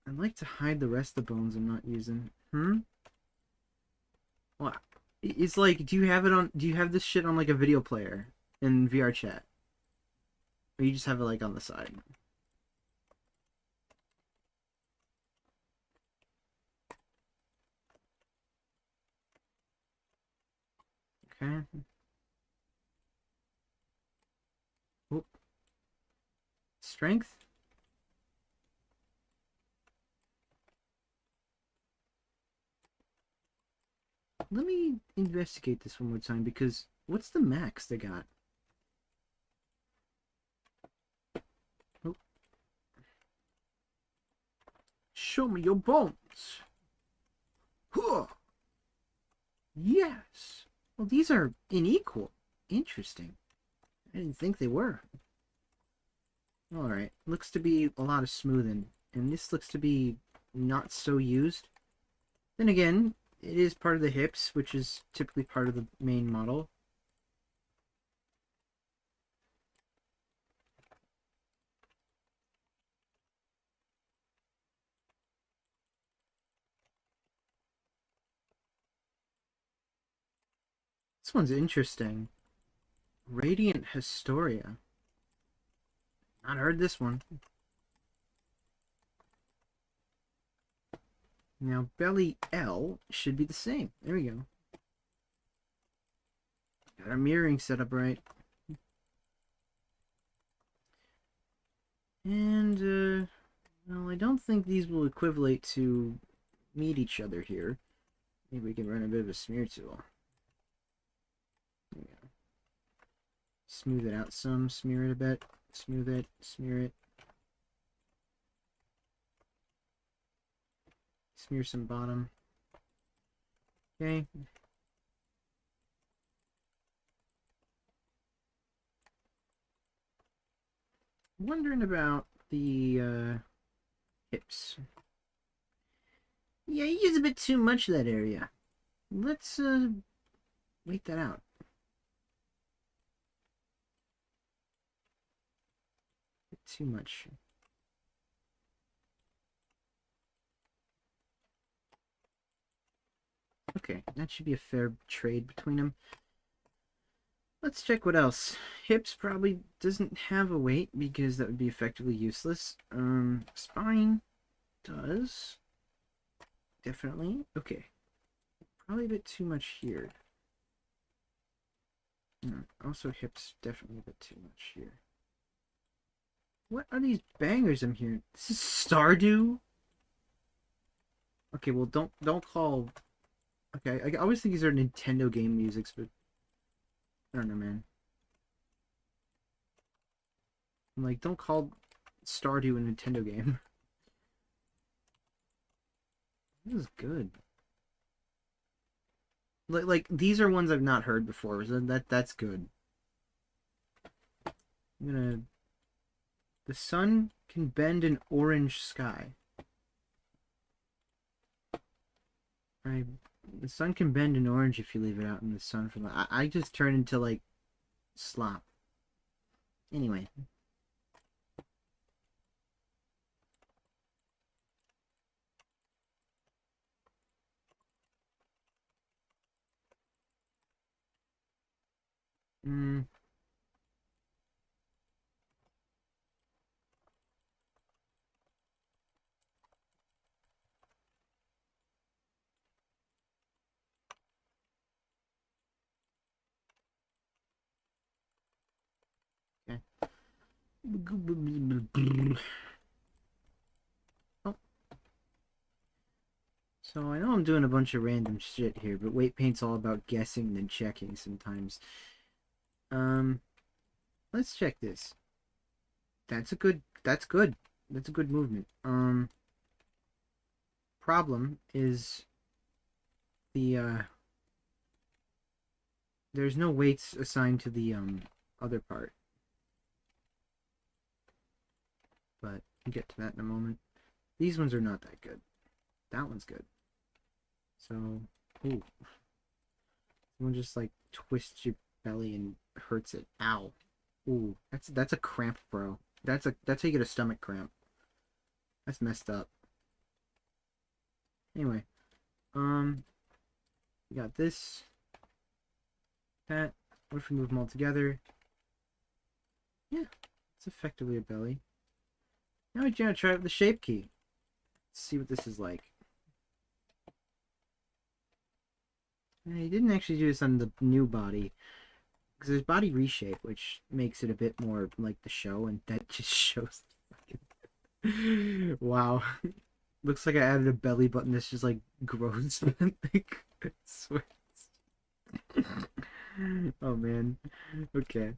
I'd like to hide the rest of the bones I'm not using. Well, it's like, do you have it on? Do you have this shit on like a video player in VRChat, or you just have it like on the side? Okay. Oop. Strength. Let me investigate this one more time, because what's the max they got? Oh. Show me your bones. Huh. Yes. Well, these are unequal. Interesting. I didn't think they were. Alright. Looks to be a lot of smoothing. And this looks to be not so used. Then again, it is part of the hips, which is typically part of the main model. This one's interesting. Radiant Historia. Not heard this one. Now, belly L should be the same. There we go. Got our mirroring set up right. And, well, I don't think these will equivalent to meet each other here. Maybe we can run a bit of a smear tool. There we go. Smooth it out some, smear it a bit, smooth it, smear it. Smear some bottom. Okay. Wondering about the hips. Yeah, you use a bit too much of that area. Let's wait that out. Bit too much. Okay, that should be a fair trade between them. Let's check what else. Hips probably doesn't have a weight because that would be effectively useless. Spine does. Definitely. Okay. Probably a bit too much here. Also hips definitely a bit too much here. What are these bangers I'm hearing? This is Stardew? Okay, well don't call. Okay, I always think these are Nintendo game musics, but I don't know, man. I'm like, don't call Stardew a Nintendo game. This is good. Like these are ones I've not heard before, so that's good. I'm gonna. The sun can bend an orange sky. Right. The sun can bend an orange if you leave it out in the sun for I just turn into like slop. Anyway. Mm. Okay. Oh. So I know I'm doing a bunch of random shit here, but weight paint's all about guessing and then checking sometimes. Let's check this. That's good. That's a good movement. Problem is the there's no weights assigned to the other part. But we'll get to that in a moment. These ones are not that good. That one's good. So, ooh. Someone just like twists your belly and hurts it. Ow. Ooh, that's a cramp, bro. That's how you get a stomach cramp. That's messed up. Anyway, we got this, that. What if we move them all together? Yeah, it's effectively a belly. Now we're gonna try it with the shape key. Let's see what this is like. He didn't actually do this on the new body, because there's body reshape, which makes it a bit more like the show, and that just shows. Wow. Looks like I added a belly button that's just like gross. Like, I swear. Oh man. Okay.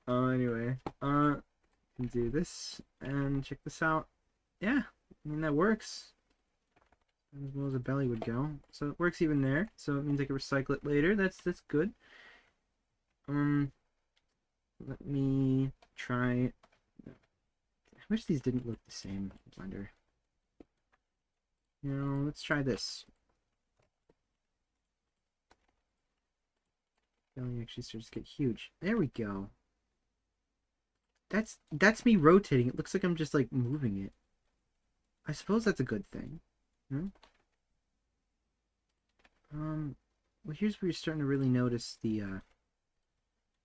Anyway. Can do this and check this out. Yeah, I mean that works. As well as a belly would go. So it works even there. So it means I can recycle it later. That's good. Let me try. I wish these didn't look the same, Blender. You know, let's try this. Belly actually starts to get huge. There we go. That's me rotating. It looks like I'm just like moving it. I suppose that's a good thing. Hmm? Well, here's where you're starting to really notice the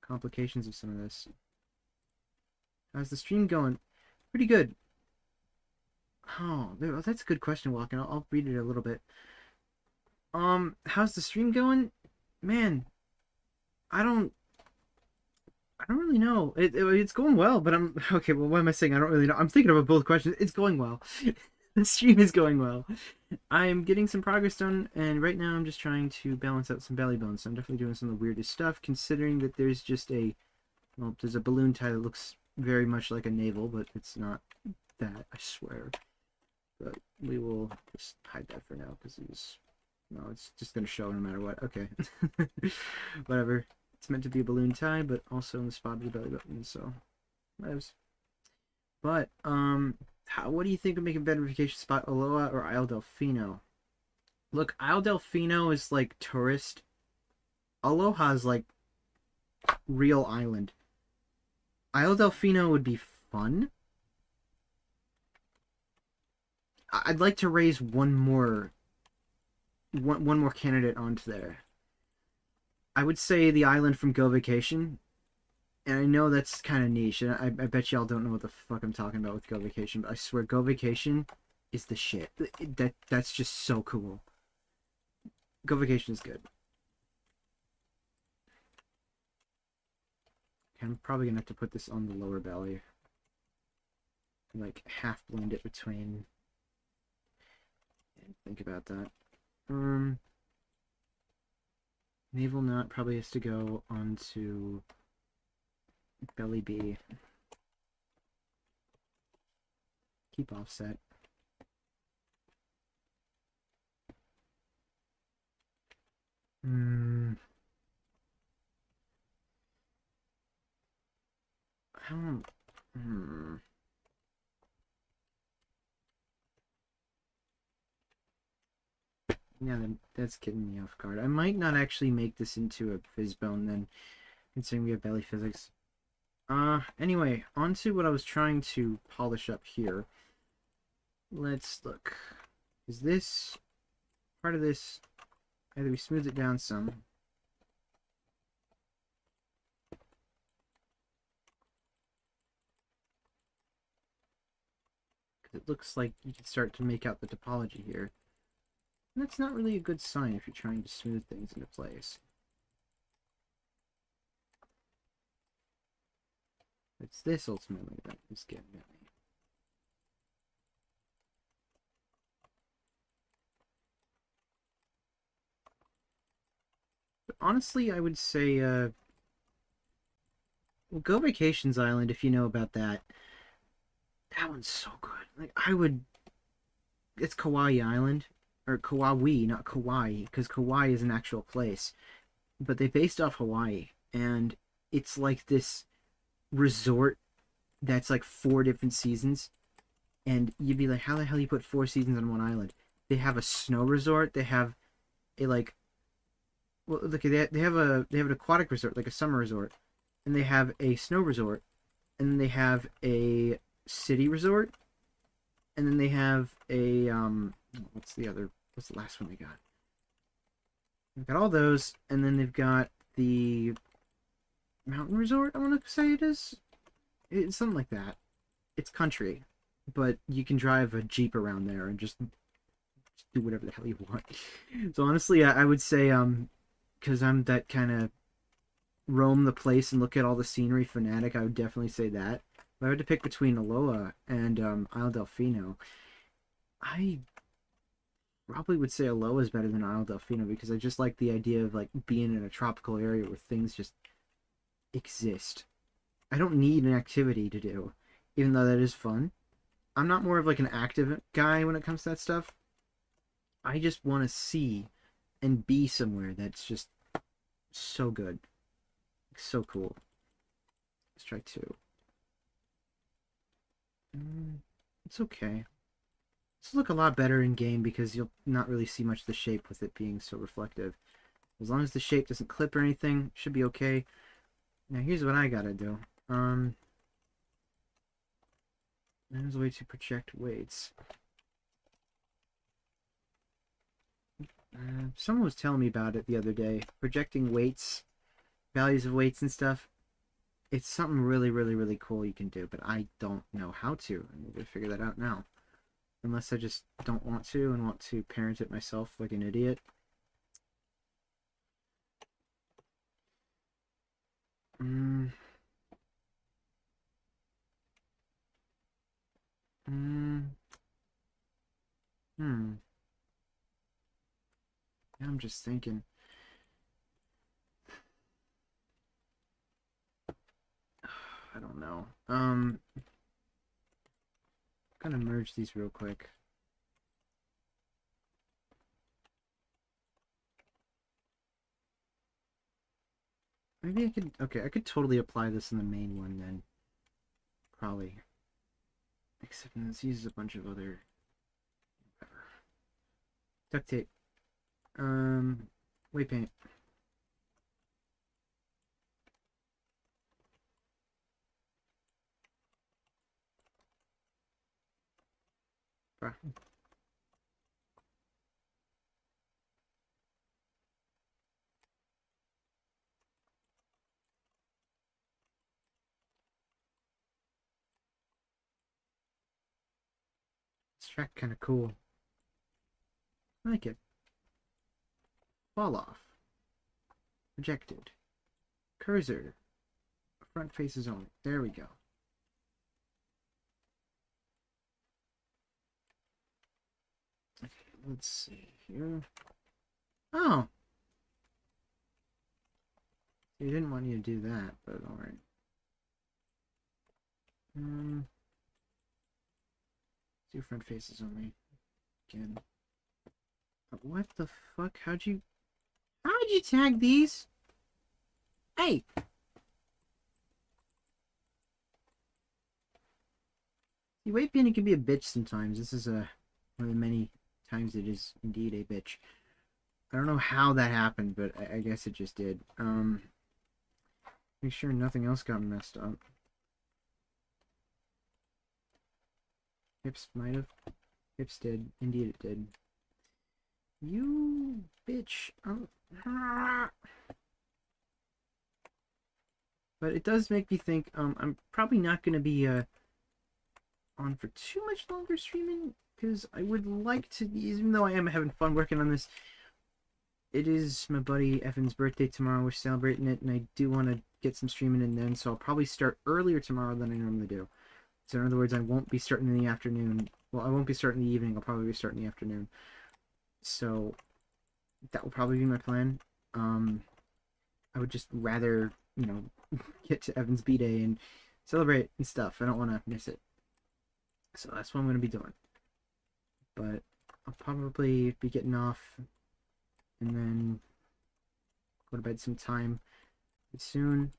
complications of some of this. How's the stream going? Pretty good. Oh, that's a good question, Walken. I'll read it a little bit. How's the stream going? Man, I don't really know. It's going well, but I'm okay. Well, what am I saying? I don't really know. I'm thinking about both questions. It's going well. The stream is going well. I'm getting some progress done, and right now I'm just trying to balance out some belly bones. So I'm definitely doing some of the weirdest stuff, considering that there's just there's a balloon tie that looks very much like a navel, but it's not that, I swear. But we will just hide that for now, because it's just going to show no matter what. Okay. Whatever. It's meant to be a balloon tie, but also in the spot of the belly button, so whatevs. But, what do you think would make a better vacation spot, Aloha or Isle Delfino? Look, Isle Delfino is like tourist. Aloha is like real island. Isle Delfino would be fun. I'd like to raise one more candidate onto there. I would say the island from Go Vacation. And I know that's kind of niche, and I bet y'all don't know what the fuck I'm talking about with Go Vacation, but I swear Go Vacation is the shit. That's just so cool. Go Vacation is good. Okay, I'm probably gonna have to put this on the lower belly. Like, half blend it between. Think about that. Navel knot probably has to go onto belly B. Keep offset. I don't. Yeah, that's getting me off guard. I might not actually make this into a fizz bone then, considering we have belly physics. Anyway, on to what I was trying to polish up here. Let's look. Is this part of this? Either we smooth it down some. Because it looks like you can start to make out the topology here. And that's not really a good sign if you're trying to smooth things into place. It's this ultimately that is getting at me. But honestly, I would say, well, Go Vacations Island, if you know about that. That one's so good. Like, it's Kauai Island. Or Kauai, not Kauai, because Kauai is an actual place. But they based off Hawaii. And it's like this resort that's like 4 different seasons, and you'd be like, how the hell do you put 4 seasons on one island? They have a snow resort, they have a like, well, look, they have an aquatic resort, like a summer resort, and they have a snow resort, and then they have a city resort, and then they have a what's the last one they got? They've got all those, and then they've got the mountain resort, I want to say it is. It's something like that. It's country, but you can drive a Jeep around there and just do whatever the hell you want. So honestly, I would say, because I'm that kind of roam the place and look at all the scenery fanatic, I would definitely say that. If I had to pick between Aloha and Isle Delfino, I probably would say Aloha is better than Isle Delfino because I just like the idea of like being in a tropical area where things just exist. I don't need an activity to do, even though that is fun. I'm not more of like an active guy when it comes to that stuff. I just want to see and be somewhere that's just so good, so cool. Let's try two. It's okay. This will look a lot better in game because you'll not really see much of the shape with it being so reflective. As long as the shape doesn't clip or anything, should be okay. Now here's what I gotta do. There's a way to project weights. Someone was telling me about it the other day. Projecting weights, values of weights and stuff. It's something really, really, really cool you can do, but I don't know how to. I need to figure that out now. Unless I just don't want to and want to parent it myself like an idiot. Mm. Mm. Hmm. I'm just thinking. I don't know. I'm gonna merge these real quick. Maybe I could. Okay, I could totally apply this in the main one then. Probably. Except this uses a bunch of other. Whatever. Duct tape. Weight paint. Bruh. This track kind of cool. I like it. Fall off. Projected. Cursor. Front faces only. There we go. Okay, let's see here. Oh! They didn't want you to do that, but alright. Do front faces only. Again. What the fuck? How'd you tag these? Hey! The weight painting can be a bitch sometimes. This is one of the many times it is indeed a bitch. I don't know how that happened, but I guess it just did. Make sure nothing else got messed up. Hips might have. Hips did. Indeed it did. You bitch. Oh. But it does make me think, I'm probably not going to be on for too much longer streaming, because I would like to, even though I am having fun working on this, it is my buddy Evan's birthday tomorrow. We're celebrating it, and I do want to get some streaming in then, so I'll probably start earlier tomorrow than I normally do. So in other words, I won't be starting in the afternoon. Well, I won't be starting in the evening. I'll probably be starting in the afternoon. So that will probably be my plan. I would just rather, get to Evan's B-Day and celebrate and stuff. I don't want to miss it. So that's what I'm going to be doing. But I'll probably be getting off and then go to bed sometime soon.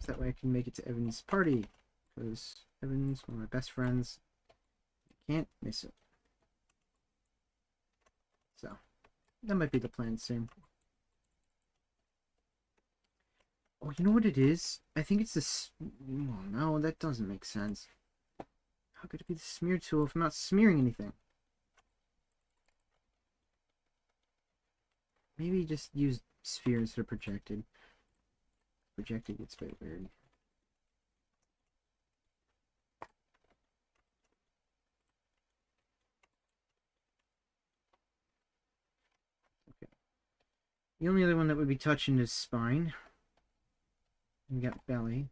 So that way I can make it to Evan's party. Because Evan's one of my best friends. I can't miss it. So that might be the plan soon. Oh, you know what it is? I think it's this. Oh, no, that doesn't make sense. How could it be the smear tool if I'm not smearing anything? Maybe just use sphere instead of projected. Projected gets a bit weird. Okay. The only other one that would be touching is spine. We got belly.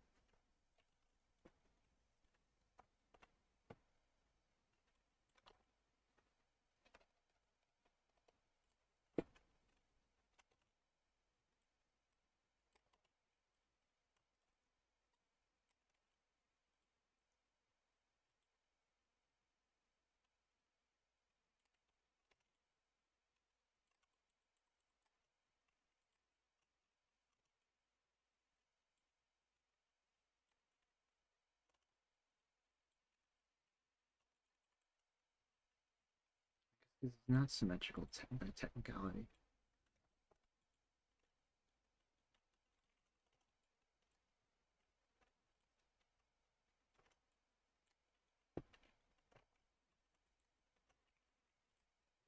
This is not symmetrical by technicality.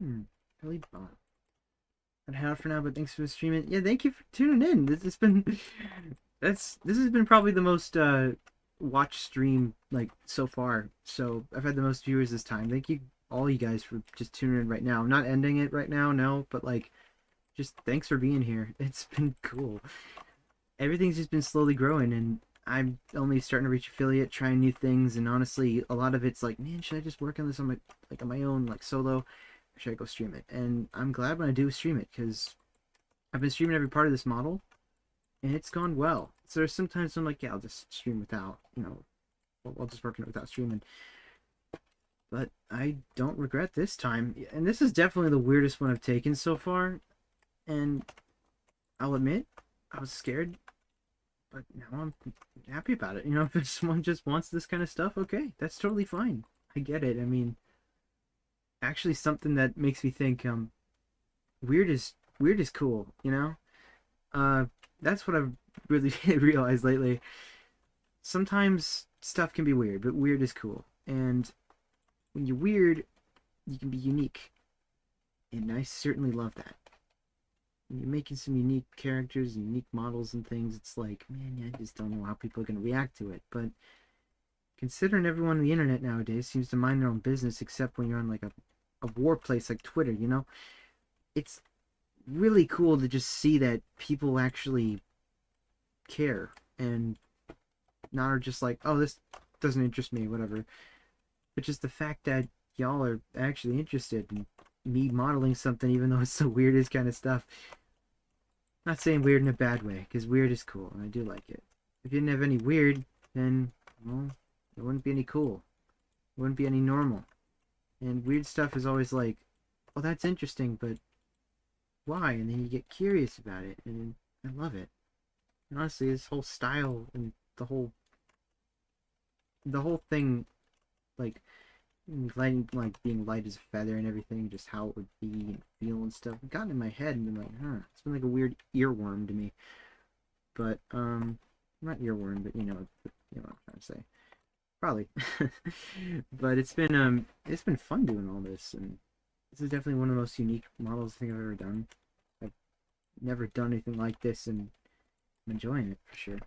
Belly button. I'd have for now, but thanks for streaming. Yeah, thank you for tuning in. This has been this has been probably the most watch stream like so far. So I've had the most viewers this time. Thank you all you guys for just tuning in right now. I'm not ending it right now, no, but like just thanks for being here. It's been cool. Everything's just been slowly growing and I'm only starting to reach affiliate, trying new things, and honestly, a lot of it's like, man, should I just work on this on my own, like solo, or should I go stream it? And I'm glad when I do stream it because I've been streaming every part of this model, and it's gone well. So there's sometimes I'm like, yeah, I'll just stream without, I'll just work on it without streaming. But I don't regret this time, and this is definitely the weirdest one I've taken so far. And I'll admit, I was scared, but now I'm happy about it. If someone just wants this kind of stuff, okay, that's totally fine. I get it. I mean, actually, something that makes me think, weird is cool. Uh, that's what I've really realized lately. Sometimes stuff can be weird, but weird is cool. And when you're weird, you can be unique. And I certainly love that. When you're making some unique characters and unique models and things, it's like, man, I just don't know how people are going to react to it. But considering everyone on the internet nowadays seems to mind their own business, except when you're on like a war place like Twitter, it's really cool to just see that people actually care and not are just like, oh, this doesn't interest me, whatever. But just the fact that y'all are actually interested in me modeling something, even though it's the weirdest kind of stuff. Not saying weird in a bad way, because weird is cool, and I do like it. If you didn't have any weird, then, well, there wouldn't be any cool. There wouldn't be any normal. And weird stuff is always like, oh, that's interesting, but why? And then you get curious about it, and I love it. And honestly, this whole style and the whole thing, like being light as a feather and everything, just how it would be and feel and stuff, it got in my head and been like, huh, it's been like a weird earworm to me. But not earworm, but you know what I'm trying to say. Probably. But it's been fun doing all this, and this is definitely one of the most unique models I think I've ever done. I've never done anything like this, and I'm enjoying it for sure.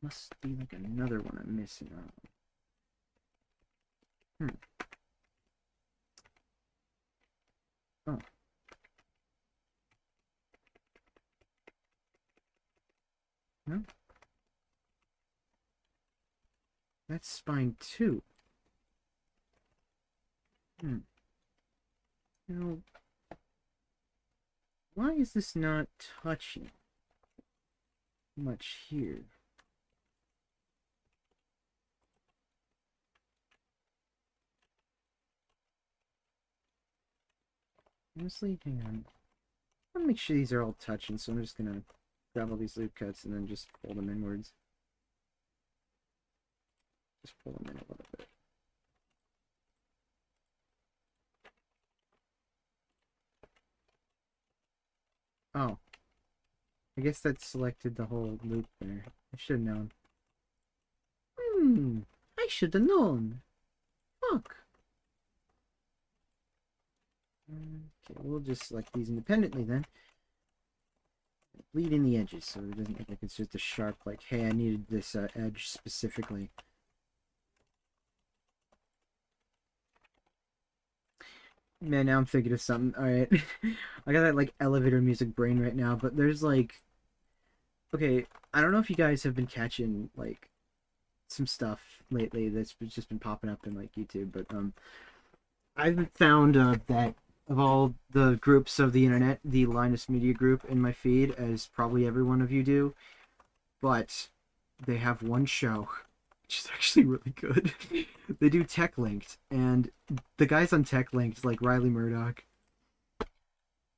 Must be like another one I'm missing out. Hmm. Oh. No. That's spine 2. Hmm. Now, why is this not touching much here? Honestly, hang on. I want to make sure these are all touching, so I'm just gonna grab all these loop cuts and then just pull them inwards. Just pull them in a little bit. Oh. I guess that selected the whole loop there. I should have known. I should have known. Fuck. Okay, we'll just select these independently then. Bleed in the edges so it doesn't look like it's just a sharp, like, hey, I needed this edge specifically. Man, now I'm thinking of something. Alright. I got that, like, elevator music brain right now, but there's, like... Okay, I don't know if you guys have been catching, like, some stuff lately that's just been popping up in, like, YouTube, but, I've found, that of all the groups of the internet, the Linus Media group in my feed, as probably every one of you do, but they have one show which is actually really good. They do Tech Linked, and the guys on Tech Linked, like Riley Murdoch,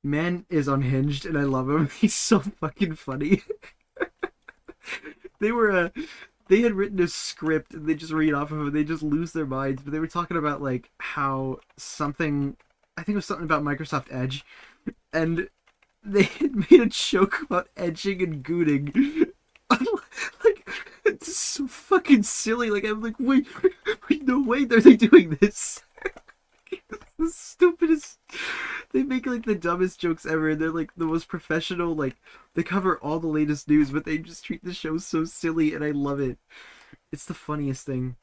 man is unhinged, and I love him. He's so fucking funny. they were they had written a script and they just read off of it. They just lose their minds. But they were talking about like how something, I think it was something about Microsoft Edge, and they had made a joke about edging and gooning. Like, it's so fucking silly. Like, I'm like, wait, no way are they doing this? The stupidest. They make like the dumbest jokes ever, and they're like the most professional. Like, they cover all the latest news, but they just treat the show so silly, and I love it. It's the funniest thing.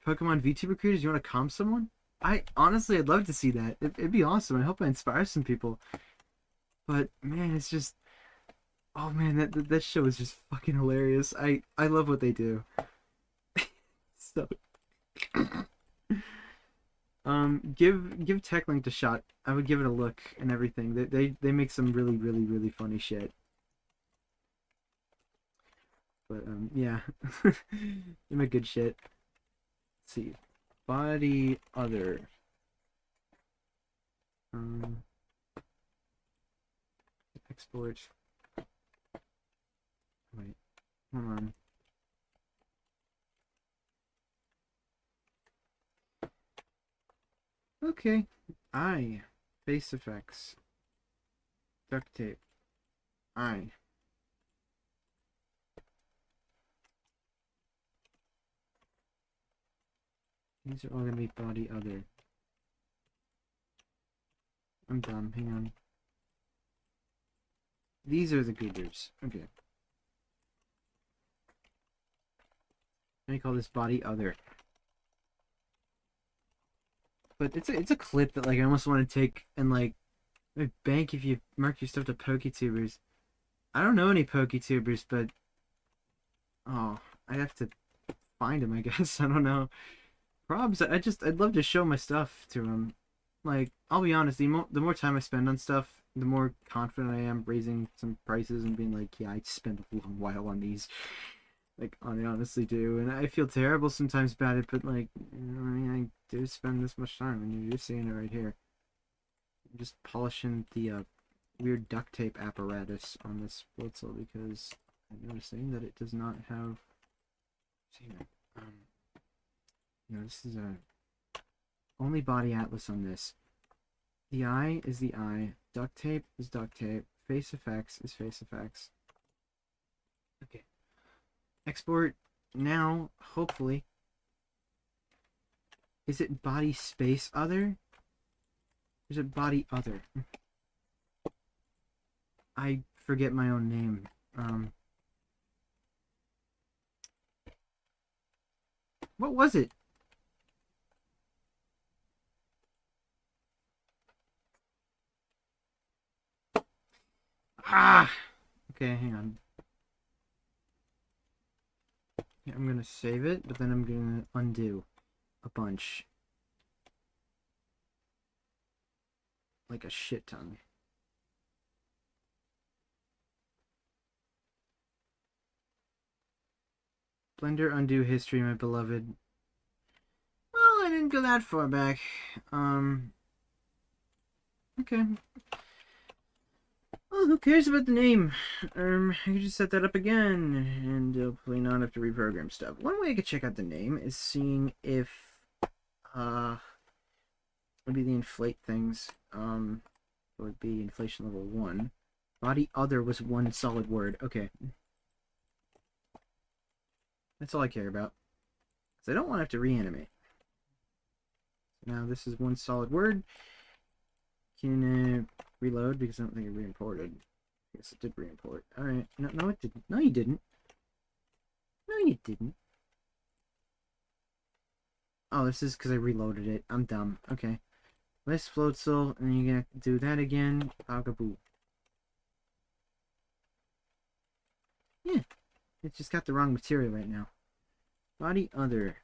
Pokemon VTuber creators, you want to comp someone? I honestly, I'd love to see that. It'd be awesome. I hope I inspire some people. But man, it's just, oh man, that show is just fucking hilarious. I love what they do. So, give TechLink a shot. I would give it a look and everything. They make some really funny shit. But yeah, they make good shit. Let's see, body other. Export. Wait, hold on. Okay, eye, face effects, duct tape, eye. These are all gonna be body other. I'm dumb, hang on. These are the goobers. Okay. Let me call this body other. But it's a clip that like I almost want to take and like bank if you mark your stuff to PokeTubers. I don't know any PokeTubers, but oh, I'd have to find them, I guess. I don't know. Probs, I'd love to show my stuff to them. Like, I'll be honest, the more time I spend on stuff, the more confident I am raising some prices and being like, yeah, I spend a long while on these. Like, I honestly do. And I feel terrible sometimes about it, but like, you know, I mean, I do spend this much time, and you're seeing it right here. I'm just polishing the weird duct tape apparatus on this Floatzel because I'm noticing that it does not have. You know, this is a only body atlas on this. The eye is the eye. Duct tape is duct tape. Face effects is face effects. Okay. Export now, hopefully. Is it body space other? Or is it body other? I forget my own name. What was it? Ah! Okay, hang on. Yeah, I'm gonna save it, but then I'm gonna undo a bunch. Like a shit ton. Blender undo history, my beloved. Well, I didn't go that far back. Okay. Well, who cares about the name? I could just set that up again, and hopefully not have to reprogram stuff. One way I could check out the name is seeing if, maybe the inflate things, would be inflation level 1. Body other was one solid word. Okay. That's all I care about. So I don't want to have to reanimate. Now this is one solid word. Can reload because I don't think it re-imported. I guess it did re-import. Alright. No, it didn't. No, you didn't. No, you didn't. Oh, this is because I reloaded it. I'm dumb. Okay. Let's Floatzel, and then you're gonna do that again. Gabagoul. Yeah. It's just got the wrong material right now. Body other.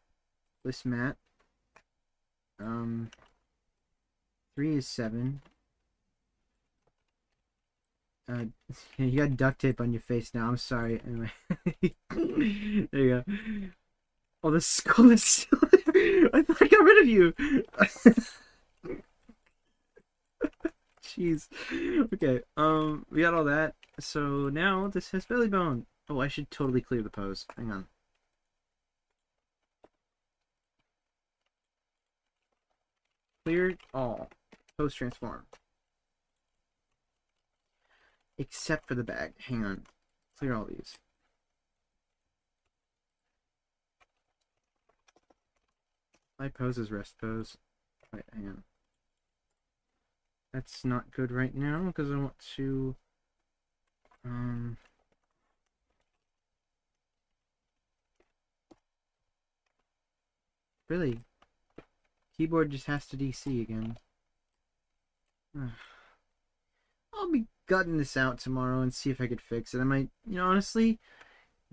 List mat. 3 is 7. You got duct tape on your face now. I'm sorry. Anyway. There you go. Oh, the skull is still there. I thought I got rid of you. Jeez. Okay. We got all that. So now this has belly bone. Oh, I should totally clear the pose. Hang on. Cleared all. Pose transform. Except for the bag. Hang on. Clear all these. My pose is rest pose. Wait, hang on. That's not good right now because I want to really keyboard just has to DC again. I'll be gutting this out tomorrow and see if I could fix it. I might, honestly,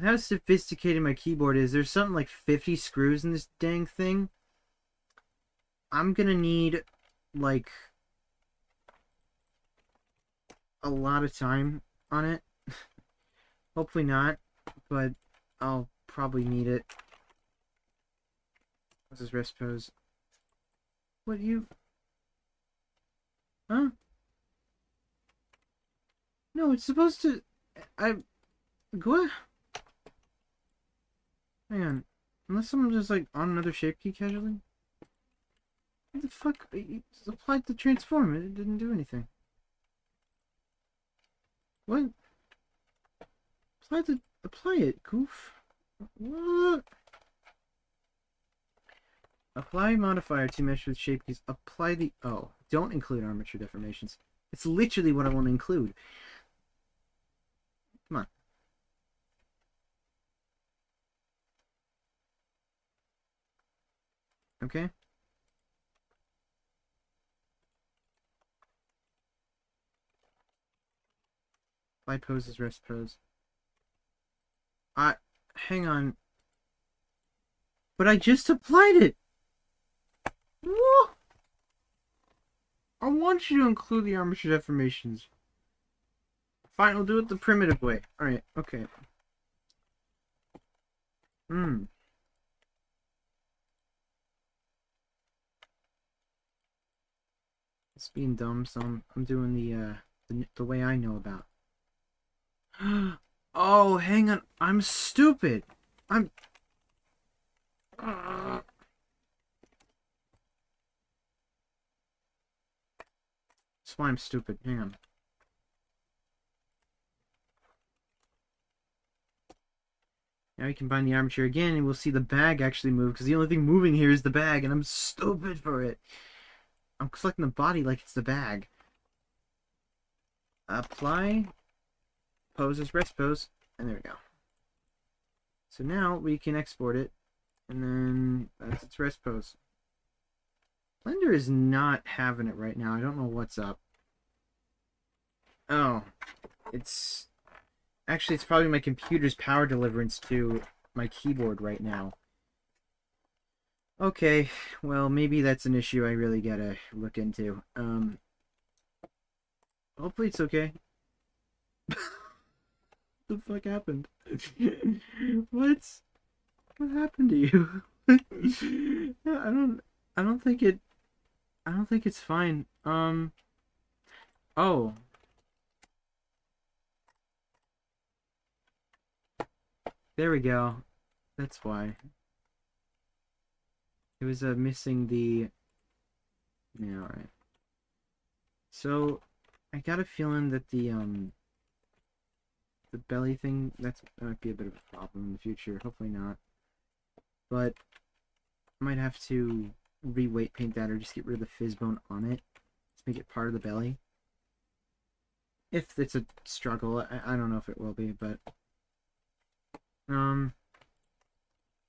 how sophisticated my keyboard is, there's something like 50 screws in this dang thing. I'm gonna need like a lot of time on it. Hopefully not, but I'll probably need it. What's this rest pose? What you? Huh? No, it's supposed to. What? Hang on. Unless someone just like on another shape key casually. What the fuck? You applied the transform. It didn't do anything. What? Apply it, goof. What? Apply modifier to mesh with shape keys. Apply the don't include armature deformations. It's literally what I want to include. Come on. Okay. Apply pose is rest pose. Hang on. But I just applied it. Whoa. I want you to include the armature deformations. Fine, we'll do it the primitive way. Alright, okay. It's being dumb, so I'm doing the way I know about. Oh, hang on. I'm stupid. That's why I'm stupid. Hang on. Now we combine the armature again, and we'll see the bag actually move, because the only thing moving here is the bag, and I'm stupid for it. I'm selecting the body like it's the bag. Apply. Pose as rest pose. And there we go. So now we can export it. And then that's its rest pose. Blender is not having it right now. I don't know what's up. Oh. It's probably my computer's power deliverance to my keyboard right now. Okay, well, maybe that's an issue I really gotta look into. Hopefully it's okay. What the fuck happened? What happened to you? I don't think it's fine. Oh. There we go. That's why. It was missing the... Yeah, alright. So, I got a feeling that the the belly thing, that might be a bit of a problem in the future. Hopefully not. But I might have to re-weight paint that or just get rid of the fizz bone on it. Let's make it part of the belly. If it's a struggle, I don't know if it will be, but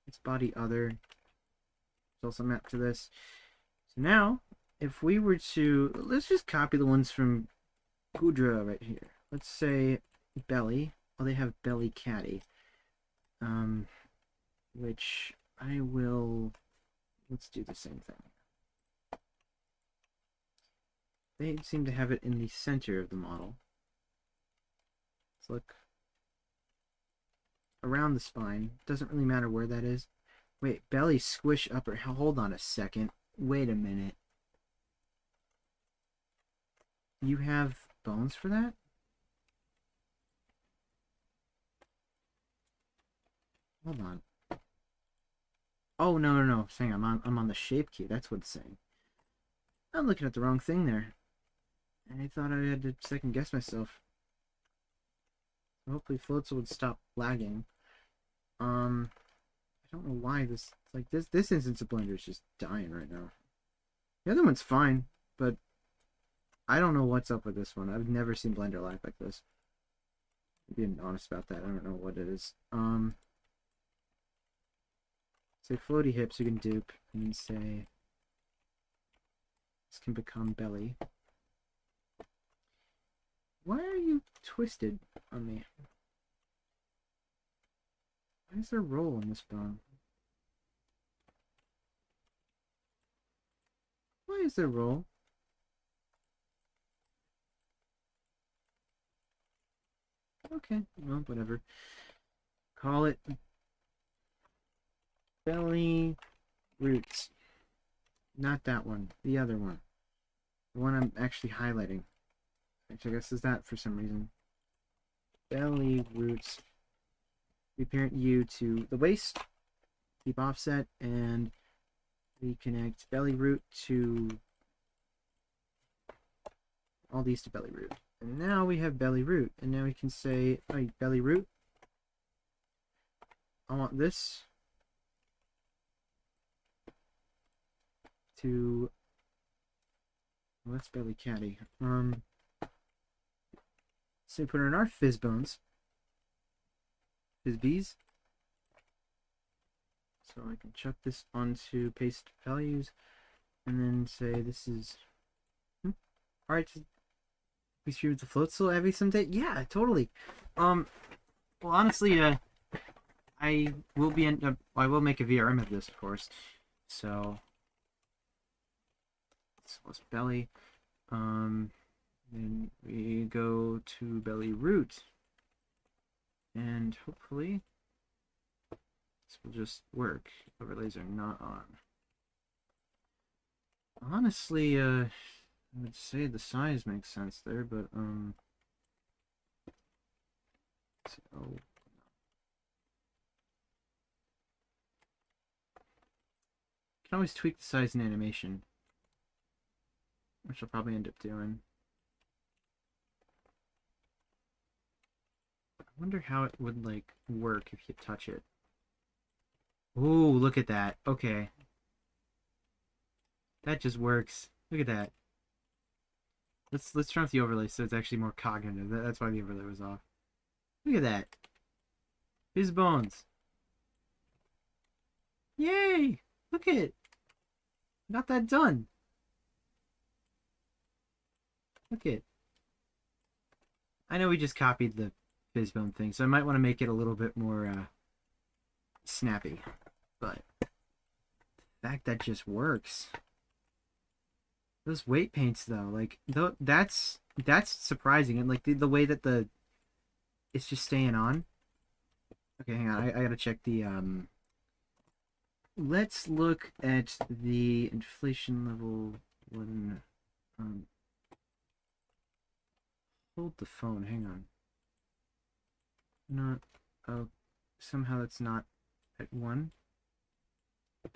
it's body other. There's also a map to this. So now, if we were to, let's just copy the ones from Gudra right here. Let's say belly. Well, they have belly catty. Which I will, let's do the same thing. They seem to have it in the center of the model. Let's look around the spine. Doesn't really matter where that is. Wait, belly squish upper. Hold on a second. Wait a minute. You have bones for that? Hold on. Oh, no. Saying I'm on the shape key. That's what it's saying. I'm looking at the wrong thing there. I thought I had to second guess myself. Hopefully Floatzel would stop lagging. I don't know why this instance of Blender is just dying right now. The other one's fine, but I don't know what's up with this one. I've never seen Blender lag like this. Being honest about that, I don't know what it is. Say floaty hips you can dupe, and then say this can become belly. Why are you twisted on me? Why is there a roll in this bone? Why is there a roll? Okay, well, whatever. Call it belly roots. Not that one. The other one. The one I'm actually highlighting. Which I guess is that for some reason. Belly roots. We parent you to the waist. Keep offset and we connect belly root to all these to belly root. And now we have belly root. And now we can say, oh, belly root. I want this to, well, that's belly catty. So we put in our fizz bones. Fizz bees. So I can chuck this onto paste values and then say this is alright. We stream with the Floatzel every someday? Yeah, totally. Well honestly, I will make a VRM of this, of course. So let's belly. Then we go to belly root. And hopefully this will just work. Overlays are not on. Honestly, I would say the size makes sense there, but so can always tweak the size in animation, which I'll probably end up doing. I wonder how it would like work if you touch it. Ooh, look at that. Okay. That just works. Look at that. Let's turn off the overlay so it's actually more cognitive. That's why the overlay was off. Look at that. His bones. Yay! Look at it. Got that done. Look at it. I know we just copied the Fizzbone thing, so I might want to make it a little bit more snappy. But the fact that just works. Those weight paints though, like that's surprising, and like the way that it's just staying on. Okay, hang on, I gotta check the let's look at the inflation level when hold the phone, hang on. Not oh somehow it's not at 1.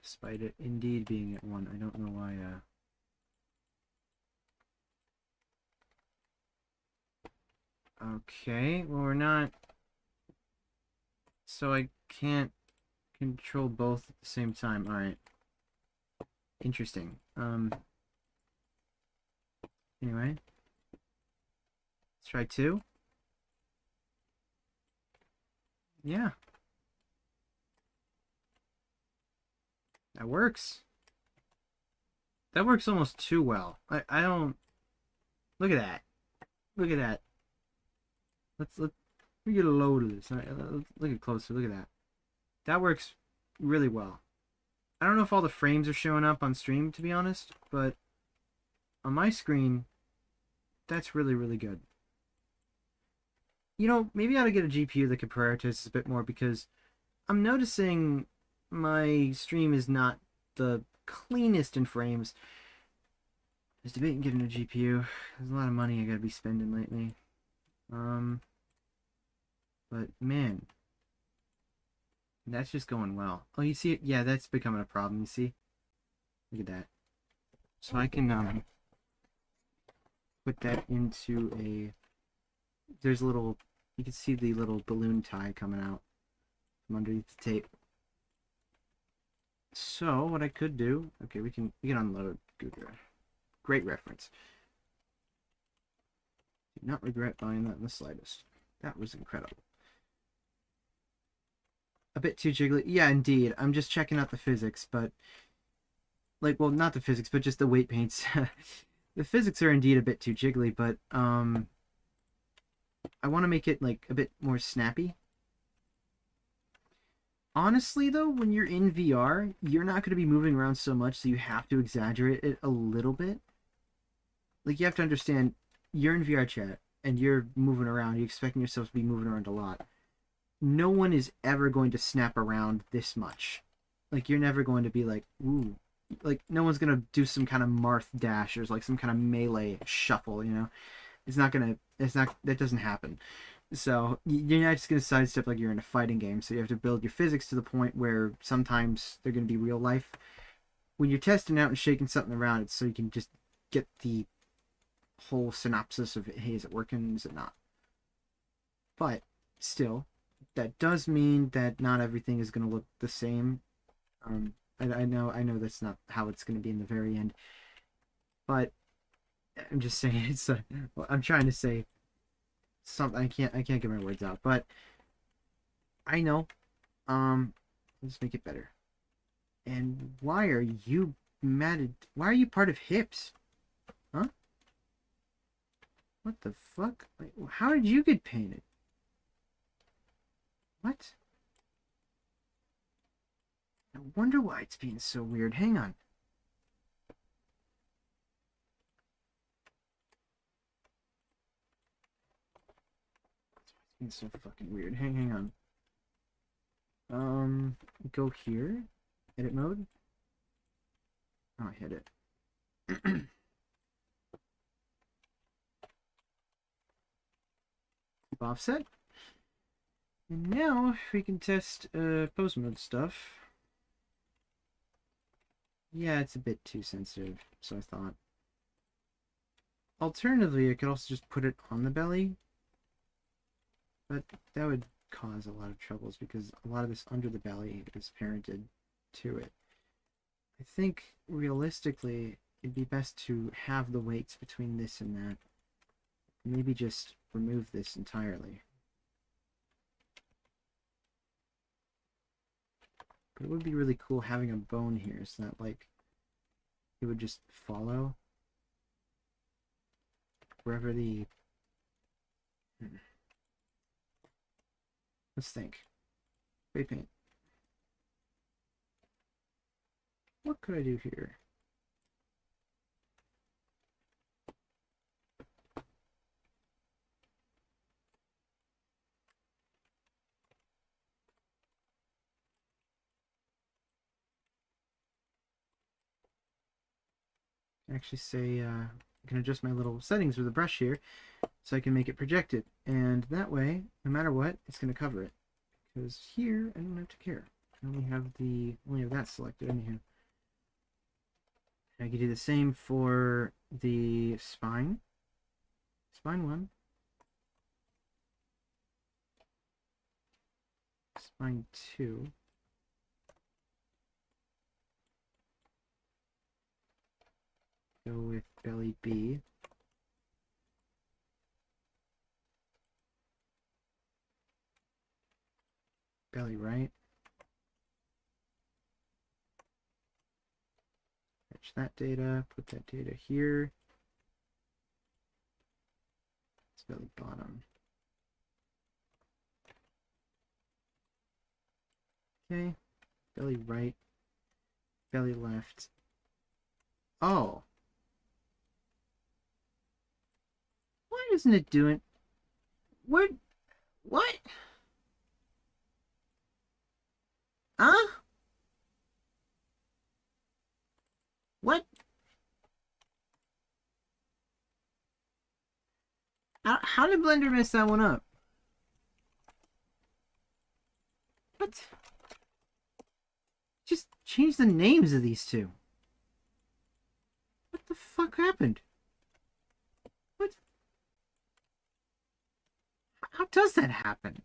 Despite it indeed being at 1. I don't know why okay, well we're not So I can't control both at the same time. Alright. Interesting. Anyway. Let's try 2. Yeah. That works. That works almost too well. I don't... Look at that. Look at that. Let me get a load of this. All right, let's look at closer. Look at that. That works really well. I don't know if all the frames are showing up on stream, to be honest, but on my screen, that's really, really good. You know, maybe I ought to get a GPU that could prioritize this a bit more, because I'm noticing my stream is not the cleanest in frames. I was debating getting a GPU. There's a lot of money I gotta be spending lately. But man, that's just going well. Oh, you see it? Yeah, that's becoming a problem. You see? Look at that. So I can put that into a. There's a little. You can see the little balloon tie coming out from underneath the tape. So what I could do? Okay, we can unload Google. Great reference. Do not regret buying that in the slightest. That was incredible. A bit too jiggly. Yeah, indeed. I'm just checking out the physics, but... Like, well, not the physics, but just the weight paints. The physics are indeed a bit too jiggly, but, I want to make it, like, a bit more snappy. Honestly, though, when you're in VR, you're not going to be moving around so much, so you have to exaggerate it a little bit. Like, you have to understand, you're in VRChat, and you're moving around, you're expecting yourself to be moving around a lot. No one is ever going to snap around this much. Like, you're never going to be like, ooh. Like, no one's going to do some kind of Marth dash or like some kind of melee shuffle, you know? That doesn't happen. So, you're not just going to sidestep like you're in a fighting game. So, you have to build your physics to the point where sometimes they're going to be real life. When you're testing out and shaking something around, it's so you can just get the whole synopsis of, hey, is it working? Is it not? But, still, that does mean that not everything is going to look the same. I know that's not how it's going to be in the very end, but I'm just saying well, I'm trying to say something. I can't get my words out, but I know. Let's make it better. And why are you mad? Why are you part of Hips? Huh? What the fuck? Like, how did you get painted? What? I wonder why it's being so weird. Hang on. It's being so fucking weird. Hang on. Go here. Edit mode. Oh, I hit it. Offset. And now we can test pose mode stuff. Yeah, it's a bit too sensitive, so I thought. Alternatively, I could also just put it on the belly, but that would cause a lot of troubles because a lot of this under the belly is parented to it. I think realistically, it'd be best to have the weights between this and that. Maybe just remove this entirely. But it would be really cool having a bone here so that, like, it would just follow wherever the... Let's think. Weight paint. What could I do here? Actually say I can adjust my little settings with a brush here so I can make it projected, and that way no matter what it's going to cover it, because here I don't have to care. I only have that selected anyhow. I can do the same for the spine 1, find two. Go with belly B. Belly right. Fetch that data, put that data here. It's belly bottom. Okay, belly right, belly left. Oh. Why isn't it doing... Where... What? Huh? What? How did Blender mess that one up? What? Just change the names of these two. What the fuck happened? What? How does that happen?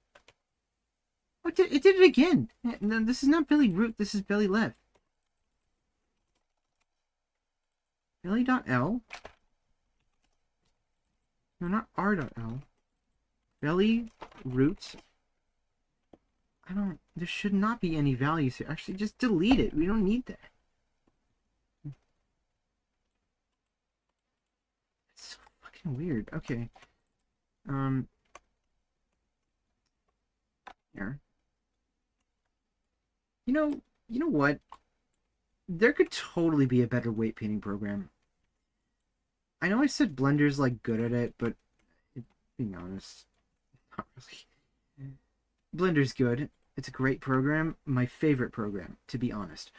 It did it again. No, this is not belly root, this is belly left. Belly.L? No, not R.L. Belly root. I don't... There should not be any values here. Actually, just delete it. We don't need that. It's so fucking weird. Okay. Here. You know what? There could totally be a better weight painting program. I know I said Blender's like good at it, but being honest, not really. Blender's good. It's a great program. My favorite program, to be honest.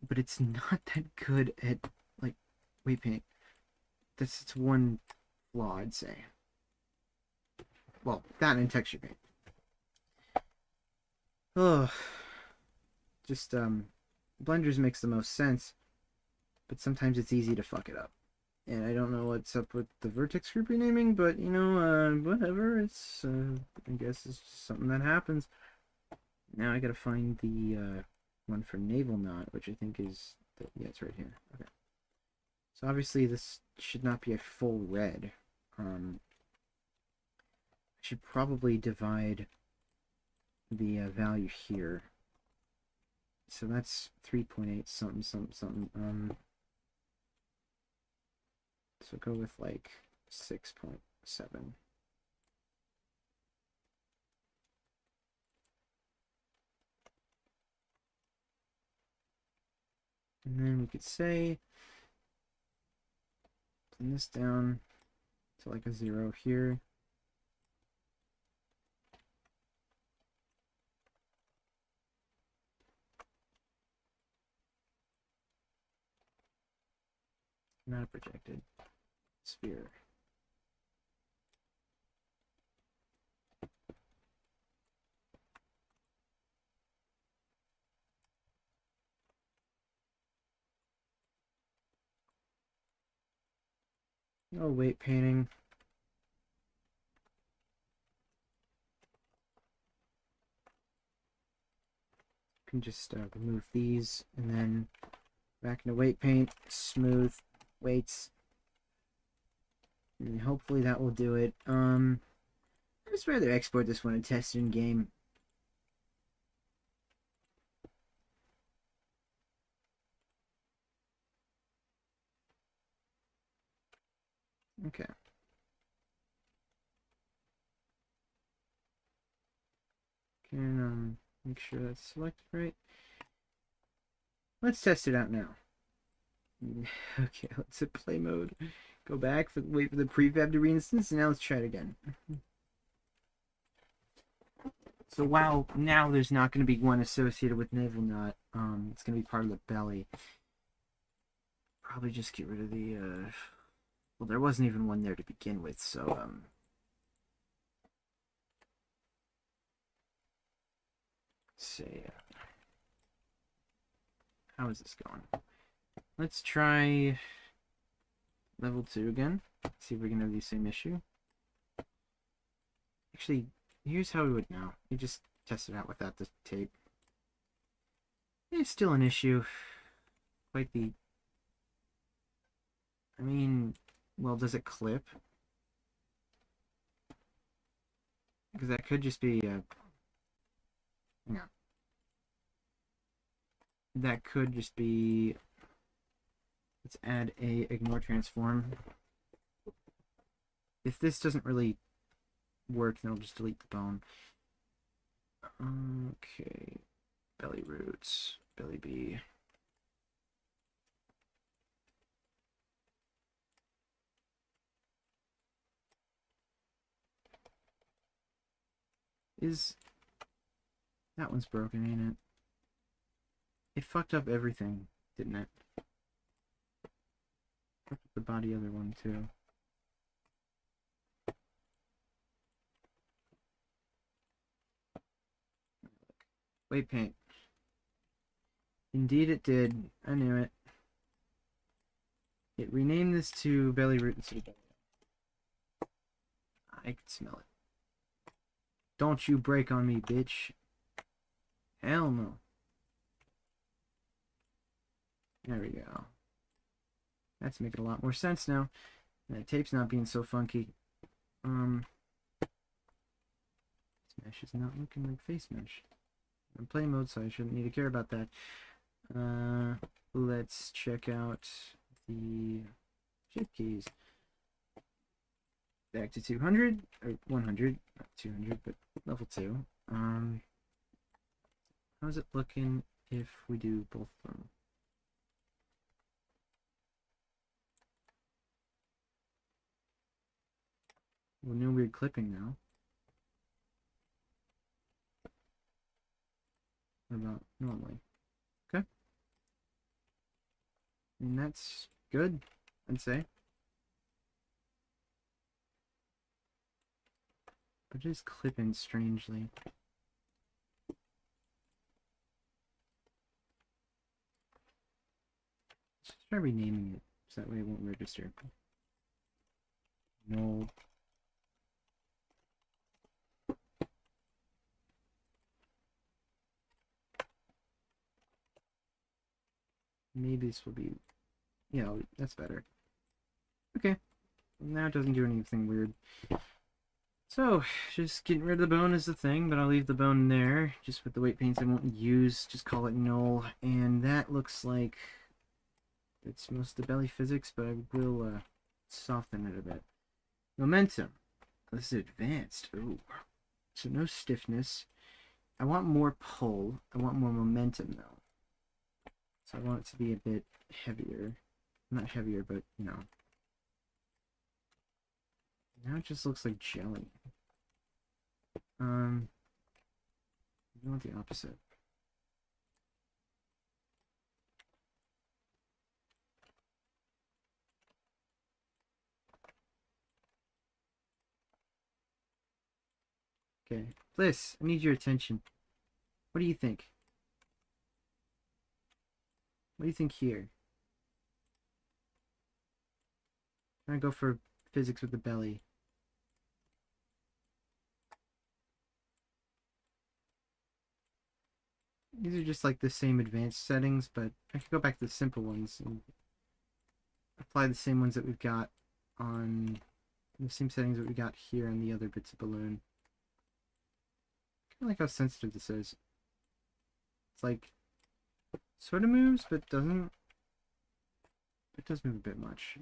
But it's not that good at like weight painting. That's its one flaw, I'd say. Well, that and texture paint. Ugh. Just Blender's makes the most sense, but sometimes it's easy to fuck it up. And I don't know what's up with the vertex group renaming, but you know, whatever. It's I guess it's just something that happens. Now I gotta find the one for navel knot, which I think is yeah, it's right here. Okay. So obviously this should not be a full red. I should probably divide the value here. So that's 3.8 something something something. So go with like 6.7. And then we could say, turn this down to like a 0 here. Not a projected sphere. No weight painting. You can just remove these and then back into weight paint, smooth weights. And hopefully that will do it. I'd just rather export this one and test it in game. Okay. Can make sure that's selected right. Let's test it out now. Okay, let's hit play mode. Go back, wait for the prefab to reinstance, and now let's try it again. So while now there's not going to be one associated with navel knot, it's going to be part of the belly. Probably just get rid of the, well, there wasn't even one there to begin with, so, let's see, how is this going? Let's try level 2 again. See if we can have the same issue. Actually, here's how we would now. You just test it out without the tape. It's still an issue. Quite the... I mean, well, does it clip? Because that could just be a... No. That could just be... Let's add a ignore transform. If this doesn't really work, then I'll just delete the bone. Okay. Belly roots. Belly B. Is... That one's broken, ain't it? It fucked up everything, didn't it? Fucked up the body other one, too. Weight paint. Indeed it did. I knew it. It renamed this to belly root instead of belly. I can smell it. Don't you break on me, bitch. Hell no. There we go. That's making a lot more sense now. That tape's not being so funky. This mesh is not looking like face mesh. I'm playing mode, so I shouldn't need to care about that. Let's check out the shape keys. Back to 200, or 100, not 200, but level 2. How's it looking if we do both of them? Well, no weird clipping now. What about normally? Okay. And that's good, I'd say. But it is clipping strangely. Let's try renaming it, so that way it won't register. No. Maybe this will be... Yeah, that's better. Okay. Now it doesn't do anything weird. So, just getting rid of the bone is the thing, but I'll leave the bone there. Just with the weight paints I won't use, just call it null. And that looks like it's most of the belly physics, but I will soften it a bit. Momentum. This is advanced. Ooh. So no stiffness. I want more pull. I want more momentum, though. So I want it to be a bit heavier. Not heavier, but, you know. Now it just looks like jelly. I want the opposite. Okay. Bliss, I need your attention. What do you think? What do you think here? I'm gonna go for physics with the belly. These are just like the same advanced settings, but I could go back to the simple ones and apply the same ones that we've got on the same settings that we got here on the other bits of balloon. Kind of like how sensitive this is. It's like sort of moves, but doesn't. It does move a bit much.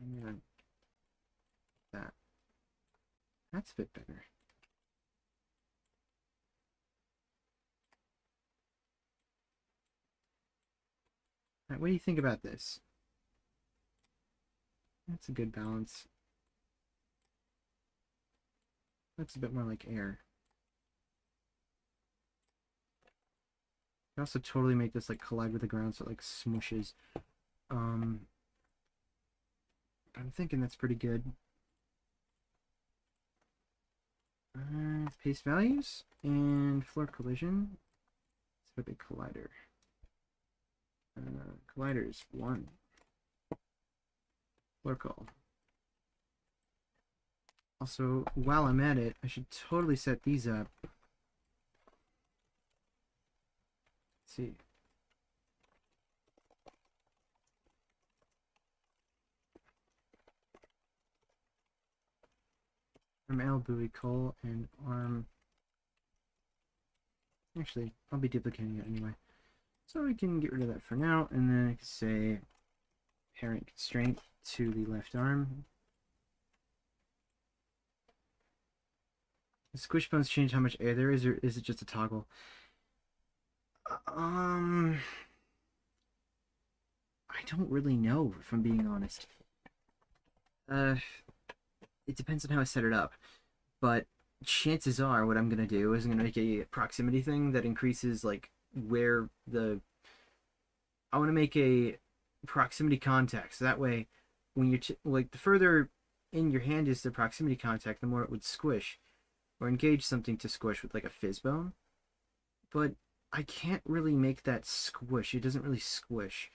I'm gonna that. That's a bit better. Alright, what do you think about this? That's a good balance. That's a bit more like air. You also totally make this like collide with the ground so it like smooshes. I'm thinking that's pretty good. Pace values and floor collision. Let's have a big collider. Colliders 1. Floor call. Also, while I'm at it, I should totally set these up. Let's see. Arm L, buoy, coal, and arm... Actually, I'll be duplicating it anyway. So we can get rid of that for now, and then I can say parent constraint to the left arm. The squish bones change how much air there is, or is it just a toggle? I don't really know, if I'm being honest. It depends on how I set it up, but chances are what I'm gonna do is I'm gonna make a proximity thing that increases like where the I want to make a proximity contact, so that way when you're like the further in your hand is the proximity contact, the more it would squish or engage something to squish with like a fizz bone. But I can't really make that squish. It doesn't really squish.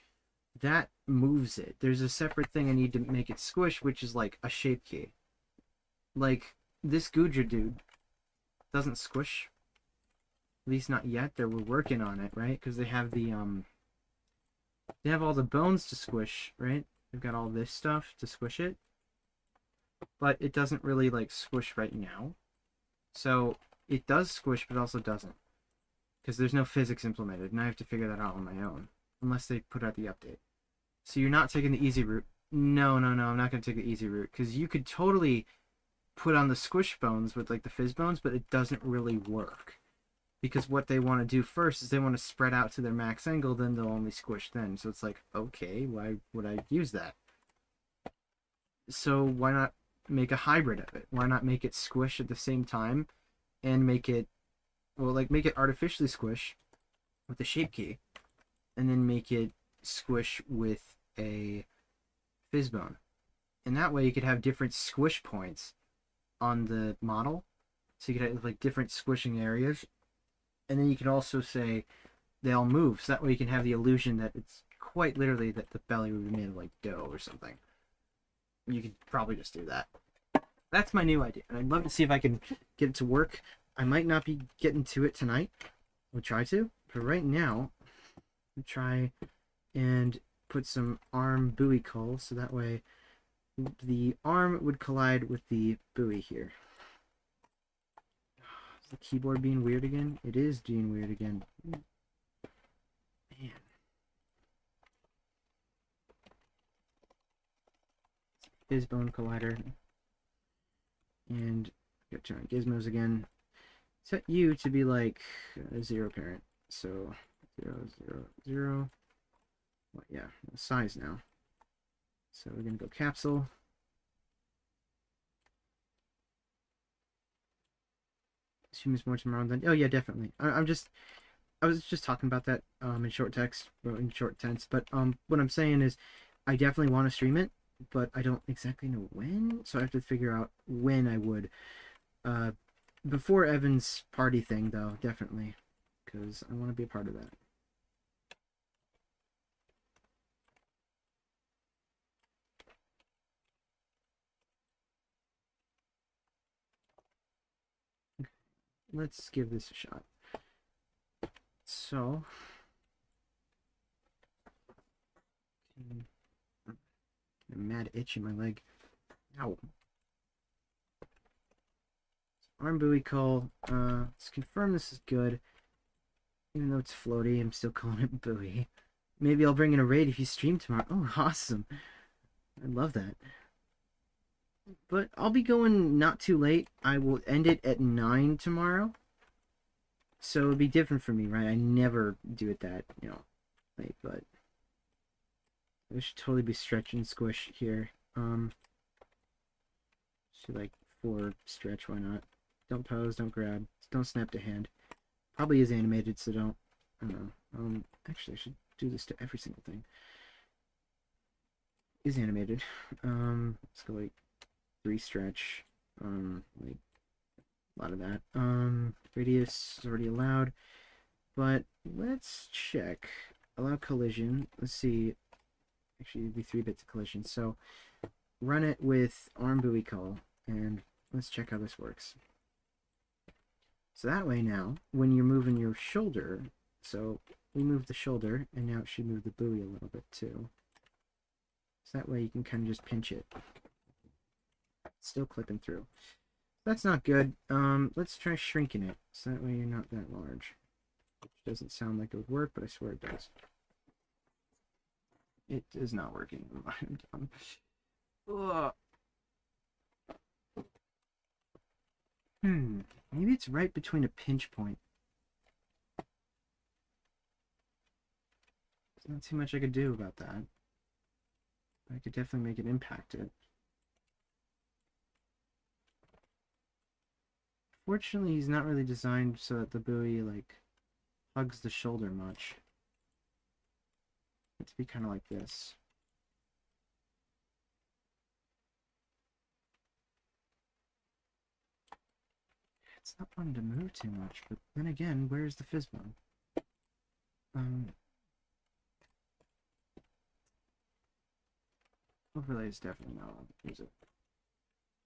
That moves it. There's a separate thing I need to make it squish, which is like a shape key. Like this Gudra dude doesn't squish. At least not yet. We're working on it, right? Because they have they have all the bones to squish, right? They've got all this stuff to squish it. But it doesn't really like squish right now. So it does squish, but also doesn't. Because there's no physics implemented, and I have to figure that out on my own. Unless they put out the update. So you're not taking the easy route. No, I'm not going to take the easy route. Because you could totally put on the squish bones with like the fizz bones, but it doesn't really work. Because what they want to do first is they want to spread out to their max angle, then they'll only squish then. So it's like, okay, why would I use that? So why not make a hybrid of it? Why not make it squish at the same time and make it, well, like make it artificially squish with the shape key and then make it squish with a fizz bone. And that way you could have different squish points on the model. So you could have like different squishing areas. And then you can also say they all move. So that way you can have the illusion that it's quite literally that the belly would be made of like dough or something. You could probably just do that. That's my new idea. And I'd love to see if I can get it to work. I might not be getting to it tonight. I'll try to. But right now, I'll try and put some arm buoy coal. So that way the arm would collide with the buoy here. Is the keyboard being weird again? It is being weird again. Man. Fizzbone collider. And got to turn gizmos again. Set you to be like a 0 parent. So 0, 0, 0. Well, yeah, size now. So we're gonna go capsule. Assume it's more tomorrow than. Oh yeah, definitely. I was just talking about that in short text, or in short tense. But what I'm saying is, I definitely want to stream it, but I don't exactly know when. So I have to figure out when I would. Before Evan's party thing, though, definitely, because I want to be a part of that. Let's give this a shot. So, a mad itch in my leg. Ow. Arm buoy call. Let's confirm this is good. Even though it's floaty, I'm still calling it buoy. Maybe I'll bring in a raid if you stream tomorrow. Oh, awesome. I love that. But I'll be going not too late. I will end it at 9 tomorrow. So it'll be different for me, right? I never do it that, late, but I should totally be stretch and squish here. Should like 4 stretch, why not? Don't pose, don't grab, don't snap to hand. Probably is animated, so don't. I don't know. Actually, I should do this to every single thing. Is animated. Let's go like 3 stretch. Like a lot of that. Radius is already allowed, but let's check. Allow collision. Let's see. Actually, it'd be 3 bits of collision. So run it with arm buoy call and let's check how this works. So that way now, when you're moving your shoulder, so we move the shoulder, and now it should move the buoy a little bit too. So that way you can kind of just pinch it. Still clipping through. That's not good. Let's try shrinking it, so that way you're not that large. Which doesn't sound like it would work, but I swear it does. It is not working. I'm done. Ugh. Maybe it's right between a pinch point. There's not too much I could do about that. I could definitely make it impact it. Fortunately, he's not really designed so that the buoy, like, hugs the shoulder much. It's be kind of like this. It's not wanting to move too much, but then again, where's the Fizzbone? Overlay is definitely not on. Is it?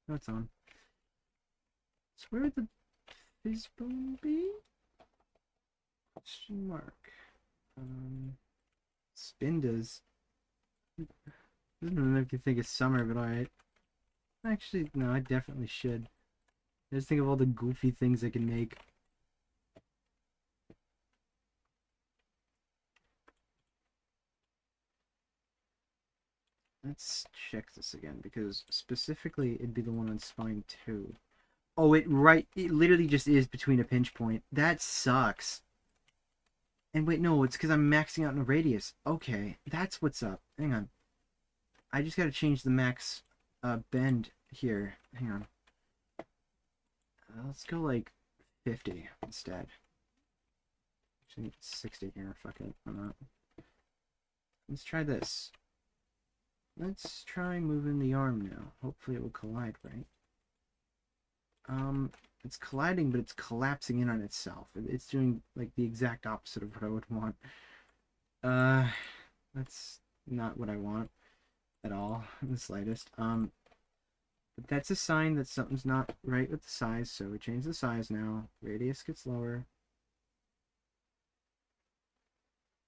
No, it's on. So where would the Fizzbone be? Question mark. Spindas. Doesn't make you think of summer, but alright. Actually, no, I definitely should. I just think of all the goofy things I can make. Let's check this again, because specifically it'd be the one on spine 2. Oh, it literally just is between a pinch point. That sucks. And wait, no, it's because I'm maxing out in a radius. Okay, that's what's up. Hang on. I just gotta change the max bend here. Hang on. Let's go like 50 instead. Actually, 60 here. Fuck it. I'm not. Let's try this. Let's try moving the arm now. Hopefully it will collide, right? It's colliding, but it's collapsing in on itself. It's doing like the exact opposite of what I would want. That's not what I want at all, in the slightest. But that's a sign that something's not right with the size, so we change the size now. Radius gets lower.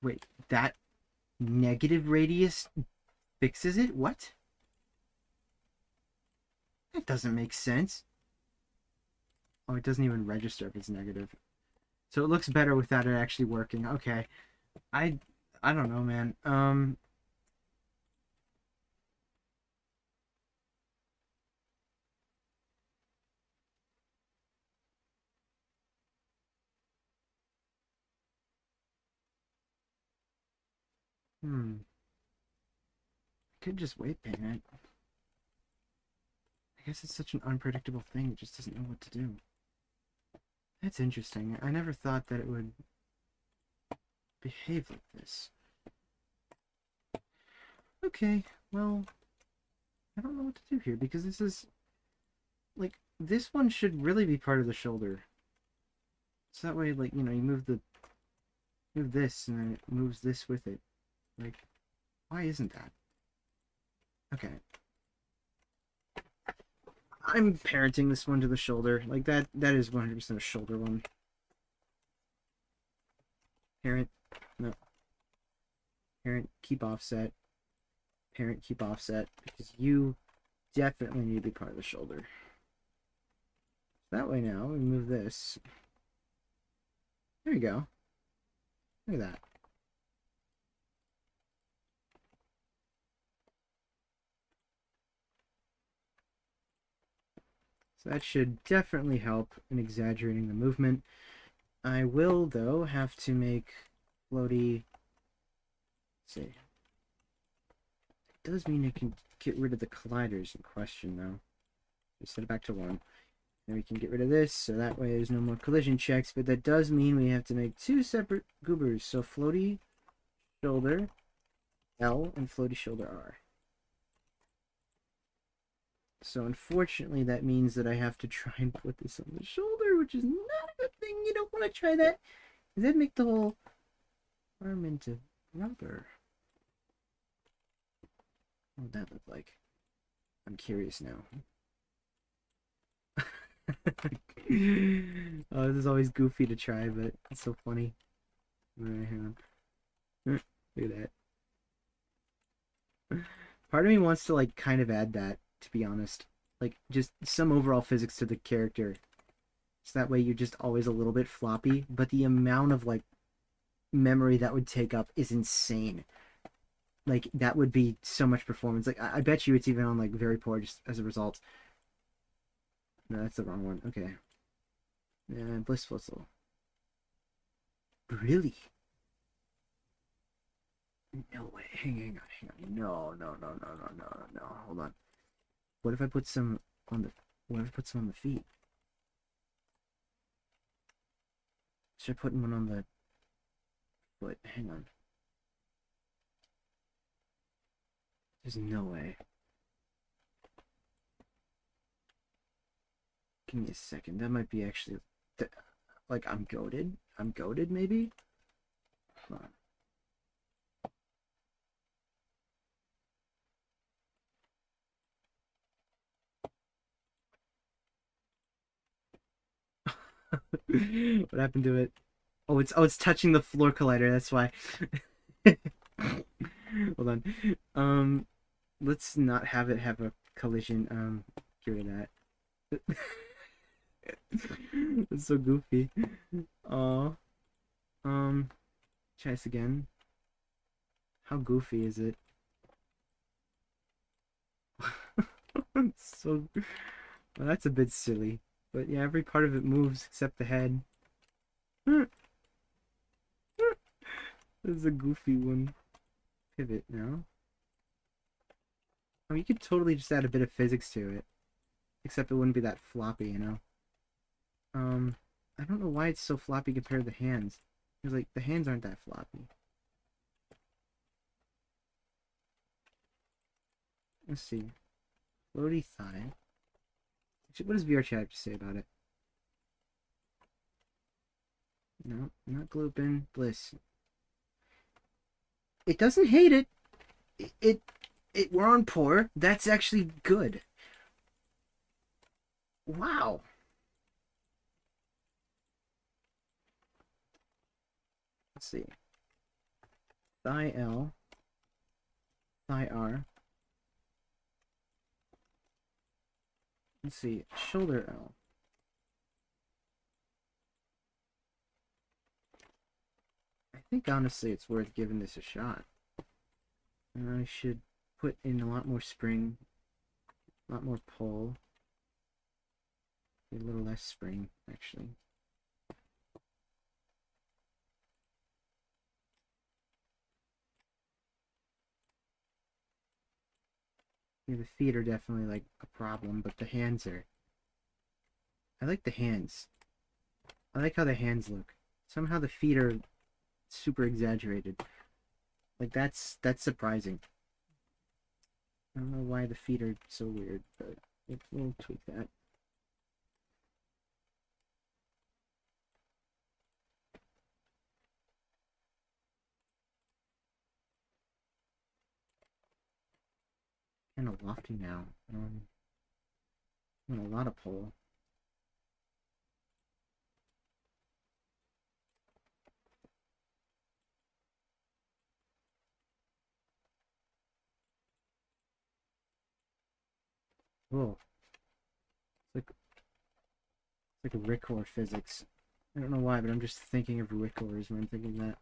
Wait, that negative radius fixes it? What? That doesn't make sense. Oh, it doesn't even register if it's negative. So it looks better without it actually working. Okay. I don't know, man. I could just weight paint it. I guess it's such an unpredictable thing, it just doesn't know what to do. That's interesting. I never thought that it would behave like this. Okay, well, I don't know what to do here because this is like this one should really be part of the shoulder. So that way, like, you know, you move this and then it moves this with it. Like, why isn't that? Okay. I'm parenting this one to the shoulder. Like that is 100% a shoulder one. Parent, no. Parent, keep offset. Parent, keep offset. Because you definitely need to be part of the shoulder. That way now, we move this. There you go. Look at that. So that should definitely help in exaggerating the movement. I will, though, have to make Floaty. Let's see. It does mean I can get rid of the colliders in question, though. Just set it back to 1. Then we can get rid of this, so that way there's no more collision checks, but that does mean we have to make 2 separate goobers. So Floaty shoulder L and Floaty shoulder R. So unfortunately that means that I have to try and put this on the shoulder, which is not a good thing. You don't want to try that. That'd make the whole arm into rubber. What would that look like? I'm curious now. Oh, this is always goofy to try, but it's so funny. Alright, hang on. Look at that. Part of me wants to like kind of add that, to be honest. Like just some overall physics to the character. So that way you're just always a little bit floppy, but the amount of like memory that would take up is insane. Like that would be so much performance. Like I bet you it's even on like very poor just as a result. No, that's the wrong one. Okay. Bliss Floatzel. Really? No way. Hang on. No. Hold on. What if I put some on the what if I put some on the feet? Should I put one on the foot? Hang on. There's no way. Give me a second. That might be actually like I'm goaded. I'm goaded maybe? Hold on. What happened to it? Oh, it's touching the floor collider. That's why. Hold on. Let's not have it have a collision. Get rid of that. That's so goofy. Oh. Try this again. How goofy is it? So. Well, that's a bit silly. But yeah, every part of it moves except the head. This is a goofy one. Pivot now. I mean, you could totally just add a bit of physics to it. Except it wouldn't be that floppy, you know? I don't know why it's so floppy compared to the hands. Because, like, the hands aren't that floppy. Let's see. Floaty thigh. What does VRChat have to say about it? No, not Gloopin. Bliss. It doesn't hate it. We're on poor. That's actually good. Wow. Let's see. Thigh L. Thigh R. Let's see. Shoulder L. I think honestly it's worth giving this a shot. I should put in a lot more spring, a lot more pull, a little less spring actually. Yeah, the feet are definitely like a problem, but the hands are. I like the hands. I like how the hands look. Somehow the feet are super exaggerated. Like that's surprising. I don't know why the feet are so weird, but we'll tweak that. Kind of lofty now. Want a lot of pull. Whoa. It's like a Ricor physics. I don't know why, but I'm just thinking of Ricors when I'm thinking that.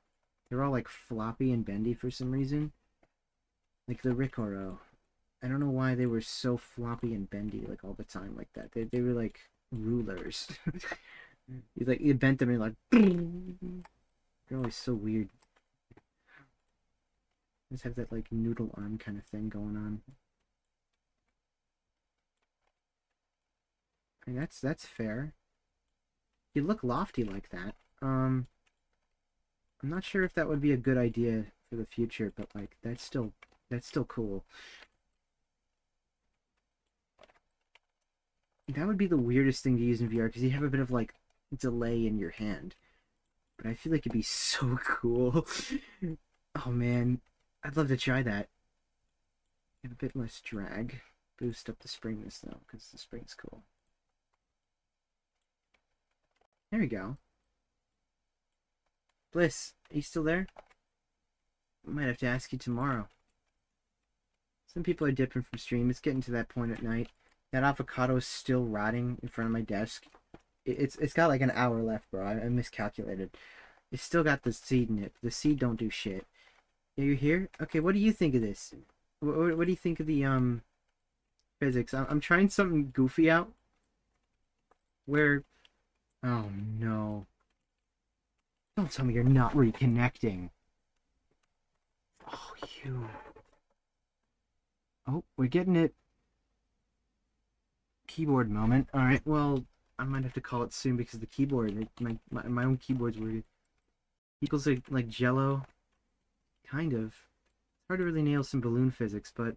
They're all like floppy and bendy for some reason. Like the Ricoro. I don't know why they were so floppy and bendy like all the time like that. They were like rulers. You bent them and like they're always so weird. Just have that like noodle arm kind of thing going on. I mean, that's fair. You look lofty like that. I'm not sure if that would be a good idea for the future, but like that's still cool. That would be the weirdest thing to use in VR because you have a bit of like delay in your hand. But I feel like it'd be so cool. Oh man, I'd love to try that. Have a bit less drag. Boost up the springness though, because the spring's cool. There we go. Bliss, are you still there? I might have to ask you tomorrow. Some people are dipping from stream. It's getting to that point at night. That avocado is still rotting in front of my desk. It's got like an hour left, bro. I miscalculated. It's still got the seed in it. The seed don't do shit. Are you here? Okay, what do you think of this? What do you think of the physics? I'm trying something goofy out. Where... Oh no. Don't tell me you're not reconnecting. Oh, you... Oh, we're getting it. Keyboard moment. Alright, well, I might have to call it soon because the keyboard, my own keyboard's weird. Equals like Jello. Kind of. It's hard to really nail some balloon physics, but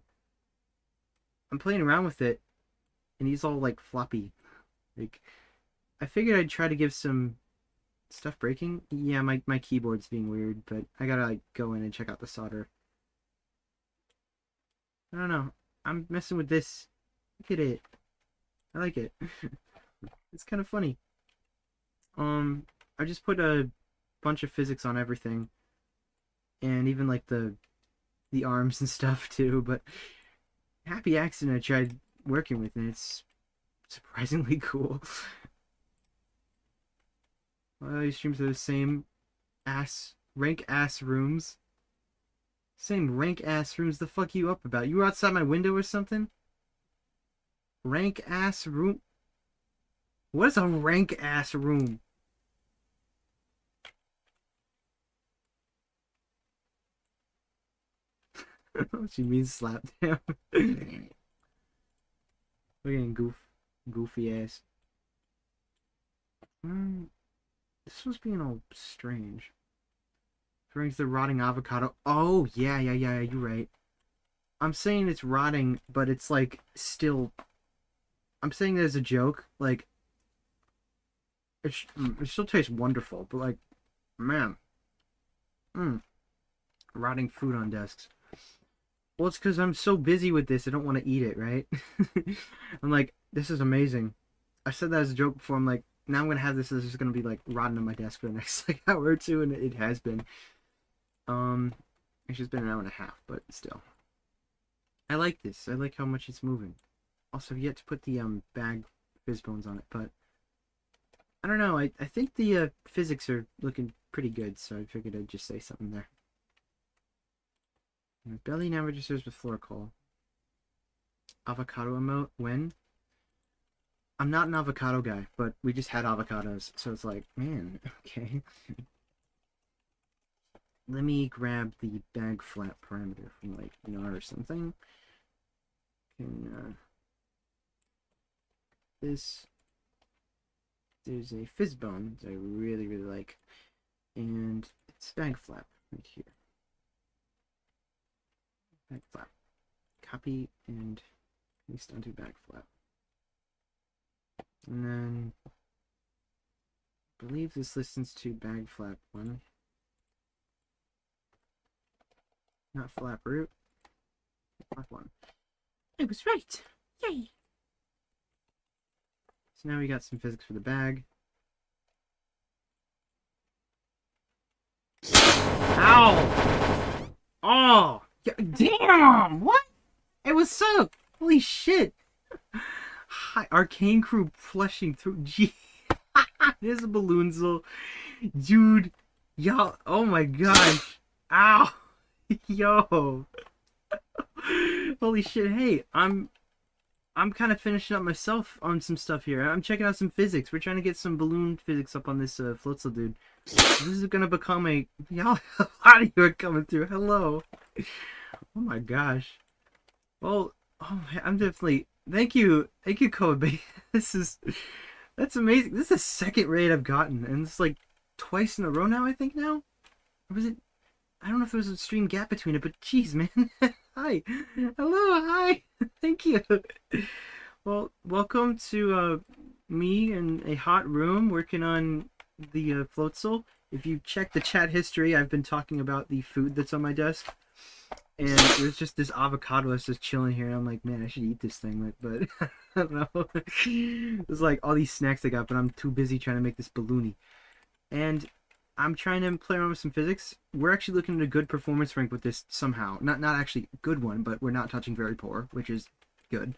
I'm playing around with it, and he's all like floppy. Like, I figured I'd try to give some stuff breaking. Yeah, my keyboard's being weird, but I gotta like go in and check out the solder. I don't know. I'm messing with this. Look at it. I like it. It's kind of funny. I just put a bunch of physics on everything, and even like the arms and stuff too. But happy accident I tried working with, and it's surprisingly cool. These streams are the same rank ass rooms. Same rank ass rooms. The fuck you up about? You were outside my window or something? Rank ass room? What is a rank ass room? She means slap him. We're getting goofy ass. This was being all strange. Brings the rotting avocado. Oh, yeah, you're right. I'm saying it's rotting, but it's like still... I'm saying that as a joke. Like, it still tastes wonderful, but like, man. Rotting food on desks. Well, it's because I'm so busy with this, I don't want to eat it, right? I'm like, this is amazing. I said that as a joke before. I'm like, now I'm going to have this. This is going to be like rotting on my desk for the next like hour or two, and it has been. It's just been an hour and a half, but still. I like this. I like how much it's moving. Also, I've yet to put the bag fizz bones on it, but I don't know. I think the physics are looking pretty good, so I figured I'd just say something there. Belly now registers with floor call. Avocado emote when? I'm not an avocado guy, but we just had avocados, so it's like, man, okay. Let me grab the bag flap parameter from like NAR or something. This. There's a fizz bone that I really like, and it's bag flap right here. Bag flap. Copy and paste onto bag flap. And then I believe this listens to bag flap 1. Not flap root. Flap 1. I was right. Yay! So now we got some physics for the bag. Ow! Oh! Damn! What? It was so... Holy shit! Hi, Arcane Crew flushing through... Gee. There's a balloonzel. Dude. Y'all... Oh my gosh. Ow! Yo! Holy shit, hey, I'm kind of finishing up myself on some stuff here. I'm checking out some physics. We're trying to get some balloon physics up on this Floatzel dude. This is gonna become a... Y'all, a lot of you are coming through. Hello. Oh my gosh. Well, oh man, I'm definitely... Thank you, Kobe. That's amazing. This is the second raid I've gotten, and it's like twice in a row now, I think now? Or was it... I don't know if there was a stream gap between it, but jeez, man. Hi. Hello, hi. Thank you. Well, welcome to me in a hot room working on the Floatzel. If you check the chat history, I've been talking about the food that's on my desk. And there's just this avocado that's just chilling here. I'm like, man, I should eat this thing, like, but I don't know. There's like all these snacks I got, but I'm too busy trying to make this balloony. And I'm trying to play around with some physics. We're actually looking at a good performance rank with this somehow. Not actually a good one, but we're not touching very poor, which is good.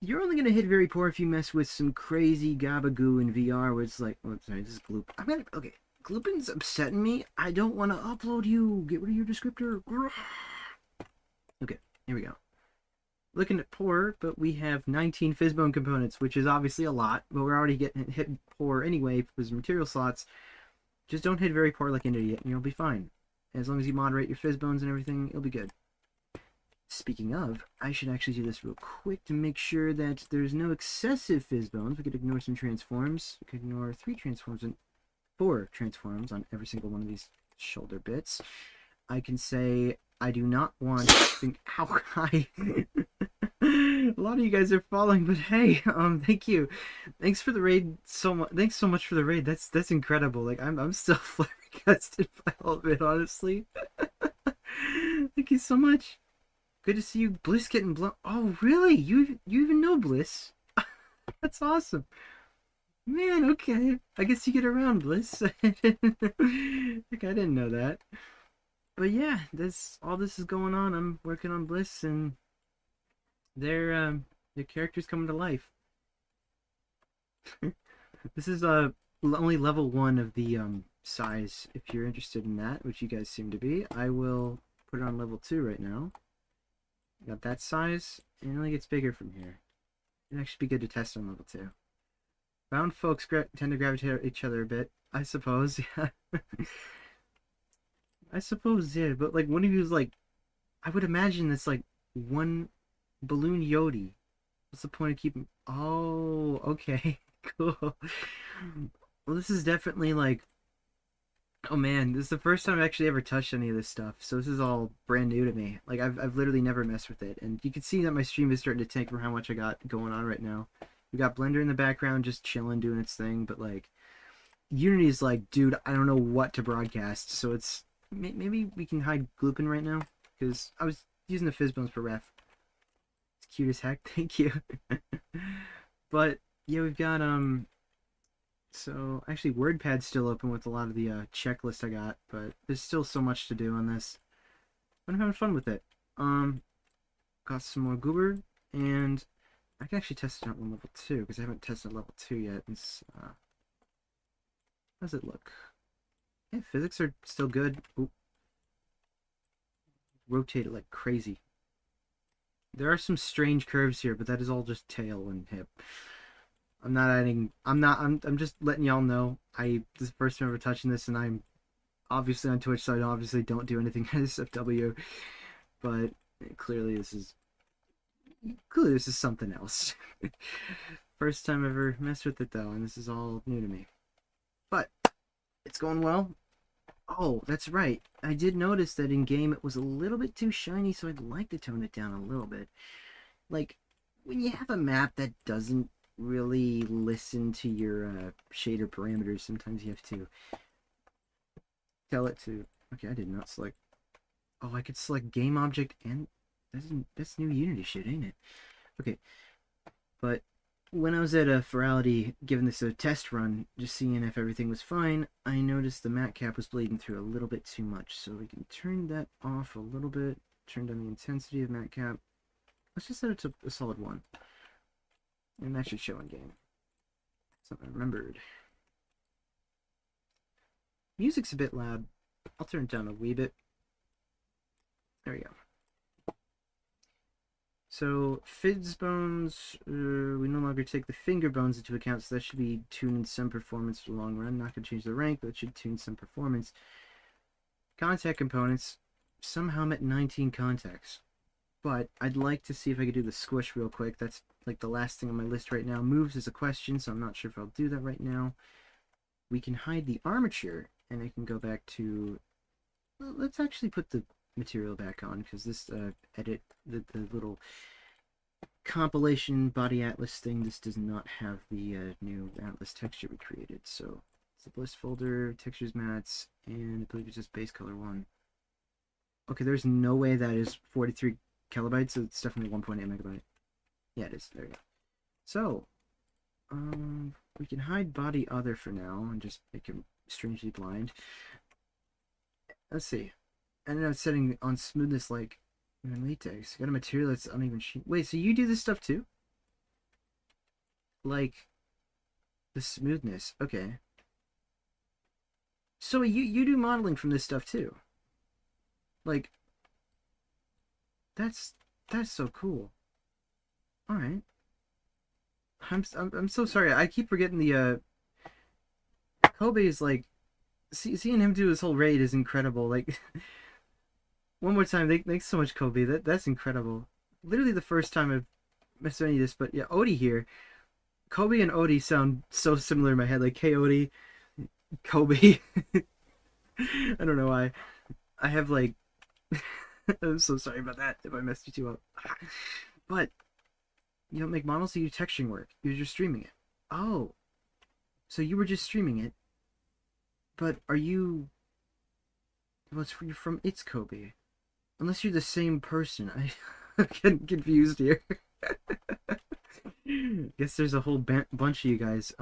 You're only gonna hit very poor if you mess with some crazy gabagoul in VR, where it's like, oh, sorry, this is gloop. I'm gonna okay. Gloopin's upsetting me. I don't want to upload you. Get rid of your descriptor. Okay, here we go. Looking at poor, but we have 19 Fizzbone components, which is obviously a lot, but we're already getting hit poor anyway because material slots. Just don't hit very poor like an idiot, and you'll be fine. As long as you moderate your Fizzbones and everything, it'll be good. Speaking of, I should actually do this real quick to make sure that there's no excessive Fizzbones. We could ignore some transforms. We could ignore 3 transforms and 4 transforms on every single one of these shoulder bits. I can say I do not want how high. A lot of you guys are following, but hey, thank you. Thanks for the raid so much. Thanks so much for the raid. That's incredible. Like I'm still flabbergasted by all of it, honestly. Thank you so much. Good to see you, Bliss, getting blown. Oh, really? You even know Bliss? That's awesome. Man, okay. I guess you get around, Bliss. Like, I didn't know that. But yeah, this all this is going on. I'm working on Bliss, and their characters coming to life. This is only level 1 of the size. If you're interested in that, which you guys seem to be, I will put it on level 2 right now. Got that size, and it only gets bigger from here. It'd actually be good to test on level 2. Bound folks tend to gravitate each other a bit, I suppose. Yeah. I suppose, yeah, but like one of you is like, I would imagine that's like one balloon Yodi. What's the point of keeping? Oh, okay, cool. Well, this is definitely like, oh man, this is the first time I've actually ever touched any of this stuff, so this is all brand new to me. Like I've literally never messed with it, and you can see that my stream is starting to tank from how much I got going on right now. We got Blender in the background just chilling, doing its thing, but like Unity is like, dude, I don't know what to broadcast, so it's maybe we can hide Gloopin right now because I was using the Fizzbones for ref. It's cute as heck, thank you. But yeah, we've got so actually WordPad's still open with a lot of the checklist I got, but there's still so much to do on this. But I'm having fun with it. Got some more goober, and I can actually test it out on level 2 because I haven't tested level 2 yet. It's how does it look? Yeah, physics are still good. Oop. Rotate it like crazy. There are some strange curves here, but that is all just tail and hip. I'm not adding. I'm just letting y'all know. This is the first time ever touching this, and I'm obviously on Twitch, so I obviously don't do anything SFW. But clearly this is something else. First time ever messed with it though, and this is all new to me. But it's going well. Oh, that's right. I did notice that in game it was a little bit too shiny, so I'd like to tone it down a little bit. Like when you have a map that doesn't really listen to your shader parameters, sometimes you have to tell it to. Okay, I did not select. Oh, I could select game object, and that's new Unity shit, ain't it? Okay, but when I was at a Furry giving this a test run, just seeing if everything was fine, I noticed the mat cap was bleeding through a little bit too much, so we can turn that off a little bit. Turn down the intensity of mat cap. Let's just set it to a solid 1. And that should show in game. Something I remembered. Music's a bit loud. I'll turn it down a wee bit. There we go. So, Fizzbones, we no longer take the finger bones into account, so that should be tuning some performance for the long run. Not going to change the rank, but it should tune some performance. Contact components, somehow I'm at 19 contacts. But I'd like to see if I could do the squish real quick. That's like the last thing on my list right now. Moves is a question, so I'm not sure if I'll do that right now. We can hide the armature, and I can go back to... Well, let's actually put the material back on, because this edit, the little compilation body atlas thing, this does not have the new atlas texture we created. So it's the bliss folder, textures mats, and I believe it's just base color 1. Okay, there's no way that is 43 kilobytes, so it's definitely 1.8 megabyte. Yeah, it is. There you go. So, we can hide body other for now and just make him strangely blind. Let's see. I ended up setting on smoothness like in latex. Got a material that's uneven sheet. Wait, so you do this stuff too? Like the smoothness. Okay. So you do modeling from this stuff too. Like that's so cool. All right. I'm so sorry. I keep forgetting the Kobe is like seeing him do his whole raid is incredible. Like one more time, thanks so much, Kobe. That's incredible. Literally the first time I've messed with any of this, but yeah, Odie here. Kobe and Odie sound so similar in my head. Like, hey Odie, Kobe. I don't know why. I have like I'm so sorry about that if I messed you two up. But you don't make models, you do texturing work. You're just streaming it. Oh. So you were just streaming it. But are you you're from It's Kobe. Unless you're the same person. I'm getting confused here. Guess there's a whole bunch of you guys.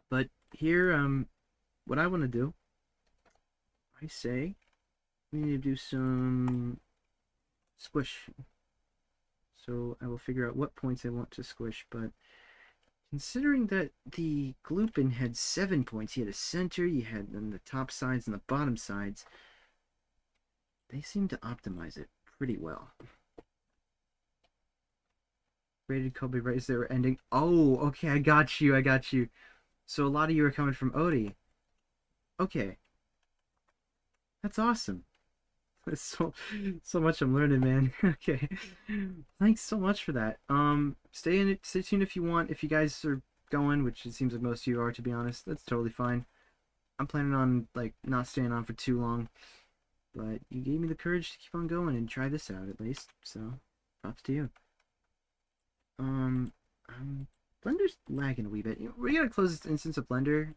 But here, what I want to do, I say, we need to do some squish. So I will figure out what points I want to squish, but considering that the Gloopin had 7 points, you had a center, you had then the top sides and the bottom sides, they seem to optimize it pretty well. Rated Kobe right as they were ending. Oh, okay, I got you, I got you. So a lot of you are coming from Odie. Okay. That's awesome. That's so much I'm learning, man. Okay. Thanks so much for that. Stay tuned if you want. If you guys are going, which it seems like most of you are, to be honest, that's totally fine. I'm planning on like not staying on for too long. But you gave me the courage to keep on going and try this out at least. So props to you. Um, Blender's lagging a wee bit. We're gonna close this instance of Blender.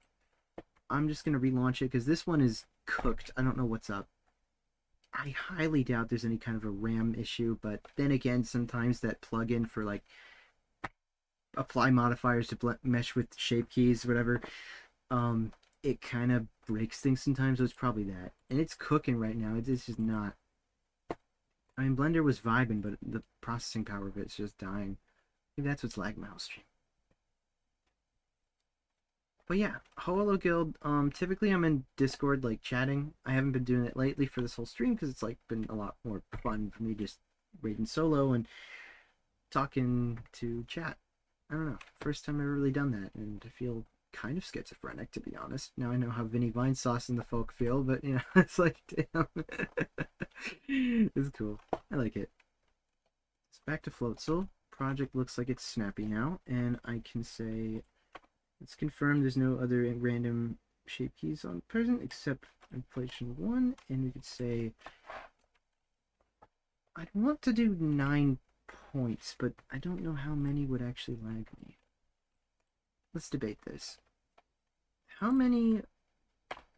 I'm just gonna relaunch it because this one is cooked. I don't know what's up. I highly doubt there's any kind of a RAM issue, but then again, sometimes that plugin for like apply modifiers to mesh with shape keys, whatever, it kind of breaks things sometimes. So it's probably that, and it's cooking right now. It's just not. I mean, Blender was vibing, but the processing power of it's just dying. Maybe that's what's lagging my whole stream. But yeah, Hello Guild, typically I'm in Discord, like, chatting. I haven't been doing it lately for this whole stream, because it's, like, been a lot more fun for me just raiding solo and talking to chat. I don't know, first time I've ever really done that, and I feel kind of schizophrenic, to be honest. Now I know how Vinny Vinesauce and the folk feel, but, you know, it's like, damn. It's cool. I like it. So back to Floatzel. Project looks like it's snappy now, and I can say... Let's confirm there's no other random shape keys on present except inflation 1, and we could say I'd want to do 9 points, but I don't know how many would actually lag me. Let's debate this. How many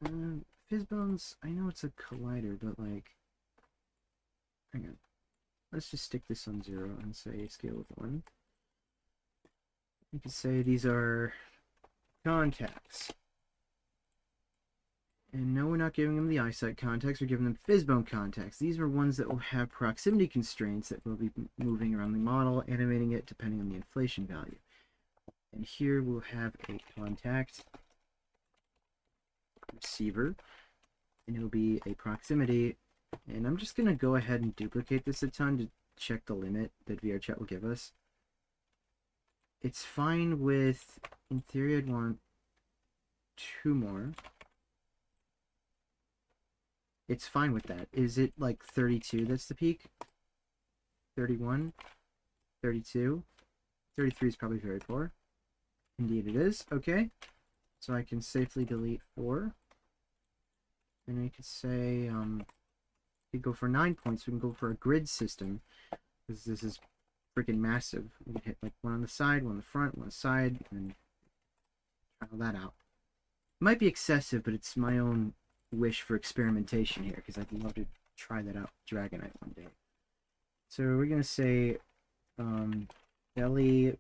Fizzbones? I know it's a collider, but like, hang on. Let's just stick this on 0 and say scale of 1. We could say these are contacts. And no, we're not giving them the eyesight contacts, we're giving them Fizzbone contacts. These are ones that will have proximity constraints that will be moving around the model, animating it depending on the inflation value. And here we'll have a contact receiver, and it'll be a proximity. And I'm just going to go ahead and duplicate this a ton to check the limit that VRChat will give us. It's fine with, in theory, I'd want 2 more. It's fine with that. Is it like 32 that's the peak? 31? 32? 33 is probably very poor. Indeed it is. Okay. So I can safely delete 4. And I could say, we could go for 9 points. We can go for a grid system, because this is freaking massive. We can hit like 1 on the side, 1 on the front, 1 on the side, and try all that out. It might be excessive, but it's my own wish for experimentation here, because I'd love to try that out with Dragonite one day. So we're gonna say belly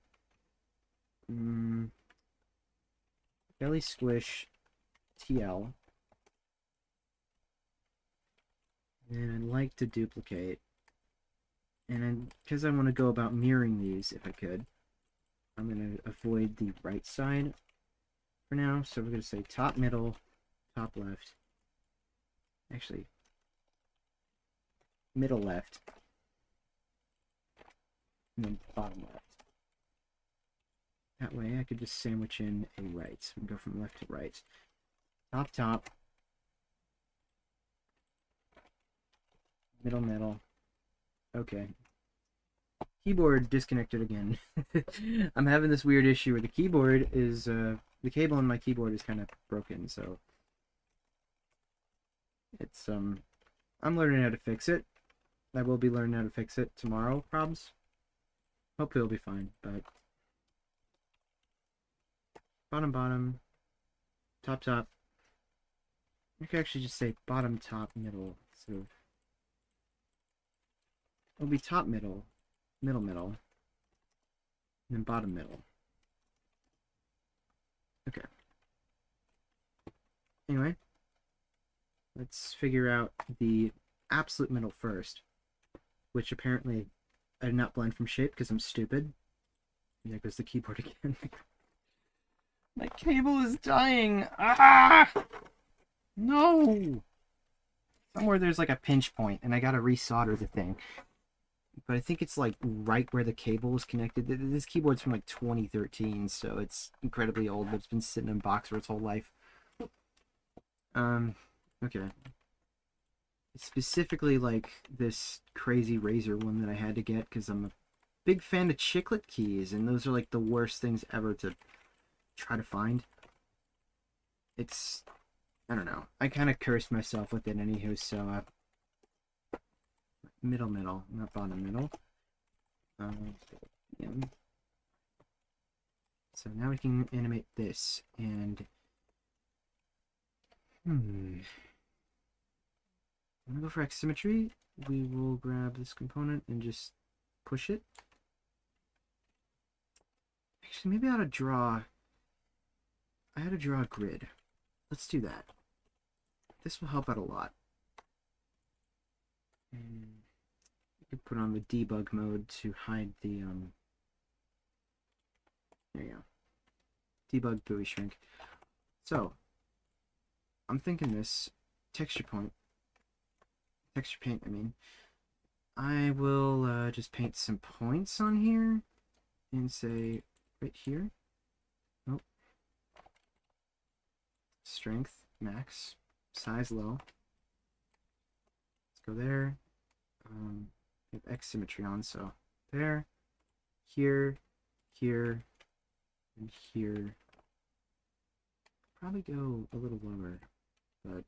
belly squish TL. And I'd like to duplicate. And because I want to go about mirroring these if I could, I'm going to avoid the right side for now. So we're going to say top middle, top left. Actually, middle left. And then bottom left. That way I could just sandwich in a right. And go from left to right. Top, top. Middle, middle. Okay. Keyboard disconnected again. I'm having this weird issue where the keyboard is, the cable on my keyboard is kind of broken, so it's, I'm learning how to fix it. I will be learning how to fix it tomorrow, probs. Hopefully it'll be fine, but bottom, bottom, top, top. I could actually just say bottom, top, middle, sort of. It'll be top, middle, middle, middle, and then bottom, middle. Okay. Anyway, let's figure out the absolute middle first, which apparently I did not blend from shape because I'm stupid. There goes the keyboard again. My cable is dying! Ah! No! Somewhere there's like a pinch point, and I gotta resolder the thing. But I think it's like right where the cable is connected. This keyboard's from like 2013, so it's incredibly old, but it's been sitting in a box for its whole life. Okay. It's specifically like this crazy razor one that I had to get because I'm a big fan of chiclet keys, and those are like the worst things ever to try to find. It's, I don't know. I kind of cursed myself with it anywho, so middle, middle, not bottom, middle. Yeah. So now we can animate this, and I'm gonna go for X symmetry. We will grab this component and just push it. Actually, maybe I ought to draw. I had to draw a grid. Let's do that. This will help out a lot. And you can put on the debug mode to hide the there you go. Debug buoy shrink. So I'm thinking this texture paint, I mean. I will just paint some points on here and say right here. Nope. Strength max, size low. Let's go there. We have X symmetry on, so there, here, here, and here. Probably go a little lower, but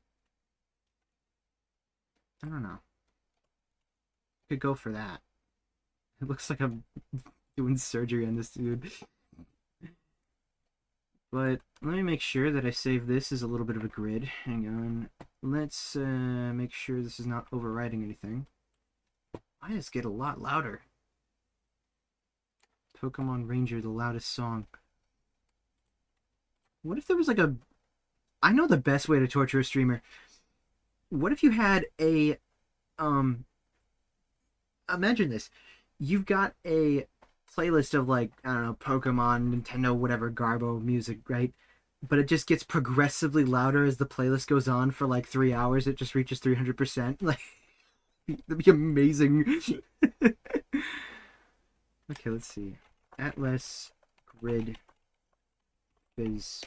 I don't know. Could go for that. It looks like I'm doing surgery on this dude. But let me make sure that I save this as a little bit of a grid. Hang on. Let's make sure this is not overriding anything. I just get a lot louder. Pokemon Ranger, the loudest song. What if there was like a... I know the best way to torture a streamer. What if you had a... Imagine this. You've got a playlist of like, I don't know, Pokemon, Nintendo, whatever, Garbo music, right? But it just gets progressively louder as the playlist goes on for like 3 hours. It just reaches 300%. Like, that'd be amazing. Okay, let's see. Atlas Grid is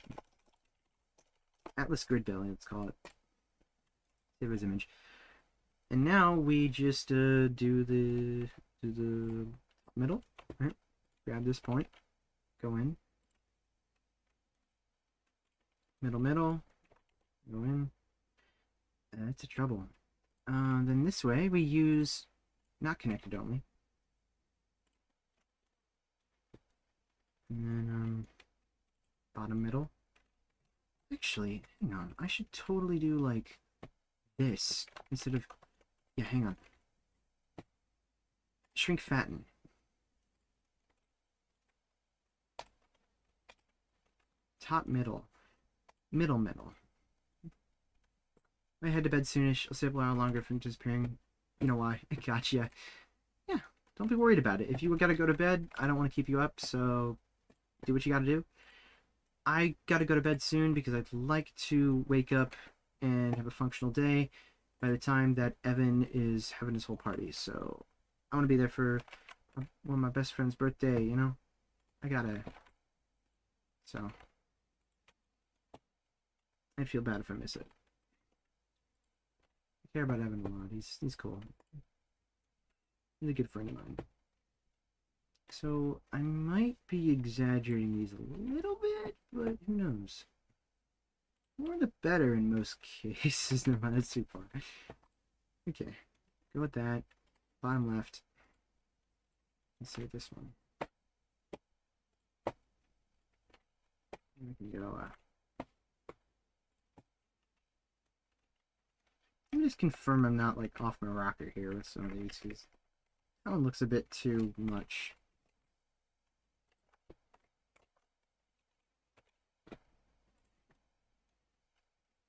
Atlas Grid Belly, let's call it. Save as image. And now we just do the middle, right? Grab this point, go in, middle, middle, go in. That's a trouble. Then this way we use not connected only. And then bottom, middle. Actually, hang on. I should totally do like this instead of Yeah, hang on. Shrink fatten. Top middle. Middle. I head to bed soonish. I'll stay up a while longer from disappearing. You know why. Gotcha. Yeah, don't be worried about it. If you gotta go to bed, I don't want to keep you up, so do what you gotta do. I gotta go to bed soon because I'd like to wake up and have a functional day by the time that Evan is having his whole party. So I want to be there for one of my best friend's birthday, you know? I gotta. So I'd feel bad if I miss it. I care about Evan a lot. He's cool. He's a good friend of mine. So I might be exaggerating these a little bit, but who knows? More the better in most cases. Never mind, that's too far. Okay, go with that. Bottom left. Let's save this one. We can go. Let me just confirm I'm not like off my rocker here with some of these, because that one looks a bit too much.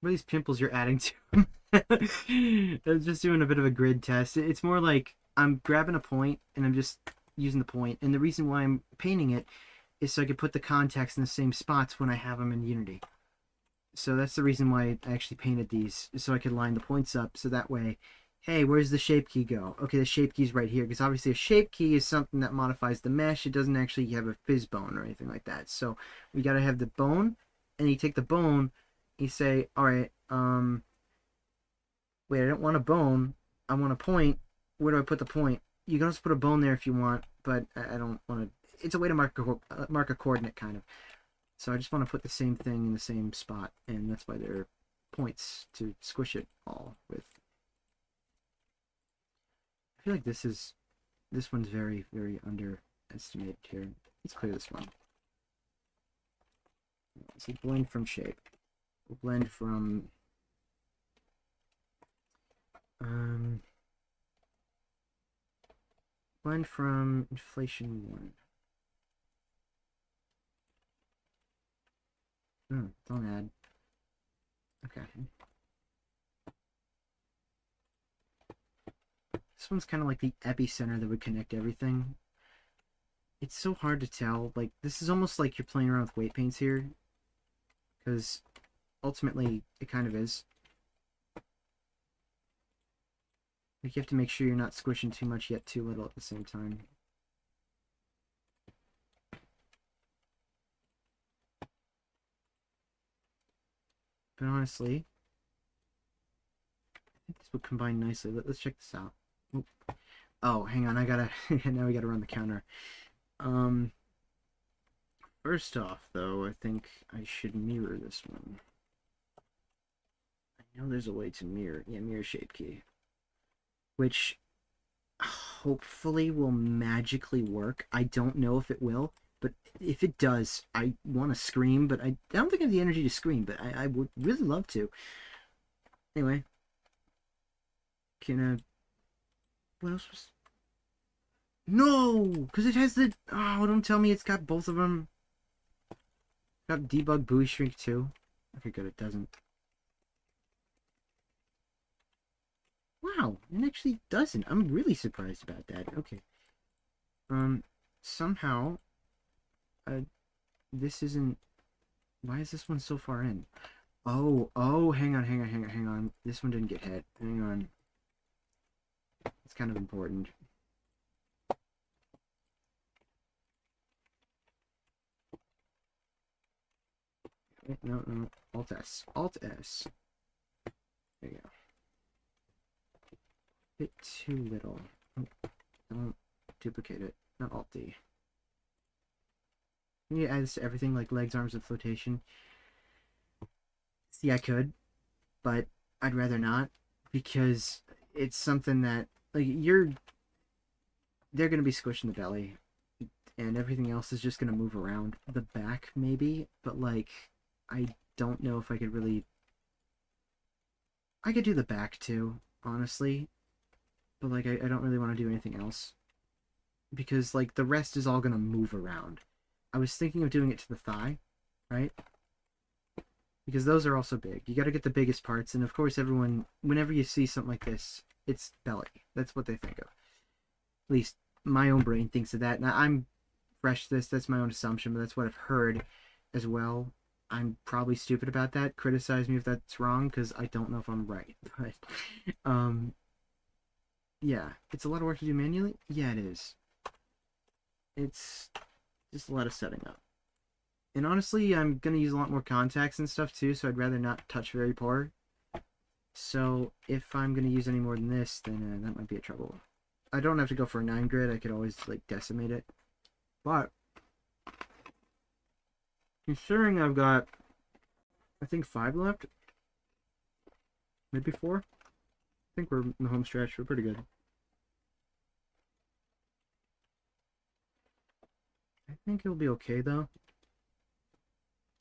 What are these pimples you're adding to them? I'm just doing a bit of a grid test. It's more like I'm grabbing a point and I'm just using the point. And the reason why I'm painting it is so I can put the contacts in the same spots when I have them in Unity. So that's the reason why I actually painted these, so I could line the points up. So that way, hey, where's the shape key go? Okay, the shape key's right here. Because obviously a shape key is something that modifies the mesh. It doesn't actually have a fizz bone or anything like that. So we got to have the bone. And you take the bone, you say, all right, wait, I don't want a bone. I want a point. Where do I put the point? You can also put a bone there if you want, but I don't want to. It's a way to mark a coordinate, kind of. So I just want to put the same thing in the same spot, and that's why there are points to squish it all with. I feel like this one's very, very underestimated here. Let's clear this one. So blend from shape. We'll blend from blend from inflation 1. Don't add. Okay. This one's kind of like the epicenter that would connect everything. It's so hard to tell. Like, this is almost like you're playing around with weight paints here. Because ultimately, it kind of is. Like, you have to make sure you're not squishing too much yet too little at the same time. But honestly, I think this would combine nicely. Let's check this out. Oop. Oh, hang on, I gotta now we gotta run the counter. First off though, I think I should mirror this one. I know there's a way to mirror. Yeah, mirror shape key. Which hopefully will magically work. I don't know if it will, but if it does, I want to scream, but I don't think I have the energy to scream, but I would really love to. Anyway. What else was... No! Because it has the... Oh, don't tell me it's got both of them. Got debug buoy shrink too. Okay, good, it doesn't. Wow, it actually doesn't. I'm really surprised about that. Okay. Somehow, this isn't... Why is this one so far in? Oh, hang on. This one didn't get hit. Hang on. It's kind of important. No. Alt S. Alt S. There you go. Bit too little. Don't duplicate it. Not Alt D. You need to add this to everything, like legs, arms, and flotation. See, I could, but I'd rather not, because it's something that, like, they're gonna be squishing the belly, and everything else is just gonna move around. The back, maybe, but, like, I don't know if I could really... I could do the back, too, honestly, but like I don't really want to do anything else because like the rest is all gonna move around. I was thinking of doing it to the thigh, right? Because those are also big. You got to get the biggest parts, and of course, everyone, whenever you see something like this, it's belly. That's what they think of. At least my own brain thinks of that. Now I'm fresh to this. That's my own assumption, but that's what I've heard as well. I'm probably stupid about that. Criticize me if that's wrong, because I don't know if I'm right. But yeah, it's a lot of work to do manually. Yeah, it is. It's just a lot of setting up. And honestly, I'm going to use a lot more contacts and stuff too, so I'd rather not touch very poor. So if I'm going to use any more than this, then that might be a trouble. I don't have to go for a 9 grid. I could always like decimate it. But considering I've got, I think 5 left, maybe 4. I think we're in the home stretch. We're pretty good. I think it'll be okay though.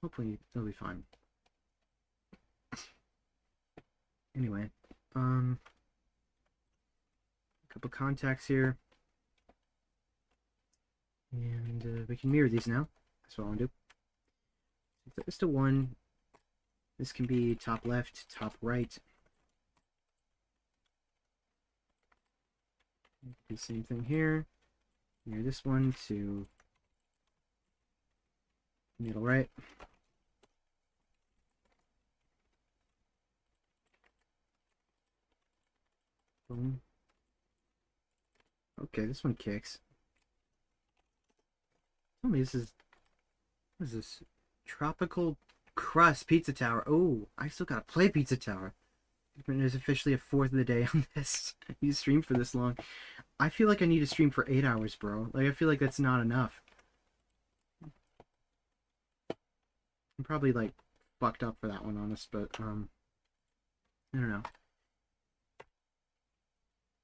Hopefully it'll be fine. Anyway, a couple contacts here. And we can mirror these now. That's what I want to do. Set this to 1. This can be top left, top right. The same thing here. Mirror this one to middle right. Boom. Okay, this one kicks. Tell me this is... What is this? Tropical Crust Pizza Tower. Oh, I still gotta play Pizza Tower. There's officially a 4th of the day on this. You stream for this long. I feel like I need to stream for 8 hours, bro. Like, I feel like that's not enough. I'm probably, like, fucked up for that one, honest, but, I don't know.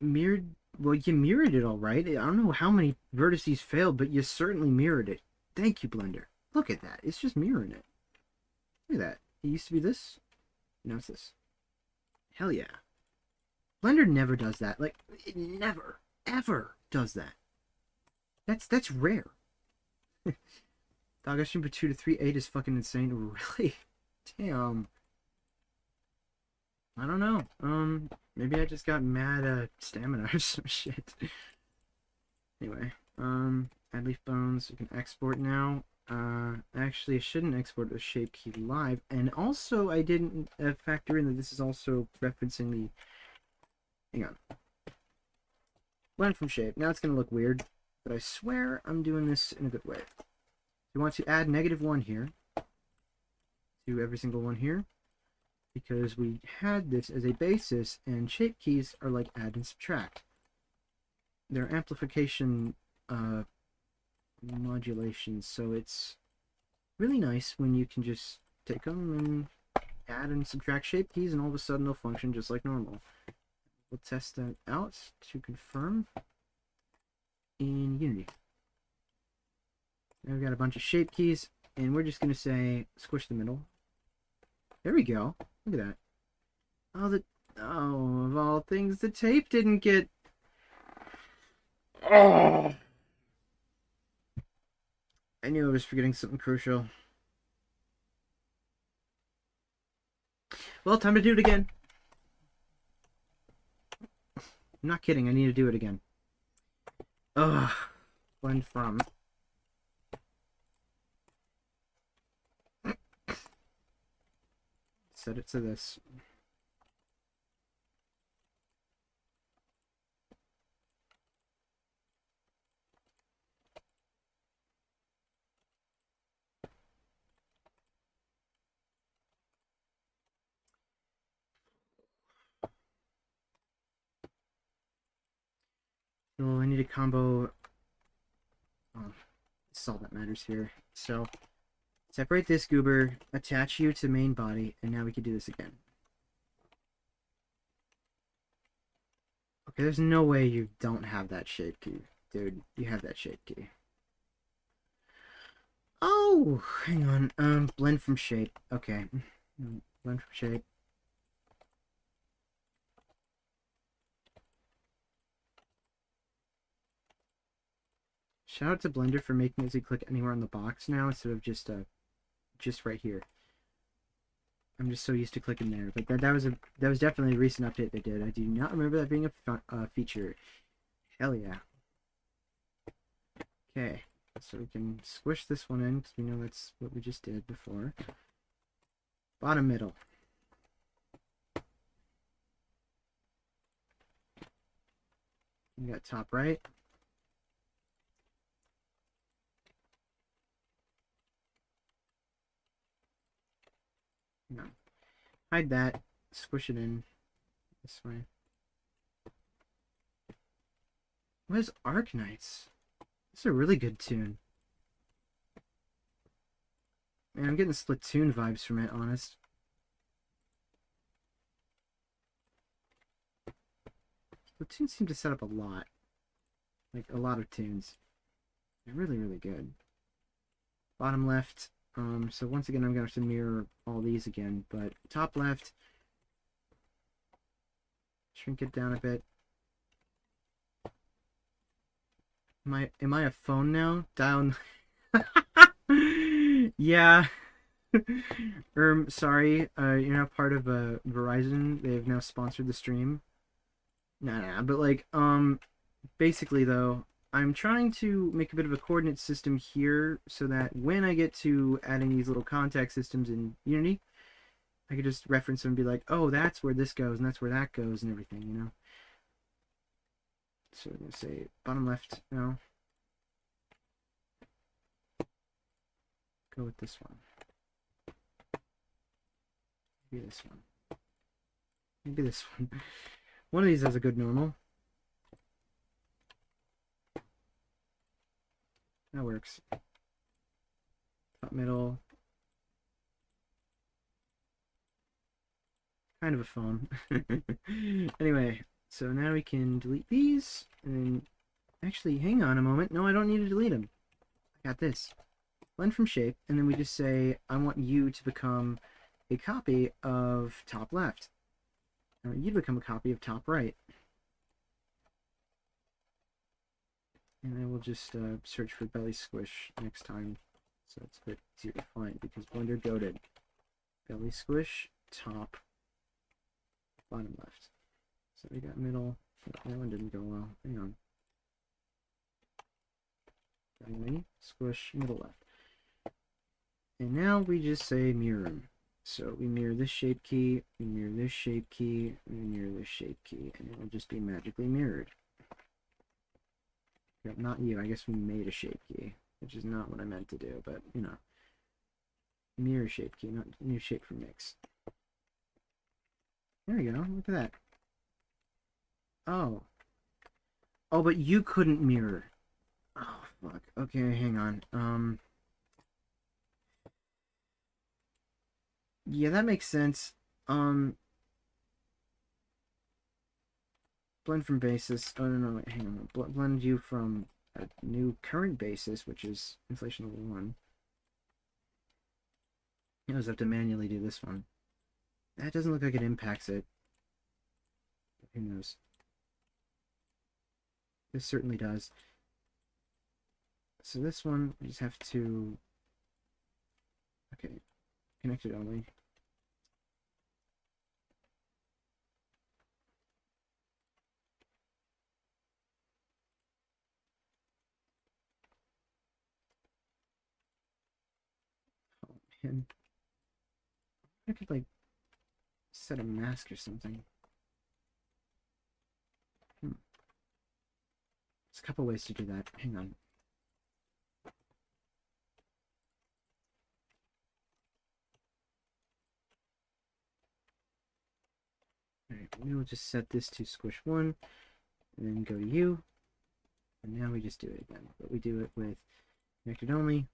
Mirrored... Well, you mirrored it all right. I don't know how many vertices failed, but you certainly mirrored it. Thank you, Blender. Look at that. It's just mirroring it. Look at that. It used to be this. Now it's this. Hell yeah. Blender never does that. Like, it never, ever does that. That's rare. Dog, I stream for 2 to 3. 8 is fucking insane. Really? Damn. I don't know. Maybe I just got mad stamina or some shit. Anyway, add leaf bones. We can export now. Actually, I shouldn't export the shape key live. And also, I didn't factor in that this is also referencing the... Hang on. Blend from shape. Now it's going to look weird, but I swear I'm doing this in a good way. We want to add -1 here to every single one here, because we had this as a basis, and shape keys are like add and subtract. They're amplification modulations, so it's really nice when you can just take them and add and subtract shape keys, and all of a sudden they'll function just like normal. We'll test that out to confirm in Unity. Now we've got a bunch of shape keys, and we're just going to say squish the middle. There we go. Look at that. Oh, of all things, the tape didn't get... Oh! I knew I was forgetting something crucial. Well, time to do it again. I'm not kidding, I need to do it again. Ugh. Blend from... Set it to this. So I need a combo. Oh, this is all that matters here. So separate this goober, attach you to main body, and now we can do this again. Okay, there's no way you don't have that shape key. Dude, you have that shape key. Oh, hang on. Blend from shape. Okay. Blend from shape. Shout out to Blender for making it so you click anywhere on the box now instead of just right here. I'm just so used to clicking there, but that was definitely a recent update they did. I do not remember that being a feature. Hell yeah. Okay, so we can squish this one in because we know that's what we just did before. Bottom middle. We got top right. No. Hide that. Squish it in this way. What is Arknights? It's a really good tune. Man, I'm getting Splatoon vibes from it, honest. Splatoon seem to set up a lot. Like, a lot of tunes. They're really, really good. Bottom left. So once again, I'm going to have to mirror all these again. But top left. Shrink it down a bit. Am I a phone now? Dial... Yeah. Sorry. You're not part of Verizon. They have now sponsored the stream. Nah, but like, basically though, I'm trying to make a bit of a coordinate system here so that when I get to adding these little contact systems in Unity, I could just reference them and be like, oh, that's where this goes and that's where that goes and everything, you know? So we're going to say bottom left now. Go with this one. Maybe this one. Maybe this one. One of these has a good normal. That works. Top middle. Kind of a phone. Anyway, so now we can delete these. And actually, hang on a moment. No, I don't need to delete them. I got this. Blend from shape, and then we just say, I want you to become a copy of top left. I want you to become a copy of top right. And then we'll just search for belly squish next time, so it's a bit easier to find, because Blender goated. Belly squish, top, bottom left. So we got middle. That one didn't go well. Hang on. Belly, squish, middle left. And now we just say mirror. So we mirror this shape key, we mirror this shape key, we mirror this shape key, and it will just be magically mirrored. Yep, not you. I guess we made a shape key, which is not what I meant to do, but, you know. Mirror shape key, not new shape for mix. There we go. Look at that. Oh. Oh, but you couldn't mirror. Oh, fuck. Okay, hang on. Yeah, that makes sense. Blend from basis. Oh, no, wait, hang on. Blend you from a new current basis, which is inflation level 1. I always have to manually do this one. That doesn't look like it impacts it. Who knows? This certainly does. So this one, we just have to... Okay. Connected only. Oh, man. I could, like, set a mask or something. There's a couple ways to do that. Hang on. Alright, we will just set this to squish 1, and then go to you, and now we just do it again. But we do it with connected only.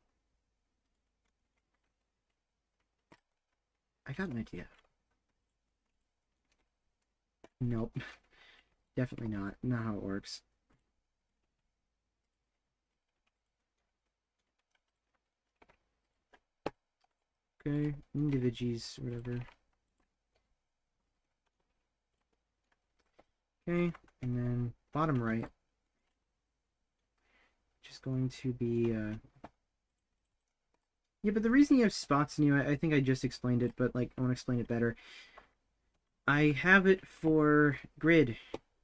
I got an idea. Nope. Definitely not. Not how it works. Okay, individuals, whatever. Okay, and then bottom right. Just going to be yeah, but the reason you have spots in you, I think I just explained it, but like I want to explain it better. I have it for grid,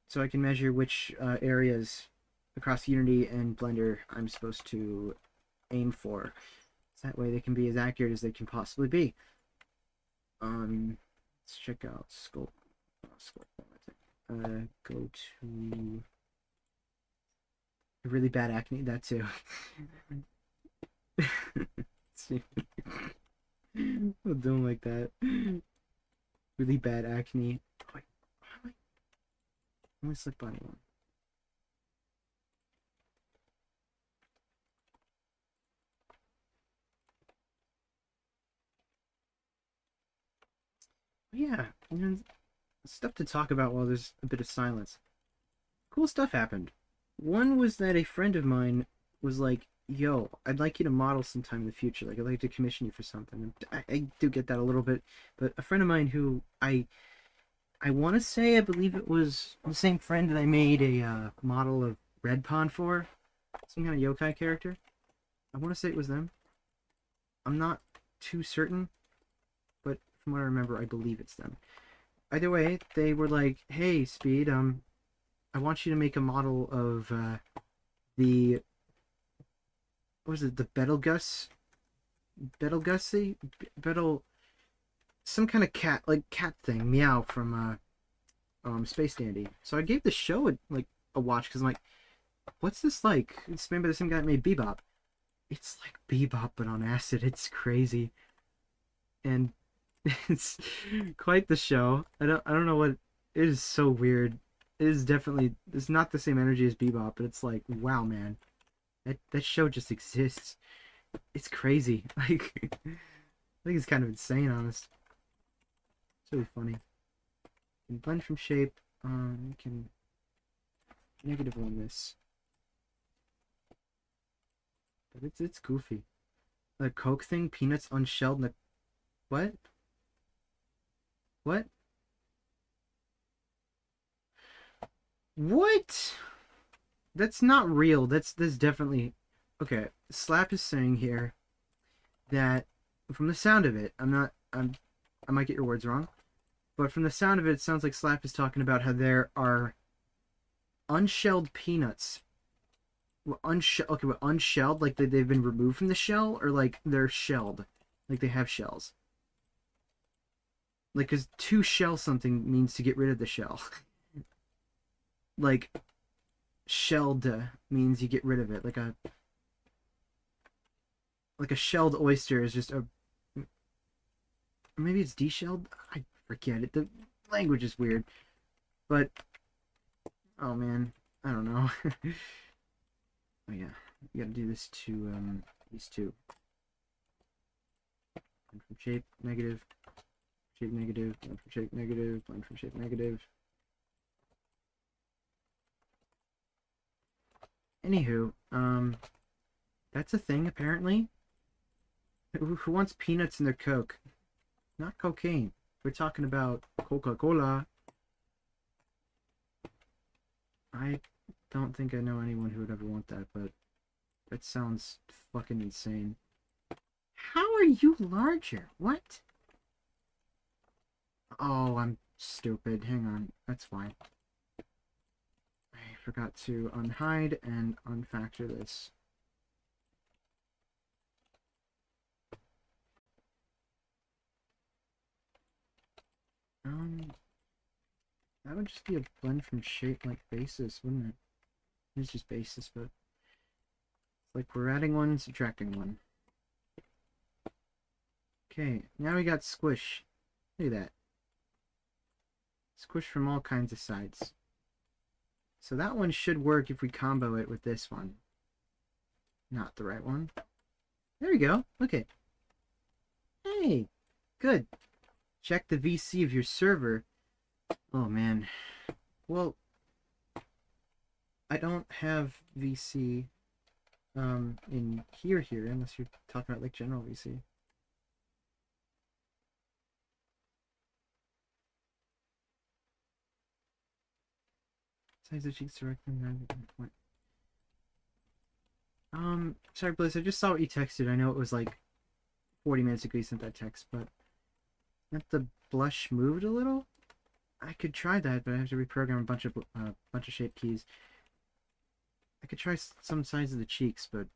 so I can measure which areas across Unity and Blender I'm supposed to aim for. So that way they can be as accurate as they can possibly be. Let's check out scope. Go to really bad acne. That too. Don't like that. Really bad acne. Wait, how am I? I'm gonna slip on one. Yeah, stuff to talk about while there's a bit of silence. Cool stuff happened. One was that a friend of mine was like, "Yo, I'd like you to model sometime in the future. Like, I'd like to commission you for something." And I do get that a little bit, but a friend of mine who I want to say I believe it was the same friend that I made a model of Red Pond for, some kind of yokai character. I want to say it was them. I'm not too certain, but from what I remember, I believe it's them. Either way, they were like, "Hey, Speed, I want you to make a model of the what was it, the Betelgeuse, Betel, some kind of cat, like cat thing, meow from Space Dandy." So I gave the show a watch because I'm like, "What's this like?" It's made by the same guy that made Bebop. It's like Bebop but on acid. It's crazy, and it's quite the show. I don't know what it is. So weird. It is definitely, it's not the same energy as Bebop, but it's like, wow, man, that show just exists. It's crazy. Like, I think it's kind of insane, honest. It's really funny. You can blend from shape. You can negative on this, but it's goofy. The Coke thing, peanuts unshelled. What? What? What? That's not real. That's definitely okay. Slap is saying here that from the sound of it, I might get your words wrong, but from the sound of it, it sounds like Slap is talking about how there are unshelled peanuts. Okay, what, unshelled, like they've been removed from the shell, or like they're shelled, like they have shells. Like, because to shell something means to get rid of the shell. Like, shelled means you get rid of it. Like a shelled oyster is just a, or maybe it's deshelled. I forget it. The language is weird, but oh man, I don't know. Oh yeah, you gotta do this to these two. Blend from shape negative, shape negative, blend from shape negative, blend from shape negative. Anywho, that's a thing apparently. Who wants peanuts in their Coke? Not cocaine. We're talking about Coca-Cola. I don't think I know anyone who would ever want that, but that sounds fucking insane. How are you larger? What? Oh, I'm stupid. Hang on. That's fine. I forgot to unhide and unfactor this. That would just be a blend from shape like basis, wouldn't it? It's just basis, but it's like we're adding one, subtracting one. Okay, now we got squish. Look at that. Squish from all kinds of sides. So that one should work if we combo it with this one. Not the right one. There we go. Okay. Hey, good. Check the VC of your server. Oh man. Well, I don't have VC in here unless you're talking about like general VC. Size of cheeks directly. What? Sorry, Bliss, I just saw what you texted. I know it was like 40 minutes ago you sent that text, but if the blush moved a little, I could try that, but I have to reprogram a bunch of shape keys. I could try some sides of the cheeks, but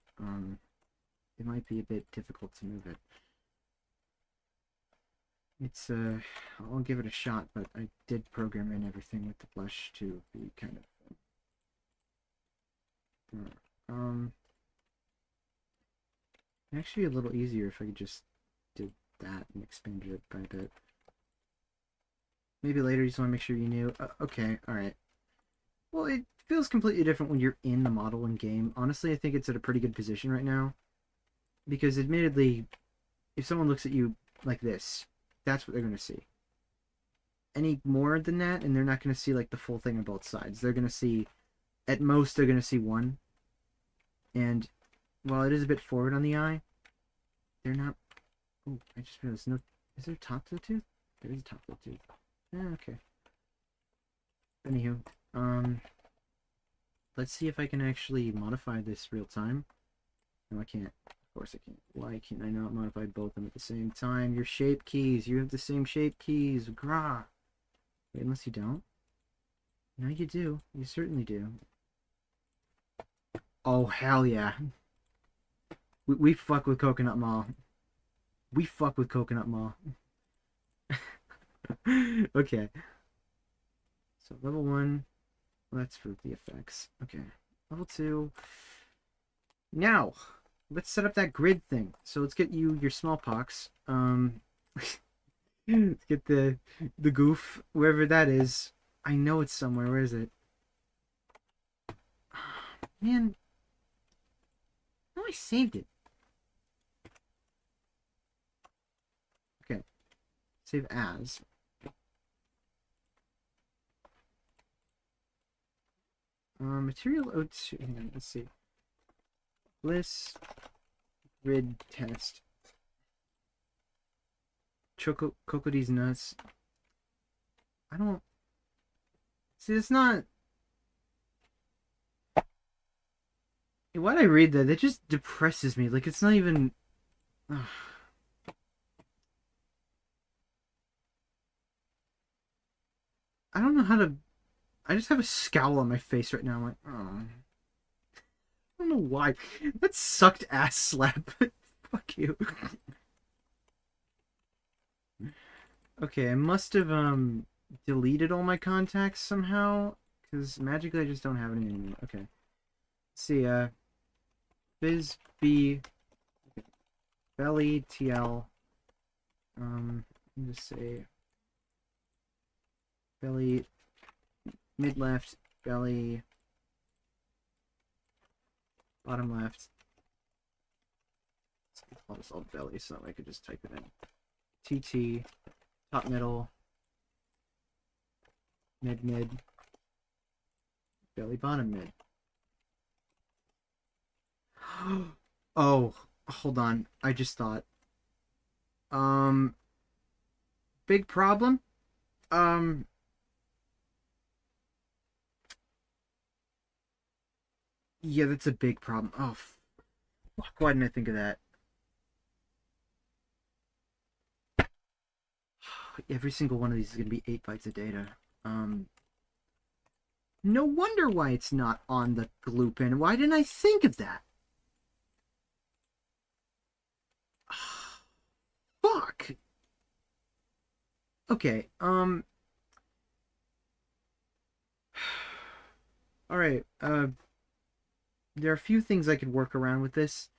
it might be a bit difficult to move it. It's I'll give it a shot, but I did program in everything with the blush to be kind of actually a little easier if I could just did that and expanded it by a bit. Maybe later you just want to make sure you knew. Okay, alright. Well, it feels completely different when you're in the model in game. Honestly, I think it's at a pretty good position right now. Because admittedly, if someone looks at you like this, that's what they're going to see. Any more than that, and they're not going to see like the full thing on both sides. They're going to see, at most, they're going to see one. And while it is a bit forward on the eye, they're not... Oh, I just realized, no... Is there a top to the tooth? There is a top to the tooth. Yeah, okay. Anywho, let's see if I can actually modify this real time. No, I can't. Of course I can't. Why can't I not modify both of them at the same time? Your shape keys. You have the same shape keys. Grah. Wait, unless you don't. No, you do. You certainly do. Oh, hell yeah. We fuck with Coconut Mall. We fuck with Coconut Mall. Okay. So level 1. Well, that's for the effects. Okay. Level 2. Now, let's set up that grid thing. So let's get you your smallpox. Let's get the goof, wherever that is. I know it's somewhere. Where is it? Man. No, I saved it. Okay. Save as. Material O2. Hang on, let's see. Bliss. Grid test. Cocody's nuts. I don't... See, it's not... Why'd I read that? It just depresses me. Like, it's not even... Ugh. I don't know how to... I just have a scowl on my face right now. I'm like, oh. I don't know why. That sucked ass slap. Fuck you. Okay, I must have deleted all my contacts somehow. Because magically I just don't have any anymore. Okay. Let's see, Fizz B Belly TL. Let me just say belly mid left, belly bottom left. Let's call this all belly so that way I could just type it in. TT, top middle, mid mid, belly bottom mid. Oh, hold on. I just thought. Big problem? Yeah, that's a big problem. Oh, fuck. Why didn't I think of that? Every single one of these is going to be 8 bytes of data. No wonder why it's not on the glue pin. Why didn't I think of that? Fuck. Okay, alright, there are a few things I could work around with this,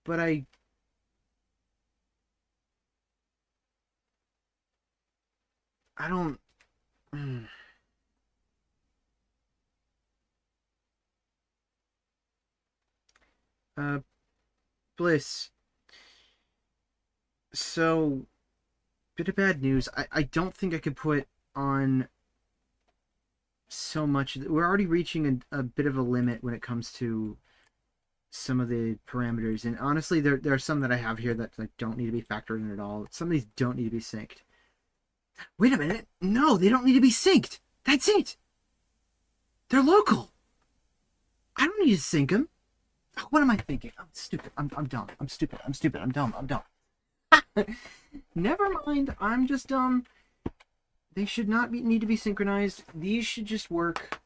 but I don't... Bliss. So, bit of bad news. I don't think I could put on so much. We're already reaching a bit of a limit when it comes to some of the parameters. And honestly, there are some that I have here that like don't need to be factored in at all. Some of these don't need to be synced. Wait a minute. No, they don't need to be synced. That's it. They're local. I don't need to sync them. What am I thinking? I'm stupid. I'm dumb. I'm stupid. I'm stupid. I'm dumb. I'm dumb. Never mind. I'm just dumb. They should not need to be synchronized. These should just work.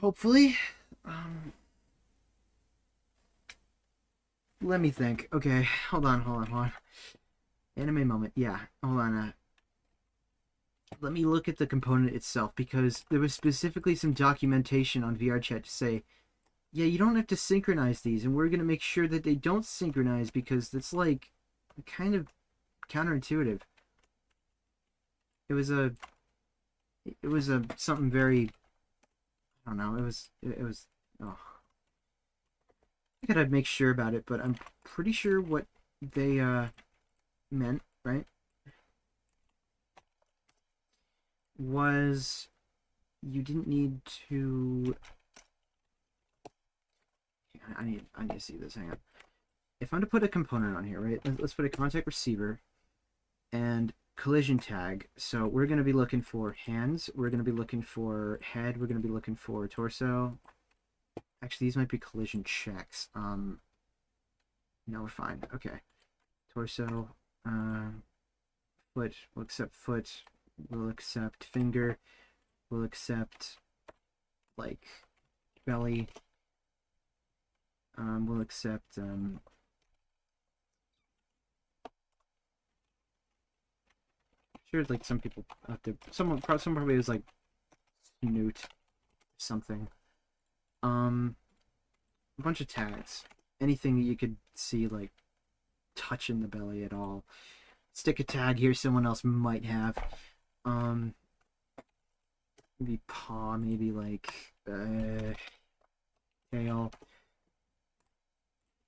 Hopefully. Let me think. Okay, hold on. Anime moment. Yeah, hold on. Let me look at the component itself, because there was specifically some documentation on VRChat to say, yeah, you don't have to synchronize these, and we're going to make sure that they don't synchronize, because it's like kind of counterintuitive. It was a something very, I don't know, it was oh, I gotta make sure about it, but I'm pretty sure what they meant, right, was you didn't need to. I need to see this. Hang on. If I'm to put a component on here, right? Let's put a contact receiver and collision tag. So we're going to be looking for hands. We're going to be looking for head. We're going to be looking for torso. Actually, these might be collision checks. No, we're fine. Okay. Torso. Foot. We'll accept foot. We'll accept finger. We'll accept, like, belly. We'll accept, sure, like, some people out there, someone probably was like snoot something. A bunch of tags. Anything that you could see, like, touching the belly at all. Stick a tag here someone else might have. Maybe paw, maybe like tail.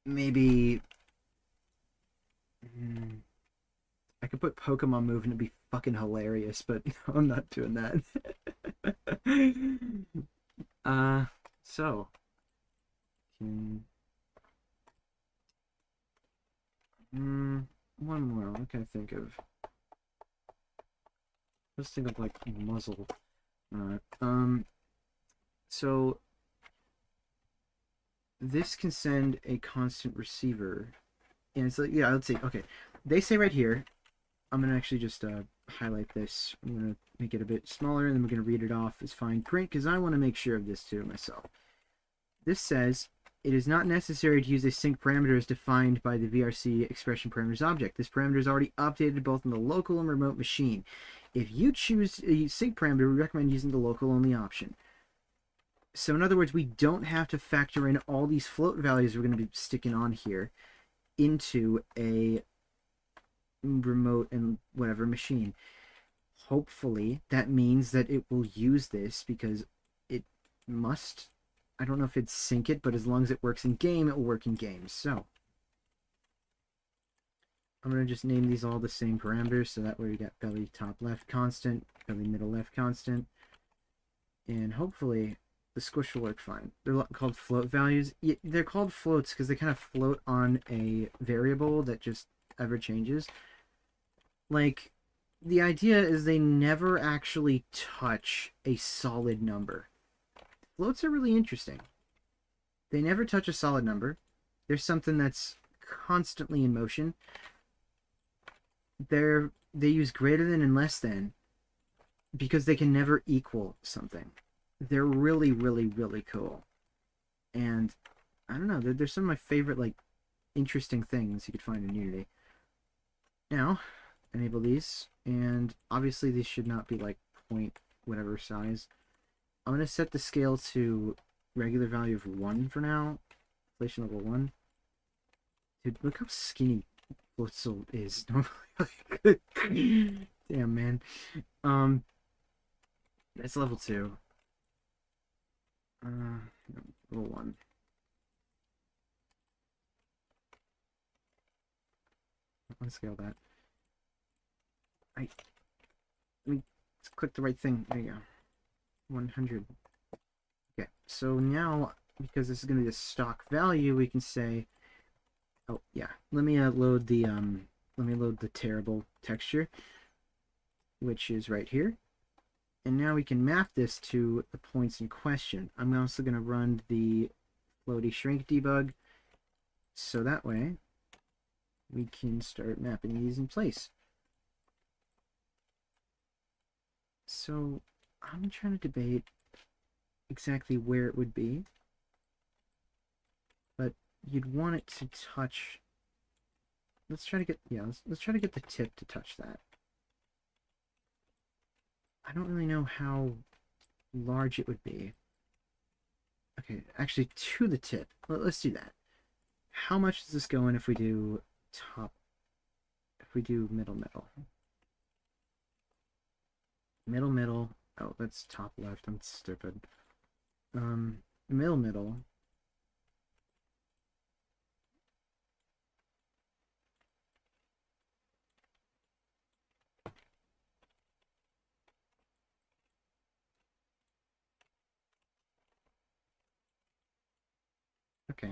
Maybe I could put Pokemon move and it'd be fucking hilarious, but I'm not doing that. So one more. What can I think of? Let's think of, like, muzzle. So this can send a constant receiver, and it's like, yeah, let's see. Okay, they say right here. I'm gonna actually just highlight this. I'm gonna make it a bit smaller, and then we're gonna read it off as fine print because I want to make sure of this too myself. This says it is not necessary to use a sync parameter as defined by the VRC expression parameters object. This parameter is already updated both on the local and remote machine. If you choose a sync parameter, we recommend using the local only option. So in other words, we don't have to factor in all these float values we're going to be sticking on here into a remote and whatever machine. Hopefully that means that it will use this, because it must. I don't know if it'd sync it, but as long as it works in game, it will work in game. So I'm going to just name these all the same parameters, so that way we got belly top left constant, belly middle left constant, and hopefully the squish will work fine. They're called float values. Yeah, they're called floats because they kind of float on a variable that just ever changes. Like, the idea is they never actually touch a solid number. Floats are really interesting. They never touch a solid number. There's something that's constantly in motion. They use greater than and less than because they can never equal something. They're really, really, really cool. And I don't know, they're some of my favorite, like, interesting things you could find in Unity. Now, enable these, and obviously these should not be like point whatever size. I'm going to set the scale to regular value of 1 for now. Inflation level 1. Dude, look how skinny Floatzel is normally. Damn, man. That's level 2. Level 1. Let's scale that. Let me click the right thing. There you go. 100. Okay, so now, because this is going to be a stock value, we can say, oh yeah, let me load the terrible texture, which is right here, and now we can map this to the points in question. I'm also going to run the Floaty shrink debug, so that way we can start mapping these in place. So I'm trying to debate exactly where it would be, but you'd want it to touch. Let's try to get, yeah, let's try to get the tip to touch that. I don't really know how large it would be. Okay, actually to the tip. Let's do that. How much does this go in if we do top, if we do middle? Middle. Oh, that's top left. I'm stupid. Middle. Okay.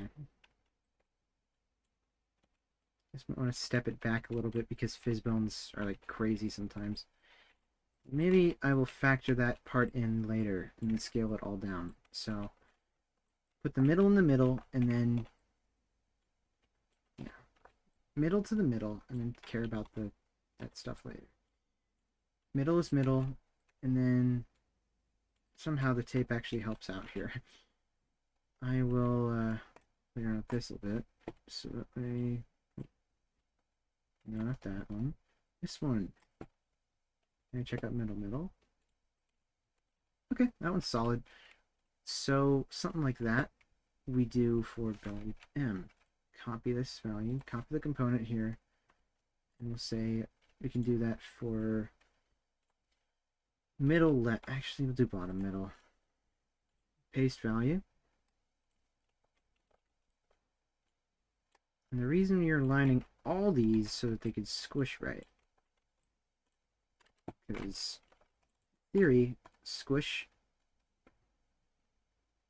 Just might want to step it back a little bit because fizz bones are like crazy sometimes. Maybe I will factor that part in later and then scale it all down. So put the middle in the middle and then middle to the middle and then care about that stuff later. Middle is middle, and then somehow the tape actually helps out here. I will clear out this a bit so that way, no, not that one, this one. Can I check out middle? Okay, that one's solid. So something like that we do for value M. Copy this value, copy the component here, and we'll say we can do that for middle left. Actually, we'll do bottom middle. Paste value. And the reason you're aligning all these so that they can squish right, because theory, squish,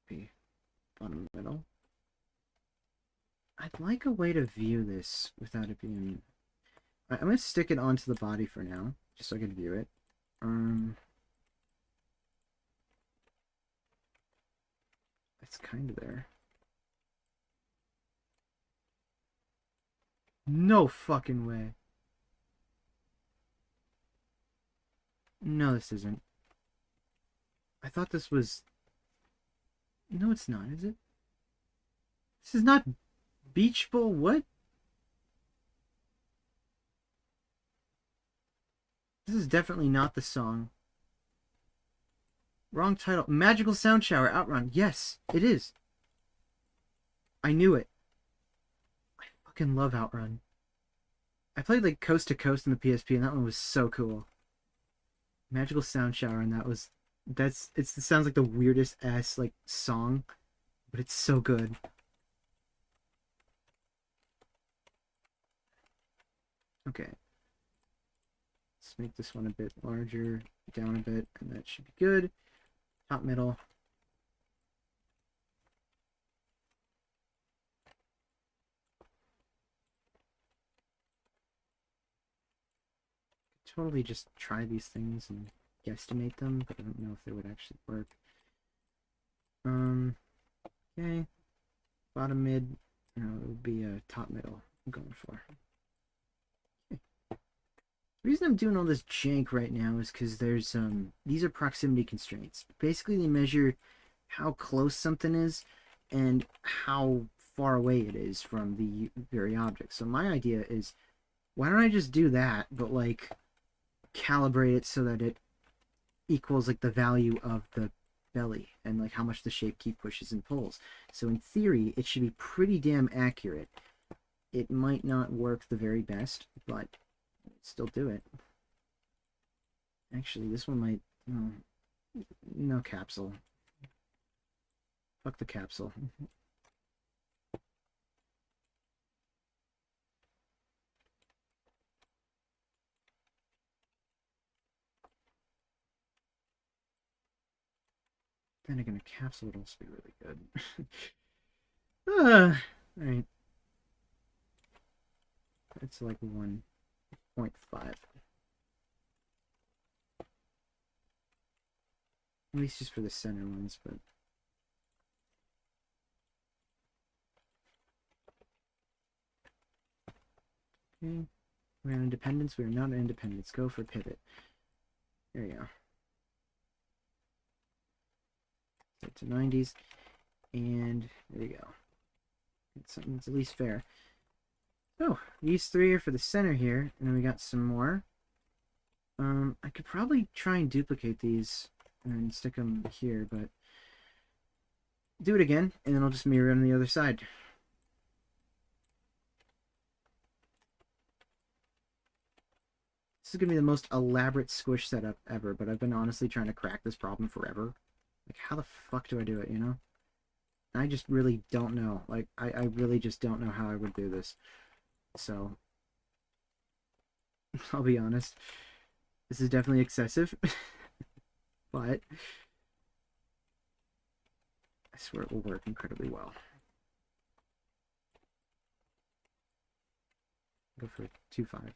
okay, bottom middle. I'd like a way to view this without it being... I'm going to stick it onto the body for now, just so I can view it. It's kind of there. No fucking way. No, this isn't. I thought this was... No, it's not, is it? This is not Beach Bowl, what? This is definitely not the song. Wrong title. Magical Sound Shower, Outrun. Yes, it is. I knew it. I fucking love Outrun. I played like Coast to Coast on the PSP, and that one was so cool. Magical Sound Shower, and that was... it sounds like the weirdest ass like song, but it's so good. Okay. Let's make this one a bit larger, down a bit, and that should be good. Top, middle. Totally just try these things and guesstimate them, but I don't know if they would actually work. Okay. Bottom mid, no, it would be a top middle I'm going for. Okay. The reason I'm doing all this jank right now is because there's these are proximity constraints. Basically they measure how close something is and how far away it is from the very object. So my idea is, why don't I just do that, but like calibrate it so that it equals like the value of the belly and like how much the shape key pushes and pulls. So in theory, it should be pretty damn accurate. It might not work the very best, but still do it. Actually, this one might... no capsule. Fuck the capsule. Then again, a capsule would also be really good. Alright. It's like 1.5. At least just for the center ones, but... Okay. We're on independence. We're not on independence. Go for pivot. There you go. Set to 90s. And there you go. Get something that's at least fair. So, these three are for the center here. And then we got some more. I could probably try and duplicate these and stick them here, but do it again, and then I'll just mirror it on the other side. This is going to be the most elaborate squish setup ever, but I've been honestly trying to crack this problem forever. Like, how the fuck do I do it, you know? I just really don't know. Like, I really just don't know how I would do this. So, I'll be honest. This is definitely excessive. But I swear it will work incredibly well. Go for 2.5.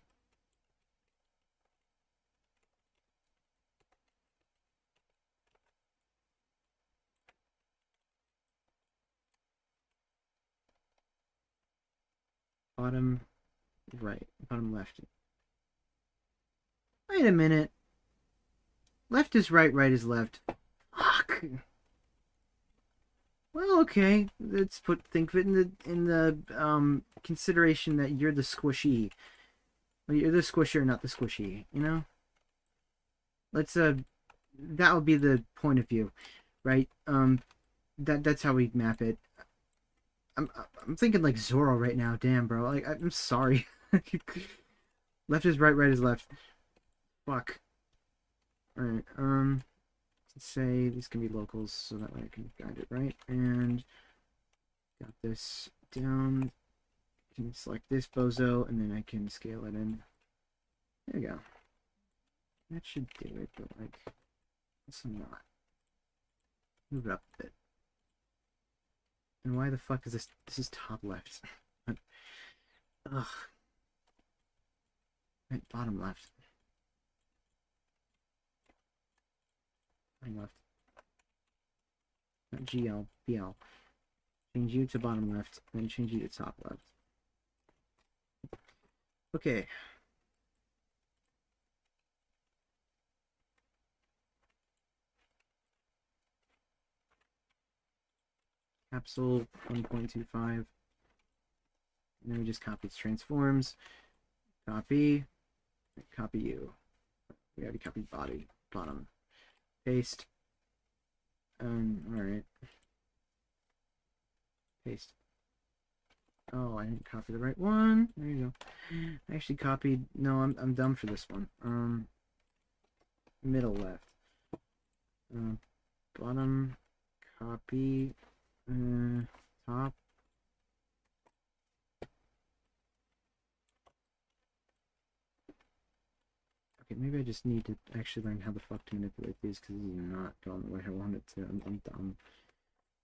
Bottom right, bottom left. Wait a minute. Left is right, right is left. Fuck. Well, okay. Let's think of it in the consideration that you're the squishy. Well, you're the squisher, not the squishy. You know. Let's that would be the point of view, right? That's how we map it. I'm thinking like Zorro right now. Damn, bro. Like I'm sorry. Left is right, right is left. Fuck. All right. Let's say these can be locals, so that way I can guide it right. And got this down. I can select this bozo, and then I can scale it in. There you go. That should do it, but like, it's not. Move it up a bit. And why the fuck is this? This is top left. Ugh. Right, bottom left. Bottom left. Not GL, BL. Change you to bottom left, then change you to top left. Okay. Capsule 1.25. And then we just copy its transforms. Copy. Copy you. We already copied body. Bottom. Paste. Alright. Paste. Oh, I didn't copy the right one. There you go. I actually copied. No, I'm dumb for this one. Middle left. Bottom. Copy. Top. Okay, maybe I just need to actually learn how the fuck to manipulate these because this is not going the way I want it to. I'm dumb.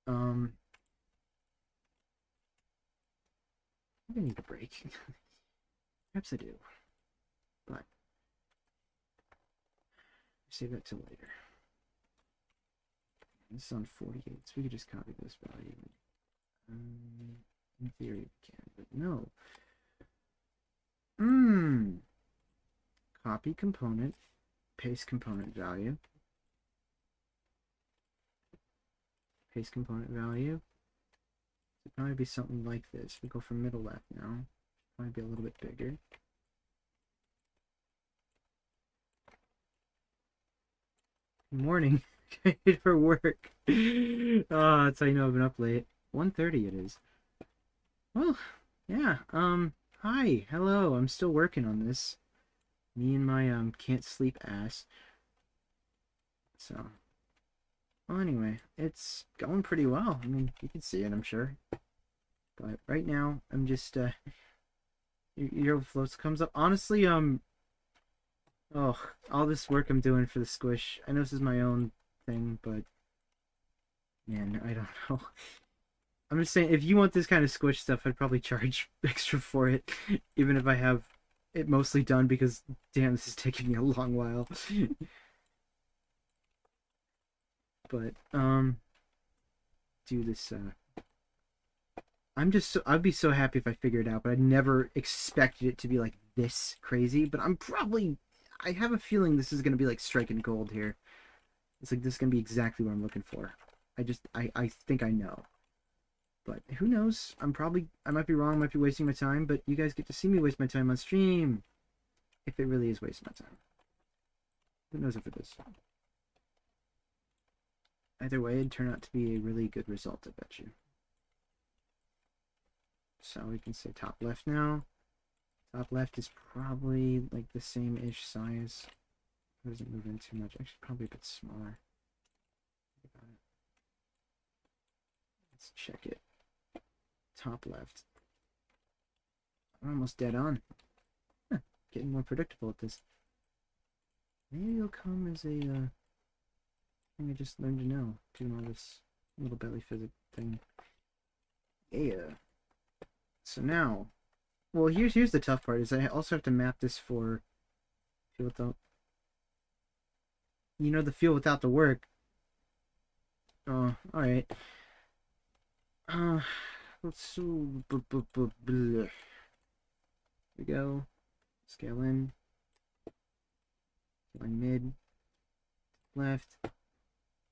I need a break. Perhaps I do. But save that till later. This is on 48, so we could just copy this value. In theory we can, but no. Copy component, paste component value. Paste component value. It'd probably be something like this. We go from middle left now. Probably be a little bit bigger. Good morning. Excited for work. Oh, that's how you know I've been up late. 1:30 it is. Well, yeah. Hi, hello. I'm still working on this. Me and my can't sleep ass. So, well, anyway, it's going pretty well. I mean, you can see it, I'm sure. But right now, I'm just your floats comes up. Honestly, oh, all this work I'm doing for the squish. I know this is my own thing, but man, I don't know. I'm just saying, if you want this kind of squish stuff, I'd probably charge extra for it, even if I have it mostly done, because damn, this is taking me a long while. But do this I'd be so happy if I figured it out, but I never expected it to be like this crazy. But I have a feeling this is gonna be like striking gold here. It's like this is gonna be exactly what I'm looking for. I think I know. But who knows? I might be wrong, might be wasting my time, but you guys get to see me waste my time on stream. If it really is wasting my time. Who knows if it is? Either way, it'd turn out to be a really good result, I bet you. So we can say top left now. Top left is probably like the same-ish size. It doesn't move in too much. Actually, probably a bit smaller. Let's check it. Top left. I'm almost dead on. Huh, getting more predictable at this. Maybe it'll come as a thing I just learned to know, doing all this little belly physics thing. Yeah. So now, well, here's the tough part, is I also have to map this for feel without, the feel without the work. Oh, alright. Let's here we go. Scale in mid, left,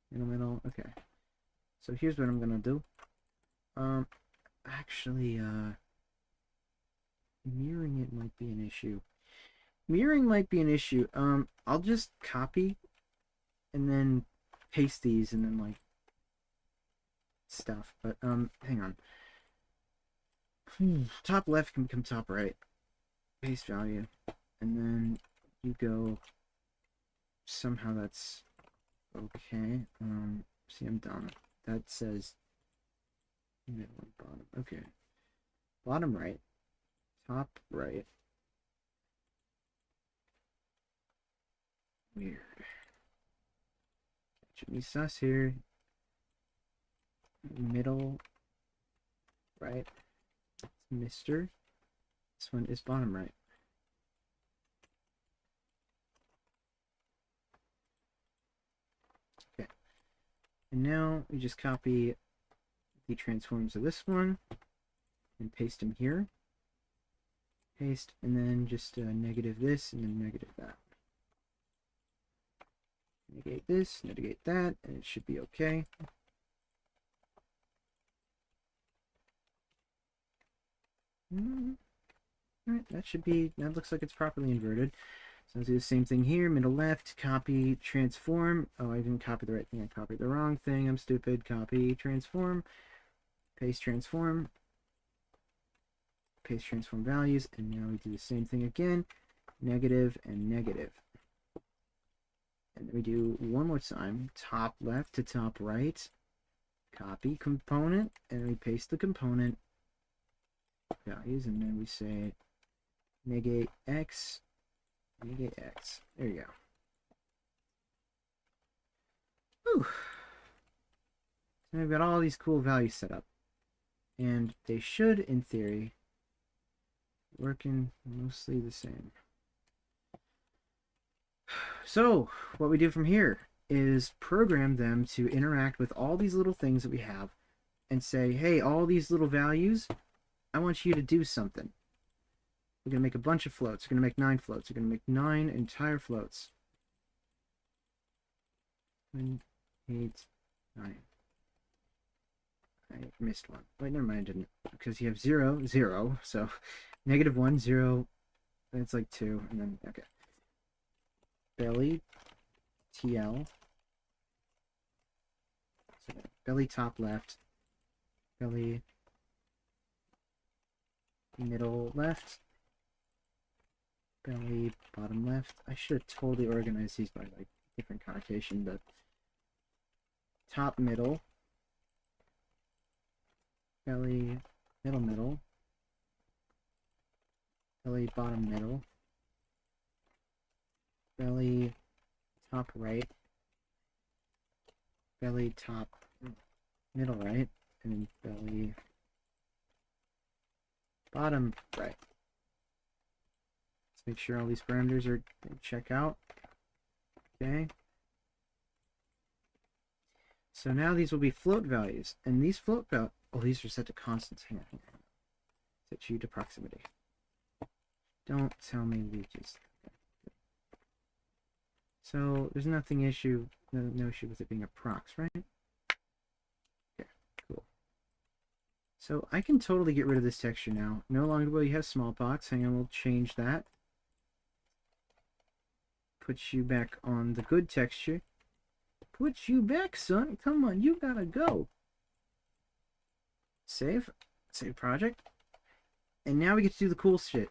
middle. Okay. So here's what I'm gonna do. Actually, mirroring it might be an issue. Mirroring might be an issue. I'll just copy and then paste these and then like stuff. But hang on. Top left can become top right. Paste value, and then you go. Somehow that's okay. See, I'm done. That says middle and bottom. Okay, bottom right, top right. Weird. Should be sus here. Middle right. Mr. This one is bottom right. Okay. And now we just copy the transforms of this one and paste them here. Paste, and then just negate this and then negate that. Negate this, negate that, and it should be okay. Alright, that looks like it's properly inverted. So I'll do the same thing here, middle left, copy, transform. Oh, I didn't copy the right thing, I copied the wrong thing, I'm stupid. Copy, transform, paste, transform, paste, transform values, and now we do the same thing again, negative and negative. And then we do one more time, top left to top right, copy component, and we paste the component values, and then we say negate x, negate x. There you go. Whew. So I've got all these cool values set up, and they should, in theory, working mostly the same. So what we do from here is program them to interact with all these little things that we have and say, hey, all these little values, I want you to do something. We're going to make a bunch of floats. We're going to make 9 floats. We're going to make 9 entire floats. 1, 8, 9. I missed one. Wait, never mind, I didn't. Because you have 0, 0. So -1, 0. Then it's like 2. And then, okay. Belly, TL. So belly top left. Belly middle left, belly bottom left. I should have totally organized these by like different connotation, but top middle, belly middle, belly bottom middle, belly top right, belly top middle right, and belly bottom right. Let's make sure all these parameters are check out. Okay. So now these will be float values, and these float Oh, these are set to constants. Hang on. Set you to proximity. Don't tell me we just... So, there's nothing issue, no issue with it being a prox, right? Okay, cool. So, I can totally get rid of this texture now. No longer will you have smallpox. Hang on, we'll change that. Put you back on the good texture. Put you back, son. Come on, you gotta go. Save. Save project. And now we get to do the cool shit.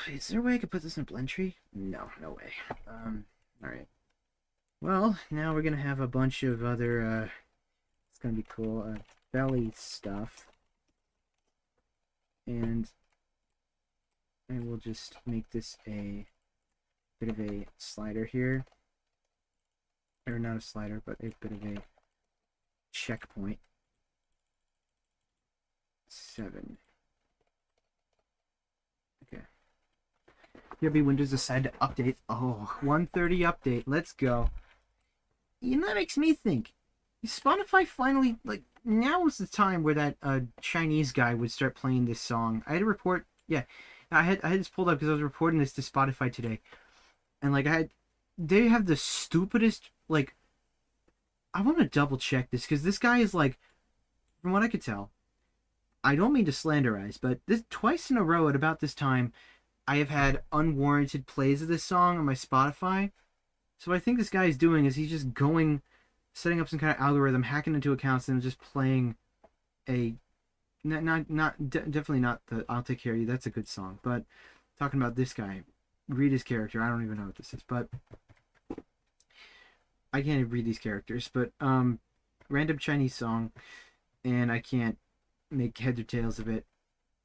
Is there a way I could put this in a blend tree? No, no way. Alright. Well, now we're gonna have a bunch of other, it's gonna be cool, belly stuff. And I will just make this a bit of a slider here. Or not a slider, but a bit of a checkpoint. 7. Okay. Here be Windows decided to update. Oh, 130 update. Let's go. You know, that makes me think. Spotify finally, like, now was the time where that Chinese guy would start playing this song. I had a report. Yeah, I had this pulled up because I was reporting this to Spotify today, and like they have the stupidest, like, I want to double check this because this guy is like, from what I could tell, I don't mean to slanderize, but this twice in a row at about this time, I have had unwarranted plays of this song on my Spotify. So what I think this guy is doing is he's just going, setting up some kind of algorithm, hacking into accounts, and just playing a, definitely not the I'll Take Care of You. That's a good song, but talking about this guy, read his character. I don't even know what this is, but I can't even read these characters. But random Chinese song, and I can't make heads or tails of it.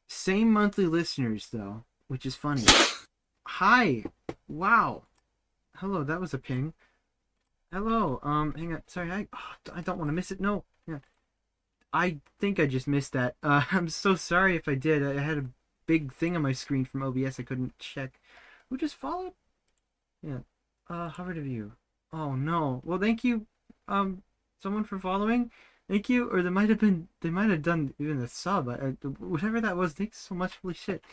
Same monthly listeners though, which is funny. Hi, wow, hello. That was a ping. Hello. Hang on. Sorry, I don't want to miss it. No. Yeah. I think I just missed that. I'm so sorry if I did. I had a big thing on my screen from OBS I couldn't check. Who just followed? Yeah. Hovered of you. Oh no. Well, thank you, someone for following. Thank you. Or they might have done even a sub. Whatever that was. Thanks so much. Holy shit.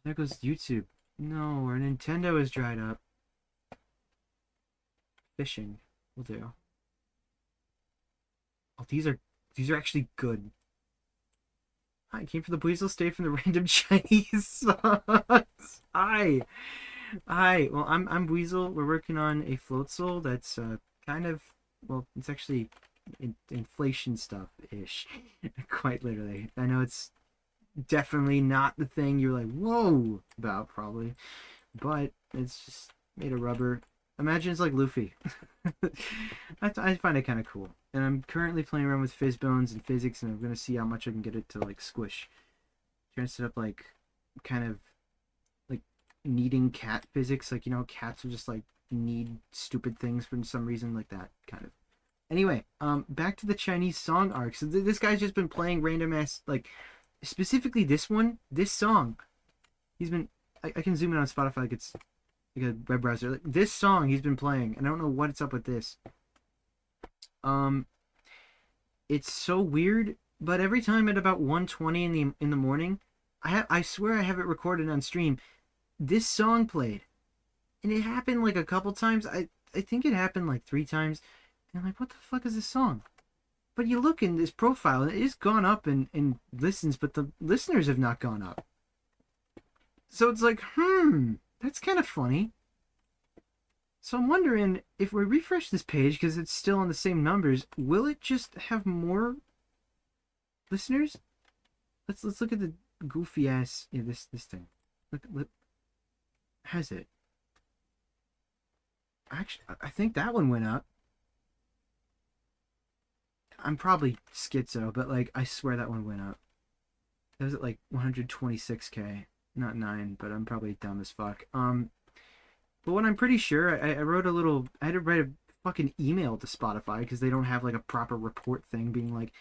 There goes YouTube. No, our Nintendo is dried up. Fishing will do. Oh, these are actually good. I came for the Weasel, stayed from the random Chinese songs. Hi. Well, I'm Weasel. We're working on a Floatzel that's kind of, well, it's actually inflation stuff ish. Quite literally. I know it's definitely not the thing you're like whoa about probably, but it's just made of rubber. Imagine it's like Luffy. I find it kind of cool. And I'm currently playing around with fizz bones and physics, and I'm going to see how much I can get it to, like, squish. Trying to set up, like, kind of, like, needing cat physics. Like, you know, cats are just, like, need stupid things for some reason, like that, kind of. Anyway, back to the Chinese song arc. So this guy's just been playing random ass, like, specifically this one, this song. He's been, I can zoom in on Spotify like it's like a web browser. Like, this song he's been playing, and I don't know what's up with this. It's so weird, but every time at about 1:20 in the morning, I swear I have it recorded on stream. This song played, and it happened like a couple times. I think it happened like 3 times, and I'm like, what the fuck is this song? But you look in this profile, and it is gone up in listens, but the listeners have not gone up. So it's like, that's kind of funny. So I'm wondering if we refresh this page because it's still on the same numbers, will it just have more listeners? Let's look at the goofy ass this thing. Look, has it? Actually, I think that one went up. I'm probably schizo, but like I swear that one went up. That was at like 126k, not 9, but I'm probably dumb as fuck. But what I'm pretty sure, I wrote a little, I had to write a fucking email to Spotify because they don't have like a proper report thing being like,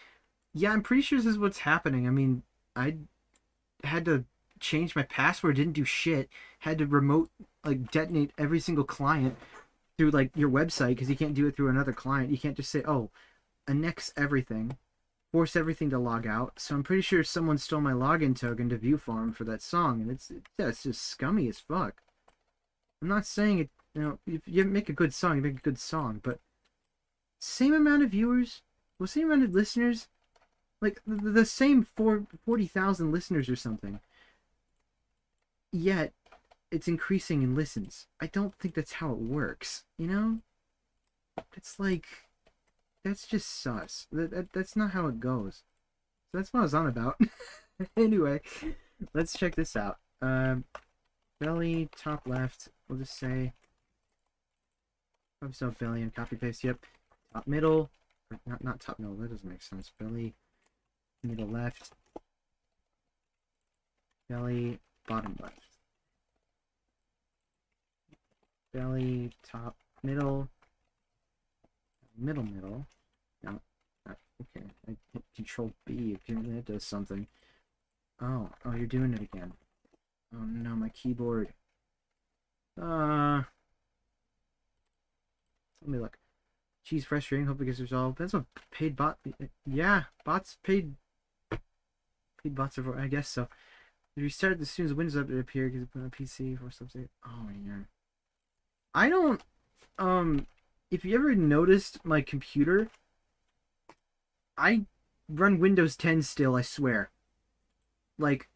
yeah, I'm pretty sure this is what's happening. I mean, I had to change my password, didn't do shit, had to remote, like, detonate every single client, through like your website because you can't do it through another client. You can't just say, oh, annex everything, force everything to log out. So I'm pretty sure someone stole my login token to view farm for that song, and it's just scummy as fuck. I'm not saying it, if you make a good song, you make a good song, but same amount of viewers, well, same amount of listeners, like the same 40,000 listeners or something. Yet it's increasing in listens. I don't think that's how it works, you know? It's like that's just sus. That's not how it goes. So that's what I was on about. Anyway, let's check this out. Belly, top left, we'll just say so belly and copy paste, yep. Top middle, or not top middle, that doesn't make sense. Belly, middle left, belly, bottom left. Belly, top, middle, middle. No, okay. I hit Control B. Apparently that does something. Oh, you're doing it again. Oh no, my keyboard. Let me look. Geez, frustrating. Hope it gets resolved. That's what paid bot. Yeah, bots paid bots are for. I guess so. If you start as soon as Windows update appear, because put on PC for something. Oh yeah. I don't. If you ever noticed my computer, I run Windows 10 still. I swear. Like,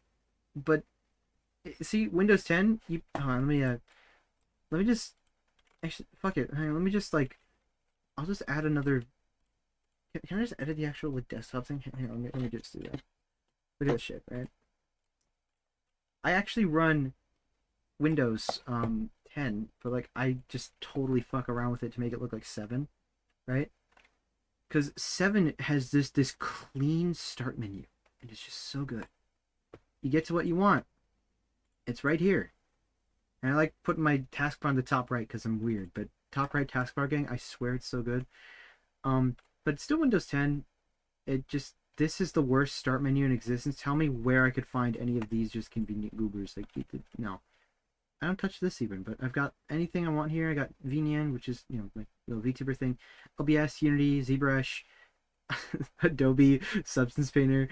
but see, Windows 10. Hold on, let me just. Actually, fuck it. Hang on, let me just like. I'll just add another. Can I just edit the actual like desktop thing? Hang on, let me just do that. Look at this shit, right? I actually run Windows 10, but like I just totally fuck around with it to make it look like 7, right? Because 7 has this clean start menu, and it's just so good. You get to what you want. It's right here. And I like putting my taskbar on the top right because I'm weird, but top right taskbar gang, I swear it's so good. But still Windows 10, this is the worst start menu in existence. Tell me where I could find any of these just convenient goobers. Like, no. I don't touch this even, but I've got anything I want here. I got VNN, which is, my little VTuber thing. OBS, Unity, ZBrush, Adobe, Substance Painter.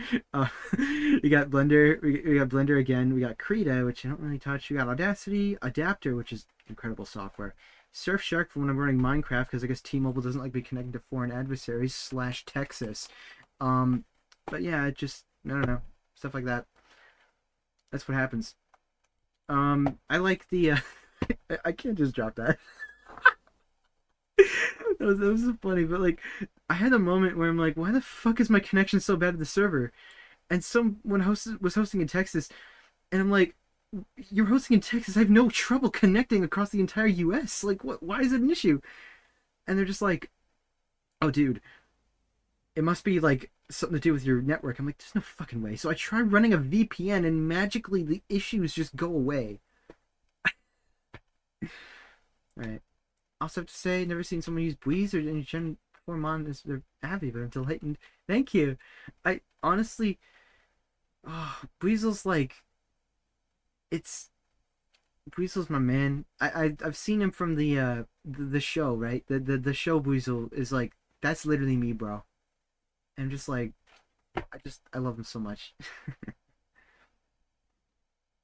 We got Blender. We got Blender again. We got Krita, which I don't really touch. We got Audacity, Adapter, which is incredible software. Surfshark for when I'm running Minecraft, because I guess T-Mobile doesn't like me connecting to foreign adversaries / Texas. But yeah, I don't know, stuff like that. That's what happens. I like the. I can't just drop that. that was so funny, but like, I had a moment where I'm like, why the fuck is my connection so bad to the server? And someone was hosting in Texas, and I'm like, you're hosting in Texas. I have no trouble connecting across the entire U.S. Like, what? Why is it an issue? And they're just like, oh, dude, it must be like something to do with your network. I'm like, there's no fucking way. So I try running a VPN, and magically the issues just go away. Right. Also have to say, never seen someone use Breeze or any Gen 4 Mon as their Avi, but I'm delighted. Thank you. I honestly, Breezel's like, Breezel's my man. I've seen him from the show, right? The show Breezel is like, that's literally me, bro. And I'm just like, I love him so much. I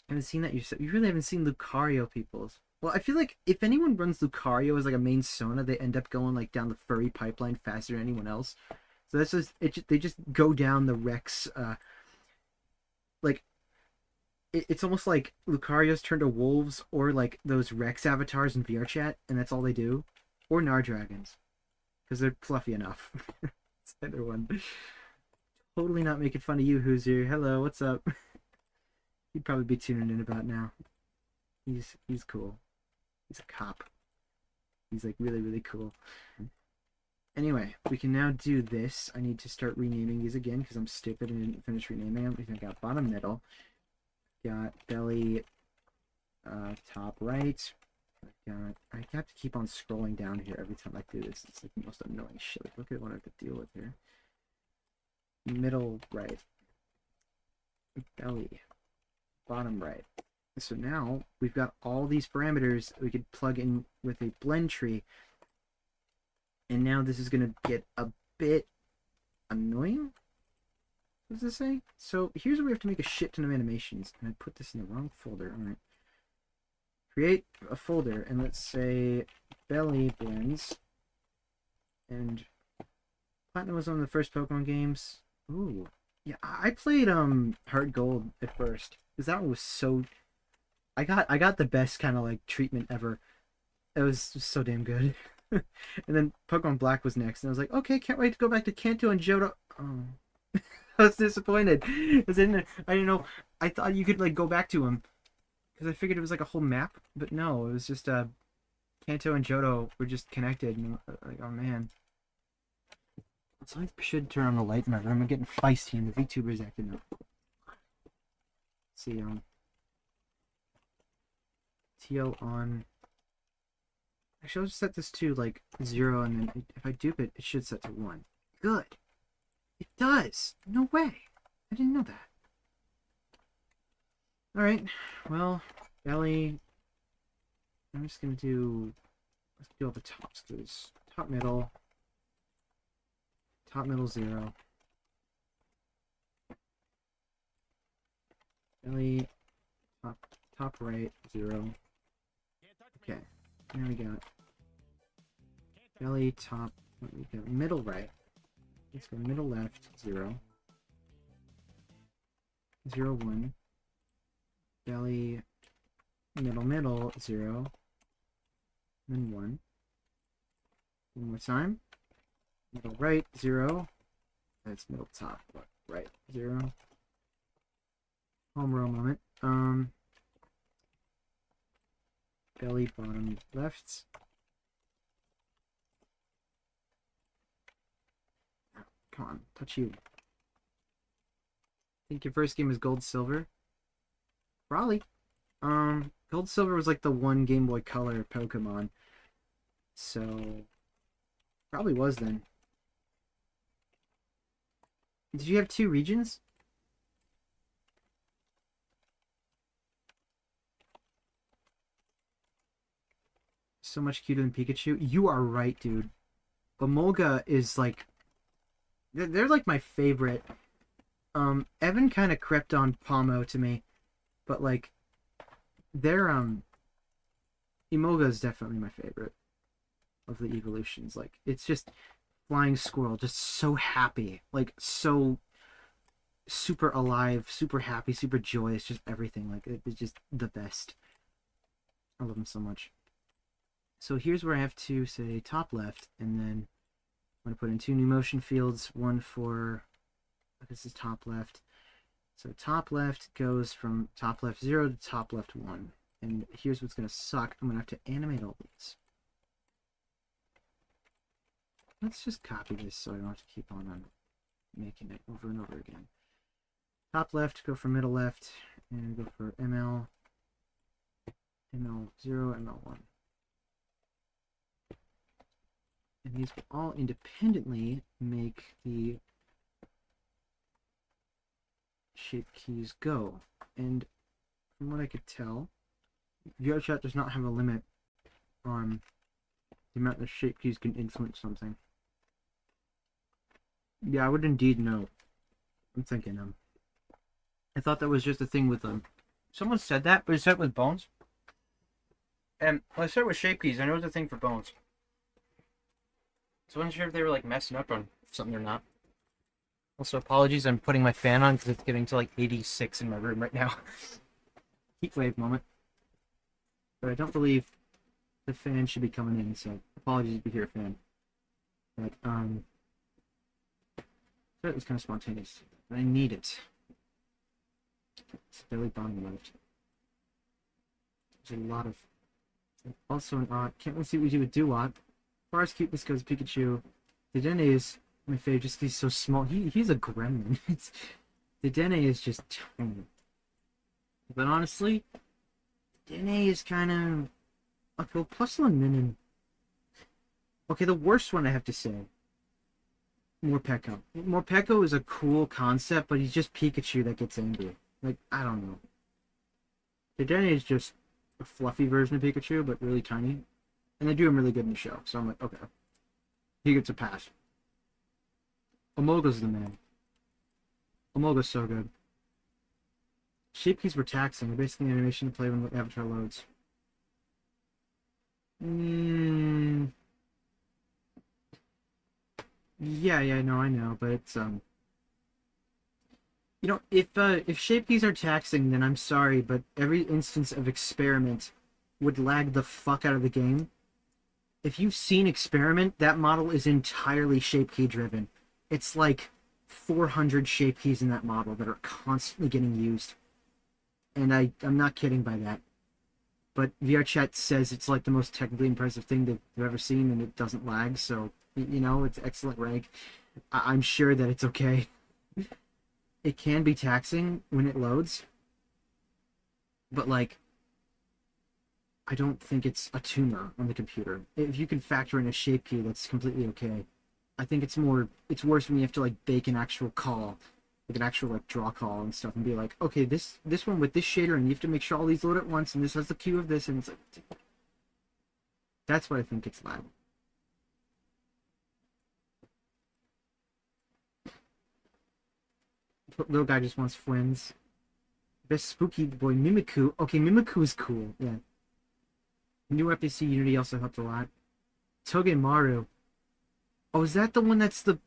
haven't seen that yourself. You really haven't seen Lucario people's. Well, I feel like if anyone runs Lucario as like a main Sona, they end up going like down the furry pipeline faster than anyone else. So that's just they just go down the Rex. Like it's almost like Lucario's turn to wolves or like those Rex avatars in VRChat, and that's all they do, or Nardragons, because they're fluffy enough. It's either one. Totally not making fun of you, who's here. Hello, what's up? He'd probably be tuning in about now. He's cool. He's a cop. He's like really, really cool. Anyway, we can now do this. I need to start renaming these again because I'm stupid and didn't finish renaming them. I got bottom middle. Got belly top right. I have to keep on scrolling down here every time I do this. It's like the most annoying shit. Like, look at what I have to deal with here. Middle right. Belly. Bottom right. So now we've got all these parameters that we could plug in with a blend tree. And now this is going to get a bit annoying. What does this say? So here's where we have to make a shit ton of animations. And I put this in the wrong folder. Alright. Create a folder and let's say belly blends. And Platinum was one of the first Pokemon games. Ooh. Yeah, I played Heart Gold at first. Because that one was so... I got the best kind of like treatment ever. It was just so damn good. And then Pokemon Black was next, and I was like, okay, can't wait to go back to Kanto and Johto. Oh, I was disappointed. I didn't know. I thought you could like go back to him because I figured it was like a whole map, but no, it was just Kanto and Johto were just connected. And like, oh man. So I should turn on the light in my room. I'm getting feisty, and the VTubers acting up. Let's see, TL on. Actually, I'll just set this to like 0, and then if I dupe it, it should set to 1. Good. It does. No way. I didn't know that. Alright. Well, belly. I'm just going to do... Let's do all the tops. Because top, middle, 0. Belly, top right, 0. Okay. Now we got belly, top, what we got, middle right. Let's go middle left, 0. 0, 1. Belly, middle, 0. Then 1. One more time. Middle right, 0. That's middle top, right, 0. Home row moment. Belly, bottom left. Oh, come on, touch you. Think your first game was Gold Silver? Probably. Gold Silver was like the one Game Boy Color Pokemon. So probably was then. Did you have 2 regions? So much cuter than Pikachu. You are right, dude. Emolga is like... They're like my favorite. Evan kind of crept on Palmo to me. But like... They're, Emolga is definitely my favorite. Of the evolutions. Like, it's just... Flying Squirrel. Just so happy. Like, so... Super alive. Super happy. Super joyous. Just everything. Like, it's just the best. I love him so much. So here's where I have to say top left, and then I'm going to put in 2 new motion fields, one for, this is top left. So top left goes from top left 0 to top left 1. And here's what's going to suck. I'm going to have to animate all these. Let's just copy this so I don't have to keep on making it over and over again. Top left, go for middle left, and go for ML 0, ML1. And these will all independently make the shape keys go. And from what I could tell, VRChat does not have a limit on the amount that shape keys can influence something. Yeah, I would indeed know. I'm thinking, I thought that was just a thing with someone said that, but it said with bones. And when I started with shape keys, I know it's a thing for bones. So I wasn't sure if they were like messing up on something or not. Also, apologies, I'm putting my fan on because it's getting to like 86 in my room right now. Heat wave moment. But I don't believe the fan should be coming in, so apologies if you hear a fan. But, so it was kind of spontaneous. But I need it. It's belly bottom left. There's a lot of... Also an odd... Can't wait to see what we do with Dewott. As far as cuteness goes, Pikachu. Dedenne is my favorite just because he's so small. He's a gremlin. Dedenne is just tiny. But honestly, Dedenne is kind of... Okay, well, plus one Minin. Okay, the worst one I have to say. Morpeko. Morpeko is a cool concept, but he's just Pikachu that gets angry. Like, I don't know. Dedenne is just a fluffy version of Pikachu, but really tiny. And they do him really good in the show, so I'm like, okay. He gets a pass. Omolga's the man. Omolga's so good. Shape keys were taxing. They're basically an animation to play when the avatar loads. Yeah, no, I know, but it's you know, if shape keys are taxing, then I'm sorry, but every instance of experiment would lag the fuck out of the game. If you've seen Experiment, that model is entirely shape key driven. It's like 400 shape keys in that model that are constantly getting used. And I'm not kidding by that. But VRChat says it's like the most technically impressive thing they've ever seen, and it doesn't lag, so, you know, it's excellent rank. I'm sure that it's okay. It can be taxing when it loads, but, like, I don't think it's a tumor on the computer. If you can factor in a shape key, that's completely okay. I think it's worse when you have to, like, bake an actual call, like an actual, like, draw call and stuff, and be like, okay, this one with this shader, and you have to make sure all these load at once, and this has the queue of this, and it's like, that's what I think it's lag. Little guy just wants friends. Best spooky boy, Mimikyu. Okay, Mimikyu is cool, yeah. New FPC Unity also helped a lot. Togemaru. Oh, is that the one that's the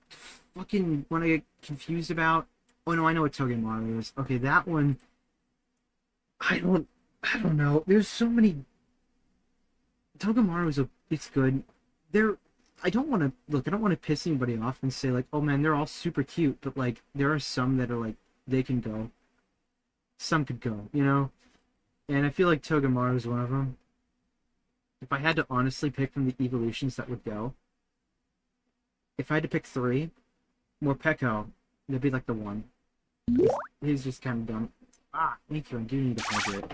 fucking one I get confused about? Oh no, I know what Togemaru is. Okay, that one. I don't know. There's so many. Togemaru it's good. I don't want to look. I don't want to piss anybody off and say like, oh man, they're all super cute, but like there are some that are like they can go. Some could go, you know. And I feel like Togemaru is one of them. If I had to honestly pick from the evolutions that would go, if I had to pick three, Morpeko, that'd be like the one. He's just kind of dumb. Ah, thank you. I do need to hydrate.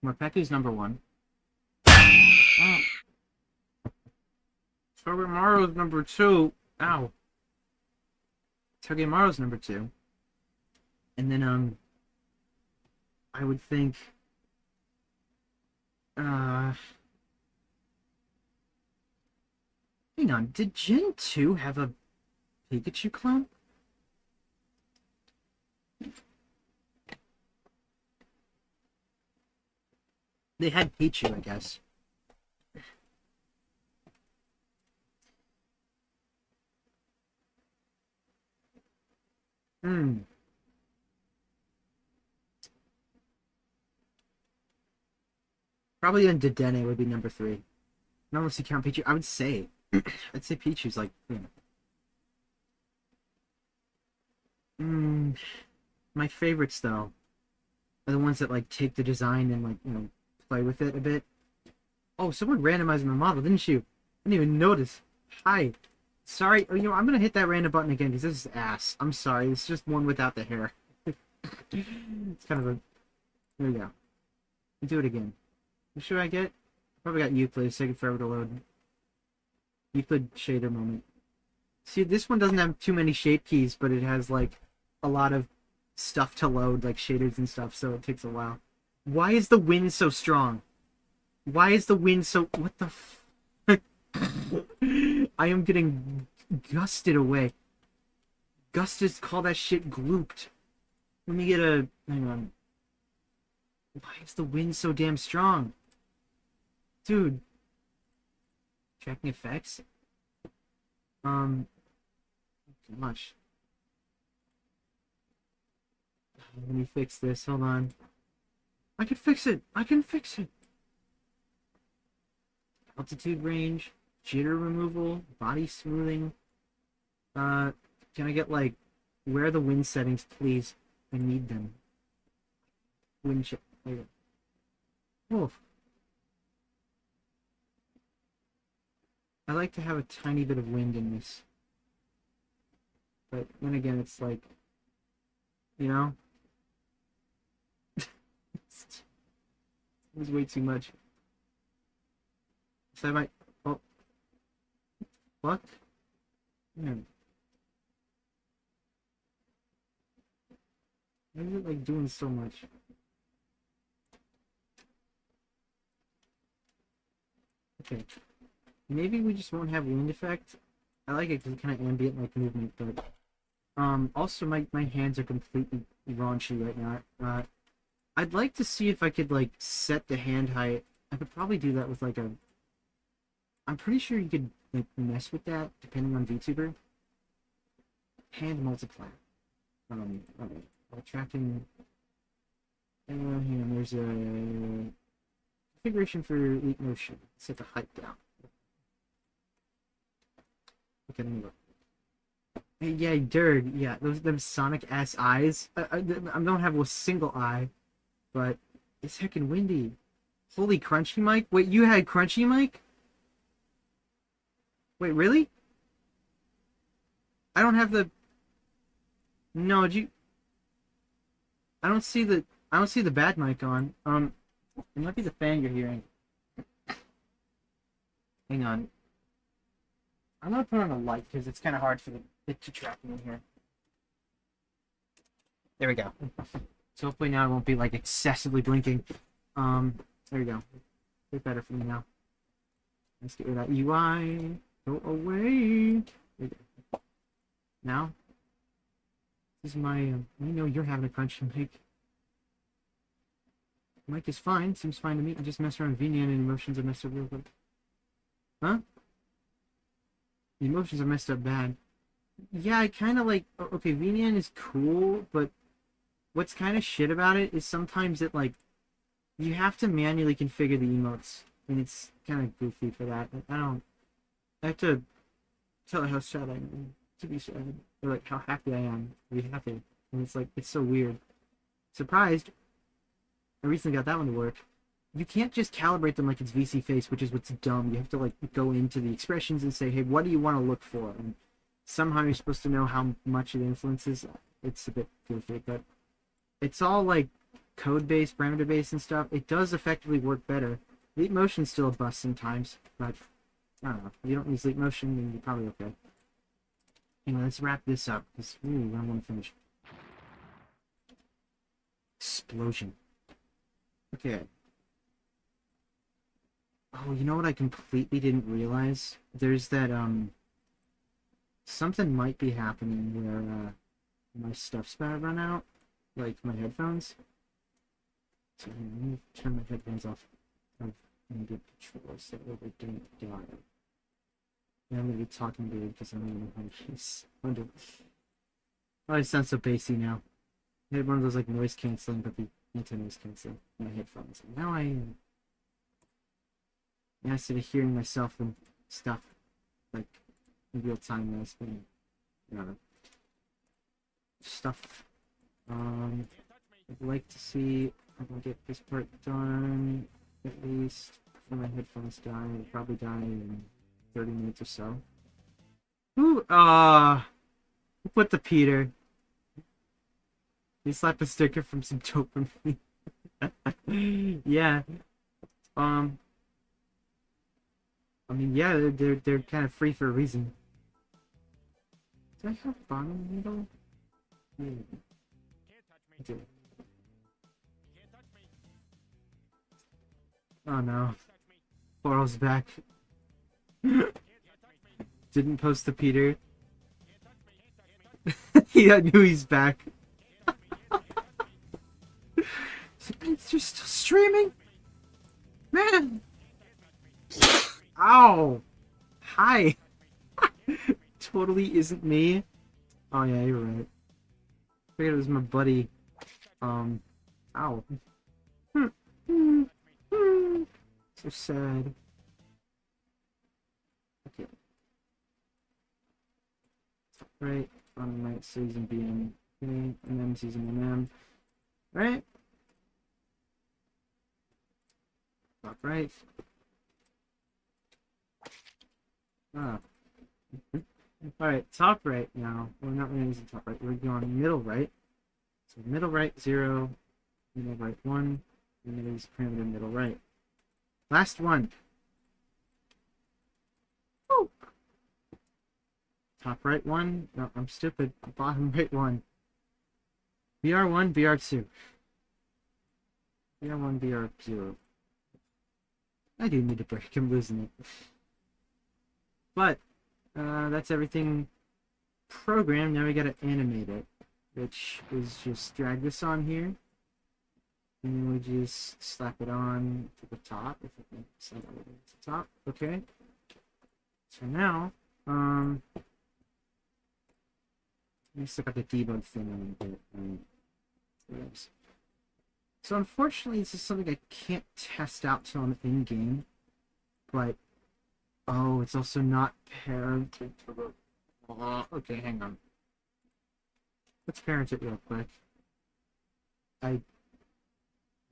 Morpeko's number one. Togemaru's number two. Ow. Togemaru's number two. And then, I would think, hang on, did Gen 2 have a Pikachu clone? They had Pichu, I guess. Probably then Dedenne would be number three. Not unless you count Pichu. I would say, I'd say Pichu's like, you know. My favorites though are the ones that like take the design and like, you know, play with it a bit. Oh, someone randomized my model, didn't you? I didn't even notice. Hi. Sorry. Oh, you know, I'm gonna hit that random button again because this is ass. I'm sorry. It's just one without the hair. It's kind of a. There we go. Do it again. What should I get? Probably got Euclid. It's taking forever to load. Euclid shader moment. See, this one doesn't have too many shape keys, but it has like a lot of stuff to load, like shaders and stuff, so it takes a while. Why is the wind so strong? Why is the wind so... What the f... I am getting gusted away. Gusted, call that shit glooped. Let me get a... Hang on. Why is the wind so damn strong? Dude. Tracking effects? Too much. Let me fix this. Hold on. I can fix it. I can fix it. Altitude range, jitter removal, body smoothing. Can I get like where are the wind settings, please? I need them. Wind check. Oh. I like to have a tiny bit of wind in this. But then again, it's like, you know, it was way too much. So I might. Oh, what? Man. Why is it like doing so much? Okay. Maybe we just won't have wind effect. I like it because it's kind of ambient like movement, but also my hands are completely raunchy right now. I'd like to see if I could like set the hand height. I could probably do that with like a. I'm pretty sure you could like mess with that depending on VTuber. Hand multiply. Okay. Tracking. Hang on, there's a configuration for leap motion. Set the height down. Okay, let me look. Hey, yeah, Dirg. Yeah, those them Sonic ass eyes. I don't have a single eye, but it's heckin' windy. Holy crunchy mic. Wait, you had crunchy mic? Wait, really? I don't have the. No, did you? I don't see the. I don't see the bad mic on. It might be the fan you're hearing. Hang on. I'm gonna put on a light because it's kind of hard for it to track me in here. There we go. So hopefully now it won't be like excessively blinking. There we go. A bit better for me now. Let's get rid of that UI. Go away. There we go. Now, this is my. You know you're having a crunch mic. Mic is fine. Seems fine to me. I just mess around with VNN and emotions are messed up real quick. Huh? The emotions are messed up bad. Yeah, I kind of like. Okay, VNN is cool, but what's kind of shit about it is sometimes it like you have to manually configure the emotes, and it's kind of goofy for that. I don't. I have to tell it how sad I am to be sad, or like how happy I am to be happy, and it's like it's so weird. Surprised. I recently got that one to work. You can't just calibrate them like it's VC face, which is what's dumb. You have to like go into the expressions and say, hey, what do you want to look for? And somehow you're supposed to know how much it influences. It's a bit goofy, but it's all like code-based, parameter-based and stuff. It does effectively work better. Leap motion's still a bust sometimes, but I don't know. If you don't use leap motion, then you're probably okay. Anyway, let's wrap this up, because I want to finish. Explosion. Okay. Oh, you know what I completely didn't realize? There's that, something might be happening where, my stuff's about to run out. Like, my headphones. So, let me turn my headphones off of ambient control so that they don't die. Yeah, I'm gonna be talking weird because I don't know how to use. Oh, I sound so bassy now. I had one of those, like, noise canceling, but the anti-noise canceling in my headphones. And now I am. Yeah, instead of hearing myself and stuff, like, in real time, when I spend, stuff. I'd like to see if I can get this part done, at least, before my headphones die. It'll probably die in 30 minutes or so. Ooh, who put the Peter? He slapped a sticker from some dopamine. Yeah. I mean, yeah, they're kind of free for a reason. Do I have bottom middle? Yeah. I do. Oh no. Coral's back. Didn't post the Peter. Yeah, I knew he's back. It's just still streaming? Man! Ow! Hi! Totally isn't me. Oh yeah, you're right. I figured it was my buddy. Ow. So sad. Okay. Right, on right, season BM. Okay, and then season MM. Right? Top right. Ah. Alright, top right now. We're not really using top right. We're going middle right. So middle right 0, middle right 1, and then use parameter middle right. Last one. Woo! Top right 1. No, I'm stupid. Bottom right 1. BR1, BR2. BR1, BR0. I do need a break. I'm losing it. But that's everything programmed. Now we gotta animate it, which is just drag this on here, and then we just slap it on to the top. If we can slap it to the top, okay. So now, let's look at the debug thing a little bit. So unfortunately, this is something I can't test out till I'm in game, but oh, it's also not parented to the. Okay, hang on. Let's parent it real quick.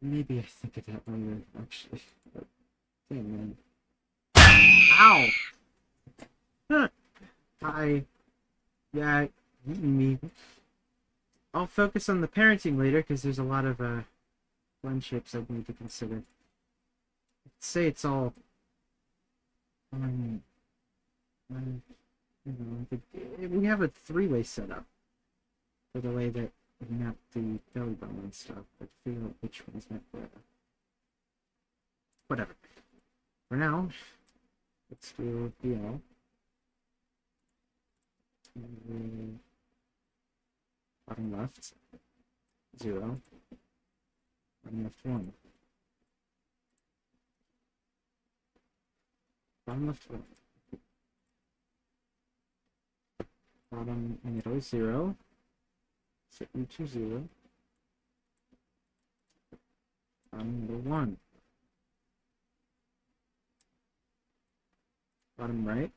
Maybe I think of that later, actually. But, damn, man. Ow! Huh. Yeah, me. I'll focus on the parenting later, because there's a lot of, friendships I need to consider. Let's say it's all, we have a three-way setup for the way that we map the belly button and stuff, but figure out which one's meant for whatever. For now, let's do BL. Bottom left, 0. Bottom left, 1. Bottom left, 1. Bottom middle, 0. Set you to 0. Bottom middle, 1. Bottom right,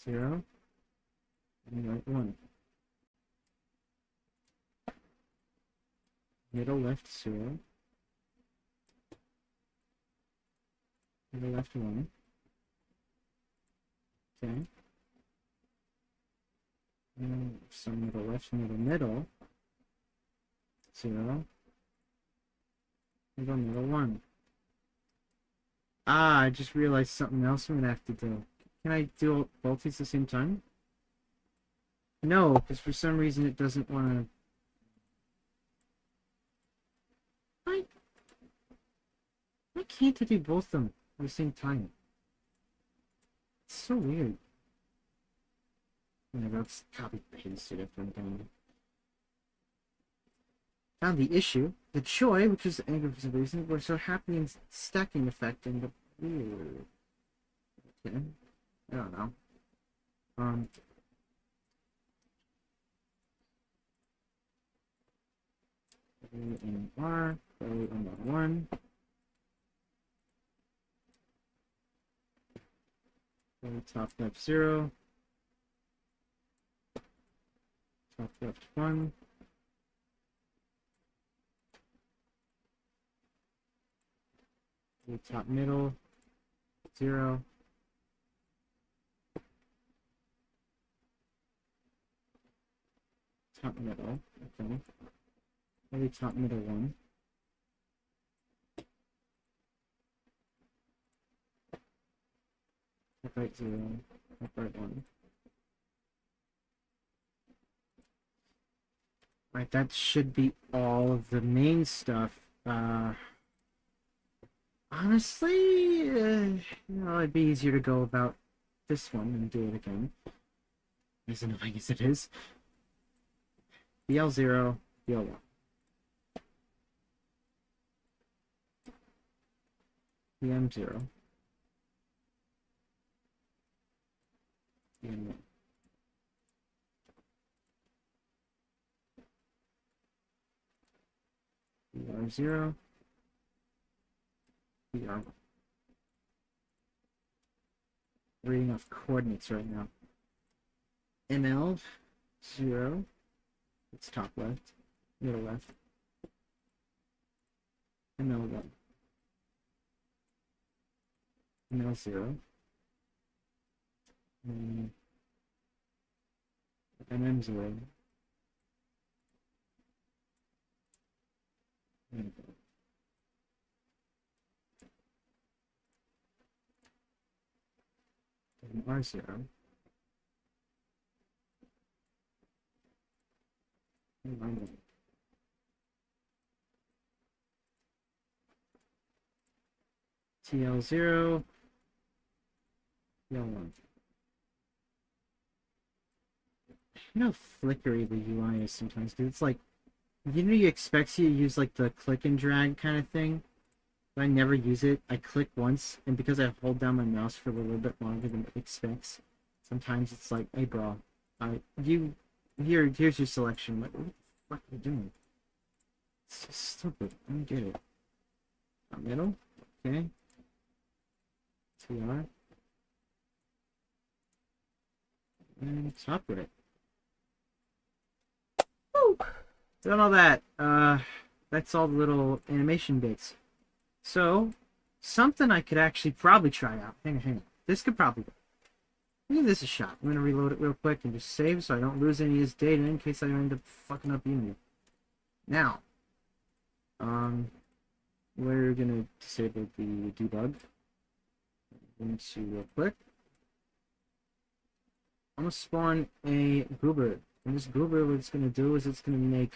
0. Bottom right, 1. Middle left, 0. Middle left, 1. Okay. So middle left, middle, 0. Middle, 1. Ah, I just realized something else I'm gonna have to do. Can I do both these at the same time? No, because for some reason it doesn't want to. Why can't I do both of them at the same time? It's so weird. Yeah, let's copy paste it if I'm done. Found the issue. The joy, which is anger for some reason, we're so happy in stacking effect and the weird. Okay. I don't know. And R, play on the 1. Play top left 0. Top left 1. Play top middle 0. Top middle, okay. Play top middle 1. Top right 0. Top right 1. Right, that should be all of the main stuff. Honestly, it'd be easier to go about this one and do it again. As annoying as it is. BL0, BL1. BM0. BM1. BR0. BR1. Reading off coordinates right now. ML 0. It's top left, middle left. ML1. ML0. MM0. R0. TL0, TL1. You know how flickery the UI is sometimes, because it's like, Unity expects you to use like the click and drag kind of thing, but I never use it. I click once, and because I hold down my mouse for a little bit longer than it expects, sometimes it's like, hey bro, here's your selection. Like, what the fuck are you doing? It's so stupid. I don't get it. Middle, okay. TR. And top right. Woo! Done all that. That's all the little animation bits. So, something I could actually probably try out. Hang on. This could probably work. Give this a shot. I'm gonna reload it real quick and just save so I don't lose any of this data in case I end up fucking up Unity. Now, we're gonna disable the debug. Into real quick. I'm gonna spawn a goober. And this goober, what it's gonna do is it's gonna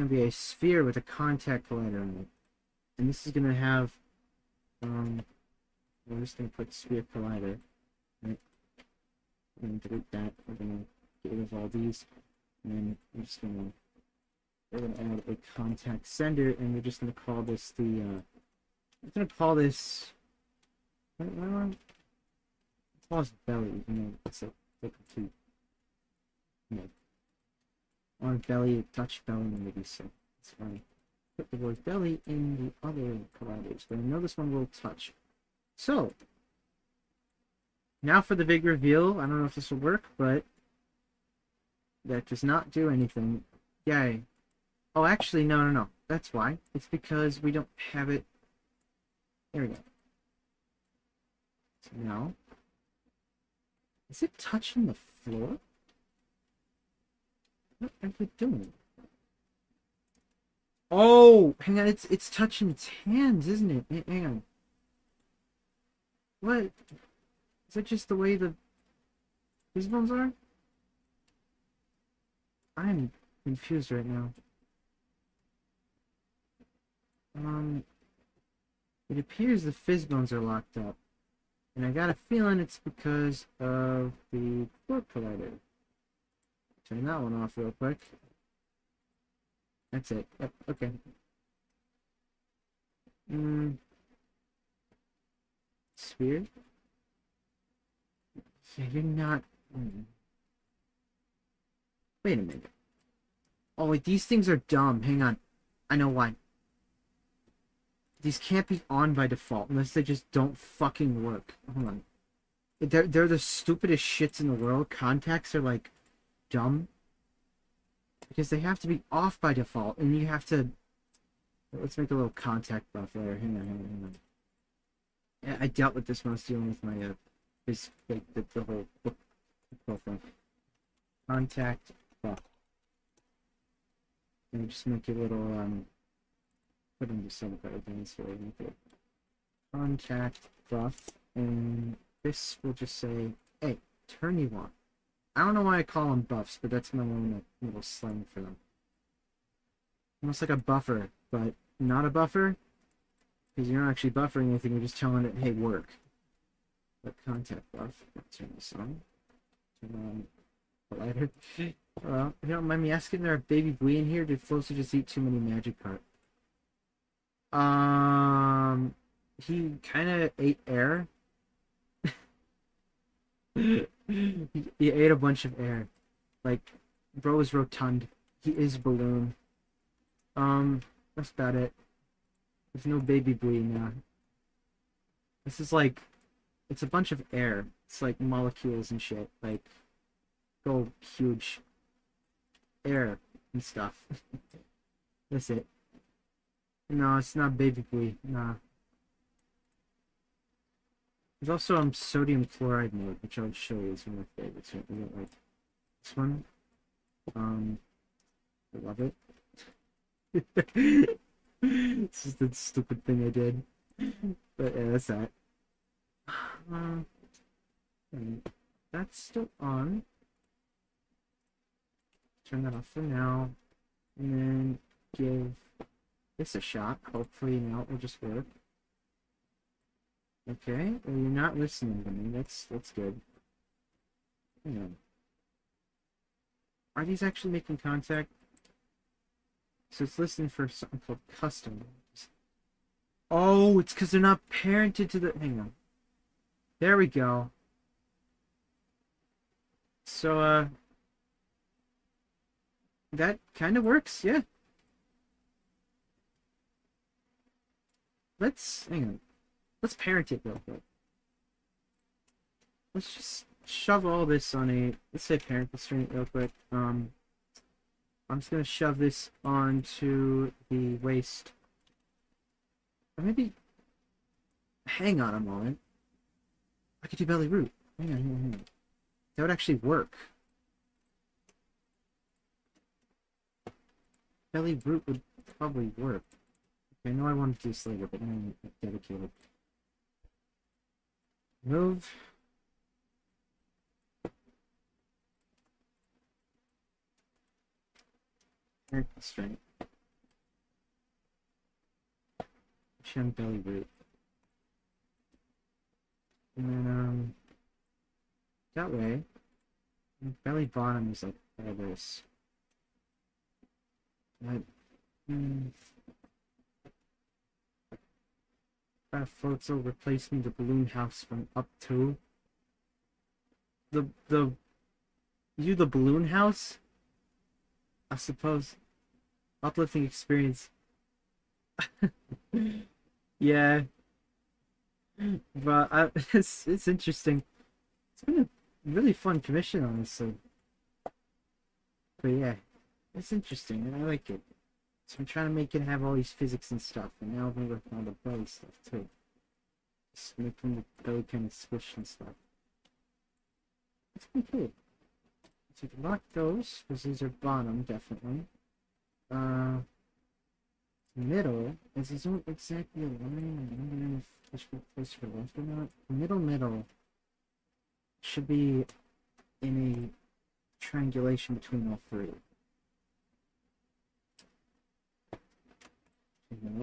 be a sphere with a contact collider in it. And this is gonna have, we're just gonna put sphere collider. Right? We're gonna delete that. We're gonna get rid of all these. And then we're gonna add a contact sender, and we're just gonna call this call this belly, it's a complete, on belly, touch belly, maybe, so it's fine. Put the word belly in the other colliders, but I know this one will touch. So, now for the big reveal. I don't know if this will work, but that does not do anything. Yay. Oh, actually, no. That's why. It's because we don't have it. There we go. So now, is it touching the floor? What are you doing? Oh, hang on, it's touching its hands, isn't it? Hang on. What? Is that just the way these ones are? I'm confused right now. It appears the fizz bones are locked up. And I got a feeling it's because of the floor collider. Turn that one off real quick. That's it. Yep, okay. Sphere? Yeah, you're not... Wait a minute. Oh, wait, these things are dumb. Hang on. I know why. These can't be on by default unless they just don't fucking work. Hold on. They're the stupidest shits in the world. Contacts are like dumb. Because they have to be off by default, and you have to... Let's make a little contact buff there. Hang on. Yeah, I dealt with this when I was dealing with my the whole profile. Contact buff. And just make a little put into some kind of things here. Make it contact buff, and this will just say, hey, turn you on. I don't know why I call them buffs, but that's my own little slang for them. Almost like a buffer, but not a buffer, because you're not actually buffering anything, you're just telling it, hey, work. But contact buff, turn this on. Turn on collider. Well, if you don't mind me asking, there a baby bui in here? Did Floaty just eat too many magic cards? He kind of ate air. He ate a bunch of air. Like, bro is rotund. He is balloon. That's about it. There's no baby bui now. This is like, it's a bunch of air. It's like molecules and shit. Like, go huge air and stuff. That's it. No, it's not baby bui. Nah. There's also sodium chloride mode, which I'll show you. It's one of my favorites. We got like this one. I love it. This is the stupid thing I did. But yeah, that's that. That's still on. Turn that off for now. And then give this a shot. Hopefully now it will just work. Okay, well, you're not listening to me. That's good. Hang on. Are these actually making contact? So it's listening for something called custom. Oh, it's because they're not parented to the. Hang on. There we go. So, that kind of works, yeah. Hang on. Let's parent it real quick. Let's just shove all this on let's say parent constraint real quick. I'm just gonna shove this onto the waist. Or maybe, hang on a moment. I could do belly root. Hang on. That would actually work. Belly root would probably work. Okay, I know I want to do this later, but now I'm dedicated. Move. Parent constraint. Shim belly root. And then, that way, belly bottom is like all this. Like, Floatzel replace me the balloon house from up to the the balloon house? I suppose. Uplifting experience. Yeah, but it's interesting. It's been a really fun commission, honestly. But yeah, it's interesting, and I like it. So I'm trying to make it have all these physics and stuff, and now we're working on the belly stuff too. Just making the belly kind of squish and stuff. It's pretty cool. So lock those, because these are bottom, definitely. Middle is isn't exactly a line. I'm wondering if this should be closer to left or not. Middle should be in a triangulation between all three.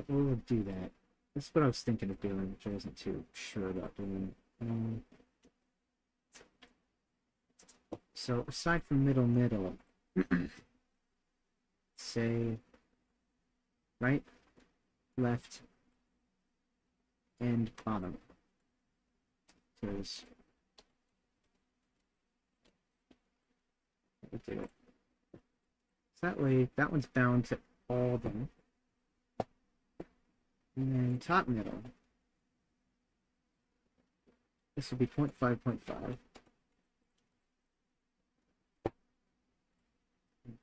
We'll do that. That's what I was thinking of doing, which I wasn't too sure about doing. So aside from middle, say right, left, and bottom. Because we'll do it. So that way, that one's bound to all of them. And then top middle. This will be 0.5.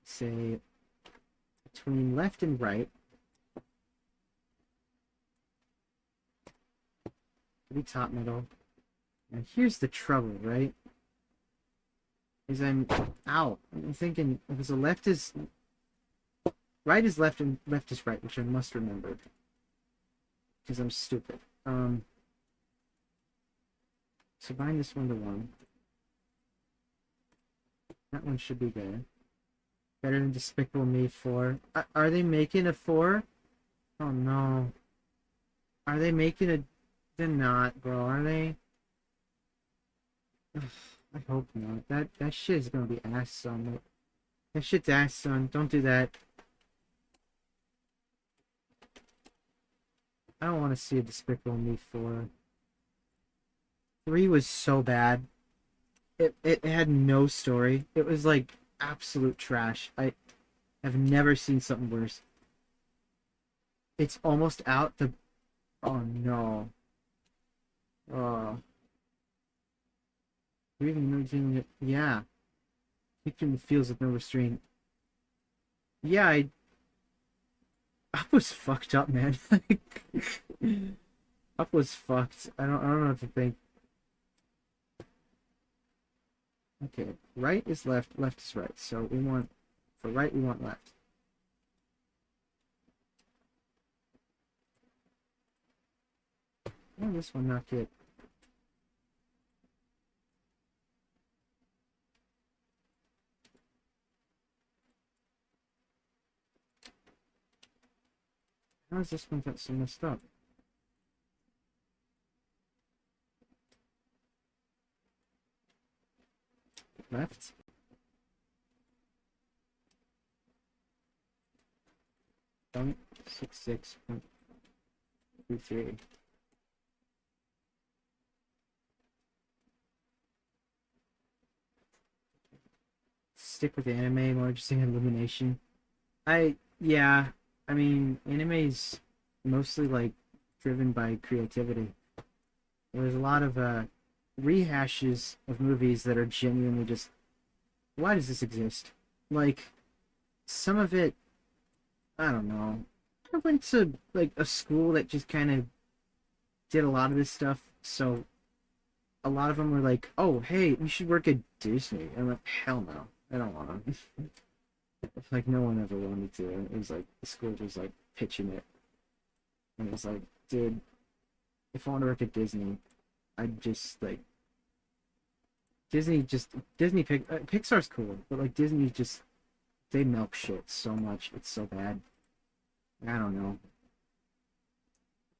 Say between left and right. It'll be top middle. And here's the trouble, right? Is I'm thinking because the left is right is left and left is right, which I must remember. Because I'm stupid. So bind this 1 to 1. That one should be good. Better than Despicable Me 4. Are they making a 4? Oh no. Are they making a... They're not, bro, are they? Ugh, I hope not. That shit is gonna be ass, son. That shit's ass, son. Don't do that. I don't want to see a Despicable Me 4. 3 was so bad. It had no story. It was like absolute trash. I have never seen something worse. It's almost out. Oh no. Oh. Breathing no doing it. Yeah. Kicked in the fields with no restraint. Yeah, I was fucked up, man. Up was fucked. I don't know what to think. Okay, right is left, left is right. So we want for right we want left. Oh, this one not good. How is this one got so messed up? left. Point 66.23. Stick with the anime, more interesting illumination. Yeah, I mean, anime's mostly like driven by creativity. There's a lot of rehashes of movies that are genuinely just, why does this exist? Like, some of it, I don't know. I went to like a school that just kind of did a lot of this stuff, so a lot of them were like, "Oh, hey, you should work at Disney." And I'm like, "Hell no, I don't want to." Like, no one ever wanted to. It was like the school was like pitching it, and it was like, dude, if I want to work at Disney, I'd just like Pixar's cool, but like Disney just they milk shit so much. It's so bad. I don't know.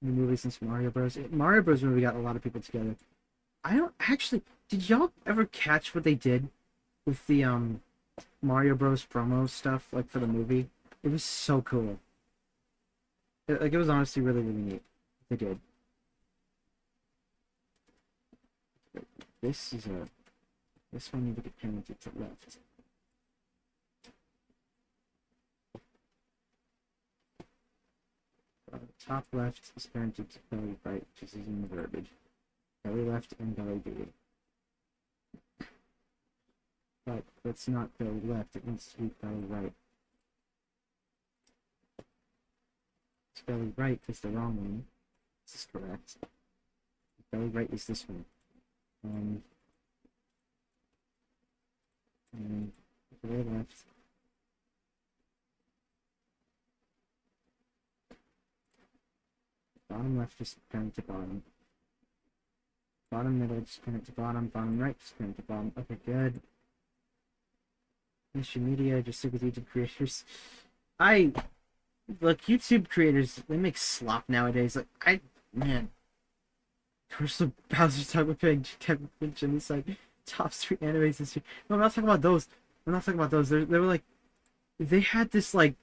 New movie since Mario Bros. Mario Bros. Movie got a lot of people together. I don't actually. Did y'all ever catch what they did with the Mario Bros. Promo stuff, like for the movie? It was so cool. Like it was honestly really really neat. They did. This is a. This one need to get parented to left. Top left is parented to belly right, just as in the verbiage. Belly left and belly B. But it's not belly left, it needs to be belly right. It's belly right is the wrong one. This is correct. Belly right is this one. And belly left. Bottom left is parent to bottom. Bottom middle just parent to bottom. Bottom right just parent to bottom. Okay, good. Mission media, just stick with YouTube creators. Look, YouTube creators, they make slop nowadays. Like, man. Commercial Bowser's Talk with Pig, Kevin Finch, and it's like, top 3 animes this year. No, I'm not talking about those. I'm not talking about those. They were like, they had this, like,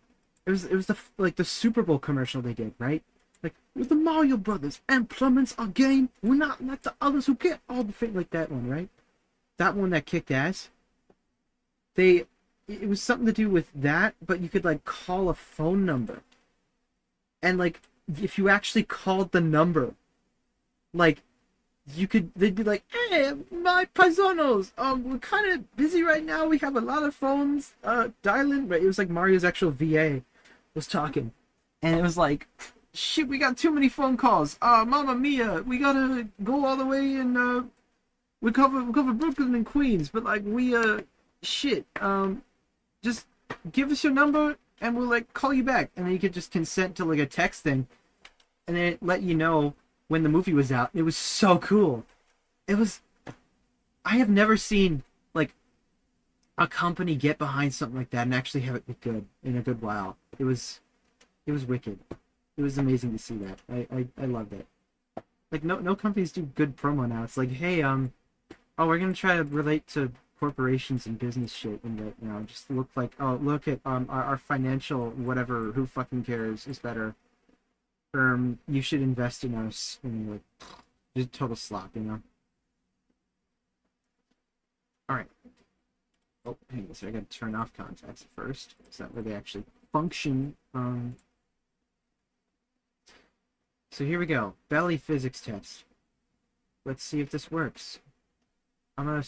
it was the Super Bowl commercial they did, right? Like, with the Mario Brothers and plummets our game, we're not like the others who get all the fame. Like that one, right? That one that kicked ass. It was something to do with that, but you could like call a phone number. And like, if you actually called the number, like, they'd be like, "Hey, my paisanos, we're kind of busy right now. We have a lot of phones, dialing." But it was like Mario's actual VA was talking. And it was like, shit, we got too many phone calls. Mamma mia, we gotta go all the way and we cover Brooklyn and Queens, but like shit, just give us your number and we'll like call you back, and then you could just consent to like a text thing, and then it let you know when the movie was out. It was so cool. I have never seen like a company get behind something like that and actually have it be good in a good while. It was wicked. It was amazing to see that. I loved it. Like no companies do good promo now. It's like, hey, we're gonna try to relate to corporations and business shit, and that, you know, just look like, oh, look at our financial whatever, who fucking cares, is better. You should invest in us, and like, just total slop, you know. All right. Oh, hang on, so I gotta turn off contacts first. Is that where they actually function? So here we go. Belly physics test. Let's see if this works. I'm gonna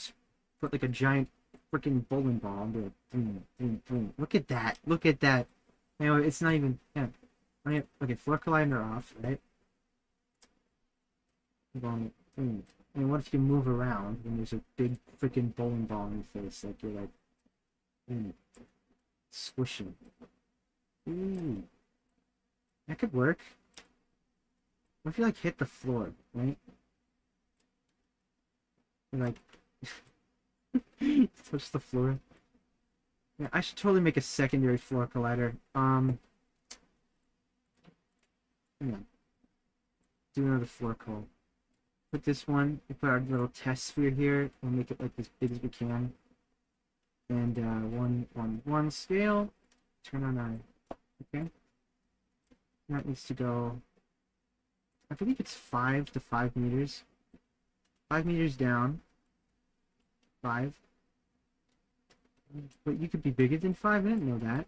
put like a giant freaking bowling ball and do it. Boom, boom, boom. Look at that. Look at that. Anyway, it's not even. Yeah. Okay, floor collider off, right? Boom, boom. And what if you move around when there's a big freaking bowling ball in your face? Like you're like, squishing. Ooh, that could work. What if you like hit the floor, right? And like touch the floor. Yeah, I should totally make a secondary floor collider. Hang on. Do another floor call. Put this one, we put our little test sphere here, and make it like as big as we can. And 1 scale. Turn on eye. Okay. That needs to go. I believe it's 5 to 5 meters. 5 meters down. 5. But you could be bigger than 5. I didn't know that.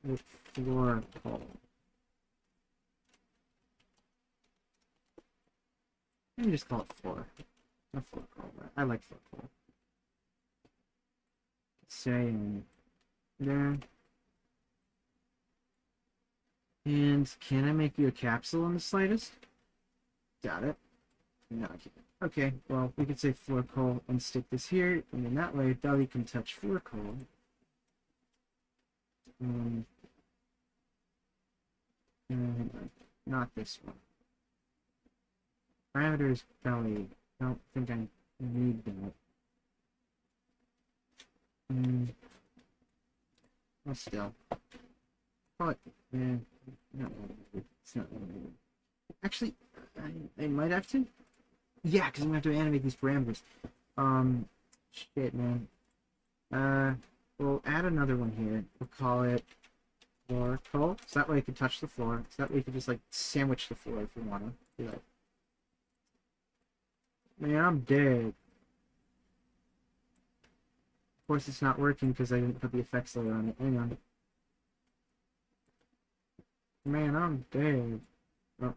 With floor pole. Let me just call it floor. Not floor pole. I like floor pole. Say there. And can I make you a capsule on the slightest? Got it. No, I can't. Okay, well, we could say floor coal and stick this here, and then that way Belly can touch floor coal. And not this one. Parameters Belly. I don't think I need that. Well, still. But, no, it's not. Actually, I might have to. Yeah, because I'm gonna have to animate these parameters. Shit, man. We'll add another one here. We'll call it floor coal. So that way I can touch the floor. So that way you can just like sandwich the floor if you want to. Do that. Man, I'm dead. Of course, it's not working because I didn't put the effects layer on it. Hang on. Man, I'm dead. Oh.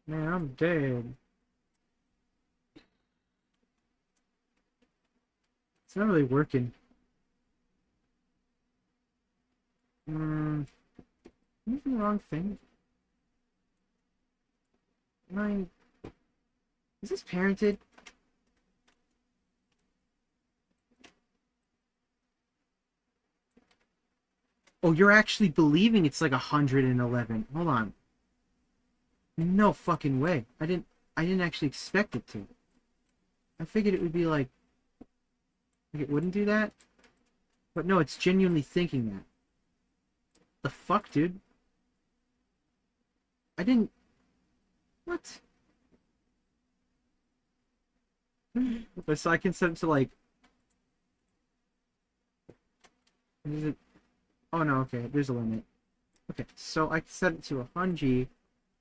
Man, I'm dead. It's not really working. Am I using the wrong thing? Is this parented? Oh, you're actually believing it's like 111. Hold on. No fucking way. I didn't actually expect it to. I figured it would be like it wouldn't do that. But no, it's genuinely thinking that. The fuck, dude? I didn't. What? So I can set it to like. Is it? Oh no, okay, there's a limit. Okay, so I can set it to 100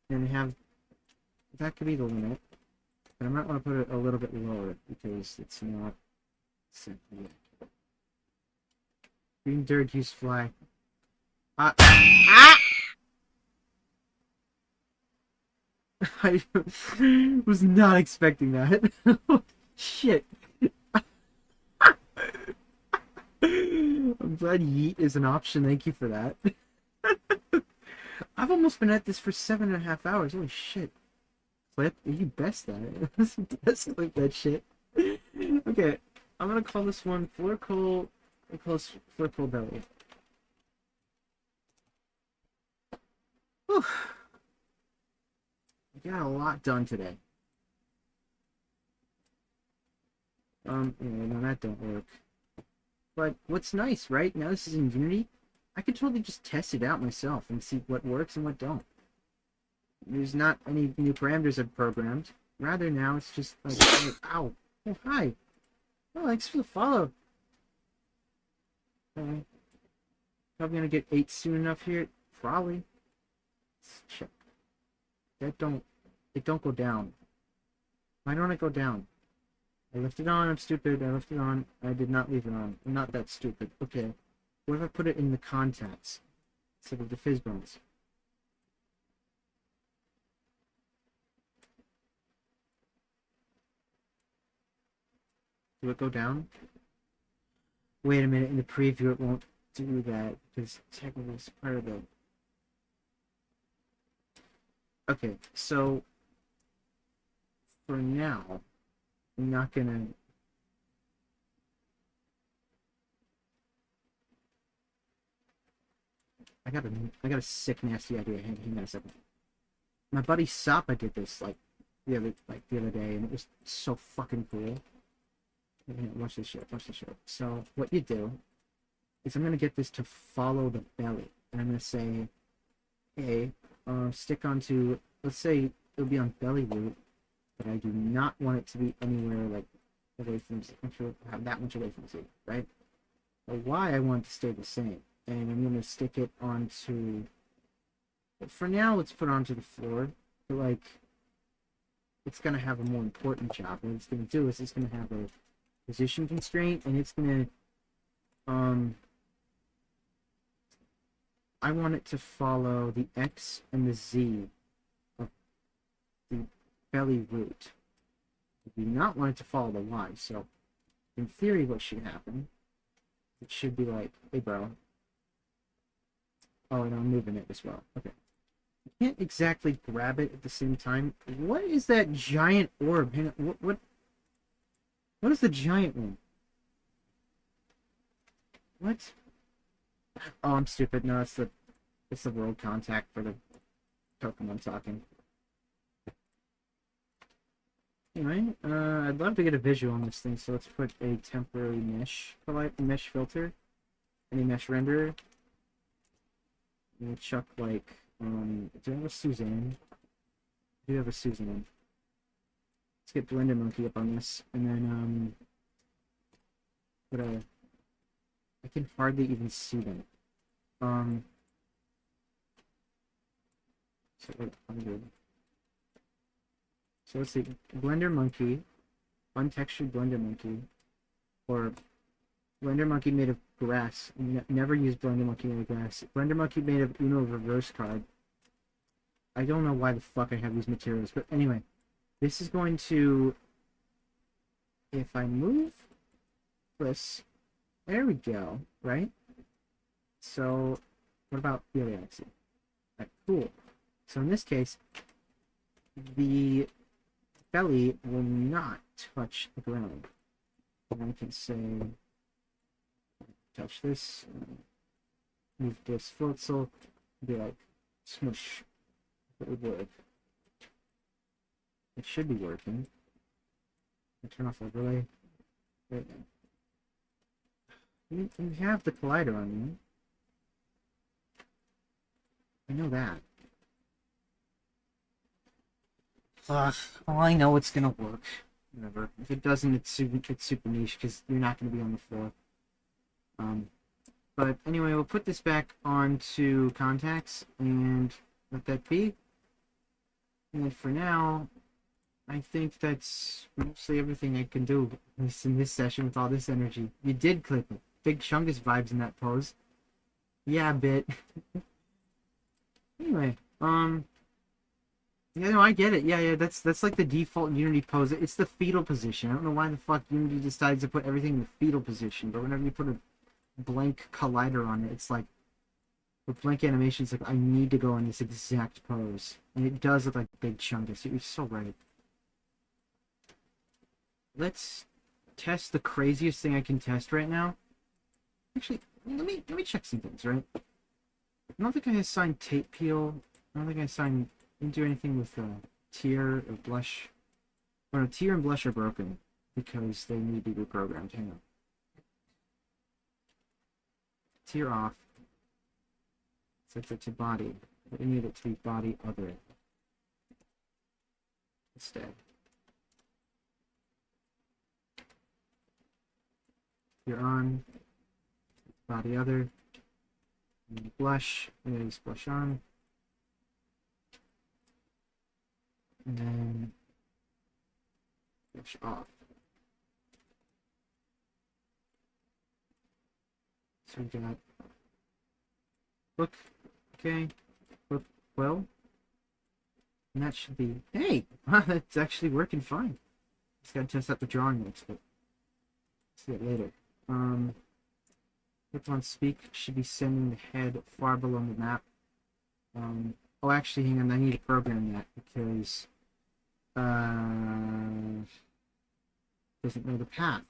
and have. That could be the limit. But I might want to put it a little bit lower because it's not set yet. Green dirt use fly. Ah! I was not expecting that. Shit. I'm glad yeet is an option. Thank you for that. I've almost been at this for 7.5 hours. Holy shit. Clip? You best at it. Best clip that shit. Okay. I'm gonna call this one Floor Coal. I'll call this Floor Coal Belly. Whew. I got a lot done today. Yeah, no, that don't work. But what's nice, right? Now this is in Unity, I could totally just test it out myself and see what works and what don't. There's not any new parameters I've programmed. Rather, now it's just like, ow. Oh, hi. Oh, thanks for the follow. Probably gonna get 8 soon enough here. Probably. Let's check. It don't go down. Why don't it go down? I left it on, I'm stupid. I left it on. I did not leave it on. I'm not that stupid. Okay. What if I put it in the contacts instead of the fizz bones? Do it go down? Wait a minute, in the preview it won't do that because technically it's part of the... Okay, so for now, I'm not gonna... I got a sick, nasty idea. Hang on a second. My buddy Sapa did this like the other day, and it was so fucking cool. Watch this shit. Watch this shit. So what you do is I'm gonna get this to follow the belly, and I'm gonna say, hey, stick onto. Let's say it'll be on belly root, but I do not want it to be anywhere like away from have that much away from Z, right? The Y I want to stay the same, and I'm gonna stick it onto. But for now, let's put it onto the floor. But like, it's gonna have a more important job. What it's gonna do is it's gonna have a position constraint, and it's gonna I want it to follow the X and the Z of the belly root. I do not want it to follow the Y. So, in theory, what should happen? It should be like, hey, bro. Oh, and I'm moving it as well. Okay. I can't exactly grab it at the same time. What is that giant orb? What is the giant one? What? Oh, I'm stupid. No, it's the world contact for the Pokemon talking. Anyway, I'd love to get a visual on this thing, so let's put a temporary mesh filter, any mesh renderer. We'll chuck like, do I have a Suzanne? I do have a Suzanne. Let's get Blender Monkey up on this, and then put a. I can hardly even see them. So 800. So let's see, Blender Monkey, untextured Blender Monkey, or Blender Monkey made of grass. Never use Blender Monkey made of grass. Blender Monkey made of Uno reverse card. I don't know why the fuck I have these materials, but anyway, this is going to, if I move this, there we go, right? So, what about the other axis? Right, cool. So in this case, the belly will not touch the ground. And I can say, touch this, move this Floatzel, be like, smush. It would work. It should be working. Turn off overlay. Right now. You have the collider on you. I know that. Well, I know it's gonna work. Whatever. If it doesn't, it's super niche because you're not gonna be on the floor. But anyway, we'll put this back onto contacts and let that be. And for now, I think that's mostly everything I can do in this session with all this energy. You did clip it. Big Chungus vibes in that pose. Yeah, a bit. Anyway, yeah, no, I get it. Yeah, that's like the default Unity pose. It's the fetal position. I don't know why the fuck Unity decides to put everything in the fetal position, but whenever you put a blank collider on it, it's like, with blank animations, like, I need to go in this exact pose. And it does look like Big Chungus. You're so right. Let's test the craziest thing I can test right now. Actually, let me check some things, right? I don't think I assigned tape peel. I don't think I assigned, didn't do anything with tear or blush. Oh no, tear and blush are broken because they need to be reprogrammed. Hang on. Tear off. Set it to body. But I need it to be body other instead. Tear on. Body other. And blush is blush on. And then blush off. So we got look, okay, look well. And that should be, hey, that's actually working fine. Just gotta test out the drawing next, but see it later. Click on speak should be sending the head far below the map. Oh, actually, hang on, I need to program that because doesn't know the path.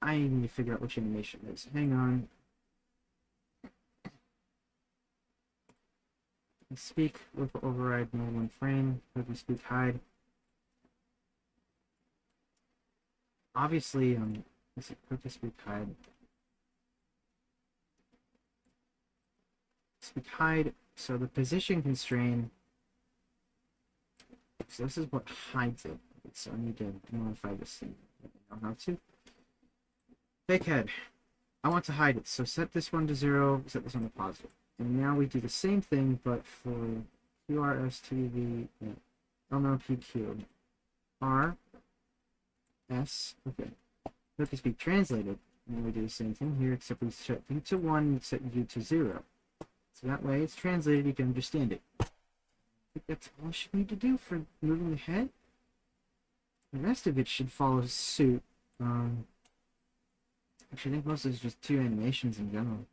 I need to figure out which animation it is. Hang on. Speak, look override no one frame. Let me speak hide. Obviously, let's see, put the speak hide. Speak hide. So the position constraint. So this is what hides it. So I need to modify this thing. I don't know how to. Fake head. I want to hide it, so set this one to 0, set this one to positive. And now we do the same thing, but for QRSTV, LMPQ. R, S, okay. Let this be translated. And we do the same thing here, except we set U to 1 and set U to 0. So that way it's translated, you can understand it. I think that's all I should need to do for moving the head. The rest of it should follow suit. Actually, I think most of it's just 2 animations in general.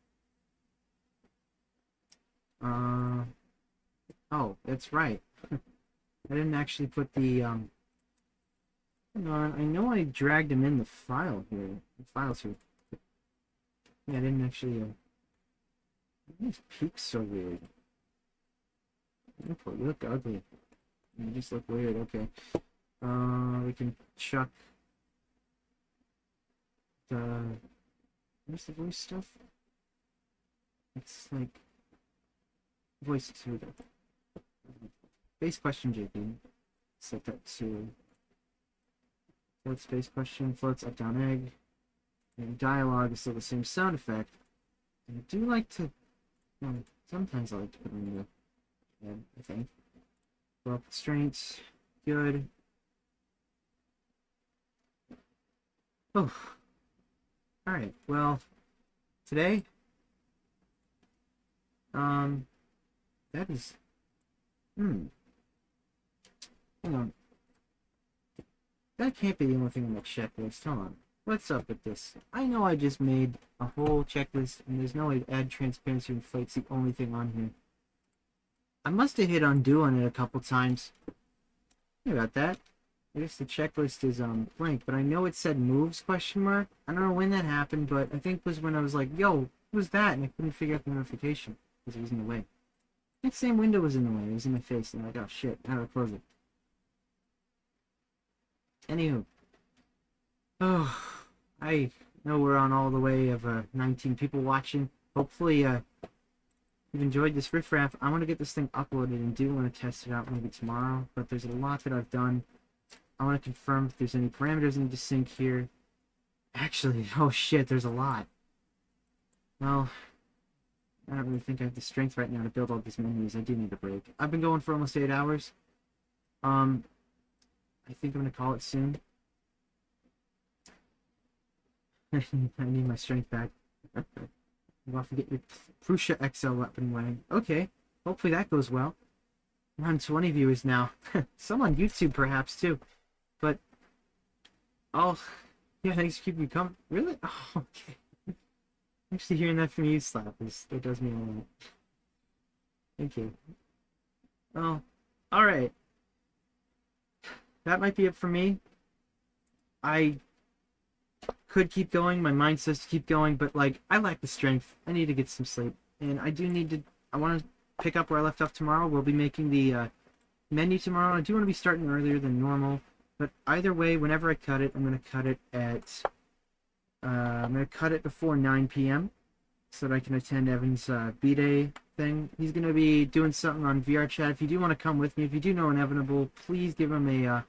Oh, that's right. I didn't actually put the, hang on, I know I dragged them in the file here. The files here. Yeah, I didn't actually, these peaks so weird. You look ugly. You just look weird, okay. We can chuck the... Where's the voice stuff? It's like... Voices, here we go. Base question, JP. Set that to... Floats base question, floats up down egg. And dialogue is still the same sound effect. And I do like to... sometimes I like to put them in the head, I think. Well, constraints, good. Oh. Alright, well, today, that is, hang on. That can't be the only thing on the checklist, hold on. What's up with this? I know I just made a whole checklist, and there's no way to add transparency and inflate's the only thing on here. I must have hit undo on it a couple times. Sorry about that. I guess the checklist is blank, but I know it said moves question mark. I don't know when that happened, but I think it was when I was like, yo, what was that? And I couldn't figure out the notification because it was in the way. That same window was in the way. It was in my face, and I'm like, oh shit, how do I close it? Anywho. Oh, I know we're on all the way of 19 people watching. Hopefully, you've enjoyed this riffraff. I want to get this thing uploaded and do want to test it out maybe tomorrow, but there's a lot that I've done. I want to confirm if there's any parameters I need to sync here. Actually, oh shit, there's a lot. Well, I don't really think I have the strength right now to build all these menus. I do need a break. I've been going for almost 8 hours. I think I'm going to call it soon. I need my strength back. I'm off to get your Prusa XL weapon wedding. Okay, hopefully that goes well. Around 20 viewers now. Some on YouTube perhaps too. But oh yeah, thanks for keeping me coming. Really? Oh, okay. Actually hearing that from you, Slap, that does mean a lot. Thank you. Oh, alright. That might be it for me. I could keep going, my mind says to keep going, but like I lack the strength. I need to get some sleep. And I do need to I wanna pick up where I left off tomorrow. We'll be making the menu tomorrow. I do want to be starting earlier than normal, but either way, whenever I cut it, I'm going to cut it at I'm going to cut it before 9 p.m. so that I can attend Evan's B-Day thing. He's going to be doing something on VRChat. If you do want to come with me, if you do know Inevitable, please give him a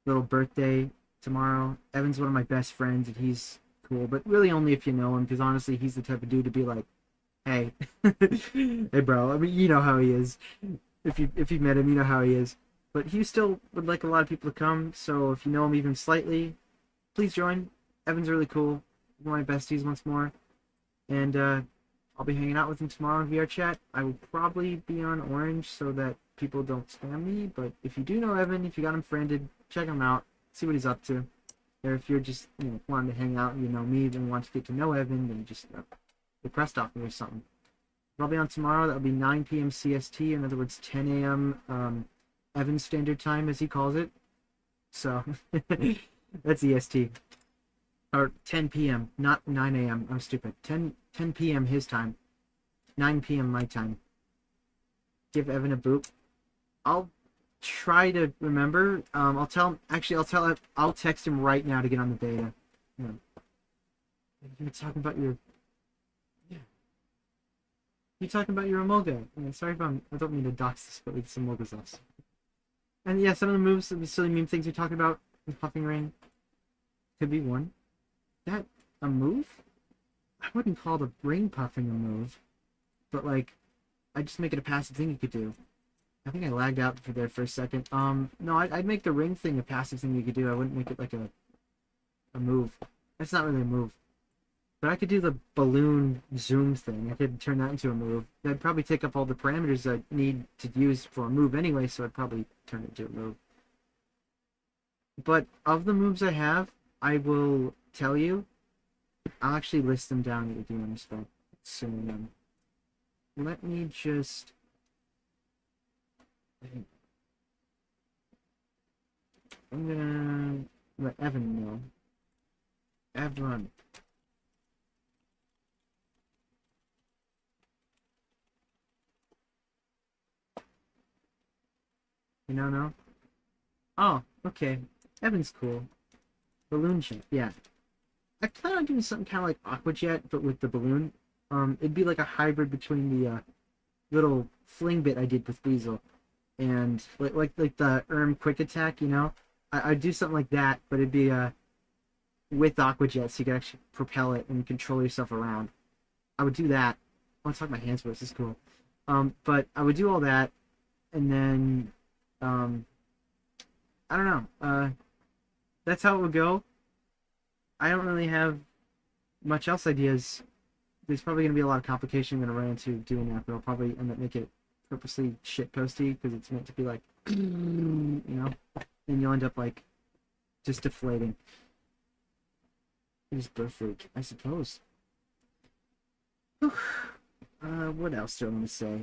little birthday tomorrow. Evan's one of my best friends, and he's cool, but really only if you know him, because honestly, he's the type of dude to be like, hey, hey bro, I mean, you know how he is. If you've met him, you know how he is. But he still would like a lot of people to come, so if you know him even slightly, please join. Evan's really cool. One of my besties once more. And I'll be hanging out with him tomorrow in VRChat. I will probably be on Orange so that people don't spam me, but if you do know Evan, if you got him friended, check him out, see what he's up to. Or if you're just, wanting to hang out and you know me, then want to get to know Evan, then just request off me or something. I'll be on tomorrow. That'll be 9 p.m. CST, in other words, 10 a.m. Evan Standard Time, as he calls it. So, that's EST. Or 10 p.m., not 9 a.m. I'm stupid. 10 p.m. his time. 9 p.m. my time. Give Evan a boop. I'll try to remember. I'll text him right now to get on the beta. You're talking about your... You talking about your Emolga? Sorry if I don't mean to dox this, but it's Emolga's loss. And yeah, some of the moves, the silly meme things you're talking about, the puffing ring, could be one. That a move? I wouldn't call the ring puffing a move, but like, I just make it a passive thing you could do. I think I lagged out for there for a second. No, I'd make the ring thing a passive thing you could do. I wouldn't make it like a move. That's not really a move. But I could do the balloon zoom thing. I could turn that into a move. That'd probably take up all the parameters I need to use for a move anyway, so I'd probably turn it into a move. But of the moves I have, I will tell you. I'll actually list them down at the end stuff soon. Let me just. I'm gonna let Evan know. Evan. You know, no? Oh, okay. Evan's cool. Balloon jet, yeah. I plan on doing something kind of like Aqua Jet, but with the balloon. It'd be like a hybrid between the little fling bit I did with Weasel and like the quick attack, you know. I'd do something like that, but it'd be with Aqua Jet, so you could actually propel it and control yourself around. I would do that. I want to talk my hands, but this is cool. But I would do all that, and then I don't know. That's how it would go. I don't really have much else ideas. There's probably gonna be a lot of complication I'm gonna run into doing that, but I'll probably end up making it purposely shit posty because it's meant to be like, you know, and you'll end up like just deflating. It is birth week, I suppose. What else do I want to say?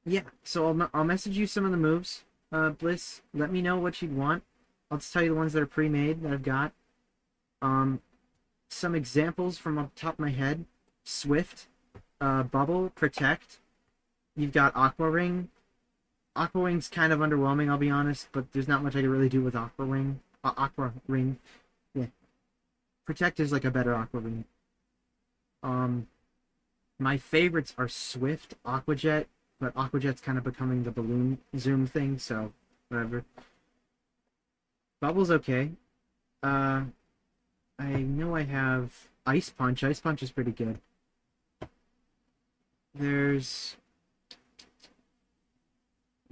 Yeah, so I'll message you some of the moves. Bliss, let me know what you'd want. I'll just tell you the ones that are pre-made that I've got. Some examples from off the top of my head. Swift, Bubble, Protect. You've got Aqua Ring. Aqua Ring's kind of underwhelming, I'll be honest, but there's not much I can really do with Aqua Ring. Aqua Ring. Yeah. Protect is like a better Aqua Ring. My favorites are Swift, Aqua Jet, but Aqua Jet's kind of becoming the balloon zoom thing, so whatever. Bubble's okay. I know I have Ice Punch. Ice Punch is pretty good. There's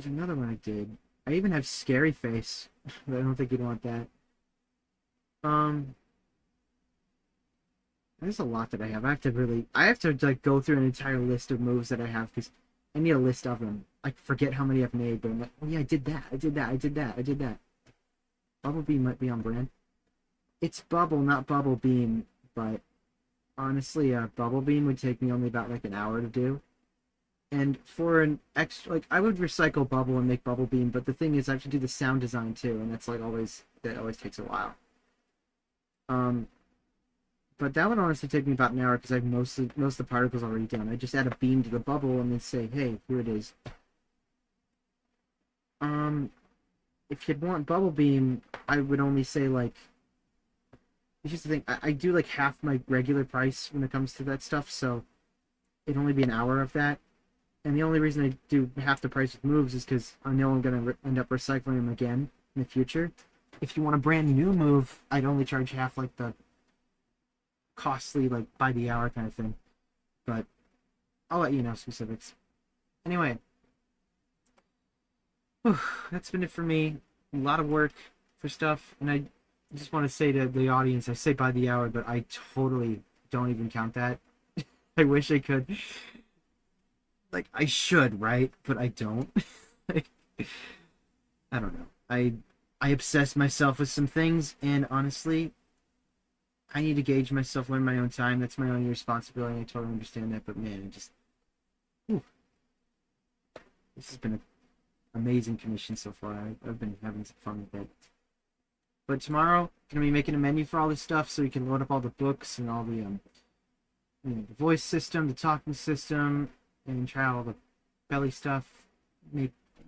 another one I did. I even have Scary Face, but I don't think you'd want that. There's a lot that I have. I have to like go through an entire list of moves that I have because I need a list of them. I forget how many I've made, but I'm like, oh yeah, I did that. I did that. I did that. I did that. Bubble Beam might be on brand. It's Bubble, not Bubble Beam, but honestly, Bubble Beam would take me only about like an hour to do. And for an extra, like, I would recycle Bubble and make Bubble Beam, but the thing is, I have to do the sound design too, and that's like that always takes a while. But that would honestly take me about an hour because I have most of the particles already done. I just add a beam to the bubble and then say, hey, here it is. If you'd want Bubble Beam, I would only say like. It's just the thing. I do like half my regular price when it comes to that stuff, so it'd only be an hour of that. And the only reason I do half the price with moves is because I know I'm gonna end up recycling them again in the future. If you want a brand new move, I'd only charge half like the costly, like by the hour kind of thing. But I'll let you know specifics. Anyway, that's been it for me. A lot of work for stuff, and I just want to say to the audience, I say by the hour, but I totally don't even count that. I wish I could. Like, I should, right? But I don't. Like, I don't know. I obsess myself with some things, and honestly, I need to gauge myself, learn my own time. That's my own responsibility. I totally understand that, but man, whew, this has been an amazing commission so far. I've been having some fun with it. But tomorrow, I'm gonna be making a menu for all this stuff so we can load up all the books and all the the voice system, the talking system, and try all the belly stuff.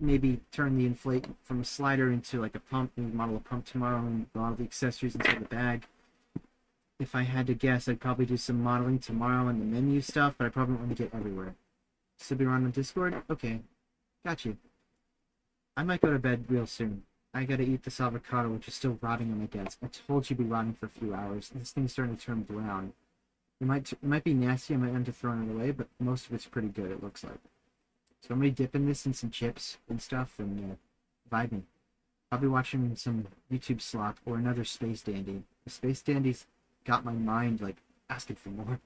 Maybe turn the inflate from a slider into like a pump, and model a pump tomorrow, and a lot of the accessories inside the bag. If I had to guess, I'd probably do some modeling tomorrow and the menu stuff, but I probably want to get everywhere. Still be around on Discord? Okay. Got you. I might go to bed real soon. I gotta eat this avocado, which is still rotting on my desk. I told you it'd be rotting for a few hours. This thing's starting to turn brown. It might be nasty. I might end up throwing it away, but most of it's pretty good. It looks like. So I'm gonna dip in this in some chips and stuff and vibing. I'll be watching some YouTube slop or another Space Dandy. The Space Dandy's got my mind like asking for more.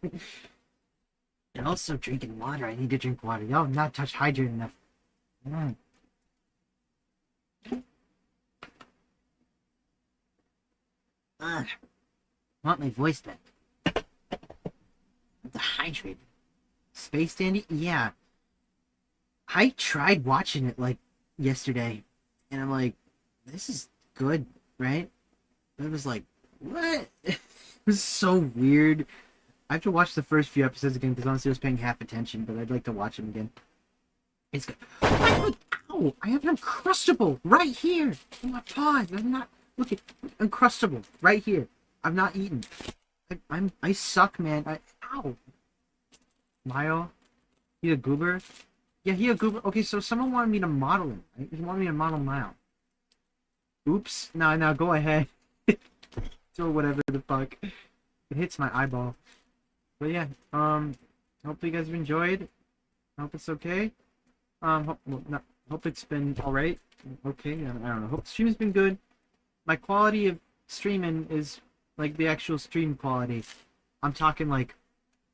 And also drinking water. I need to drink water. Y'all have not touched hydrate enough. Mm. Ugh. I want my voice back. I'm dehydrated. Space Dandy? Yeah. I tried watching it like yesterday, and I'm like, this is good, right? But it was like, what? It was so weird. I have to watch the first few episodes again because honestly I was paying half attention, but I'd like to watch them again. It's good. Ow! I have an Uncrustable right here in my paws. I'm not. Look at Uncrustable right here. I've not eaten. I suck, man. Ow. Lyle, he a goober? Yeah, he a goober. Okay, so someone wanted me to model him. Right? He wanted me to model Lyle. Oops. No, go ahead. Throw whatever the fuck. It hits my eyeball. But yeah, hopefully you guys have enjoyed. I hope it's okay. Hope it's been alright. Okay, I don't know. Hope the stream's been good. My quality of streaming is like the actual stream quality. I'm talking like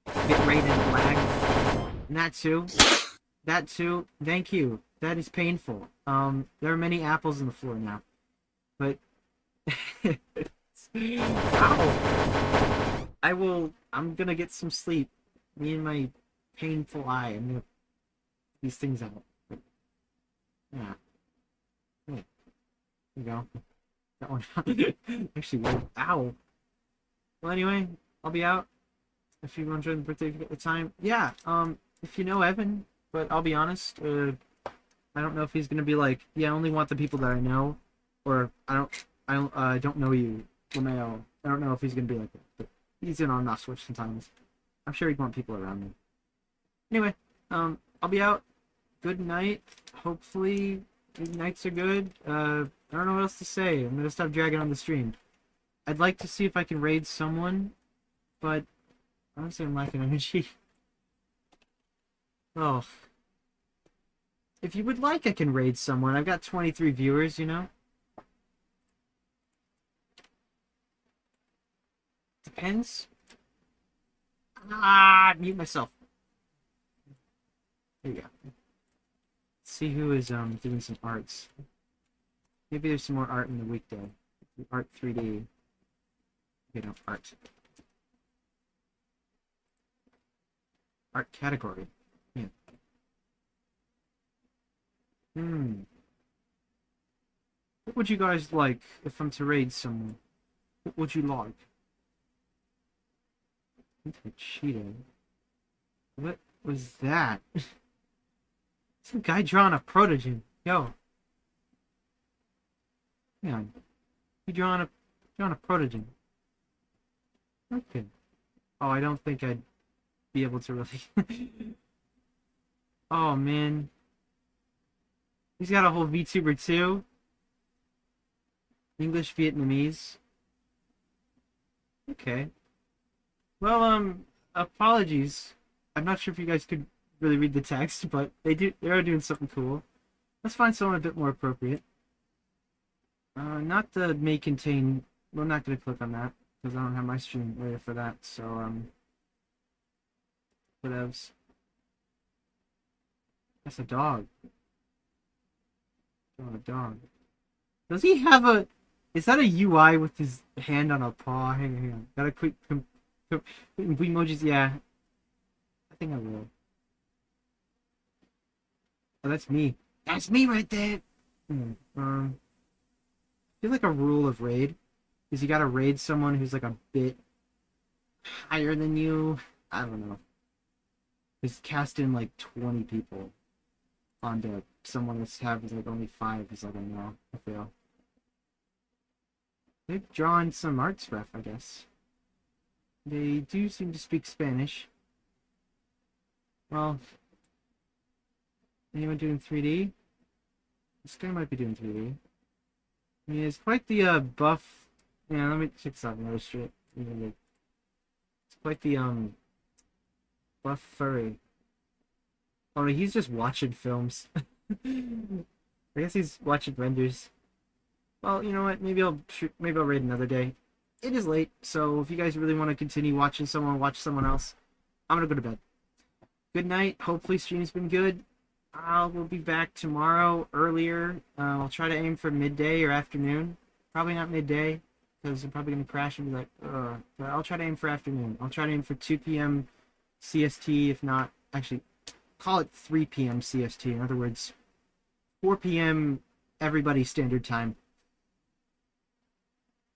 bitrate and lag. And that too. That too. Thank you. That is painful. There are many apples on the floor now. But ow! I'm gonna get some sleep. Me and my painful eye. I'm gonna these things out. But, yeah. There you go. That one. Actually, ow. Well, anyway, I'll be out. If you want to join the birthday, if you get the time. Yeah. If you know Evan, but I'll be honest. I don't know if he's gonna be like, yeah, I only want the people that I know, or I don't know you, Romeo. I don't know if he's gonna be like that, but he's in on off switch sometimes. I'm sure he'd want people around me. Anyway, I'll be out. Good night. Hopefully, nights are good. I don't know what else to say. I'm gonna stop dragging on the stream. I'd like to see if I can raid someone, but honestly, I'm lacking energy. Oh. If you would like, I can raid someone. I've got 23 viewers, you know? Depends. Mute myself. There you go. Let's see who is doing some arts. Maybe there's some more art in the weekday. Art 3D. Okay, no, art. Art category. Yeah. What would you guys like if I'm to raid someone? What would you like? I cheated. What was that? Some guy drawing a protogen. Yo. Hang on. You drawing a protogen. Okay. Oh, I don't think I'd be able to really. Oh man. He's got a whole VTuber too. English Vietnamese. Okay. Well, apologies. I'm not sure if you guys could really read the text, but they are doing something cool. Let's find someone a bit more appropriate. Not the may contain. We're not gonna click on that because I don't have my stream later for that. So whatevs. That's a dog. Oh, a dog. Does he have a? Is that a UI with his hand on a paw? Hang on. Got a quick emojis. Yeah. I think I will. Oh, that's me. That's me right there. I feel like a rule of raid is you gotta raid someone who's like a bit higher than you. I don't know. Just cast in like 20 people onto someone that's having like only 5 is like, no, I fail. They've drawn some arts ref, I guess. They do seem to speak Spanish. Well, anyone doing 3D? This guy might be doing 3D. He is quite the buff. Yeah, let me check this out another straight. It's quite the buff furry. Oh, no, he's just watching films. I guess he's watching renders. Well, you know what? Maybe I'll raid another day. It is late, so if you guys really want to continue watching someone watch someone else, I'm gonna go to bed. Good night. Hopefully, stream's been good. We'll be back tomorrow earlier. I'll try to aim for midday or afternoon. Probably not midday, because I'm probably gonna crash and be like, ugh. But I'll try to aim for afternoon. I'll try to aim for 2 p.m. CST, if not, actually, call it 3 p.m. CST. In other words, 4 p.m. everybody's standard time.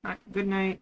Alright, good night.